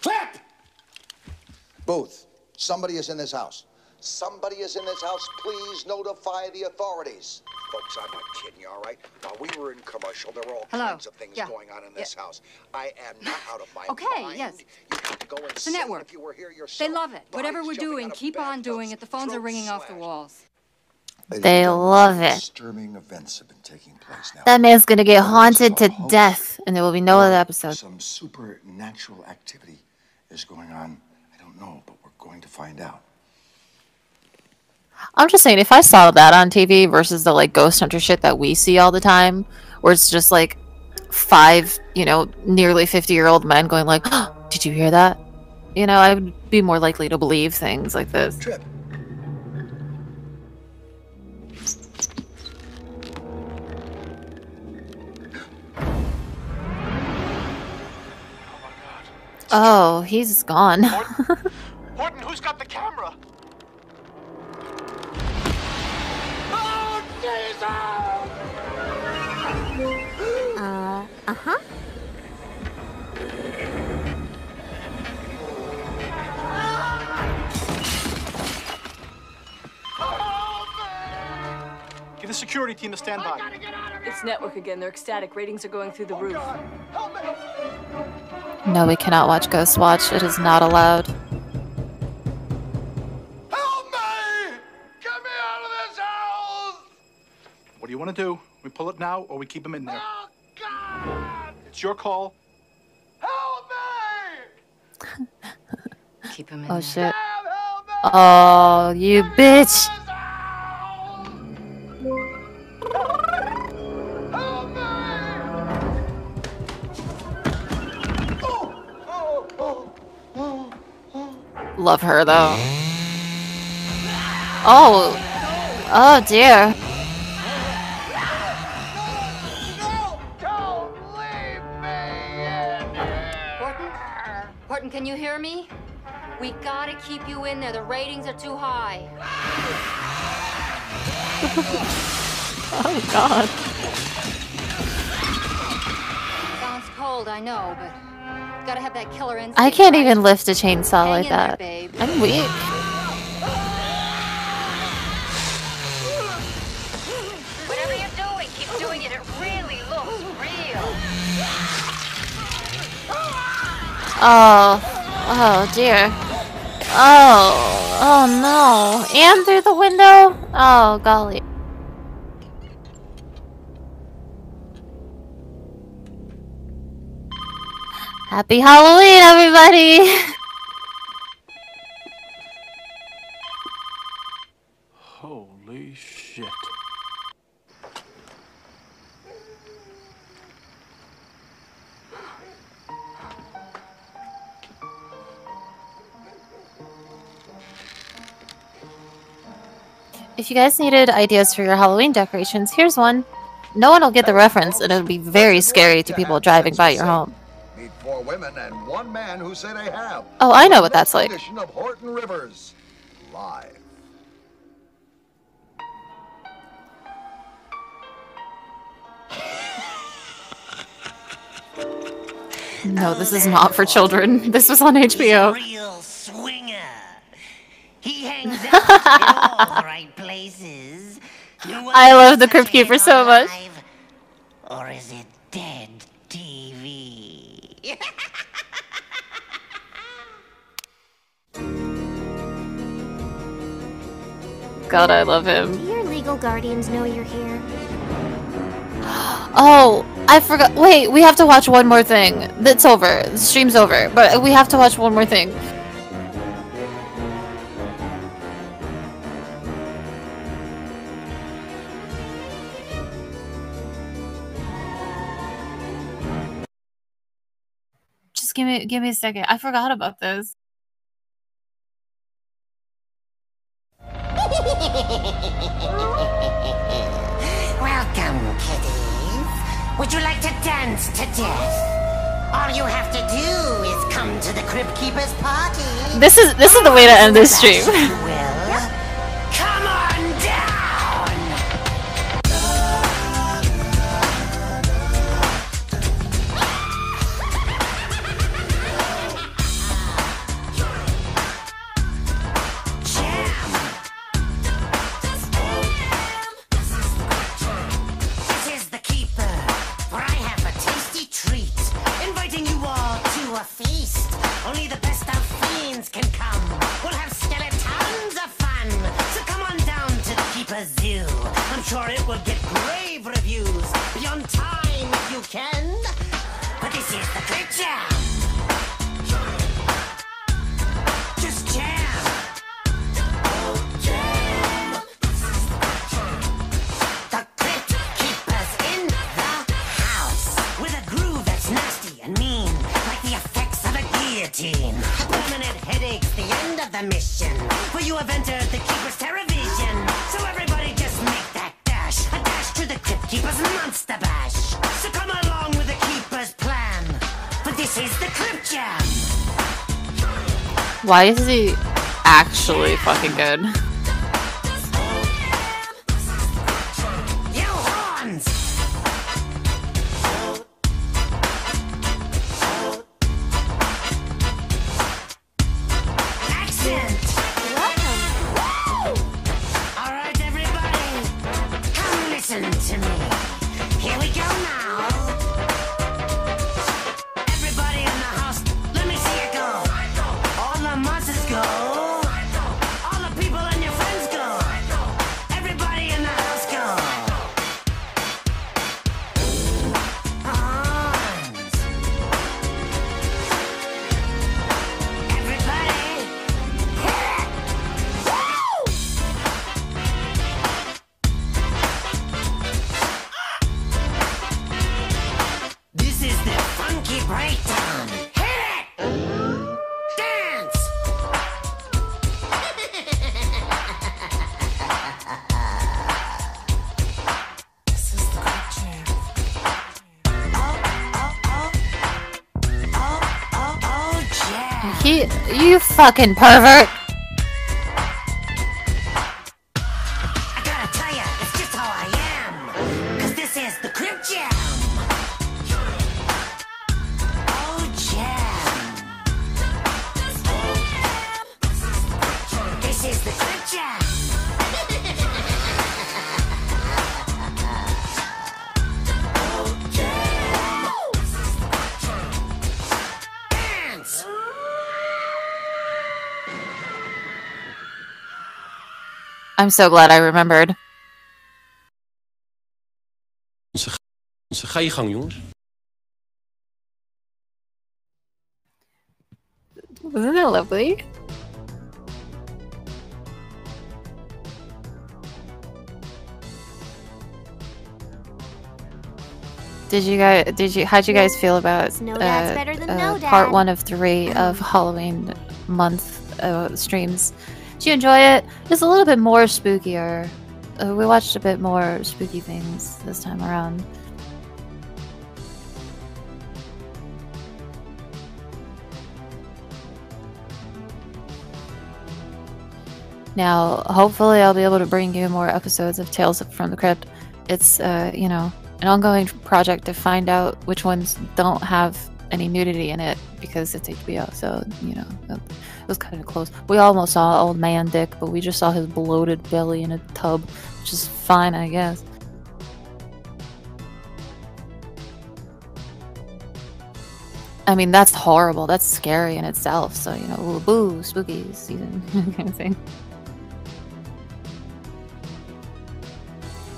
Clap! Booth, somebody is in this house. Somebody is in this house. Please notify the authorities. Folks, I'm not kidding you, all right? While we were in commercial, there were all kinds of things going on in this house. I am not out of my mind. Yes. You have to go and It's a network. if you were here yourself. They love it. Whatever Bodies we're jumping doing, out of keep on bathtubs, doing it. The phones are throats ringing off the slashed. walls. Ladies They and gentlemen, love it. Disturbing events have been taking place now. That man's gonna get haunted to death, and there will be no other episode. Some supernatural activity is going on. I don't know, but we're going to find out. I'm just saying, if I saw that on TV versus the like ghost hunter shit that we see all the time, where it's just like 5, nearly 50-year-old men going like, oh, "Did you hear that?" I would be more likely to believe things like this. Trip. Oh, he's gone. Horton, who's got the camera? Oh, Jesus! Uh-huh. Get the security team to stand by. It's network again. They're ecstatic. Ratings are going through the roof. No, we cannot watch Ghost Watch. It is not allowed. What do you want to do? We pull it now or we keep him in there? Oh, God! It's your call. Keep him in Oh there. shit. Oh, you bitch. Love her though. Oh. Oh dear. Horton, can you hear me? We gotta keep you in there. The ratings are too high. Oh god. Sounds cold, I know, but gotta have that killer instinct. I can't right? even lift a chainsaw Hang like in there, that. babe. I'm weak. Whatever you're doing, keep doing it. It really looks real. Oh. Oh dear. Oh. Oh no. And through the window? Oh golly. Happy Halloween, everybody! Holy shit. If you guys needed ideas for your Halloween decorations, here's one. No one will get the reference, and it'll be very scary to people driving by your home. Meet 4 women and 1 man who say they have. Oh, I know what that's like. Edition of Horton Rivers live. No, this is not for children. This was on HBO. Real swinger. He hangs out in all the right places. I love the Crypt Keeper so much. Or is it dead TV? God, I love him. Do your legal guardians know you're here? Oh, I forgot. Wait, we have to watch one more thing. It's over. The stream's over. But we have to watch one more thing. Just give me a second. I forgot about this. Welcome, kiddies. Would you like to dance to death? All you have to do is come to the Crypt Keeper's party. This is the way to end this stream. Come on down! This is the Keeper, where I have a tasty treat, inviting you all to a feast. Only the best of fiends can come. We'll have skeletons of fun. So come on down to the Keeper Zoo. I'm sure it will get rave reviews. Be on time if you can. But this is the Crypt Jam. Just jam. The Crypt Keeper's in the house. With a groove that's nasty and mean, like the effects of a guillotine. Permanent headaches, the end of the mission. Where you have entered the Keeper's television. So everybody just make that dash. A dash to the Crypt Keeper's monster bash. So come along with the Keeper's plan. But this is the Crypt Jam. Why is he actually fucking good? You horns! Accent! Welcome! Alright, everybody, come listen breakdown. Hit it! Dance! This is the quick jam. Oh, jam. You fucking pervert! I gotta tell ya, it's just how I am. 'Cause this is the crib jam. Oh, jam. This is the crib jam. Oh, jam. Dance! I'm so glad I remembered. Ga je gang, jongens. Wasn't that lovely? How'd you guys feel about No dad's better than no dad. part 1 of 3 of Halloween month streams? Did you enjoy it? It's a little bit more spookier. We watched a bit more spooky things this time around. Now, hopefully I'll be able to bring you more episodes of Tales from the Crypt. It's, you know, an ongoing project to find out which ones don't have any nudity in it, because it's HBO, so, you know, it was kind of close. We almost saw old man dick, but we just saw his bloated belly in a tub, which is fine, I guess. I mean, that's horrible. That's scary in itself, so, you know, ooh, boo, spooky season kind of thing.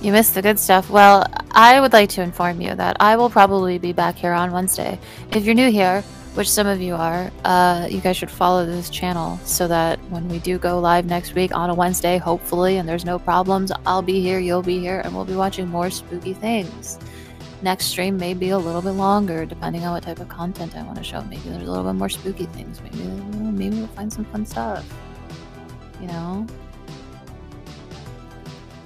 You missed the good stuff. Well, I would like to inform you that I will probably be back here on Wednesday. If you're new here, which some of you are, you guys should follow this channel so that when we do go live next week on a Wednesday, hopefully, and there's no problems, I'll be here, you'll be here, and we'll be watching more spooky things. Next stream may be a little bit longer, depending on what type of content I want to show. Maybe there's a little bit more spooky things. Maybe we'll find some fun stuff. You know?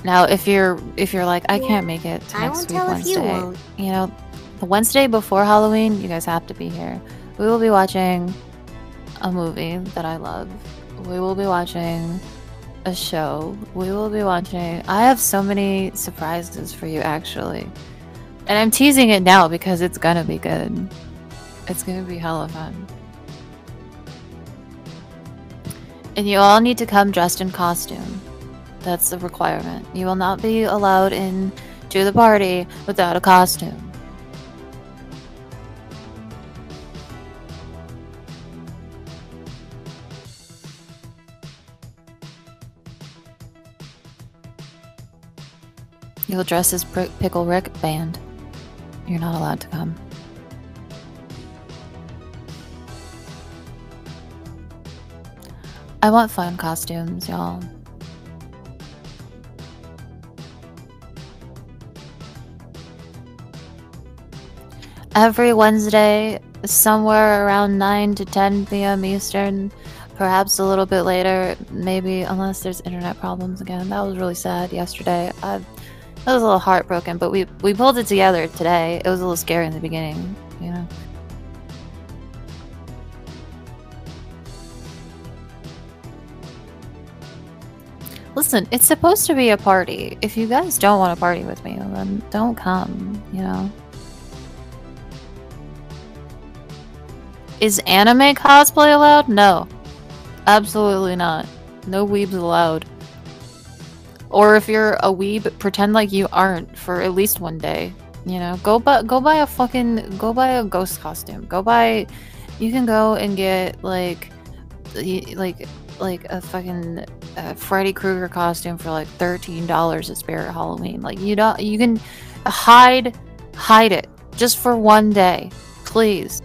Now, if you're like, I can't make it to next week Wednesday, you know, the Wednesday before Halloween, you guys have to be here. We will be watching a movie that I love. We will be watching a show. We will be watching... I have so many surprises for you, actually. And I'm teasing it now because it's gonna be good. It's gonna be hella fun. And you all need to come dressed in costume. That's the requirement. You will not be allowed in to the party without a costume. You'll dress as Pickle Rick band. You're not allowed to come. I want fun costumes, y'all. Every Wednesday, somewhere around 9 to 10 p.m. Eastern, perhaps a little bit later, maybe, unless there's internet problems again. That was really sad yesterday. I was a little heartbroken, but we pulled it together today. It was a little scary in the beginning, you know. Listen, it's supposed to be a party. If you guys don't want to party with me, then don't come, you know. Is anime cosplay allowed? No. Absolutely not. No weebs allowed. Or if you're a weeb, pretend like you aren't for at least one day. You know, go buy a ghost costume. You can go and get like a fucking Freddy Krueger costume for like $13 at Spirit Halloween. Like you can hide it just for one day, please.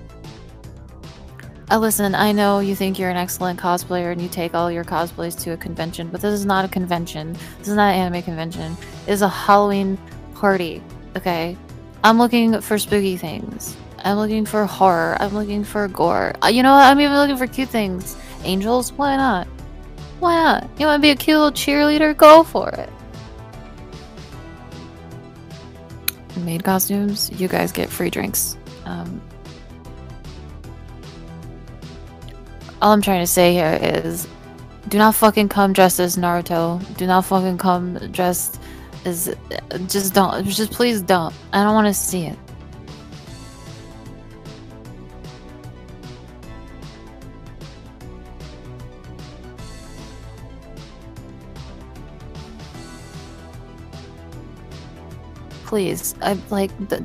Listen, I know you think you're an excellent cosplayer and you take all your cosplays to a convention, but this is not a convention. This is not an anime convention. It is a Halloween party, okay? I'm looking for spooky things. I'm looking for horror. I'm looking for gore. You know what? I'm even looking for cute things. Angels? Why not? Why not? You want to be a cute little cheerleader? Go for it. Maid costumes? You guys get free drinks. All I'm trying to say here is, do not fucking come dressed as Naruto. Do not fucking come dressed as... Just don't. Just please don't. I don't want to see it. Please,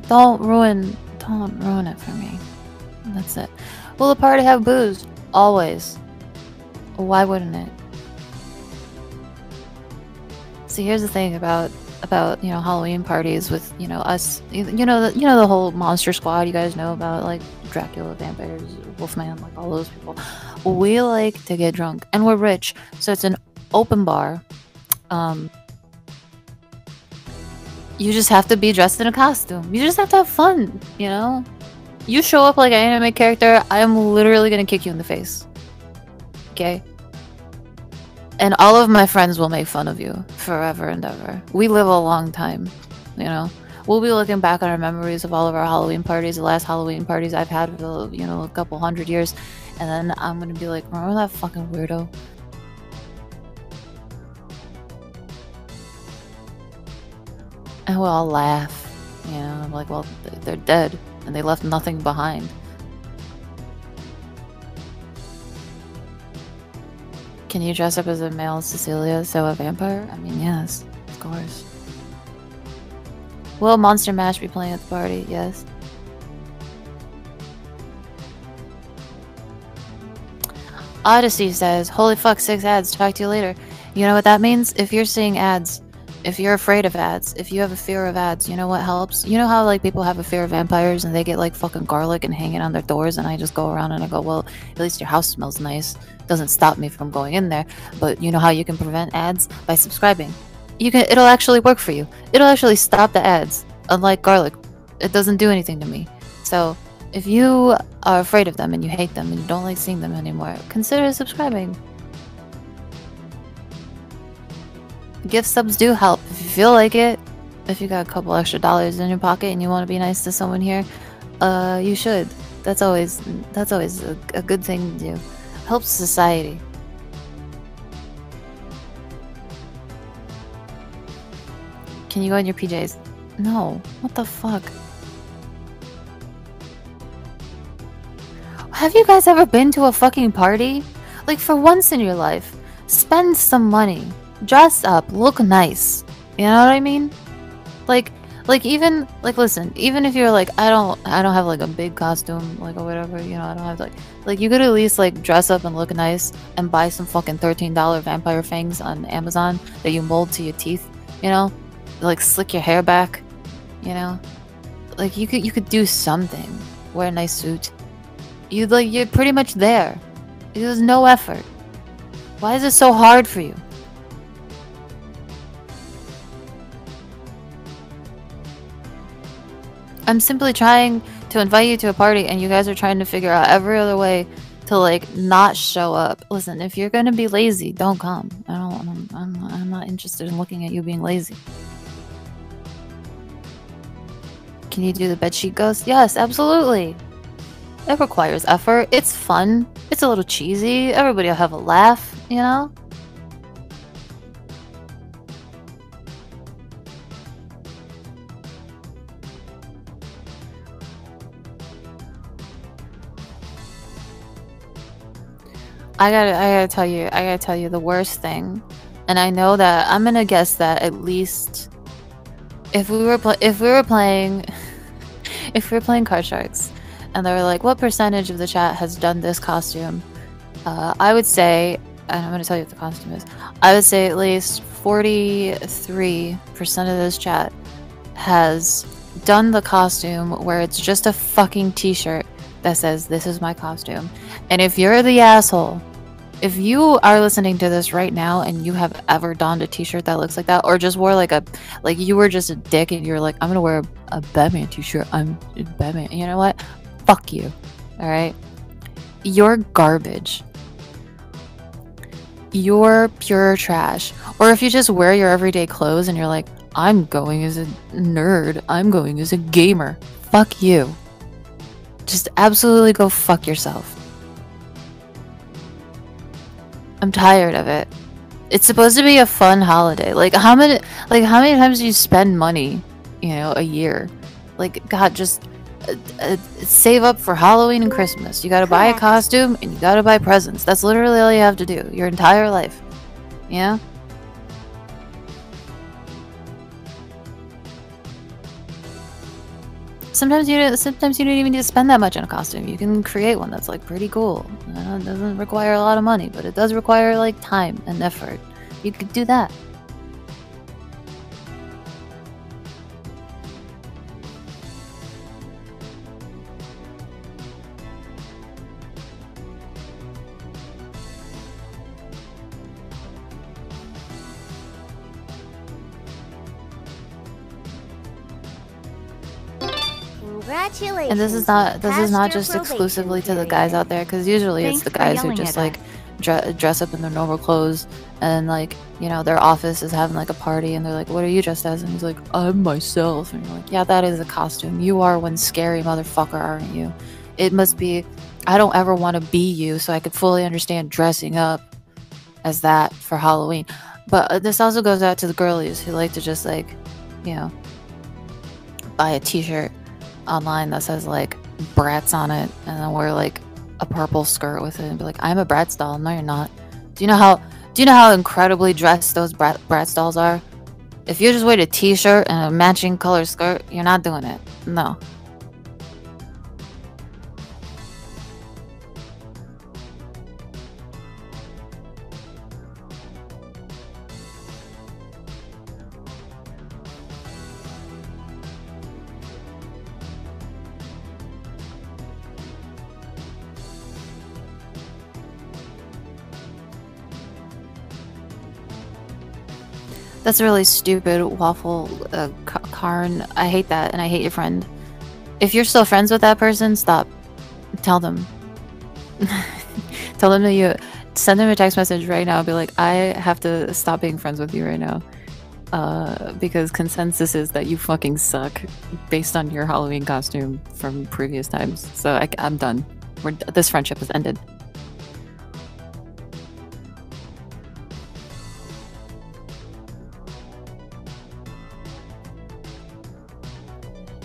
don't ruin it for me. That's it. Will the party have booze? Always. Why wouldn't it? See, here's the thing about Halloween parties with us. You know the whole Monster Squad. You guys know about, like, Dracula, vampires, Wolfman, like all those people. We like to get drunk, and we're rich, so it's an open bar. You just have to be dressed in a costume. You just have to have fun, you know? You show up like an anime character, I'm literally gonna kick you in the face. Okay? And all of my friends will make fun of you forever and ever. We live a long time, you know? We'll be looking back on our memories of all of our Halloween parties, the last Halloween parties I've had for, a couple hundred years, and then I'm gonna be like, remember that fucking weirdo? And we'll all laugh, I'm like, well, they're dead, and they left nothing behind. Can you dress up as a male Cecilia, so a vampire? I mean, yes, of course. Will Monster Mash be playing at the party? Yes. Odyssey says, holy fuck, 6 ads, talk to you later. You know what that means? If you're seeing ads, if you're afraid of ads, if you have a fear of ads, you know what helps? You know how, like, people have a fear of vampires and they get, like, fucking garlic and hang it on their doors, and I just go around and I go, well, at least your house smells nice. Doesn't stop me from going in there. But you know how you can prevent ads? By subscribing. It'll actually work for you. It'll actually stop the ads. Unlike garlic, it doesn't do anything to me. So if you are afraid of them and you hate them and you don't like seeing them anymore, consider subscribing. Gift subs do help if you feel like it. If you got a couple extra dollars in your pocket and you want to be nice to someone here, you should. That's always a good thing to do. Helps society. Can you go in your PJs? No. What the fuck? Have you guys ever been to a fucking party? Like, for once in your life, spend some money. Dress up, look nice. You know what I mean? Like even, like, listen, even if you're like, I don't have, like, a big costume, like, or whatever, I don't have, like, you could at least, like, dress up and look nice and buy some fucking $13 vampire fangs on Amazon that you mold to your teeth, like, slick your hair back, like, you could do something. Wear a nice suit. You're pretty much there. There's no effort. Why is it so hard for you? I'm simply trying to invite you to a party, and you guys are trying to figure out every other way to, like, not show up. Listen, if you're gonna be lazy, don't come. I'm not interested in looking at you being lazy. Can you do the bedsheet ghost? Yes, absolutely. It requires effort. It's fun. It's a little cheesy. Everybody will have a laugh, I gotta tell you the worst thing, and I know that I'm gonna guess that at least if we were playing Card Sharks, and they were like, what percentage of the chat has done this costume? I would say, and I'm gonna tell you what the costume is. I would say at least 43% of this chat has done the costume where it's just a fucking t-shirt that says, this is my costume. And if you're the asshole, if you are listening to this right now and you have ever donned a t-shirt that looks like that, or just wore like you were just a dick and you're like, I'm gonna wear a Batman t-shirt, I'm Batman, you know what? fuck you. Alright? You're garbage. You're pure trash. Or if you just wear your everyday clothes and you're like, I'm going as a nerd, I'm going as a gamer. Fuck you. Just absolutely go fuck yourself. I'm tired of it. It's supposed to be a fun holiday. Like how many times do you spend money, you know, a year? Like, God, just save up for Halloween and Christmas. You gotta buy a costume and you gotta buy presents. That's literally all you have to do your entire life. Yeah? Sometimes you don't even need to spend that much on a costume. You can create one that's like pretty cool. It doesn't require a lot of money, but it does require like time and effort. You could do that. Congratulations. And this is not just exclusively to the guys out there, because usually it's the guys who just like dress up in their normal clothes and like, you know, their office is having like a party and they're like, what are you dressed as? And he's like, I'm myself. And you're like, yeah, that is a costume. You are one scary motherfucker, aren't you? It must be. I don't ever want to be you, so I could fully understand dressing up as that for Halloween. But this also goes out to the girlies who like to just like, you know, buy a t-shirt online that says like Bratz on it and then wear like a purple skirt with it and be like, I'm a Bratz doll. No, you're not. Do you know how incredibly dressed those Bratz dolls are? If you just wear a t-shirt and a matching color skirt, you're not doing it. No. That's really stupid, Waffle Karn. I hate that, and I hate your friend. If you're still friends with that person, stop. Tell them. Tell them that you... Send them a text message right now. Be like, I have to stop being friends with you right now. Because consensus is that you fucking suck based on your Halloween costume from previous times. So I'm done. This friendship has ended.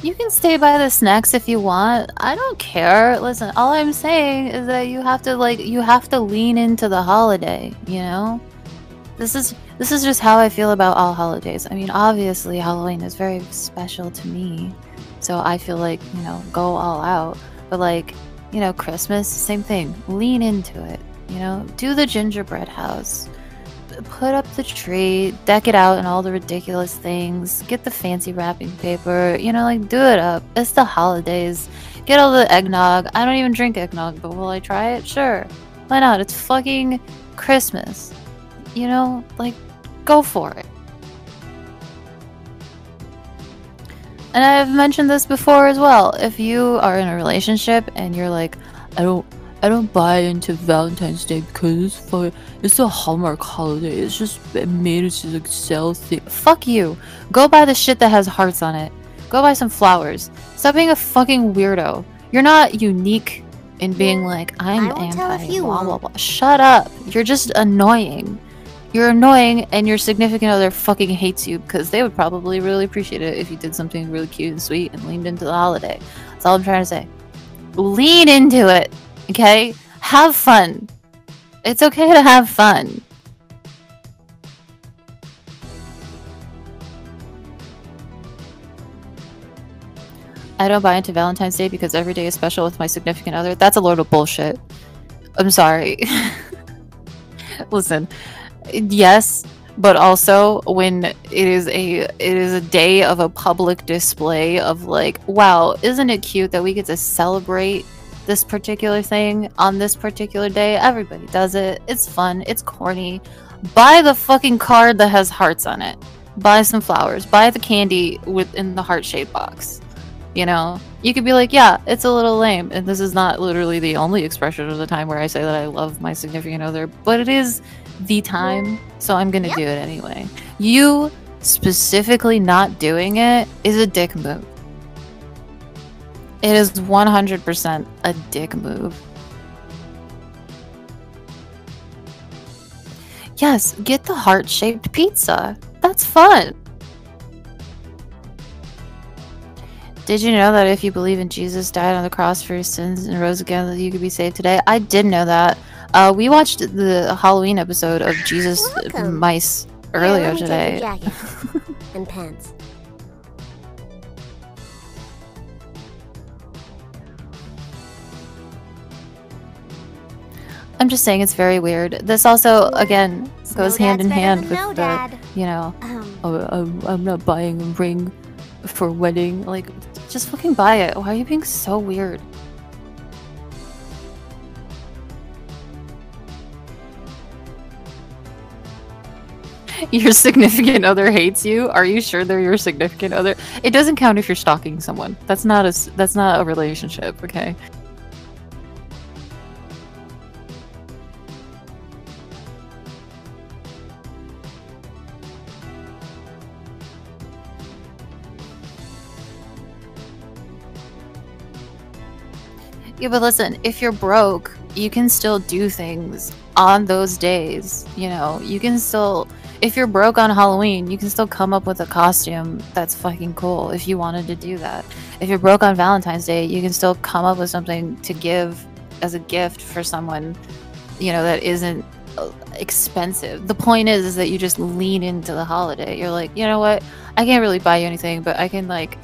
You can stay by the snacks if you want. I don't care. Listen, all I'm saying is that you have to lean into the holiday, you know? This is just how I feel about all holidays. I mean, obviously Halloween is very special to me. So I feel like, you know, go all out. But like, you know, Christmas, same thing. Lean into it, you know? Do the gingerbread house. Put up the tree, deck it out and all the ridiculous things, get the fancy wrapping paper, you know, like do it up. It's the holidays. Get all the eggnog. I don't even drink eggnog, but will I try it? Sure. Why not? It's fucking Christmas. You know, like go for it. And I've mentioned this before as well. If you are in a relationship and you're like, I don't buy into Valentine's Day because it's a Hallmark holiday. It's just made to like sell things. Fuck you. Go buy the shit that has hearts on it. Go buy some flowers. Stop being a fucking weirdo. You're not unique in being like, I'm anti blah blah blah. Shut up. You're just annoying. You're annoying and your significant other fucking hates you because they would probably really appreciate it if you did something really cute and sweet and leaned into the holiday. That's all I'm trying to say. Lean into it. Okay? Have fun. It's okay to have fun. I don't buy into Valentine's Day because every day is special with my significant other. That's a load of bullshit. I'm sorry. Listen, yes, but also when it is a day of a public display of like, wow, isn't it cute that we get to celebrate this particular thing on this particular day? Everybody does it. It's fun. It's corny. Buy the fucking card that has hearts on it. Buy some flowers. Buy the candy within the heart-shaped box. You know, you could be like, yeah, it's a little lame, and this is not literally the only expression of the time where I say that I love my significant other, but it is the time, so I'm gonna do it anyway. You specifically not doing it is a dick move. It is 100% a dick move. Yes, get the heart-shaped pizza. That's fun. Did you know that if you believe in Jesus died on the cross for your sins and rose again, that you could be saved today? I did know that. We watched the Halloween episode of Jesus Mice earlier let me today. Take your jacket and pants. I'm just saying it's very weird. This also, again, goes hand in hand with no the, dad. you know, oh, I'm not buying a ring for wedding. Like, just fucking buy it. Why are you being so weird? Your significant other hates you? Are you sure they're your significant other? It doesn't count if you're stalking someone. That's not a relationship, okay? Yeah, but listen, if you're broke, you can still do things on those days, you know? You can still, if you're broke on Halloween, you can still come up with a costume that's fucking cool if you wanted to do that. If you're broke on Valentine's Day, you can still come up with something to give as a gift for someone, you know, that isn't expensive. The point is that you just lean into the holiday. You're like, you know what? I can't really buy you anything, but I can, like,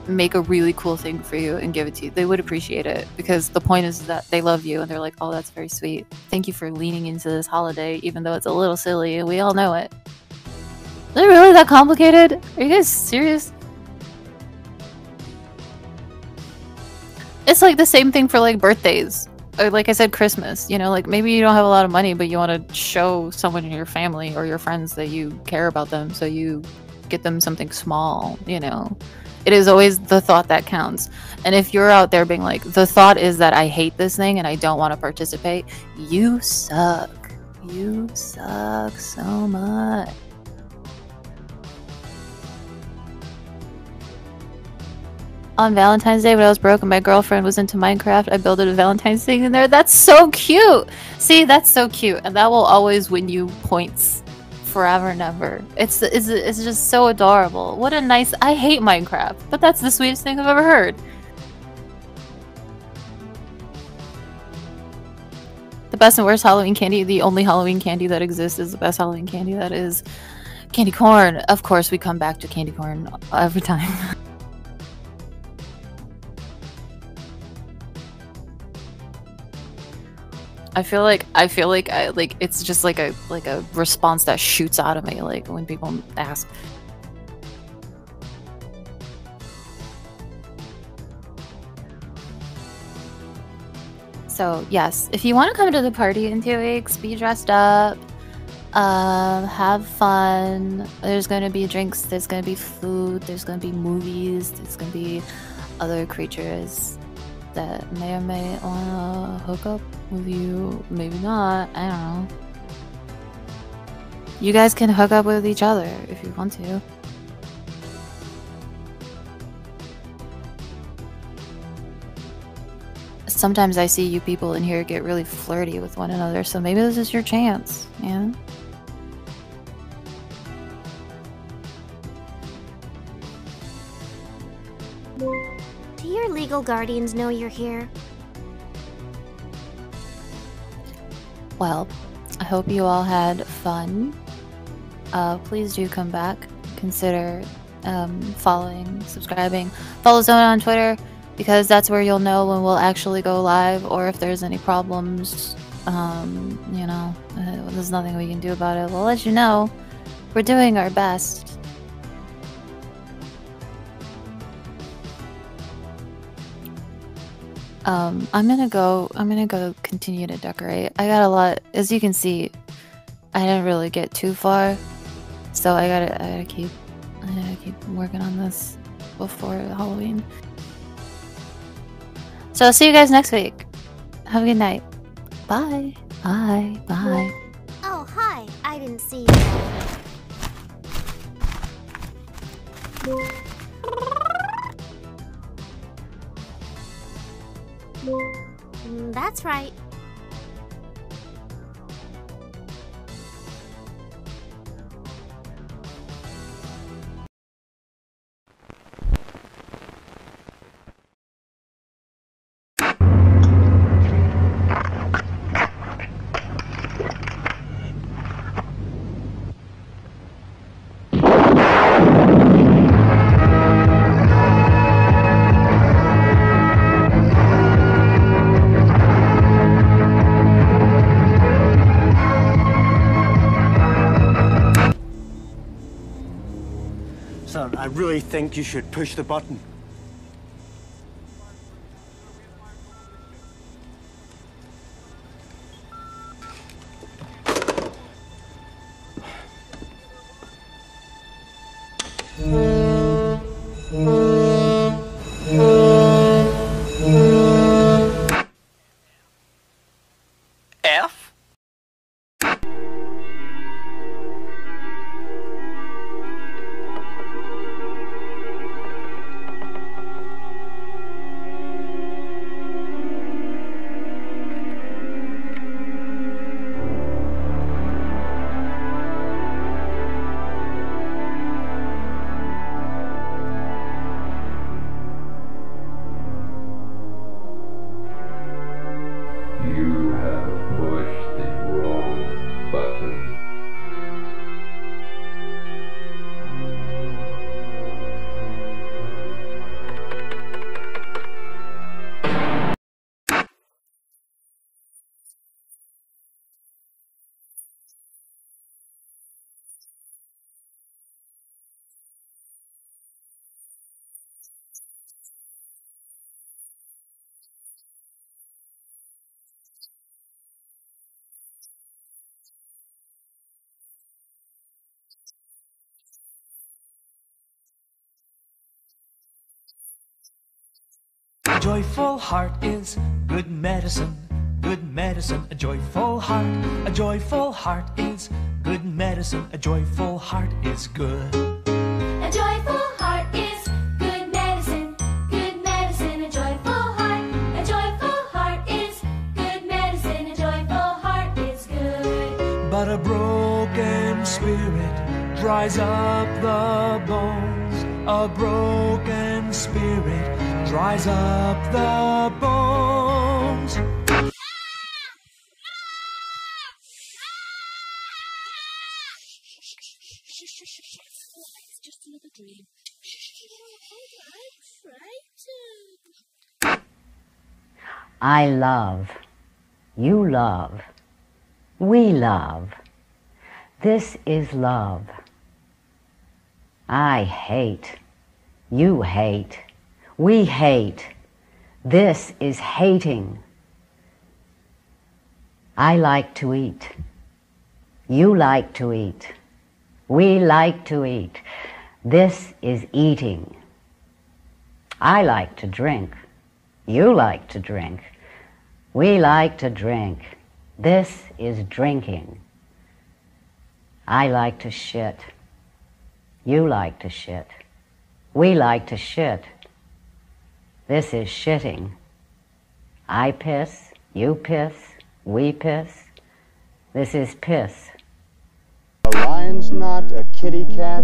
make a really cool thing for you and give it to you. They would appreciate it because the point is that they love you and they're like, oh, that's very sweet. Thank you for leaning into this holiday, even though it's a little silly and we all know it. Is it really that complicated? Are you guys serious? It's like the same thing for like birthdays. Or like I said, Christmas. You know, like maybe you don't have a lot of money, but you want to show someone in your family or your friends that you care about them, so you get them something small, you know? It is always the thought that counts. And if you're out there being like, the thought is that I hate this thing and I don't want to participate, you suck. You suck so much. On Valentine's Day when I was broke and my girlfriend was into Minecraft, I built a Valentine's thing in there. That's so cute! See, that's so cute. And that will always win you points. Forever and ever. It's just so adorable. What a nice... I hate Minecraft, but that's the sweetest thing I've ever heard. The best and worst Halloween candy, the only Halloween candy that exists is the best Halloween candy, that is candy corn. Of course, we come back to candy corn every time. I feel like it's just like a response that shoots out of me, like when people ask. So yes, if you want to come to the party in 2 weeks, be dressed up, have fun. There's gonna be drinks, there's gonna be food, there's gonna be movies, there's gonna be other creatures that may or may wanna hook up with you, maybe not, I don't know. You guys can hook up with each other if you want to. Sometimes I see you people in here get really flirty with one another, so maybe this is your chance, man. Do your legal guardians know you're here? Well, I hope you all had fun. Please do come back. Consider following, subscribing. Follow Zona on Twitter, because that's where you'll know when we'll actually go live, or if there's any problems. You know, there's nothing we can do about it. We'll let you know. We're doing our best. I'm gonna go continue to decorate. I got a lot, as you can see, I didn't really get too far, so I gotta keep working on this before Halloween. So I'll see you guys next week. Have a good night. Bye. Bye. Bye. Oh, hi. I didn't see you. That's right. Son, I really think you should push the button. F? You have pushed the wrong button. A joyful heart is good medicine, good medicine. A joyful heart is good medicine. A joyful heart is good. A joyful heart is good medicine, good medicine. A joyful heart is good medicine. A joyful heart is good. But a broken spirit dries up the bones. A broken spirit dries up the bones. It's just another dream. I love. You love. We love. This is love. I hate. You hate. We hate. This is hating. I like to eat. You like to eat. We like to eat. This is eating. I like to drink. You like to drink. We like to drink. This is drinking. I like to shit. You like to shit. We like to shit. This is shitting. I piss. You piss. We piss. This is piss. A lion's not a kitty cat,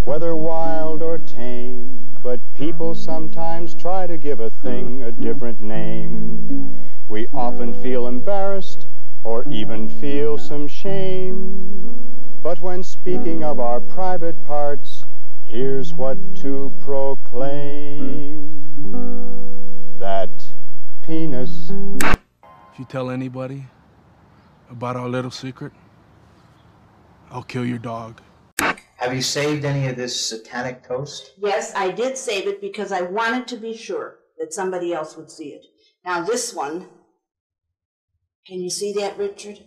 whether wild or tame, but people sometimes try to give a thing a different name. We often feel embarrassed or even feel some shame. But when speaking of our private parts, here's what to proclaim. That penis. If you tell anybody about our little secret, I'll kill your dog. Have you saved any of this satanic toast? Yes, I did save it because I wanted to be sure that somebody else would see it. Now this one, can you see that, Richard?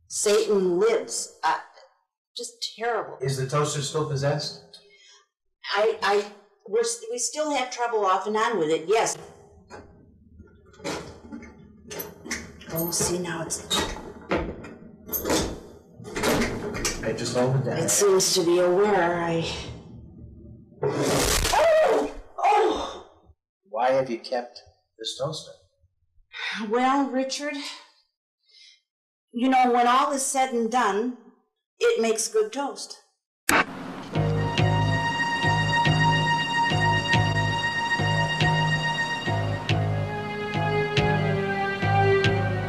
Satan lives. Just terrible. Is the toaster still possessed? We still have trouble off and on with it, yes. Oh, see, now it's... Hey, just hold it down. It seems to be aware. Oh! Why have you kept this toaster? Well, Richard, you know, when all is said and done, it makes good toast.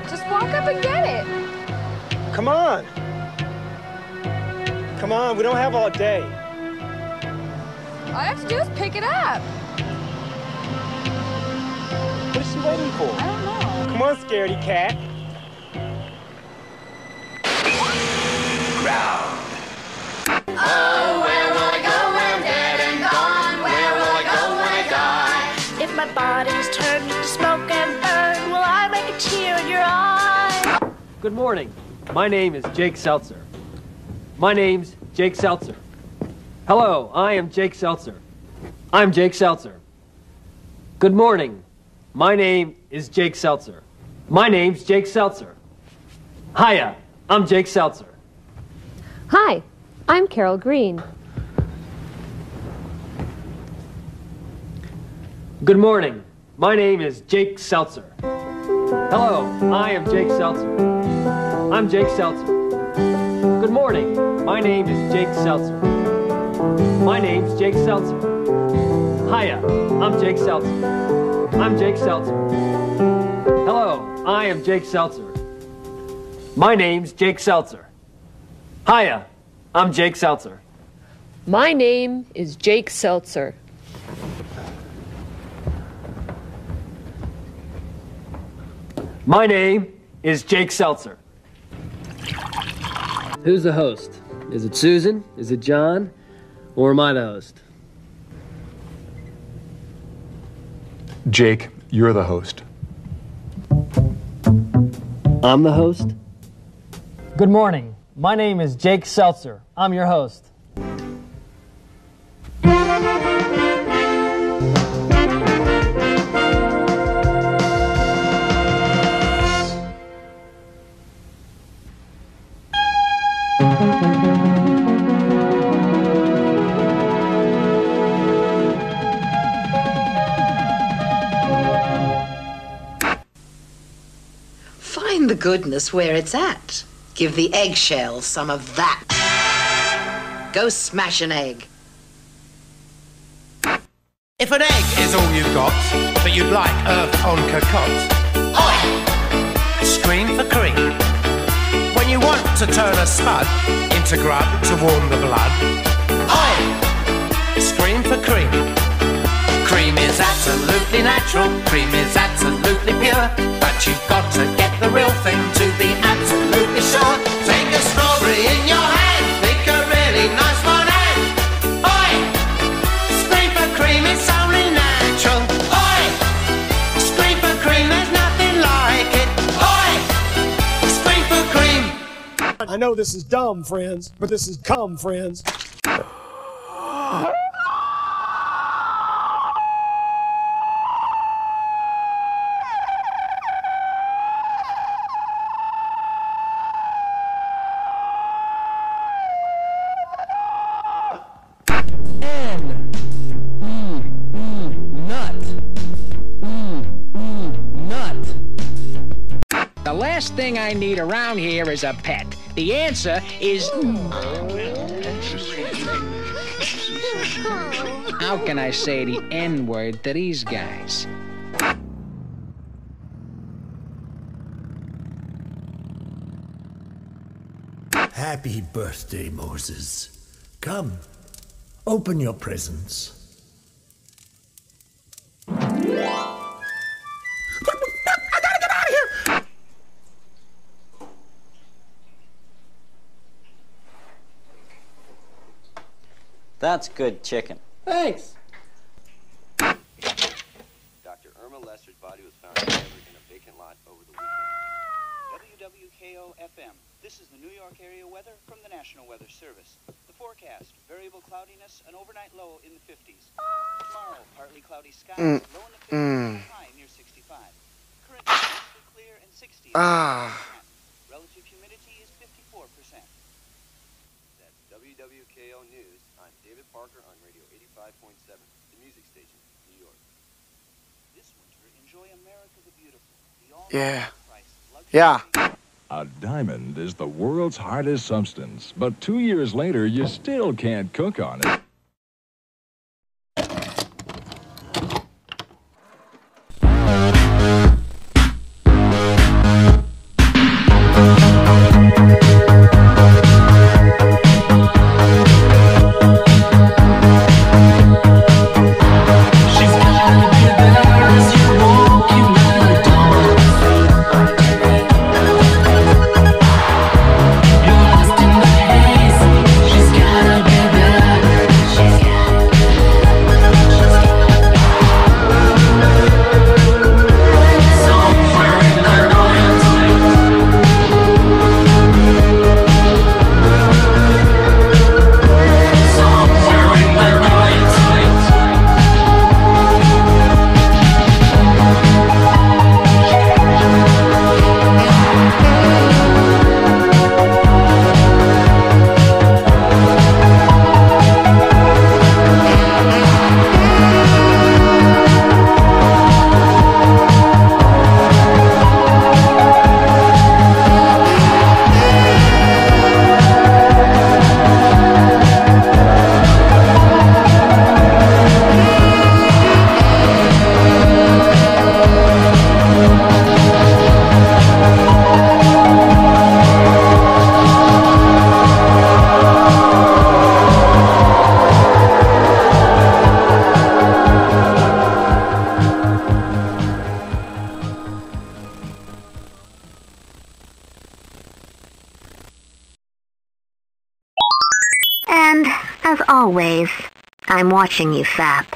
Just walk up and get it. Come on. Come on, we don't have all day. All I have to do is pick it up. What is she waiting for? I don't know. Come on, scaredy cat. Oh, where will I go when I'm dead and gone? Where will I go when I die? If my body's turned to smoke and burn, will I make a tear in your eye? Good morning. My name is Jake Seltzer. My name's Jake Seltzer. Hello, I am Jake Seltzer. I'm Jake Seltzer. Good morning. My name is Jake Seltzer. My name's Jake Seltzer. Hiya, I'm Jake Seltzer. Hi, I'm Carol Green. Good morning. My name is Jake Seltzer. Hello, I am Jake Seltzer. I'm Jake Seltzer. Good morning. My name is Jake Seltzer. My name's Jake Seltzer. Hiya, I'm Jake Seltzer. I'm Jake Seltzer. Hello, I am Jake Seltzer. My name's Jake Seltzer. Hiya, I'm Jake Seltzer. My name is Jake Seltzer. My name is Jake Seltzer. Who's the host? Is it Susan? Is it John? Or am I the host? Jake, you're the host. I'm the host? Good morning. My name is Jake Seltzer. I'm your host. Find the goodness where it's at. Give the eggshells some of that. Go smash an egg. If an egg is all you've got, but you'd like earth on cocotte, oi! Scream for cream. When you want to turn a spud into grub to warm the blood, oi! Scream for cream. Cream is absolutely natural, cream is absolutely pure, but you've got to get the real thing to be absolutely sure. Take a strawberry in your hand, pick a really nice one and, oi! Scream for cream, it's only natural, oi! Scream for cream, there's nothing like it, oi! Scream for cream. I know this is dumb, friends, but this is cum, friends. The last thing I need around here is a pet. The answer is... How can I say the N-word to these guys? Happy birthday, Moses. Come, open your presents. That's good chicken. Thanks. Dr. Irma Lester's body was found discovered in a vacant lot over the weekend. WWKO-FM. This is the New York area weather from the National Weather Service. The forecast, variable cloudiness, an overnight low in the 50s. Tomorrow, partly cloudy skies, low in the 50s, high near 65. Currently mostly clear and 60. Relative humidity is 54%. That's WWKO News. I'm David Parker on Radio 85.7, the music station, New York. This winter, enjoy America the Beautiful. Yeah. Yeah. A diamond is the world's hardest substance, but 2 years later, you still can't cook on it. And, as always, I'm watching you, Sap.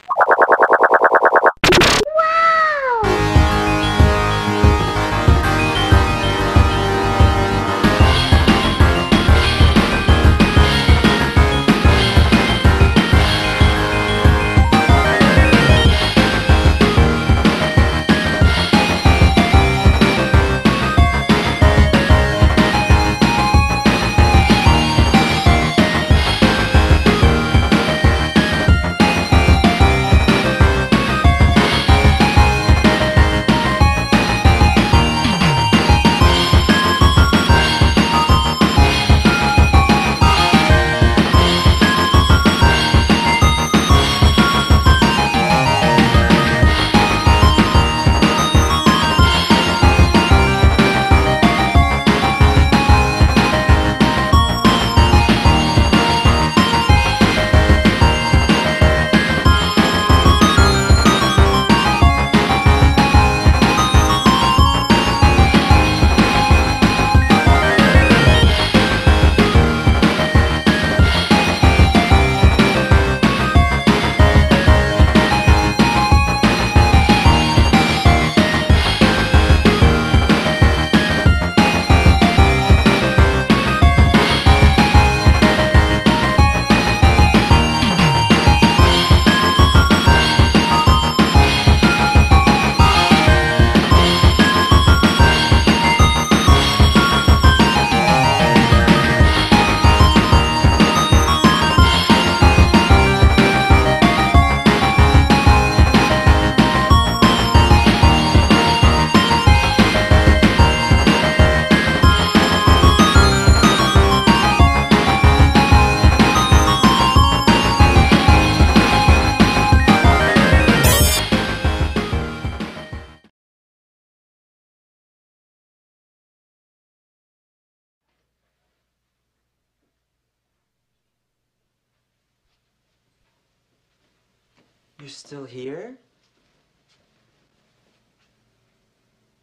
You're still here?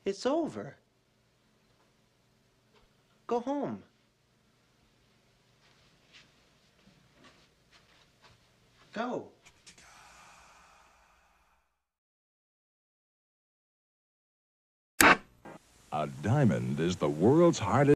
It's over. Go home. Go. A diamond is the world's hardest